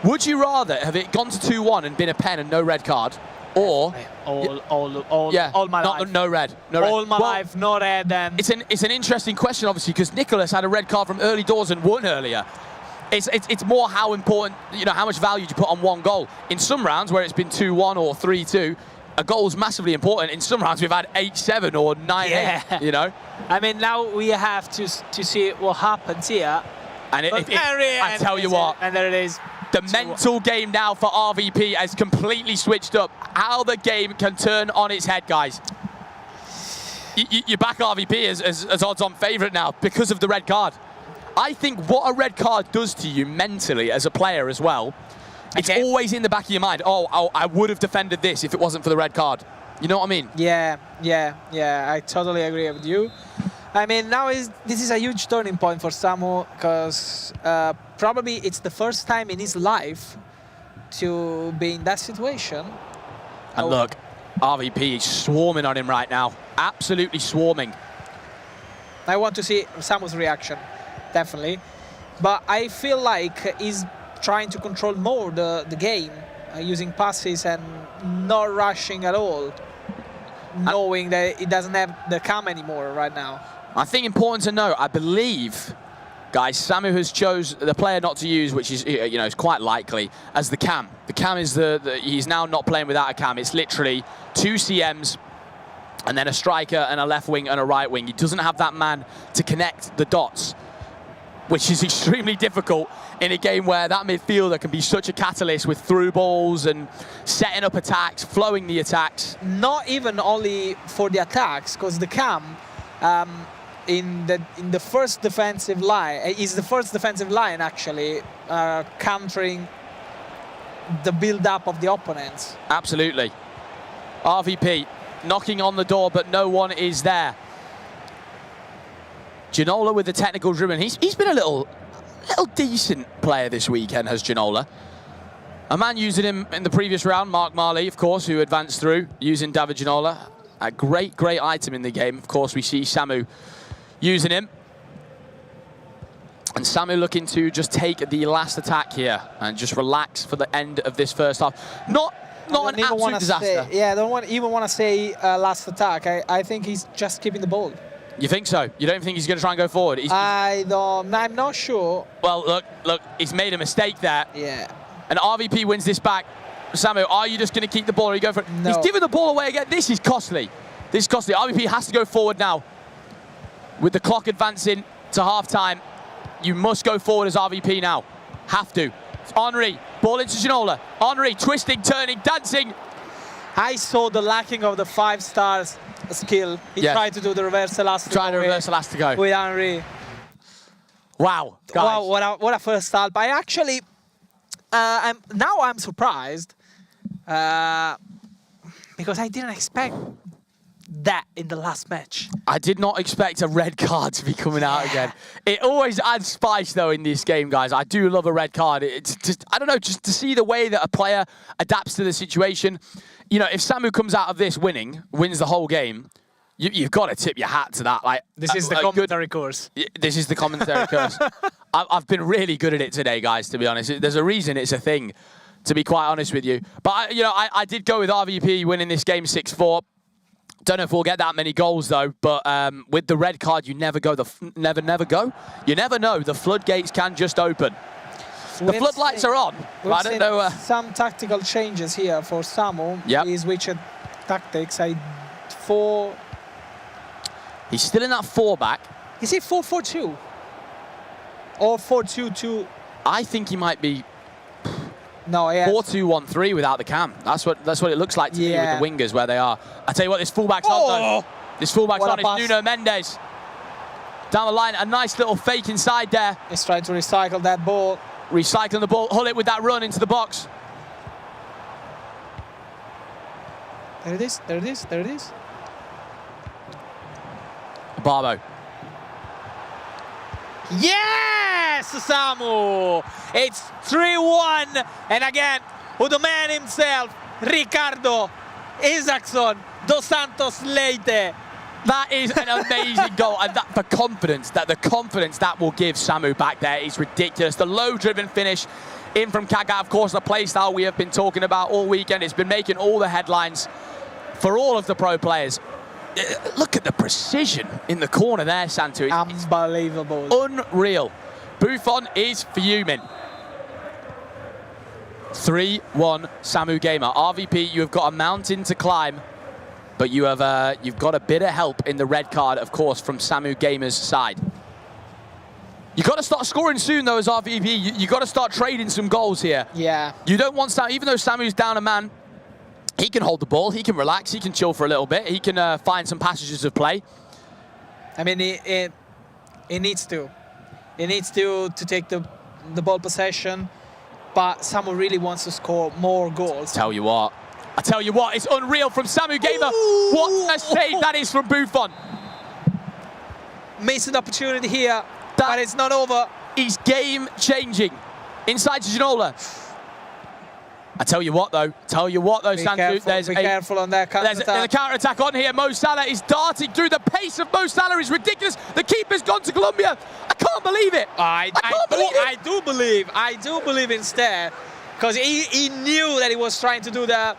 would you rather have it gone to 2-1 and been a pen and no red card, or all my life, no red, all my life, no red? Then it's an interesting question, obviously, because Nicholas had a red card from early doors and won earlier. It's more how important, how much value you put on one goal. In some rounds where it's been 2-1 or 3-2, a goal is massively important. In some rounds we've had 8-7 or 9-8. I mean, now we have to see what happens here. And I tell you what, and there it is. The mental game now for RVP has completely switched up. How the game can turn on its head, guys. You back RVP as odds-on favourite now because of the red card. I think what a red card does to you mentally as a player as well, it's always in the back of your mind, oh, I would have defended this if it wasn't for the red card. You know what I mean? Yeah, I totally agree with you. I mean, this is a huge turning point for Samu, because probably it's the first time in his life to be in that situation. And look, RVP is swarming on him right now. Absolutely swarming. I want to see Samu's reaction, definitely. But I feel like he's trying to control more the game, using passes and not rushing at all, knowing that he doesn't have the cam anymore right now. I think important to note, I believe, guys, Samu has chose the player not to use, which is, is quite likely, as the cam. The cam is he's now not playing without a cam. It's literally 2 CMs and then a striker and a left wing and a right wing. He doesn't have that man to connect the dots, which is extremely difficult in a game where that midfielder can be such a catalyst with through balls and setting up attacks, flowing the attacks. Not even only for the attacks, because the cam in the first defensive line is the first defensive line actually countering the build-up of the opponents. Absolutely. RVP knocking on the door, but no one is there. Ginola with the technical dribbling. He's been a little decent player this weekend, has Ginola. A man using him in the previous round, Mark Marley, of course, who advanced through, using David Ginola. A great item in the game. Of course, we see Samu using him. And Samu looking to just take the last attack here and just relax for the end of this first half. Not an absolute disaster. I don't even want to say last attack. I think he's just keeping the ball. You think so? You don't think he's going to try and go forward? I'm not sure. Well, look, he's made a mistake there. Yeah. And RVP wins this back. Samu, are you just going to keep the ball or are you going for it? No. He's giving the ball away again. This is costly. This is costly. RVP has to go forward now. With the clock advancing to half-time, you must go forward as RVP now. Have to. It's Henry, ball into Ginola. Henry, twisting, turning, dancing. I saw the lacking of the 5 stars skill. He tried to do the reverse elastico. Trying to reverse elastico. With Henry. Wow, guys. Wow, what a first half. I actually, I'm surprised because I didn't expect that in the last match. I did not expect a red card to be coming out again. It always adds spice, though, in this game, guys. I do love a red card. It's just, I don't know, just to see the way that a player adapts to the situation. You know, if Samu comes out of this wins the whole game, you've got to tip your hat to that. Like, this is the commentary course. This is the commentary course. I've been really good at it today, guys, to be honest. There's a reason it's a thing, to be quite honest with you. But, I did go with RVP winning this game 6-4. Don't know if we'll get that many goals, though, but with the red card, you never go. Never go. You never know. The floodgates can just open. The floodlights are on. I don't know. Some tactical changes here for Samu. Yep. He's switched tactics. He's still in that 4-back. Is it 4-4-2? Or 4-2-2? I think he might be. No, yeah. 4-2-1-3 without the cam. That's what it looks like to me with the wingers where they are. I tell you what, this fullback's on though. This fullback's on. It's Nuno Mendes. Down the line, a nice little fake inside there. He's trying to recycle that ball. Recycling the ball. Hull it with that run into the box. There it is. There it is. There it is. Barbo. Yes, Samu! It's 3-1, and again, with the man himself, Ricardo Isaacson dos Santos Leite. That is an amazing goal, and the confidence that will give Samu back there is ridiculous. The low-driven finish in from Kaká, of course, the play style we have been talking about all weekend. It's been making all the headlines for all of the pro players. Look at the precision in the corner there, Santu. It's unbelievable. Unreal. Buffon is fuming. 3-1 Samu Gamer. RVP, you have got a mountain to climb, but you've got a bit of help in the red card, of course, from Samu Gamer's side. You've got to start scoring soon, though, as RVP. You've got to start trading some goals here. Yeah. You don't want Samu, even though Samu's down a man, he can hold the ball, he can relax, he can chill for a little bit, he can find some passages of play. I mean, he needs to. He needs to take the ball possession, but Samu really wants to score more goals. I tell you what, it's unreal from Samu Gamer. Ooh. What a save that is from Buffon. Missed an opportunity here, but it's not over. He's game-changing. Inside to Ginola. I tell you what, though, Santu, be careful on that counter-attack. There's a counter-attack on here. Mo Salah is darting through. The pace of Mo Salah is ridiculous. The keeper's gone to Colombia. I can't believe it. I do believe instead, because he knew that he was trying to do the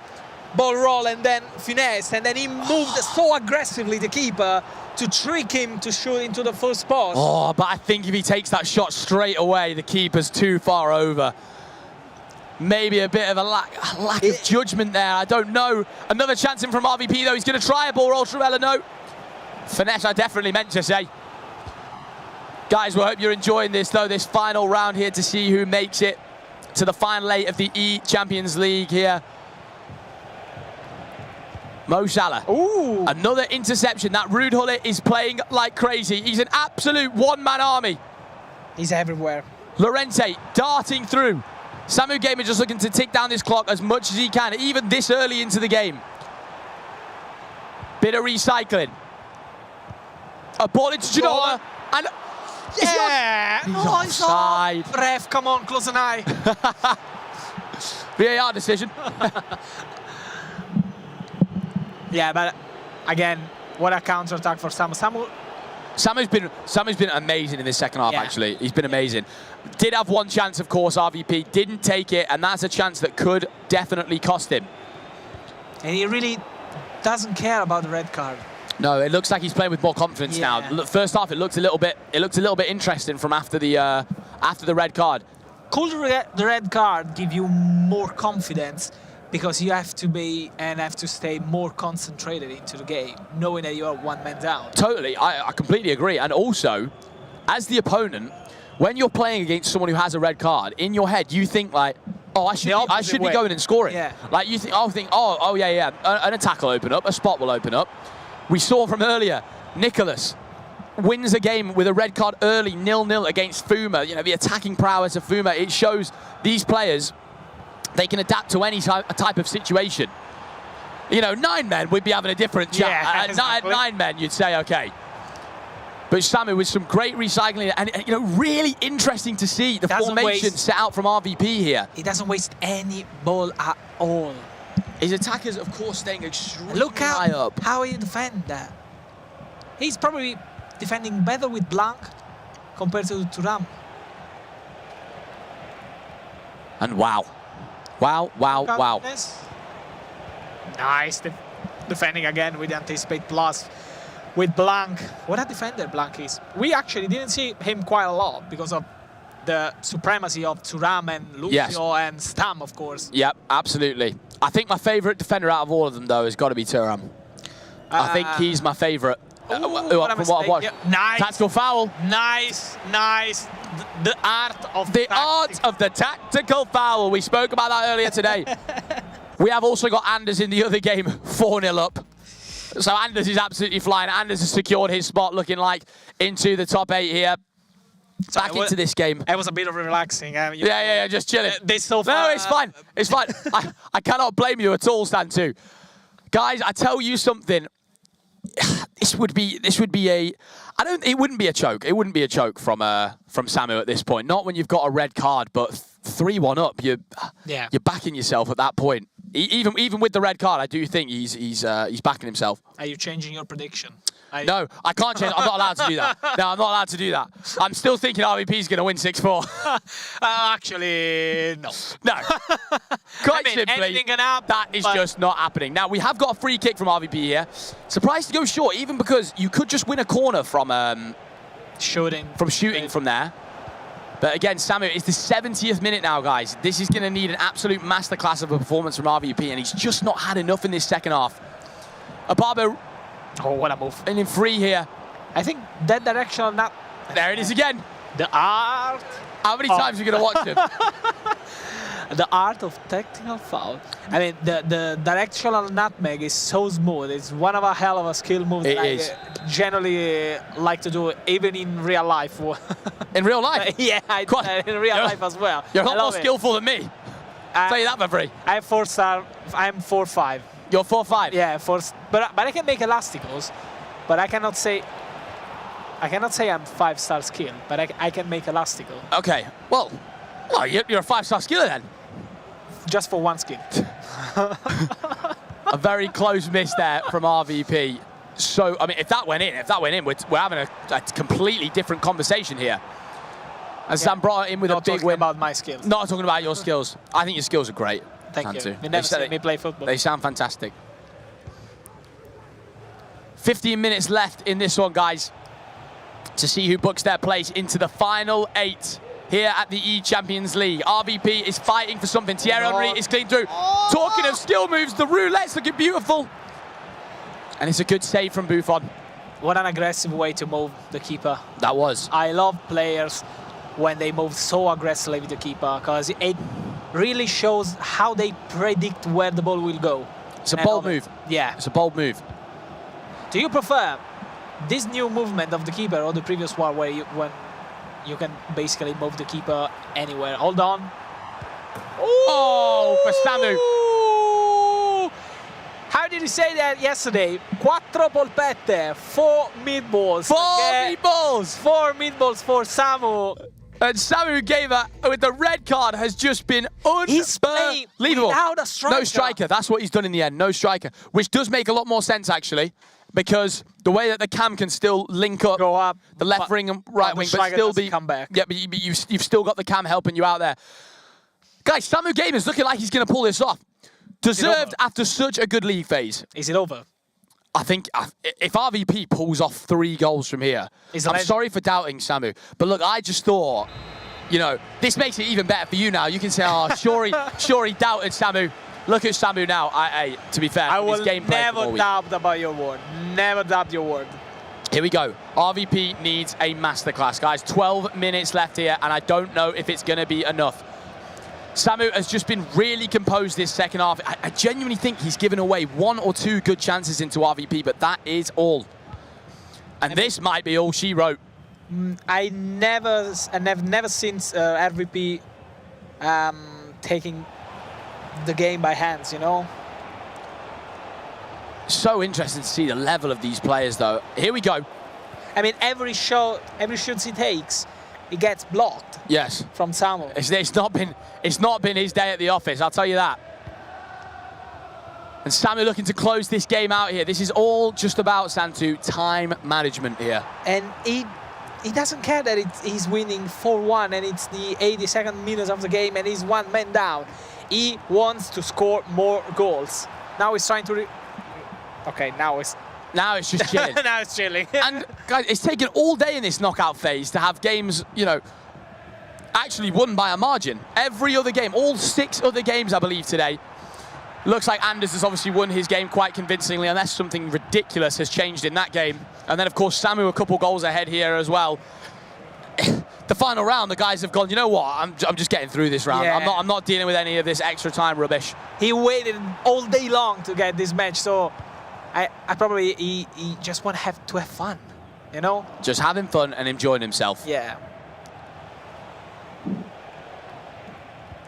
ball roll and then finesse, and then he moved so aggressively, the keeper, to trick him to shoot into the first post. Oh, but I think if he takes that shot straight away, the keeper's too far over. maybe a bit of a lack of judgment there. I don't know. Another chance in from RVP, though. He's going to try a ball roll. Trevella, no. Finesse, I definitely meant to say. Guys, we hope you're enjoying this, though, this final round here to see who makes it to the final 8 of the eChampions League here. Mo Salah. Ooh. Another interception. That Ruud Gullit is playing like crazy. He's an absolute one-man army. He's everywhere. Llorente darting through. Samu Gamer just looking to tick down this clock as much as he can, even this early into the game. Bit of recycling. A ball into Ginola. And yeah! He's offside. Ref, come on, close an eye. VAR decision. Yeah, but again, what a counter-attack for Samu. Samu's been amazing in this second half, actually. He's been amazing. Did have one chance, of course, RVP. Didn't take it, and that's a chance that could definitely cost him. And he really doesn't care about the red card. No, it looks like he's playing with more confidence now. First half, it looked a little bit interesting from after the red card. Could the red card give you more confidence because you have to stay more concentrated into the game, knowing that you are one man down. Totally, I completely agree. And also, as the opponent, when you're playing against someone who has a red card, in your head you think like, oh, I should be going and scoring. Yeah. Like you think, oh yeah, an attack will open up, a spot will open up. We saw from earlier, Nicholas wins a game with a red card early, 0-0 against Fuma. You know, the attacking prowess of Fuma, it shows these players, they can adapt to any type of situation. You know, 9 men, we'd be having a different chat. Yeah, At 9 men, you'd say, okay. But Samu with some great recycling, and you know, really interesting to see the formation set out from RVP here. He doesn't waste any ball at all. His attackers, of course, staying extremely high up. How he defend that. He's probably defending better with Blanc compared to Thuram. And wow. Wow. Nice defending again with the Anticipate Plus with Blanc. What a defender Blanc is. We actually didn't see him quite a lot because of the supremacy of Thuram and Lucio and Stam, of course. Yep, absolutely. I think my favourite defender out of all of them, though, has got to be Thuram. I think he's my favourite. From what I've watched. Yep. Nice. Tactical foul. Nice. The art of the tactical foul. We spoke about that earlier today. We have also got Anders in the other game, 4-0 up. So Anders is absolutely flying. Anders has secured his spot, looking like into the top 8 here. Back into this game. It was a bit of relaxing. Yeah, just chilling. So far, no, it's fine. It's fine. I cannot blame you at all, Stan 2. Guys, I tell you something. This would be a. It wouldn't be a choke. It wouldn't be a choke from Samu at this point. Not when you've got a red card, but 3-1 up. You're backing yourself at that point. Even with the red card, I do think he's backing himself. Are you changing your prediction? No, I can't change. I'm not allowed to do that. No, I'm not allowed to do that. I'm still thinking RVP's going to win 6-4. Actually, no. No. Quite simply, that is just not happening. Now, we have got a free kick from RVP here. Surprised to go short, even because you could just win a corner from shooting from there. But again, Samu, it's the 70th minute now, guys. This is going to need an absolute masterclass of a performance from RVP, and he's just not had enough in this second half. Ababo. Oh, what a move. And in free here. I think that direction on that. There it is again. The art. How many times are you going to watch him? The art of tactical foul. I mean, the directional nutmeg is so smooth. It's one of a hell of a skill move that I generally like to do, even in real life. In real life? Yeah, in real life as well. You're a lot more skillful than me. I'll tell you that for free. I have 4-star. I'm 4-5. You're 4-5? Yeah, but I can make elasticals, but I cannot say I'm 5-star skill, but I can make elastical. Okay, well you're a 5-star skiller then. Just for one skill. A very close miss there from RVP. So, I mean, if that went in, we're having a completely different conversation here. And Sam brought it in with a big win. Not about my skills. Not talking about your skills. I think your skills are great. Thank you. You never seen me play football. They sound fantastic. 15 minutes left in this one, guys, to see who books their place into the final 8 here at the eChampions League. RVP is fighting for something. Thierry Henry is clean through. Talking of skill moves, the roulette's looking beautiful. And it's a good save from Buffon. What an aggressive way to move the keeper. That was. I love players when they move so aggressively with the keeper, because it really shows how they predict where the ball will go. It's a bold move. Yeah. It's a bold move. Do you prefer this new movement of the keeper or the previous one where when you can basically move the keeper anywhere? Hold on. Oh, for Samu. How did you say that yesterday? 4 polpette, 4 meatballs. 4 meatballs! 4 meatballs for Samu. And Samu Gamer with the red card has just been unbelievable. Without a striker. No striker. That's what he's done in the end. No striker. Which does make a lot more sense, actually, because the way that the cam can still link up, go up, the left wing and right wing, but still be come back. Yeah, but you've still got the cam helping you out there. Guys, Samu Gamer's looking like he's going to pull this off. Deserved after such a good league phase. Is it over? I think if RVP pulls off 3 goals from here, I'm sorry for doubting Samu, but look, I just thought, you know, this makes it even better for you now. You can say, oh, sure he doubted Samu. Look at Samu now. To be fair, I will his gameplay never doubt about your word. Never doubt your word. Here we go. RVP needs a masterclass, guys. 12 minutes left here, and I don't know if it's going to be enough. Samu has just been really composed this second half. I genuinely think he's given away 1 or 2 good chances into RVP, but that is all. And this might be all she wrote. I've never seen RVP taking the game by hands, you know? So interesting to see the level of these players, though. Here we go. I mean, every shot he takes, he gets blocked. Yes. From Samu. It's not been his day at the office, I'll tell you that. And Samu looking to close this game out here. This is all just about, Santu, time management here. And he doesn't care that he's winning 4-1 and it's the 82nd minute of the game and he's 1 man down. He wants to score more goals. Now he's trying to... Okay, now it's just chilling. Now it's chilling. And guys, it's taken all day in this knockout phase to have games, you know, actually won by a margin. Every other game, all 6 other games, I believe, today. Looks like Anders has obviously won his game quite convincingly, unless something ridiculous has changed in that game. And then, of course, Samu a couple goals ahead here as well. The final round, the guys have gone, you know what, I'm just getting through this round. Yeah. I'm not dealing with any of this extra time rubbish. He waited all day long to get this match, so I probably he just want to have fun, you know? Just having fun and enjoying himself. Yeah.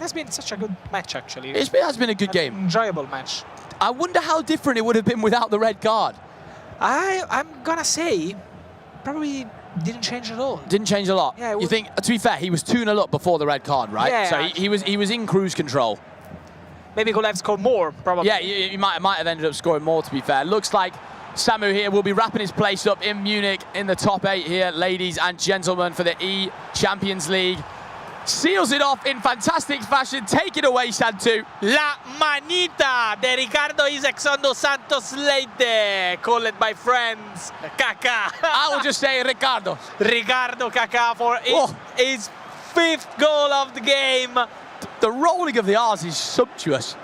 It's been such a good match, actually. It has been a good game. Enjoyable match. I wonder how different it would have been without the red card. I'm gonna say, probably didn't change at all. Didn't change a lot. Yeah, you think? To be fair, he was 2-0 up before the red card, right? Yeah. So he was in cruise control. Maybe could have scored more, probably. Yeah, he might have ended up scoring more, to be fair. Looks like Samu here will be wrapping his place up in Munich in the top 8 here, ladies and gentlemen, for the eChampions League. Seals it off in fantastic fashion. Take it away, Santu. La manita de Ricardo Isaacson dos Santos Leite, called by friends Kaká. I will just say Ricardo. Ricardo Kaká for his 5th goal of the game. The rolling of the R's is sumptuous.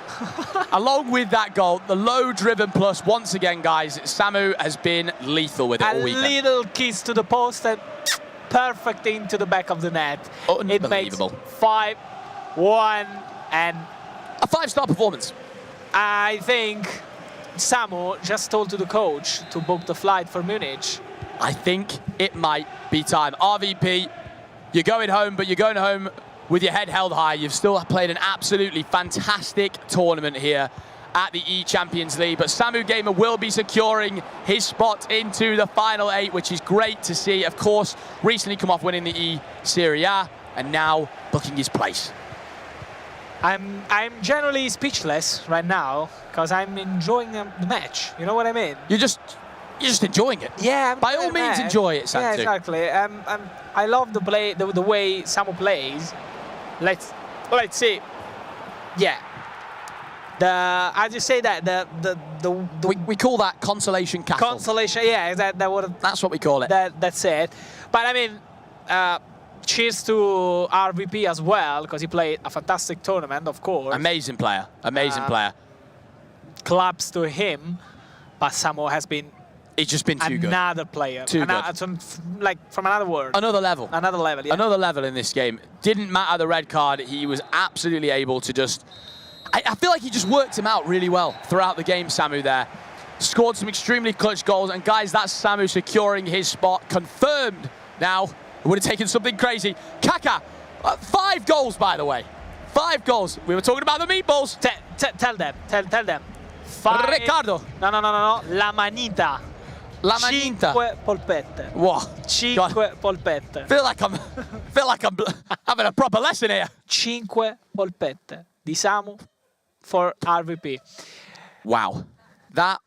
Along with that goal, the low-driven plus, once again, guys, Samu has been lethal with it all weekend. A little kiss to the post and perfect into the back of the net. Unbelievable. It makes 5-1 and... a 5-star performance. I think Samu just told to the coach to book the flight for Munich. I think it might be time. RVP, you're going home, but you're going home with your head held high. You've still played an absolutely fantastic tournament here at the eChampions League, but Samu Gamer will be securing his spot into the final 8, which is great to see. Of course, recently come off winning the E-Serie A, and now booking his place. I'm generally speechless right now because I'm enjoying the match. You know what I mean? You're just enjoying it. Yeah. By all means, enjoy it, Santu. Yeah, exactly. I love the way Samu plays. Let's see. Yeah. As you say that we call that consolation castle. Consolation, yeah, that's what we call it. That's it. But I mean, cheers to RVP as well, because he played a fantastic tournament, of course. Amazing player. Amazing player. Claps to him, but Samu has been. He's just been too good. Another player. Too good. From another world. Another level. Another level, yeah. Another level in this game. Didn't matter the red card. He was absolutely able to just... I feel like he just worked him out really well throughout the game, Samu there. Scored some extremely clutch goals. And guys, that's Samu securing his spot. Confirmed now. It would have taken something crazy. Kaka, 5 goals, by the way. 5 goals. We were talking about the meatballs. Tell them. 5. Ricardo. No. La manita. La manita. 5 polpette. What? 5 polpette. Feel like I'm having a proper lesson here. 5 polpette di Samu for RVP. Wow. That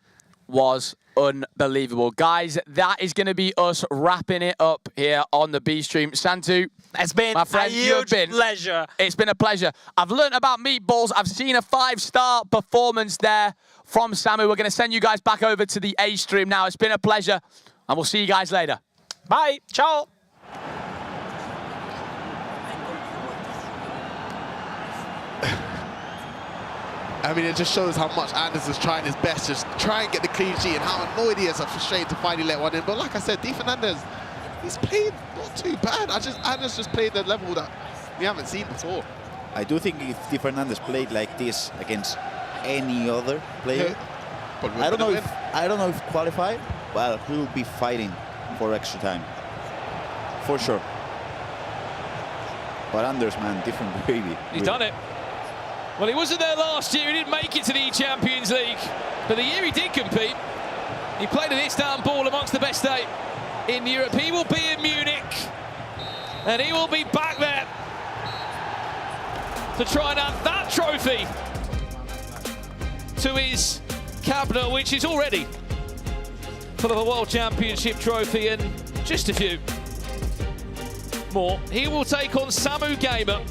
was unbelievable. Guys, that is going to be us wrapping it up here on the B stream. Santu, it's been my friend, a huge pleasure. It's been a pleasure. I've learned about meatballs. I've seen a 5-star performance there from Samu. We're going to send you guys back over to the A stream now. It's been a pleasure, and we'll see you guys later. Bye. Ciao. I mean, it just shows how much Anders is trying his best to try and get the clean sheet and how annoyed he is and frustrated to finally let one in. But like I said, Di Fernandez, he's played not too bad. Anders just played the level that we haven't seen before. I do think if Di Fernandez played like this against any other player, I don't know if qualified, well, he will be fighting for extra time, for sure. But Anders, man, different baby. He's done it. Well, he wasn't there last year. He didn't make it to the eChampions League. But the year he did compete, he played in Istanbul amongst the best 8 in Europe. He will be in Munich. And he will be back there to try and add that trophy to his cabinet, which is already full of a World Championship trophy and just a few more. He will take on Samu Gamer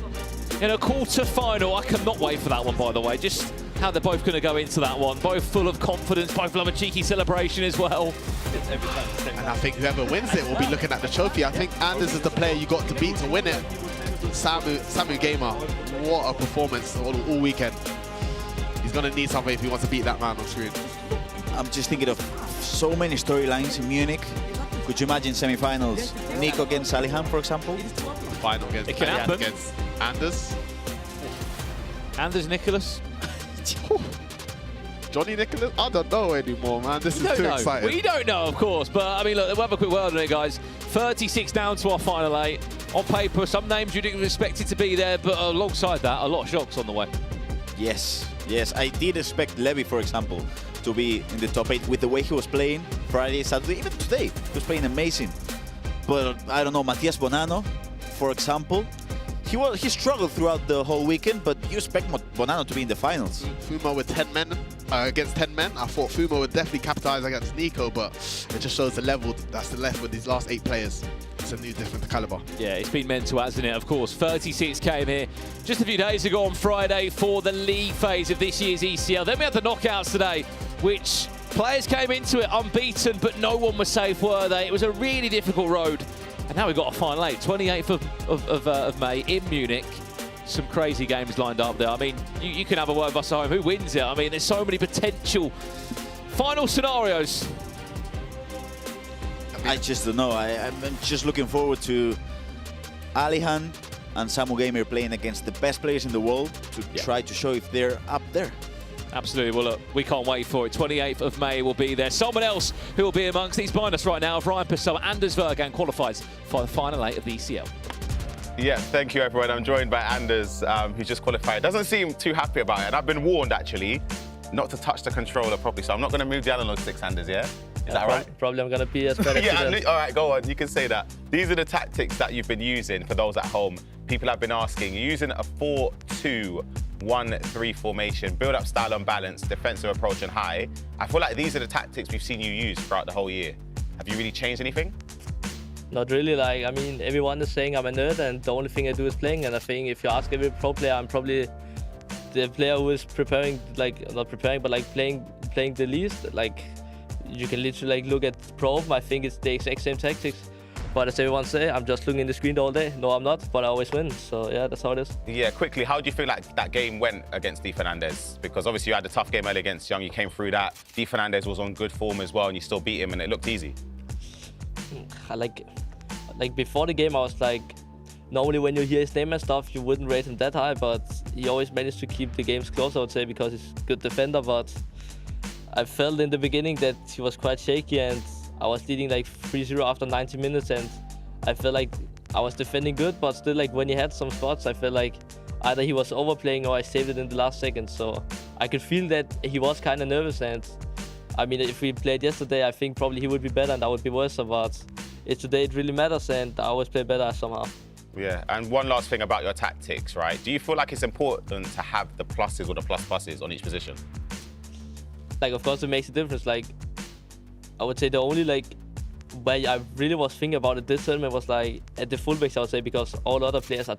in a quarter-final. I cannot wait for that one, by the way. Just how they're both going to go into that one. Both full of confidence, both love a cheeky celebration as well. And I think whoever wins it will be looking at the trophy. I think Anders is the player you got to beat to win it. Samu Gamer, what a performance all weekend. He's going to need something if he wants to beat that man on screen. I'm just thinking of so many storylines in Munich. Could you imagine semi-finals? Nico against Alihan, for example? Final against It can happen. Against Anders. Anders Nicholas. Johnny Nicholas? I don't know anymore, man. This is too exciting. We don't know, of course. But, I mean, look, we'll have a quick word on it, guys. 36 down to our final 8. On paper, some names you didn't expect it to be there, but alongside that, a lot of shocks on the way. Yes. I did expect Levy, for example, to be in the top 8 with the way he was playing Friday, Saturday, even today. He was playing amazing. But, I don't know, Matias Bonanno, for example, he struggled throughout the whole weekend, but you expect Bonanno to be in the finals. Fumo with 10 men, against 10 men. I thought Fumo would definitely capitalize against Nico, but it just shows the level that's left with these last 8 players. It's a new different caliber. Yeah, it's been mental, hasn't it? Of course, 36 came here just a few days ago on Friday for the league phase of this year's ECL. Then we had the knockouts today, which players came into it unbeaten, but no one was safe, were they? It was a really difficult road. And now we've got a final 8, 28th of May in Munich. Some crazy games lined up there. I mean, you can have a word with us at home. Who wins it? I mean, there's so many potential final scenarios. I just don't know. I'm just looking forward to Alihan and Samu Gamer playing against the best players in the world to try to show if they're up there. Absolutely. Well, look, we can't wait for it. 28th of May will be there. Someone else who will be amongst these behind us right now, Ryan Purcell, Anders Vergan qualifies for the final 8 of the ECL. Yes, thank you, everyone. I'm joined by Anders, who's just qualified. Doesn't seem too happy about it. And I've been warned, actually, not to touch the controller properly. So I'm not going to move the analog sticks, Anders, yeah? Is that right? Probably I'm going to be as better. All right, go on. You can say that. These are the tactics that you've been using for those at home. People have been asking. You're using a 4-2-1-3 formation, build-up style on balance, defensive approach and high. I feel like these are the tactics we've seen you use throughout the whole year. Have you really changed anything? Not really. Like, I mean, everyone is saying I'm a nerd, and the only thing I do is playing. And I think if you ask every pro player, I'm probably the player who is preparing, like not preparing, but like playing the least. Like, you can literally like look at Pro. I think it's the exact same tactics. But as everyone say, I'm just looking in the screen all day. No, I'm not, but I always win. So yeah, that's how it is. Yeah, quickly, how do you feel like that game went against Di Fernandez? Because obviously you had a tough game early against Young, you came through that. Di Fernandez was on good form as well, and you still beat him, and it looked easy. Like before the game, I was like, normally when you hear his name and stuff, you wouldn't rate him that high, but he always managed to keep the games close, I would say, because he's a good defender. But I felt in the beginning that he was quite shaky, and I was leading like 3-0 after 90 minutes, and I felt like I was defending good, but still, like when he had some spots, I felt like either he was overplaying or I saved it in the last second. So I could feel that he was kind of nervous, and I mean, if we played yesterday, I think probably he would be better and I would be worse. But today it really matters, and I always play better somehow. Yeah, and one last thing about your tactics, right? Do you feel like it's important to have the pluses or the pluses on each position? Like, of course, it makes a difference. Like, I would say the only where I really was thinking about it this tournament was like at the fullbacks, I would say, because all other players are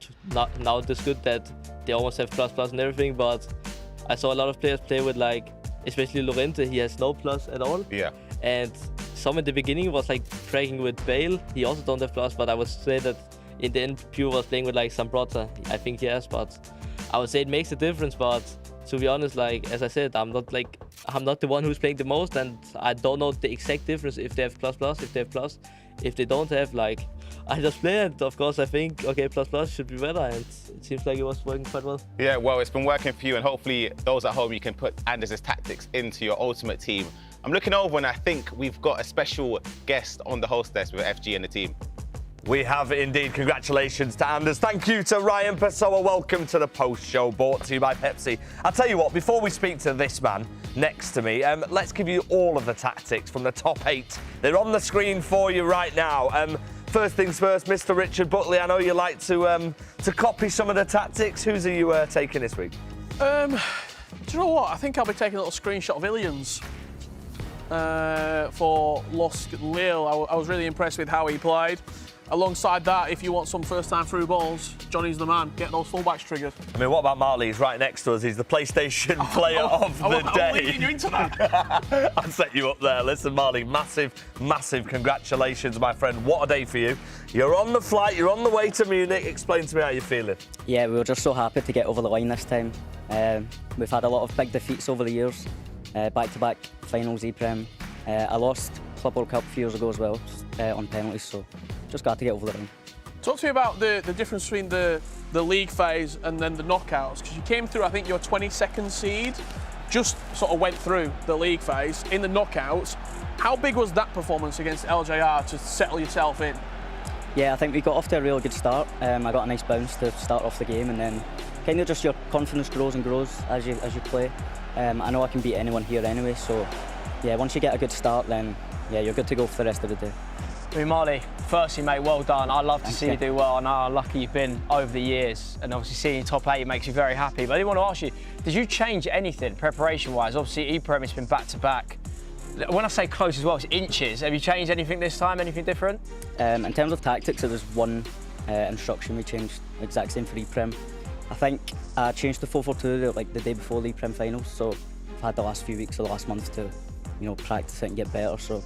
now this good that they almost have plus and everything. But I saw a lot of players play with like, especially Llorente, he has no plus at all. Yeah. And some in the beginning was like tracking with Bale. He also don't have plus, but I would say that in the end, Pure was playing with like Sambrota. I think he has, but I would say it makes a difference. But to be honest, like as I said, I'm not the one who's playing the most, and I don't know the exact difference if they have plus, if they have plus. If they don't have, like, I just play, and of course I think, okay, plus should be better, and it seems like it was working quite well. Yeah, well, it's been working for you, and hopefully those at home, you can put Anders' tactics into your ultimate team. I'm looking over, and I think we've got a special guest on the host desk with FG and the team. We have indeed. Congratulations to Anders. Thank you to Ryan Pessoa. Welcome to the post-show, brought to you by Pepsi. I'll tell you what, before we speak to this man next to me, let's give you all of the tactics from the top 8. They're on the screen for you right now. First things first, Mr. Richard Butley, I know you like to copy some of the tactics. Whose are you taking this week? Do you know what? I think I'll be taking a little screenshot of Ilian's for LOSC Lille. I was really impressed with how he played. Alongside that, if you want some first-time through balls, Johnny's the man. Get those fullbacks triggered. I mean, what about Marley? He's right next to us. He's the PlayStation player of the day. I'm leading you into that. I'll set you up there. Listen, Marley, massive congratulations, my friend. What a day for you. You're on the flight. You're on the way to Munich. Explain to me how you're feeling. Yeah, we were just so happy to get over the line this time. We've had a lot of big defeats over the years. Back-to-back finals, ePrem. I lost Club World Cup a few years ago as well, on penalties, so just got to get over the line. Talk to me about the difference between the league phase and then the knockouts, because you came through, I think, your 22nd seed, just sort of went through the league phase. In the knockouts, how big was that performance against LJR to settle yourself in? Yeah, I think we got off to a really good start. I got a nice bounce to start off the game, and then kind of just your confidence grows and grows as you play. I know I can beat anyone here anyway, so yeah, once you get a good start, then yeah, you're good to go for the rest of the day. I mean, Marley, firstly, mate, well done. I love to see you do well. I know how lucky you've been over the years, and obviously seeing you top 8 makes you very happy. But I did want to ask you, did you change anything preparation-wise? Obviously, ePrem has been back-to-back. When I say close as well, it's inches. Have you changed anything this time, anything different? In terms of tactics, it was one instruction we changed, exact same for ePrem. I think I changed to 4-4-2 like the day before the ePrem finals, so I've had the last few weeks or the last month to, you know, practice it and get better. So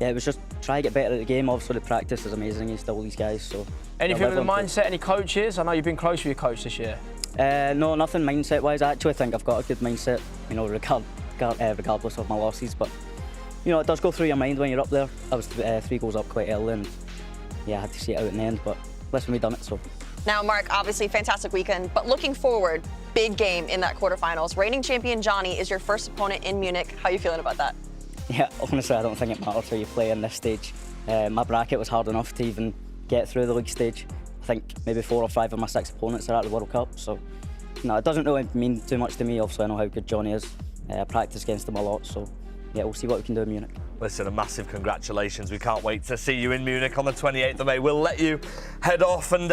yeah, it was just try to get better at the game. Obviously, the practice is amazing against all these guys. So anything with the mindset? Any coaches? I know you've been close with your coach this year. No, nothing mindset-wise. I actually think I've got a good mindset, you know, regardless of my losses. But you know, it does go through your mind when you're up there. I was 3 goals up quite early, and yeah, I had to see it out in the end. But listen, we done it. So. Now, Mark, obviously fantastic weekend, but looking forward, big game in that quarterfinals. Reigning champion Johnny is your first opponent in Munich. How are you feeling about that? Yeah, honestly, I don't think it matters who you play in this stage. My bracket was hard enough to even get through the league stage. I think maybe 4 or 5 of my 6 opponents are at the World Cup, so no, it doesn't really mean too much to me. Obviously, I know how good Johnny is. I practice against him a lot, so yeah, we'll see what we can do in Munich. Listen, a massive congratulations. We can't wait to see you in Munich on the 28th of May. We'll let you head off and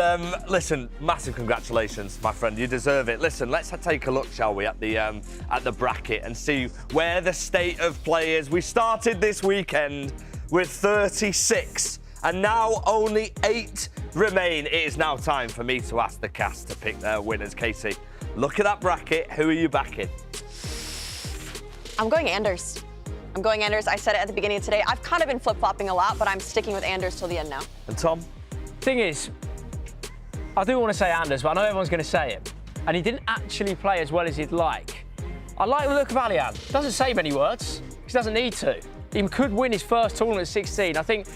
listen, massive congratulations, my friend. You deserve it. Listen, let's take a look, shall we, at the bracket and see where the state of play is. We started this weekend with 36 and now only 8 remain. It is now time for me to ask the cast to pick their winners. Casey, look at that bracket. Who are you backing? I'm going Anders. I'm going Anders. I said it at the beginning of today. I've kind of been flip-flopping a lot, but I'm sticking with Anders till the end now. And Tom? Thing is, I do want to say Anders, but I know everyone's going to say it. And he didn't actually play as well as he'd like. I like the look of Alihan. Doesn't say many words, because he doesn't need to. He could win his first tournament at 16. I think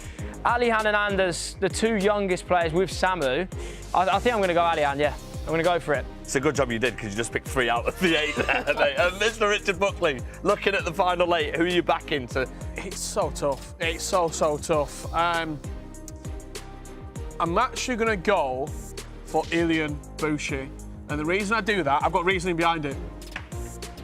Alihan and Anders, the two youngest players with Samu, I think I'm going to go Alihan, yeah. I'm going to go for it. It's a good job you did, because you just picked 3 out of the 8 there, mate. Mr. Richard Buckley, looking at the final 8, who are you backing to? It's so tough. It's so tough. I'm actually going to go for Ilian Bushi. And the reason I do that, I've got reasoning behind it.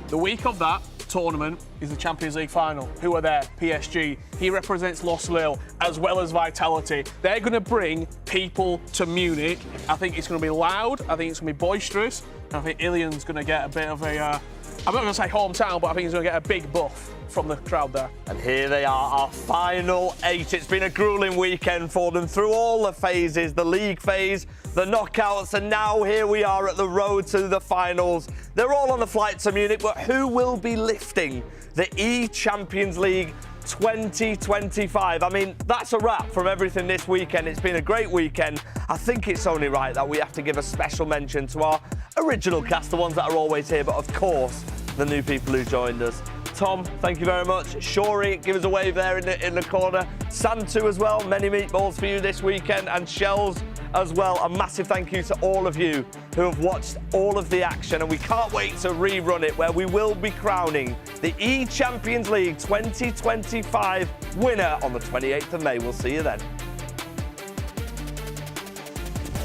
The week of that tournament is the Champions League final. Who are there? PSG. He represents Los Lille as well as Vitality. They're going to bring people to Munich. I think it's going to be loud. I think it's going to be boisterous. And I think Ilian's going to get a bit of a, I'm not going to say hometown, but I think he's going to get a big buff from the crowd there. And here they are, our final 8. It's been a grueling weekend for them through all the phases, the league phase, the knockouts, and now here we are at the road to the finals. They're all on the flight to Munich, but who will be lifting the eChampions League 2025? I mean, that's a wrap from everything this weekend. It's been a great weekend. I think it's only right that we have to give a special mention to our original cast, the ones that are always here, but of course, the new people who joined us. Tom, thank you very much. Shori, give us a wave there in the corner. Santu as well, many meatballs for you this weekend, and Shells as well. A massive thank you to all of you who have watched all of the action, and we can't wait to rerun it, where we will be crowning the eChampions League 2025 winner on the 28th of May. We'll see you then.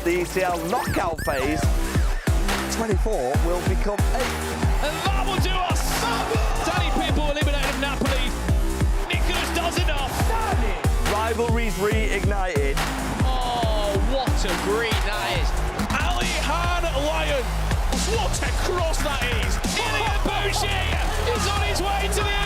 The ECL knockout phase 24 will become 8. And that will do us! Danny Pitbull eliminated Napoli. Nicholas does enough. Rivalries reignited. Oh, what a green that is. Alihan Lyon. What a cross that is. Ilian Bushi is on his way to the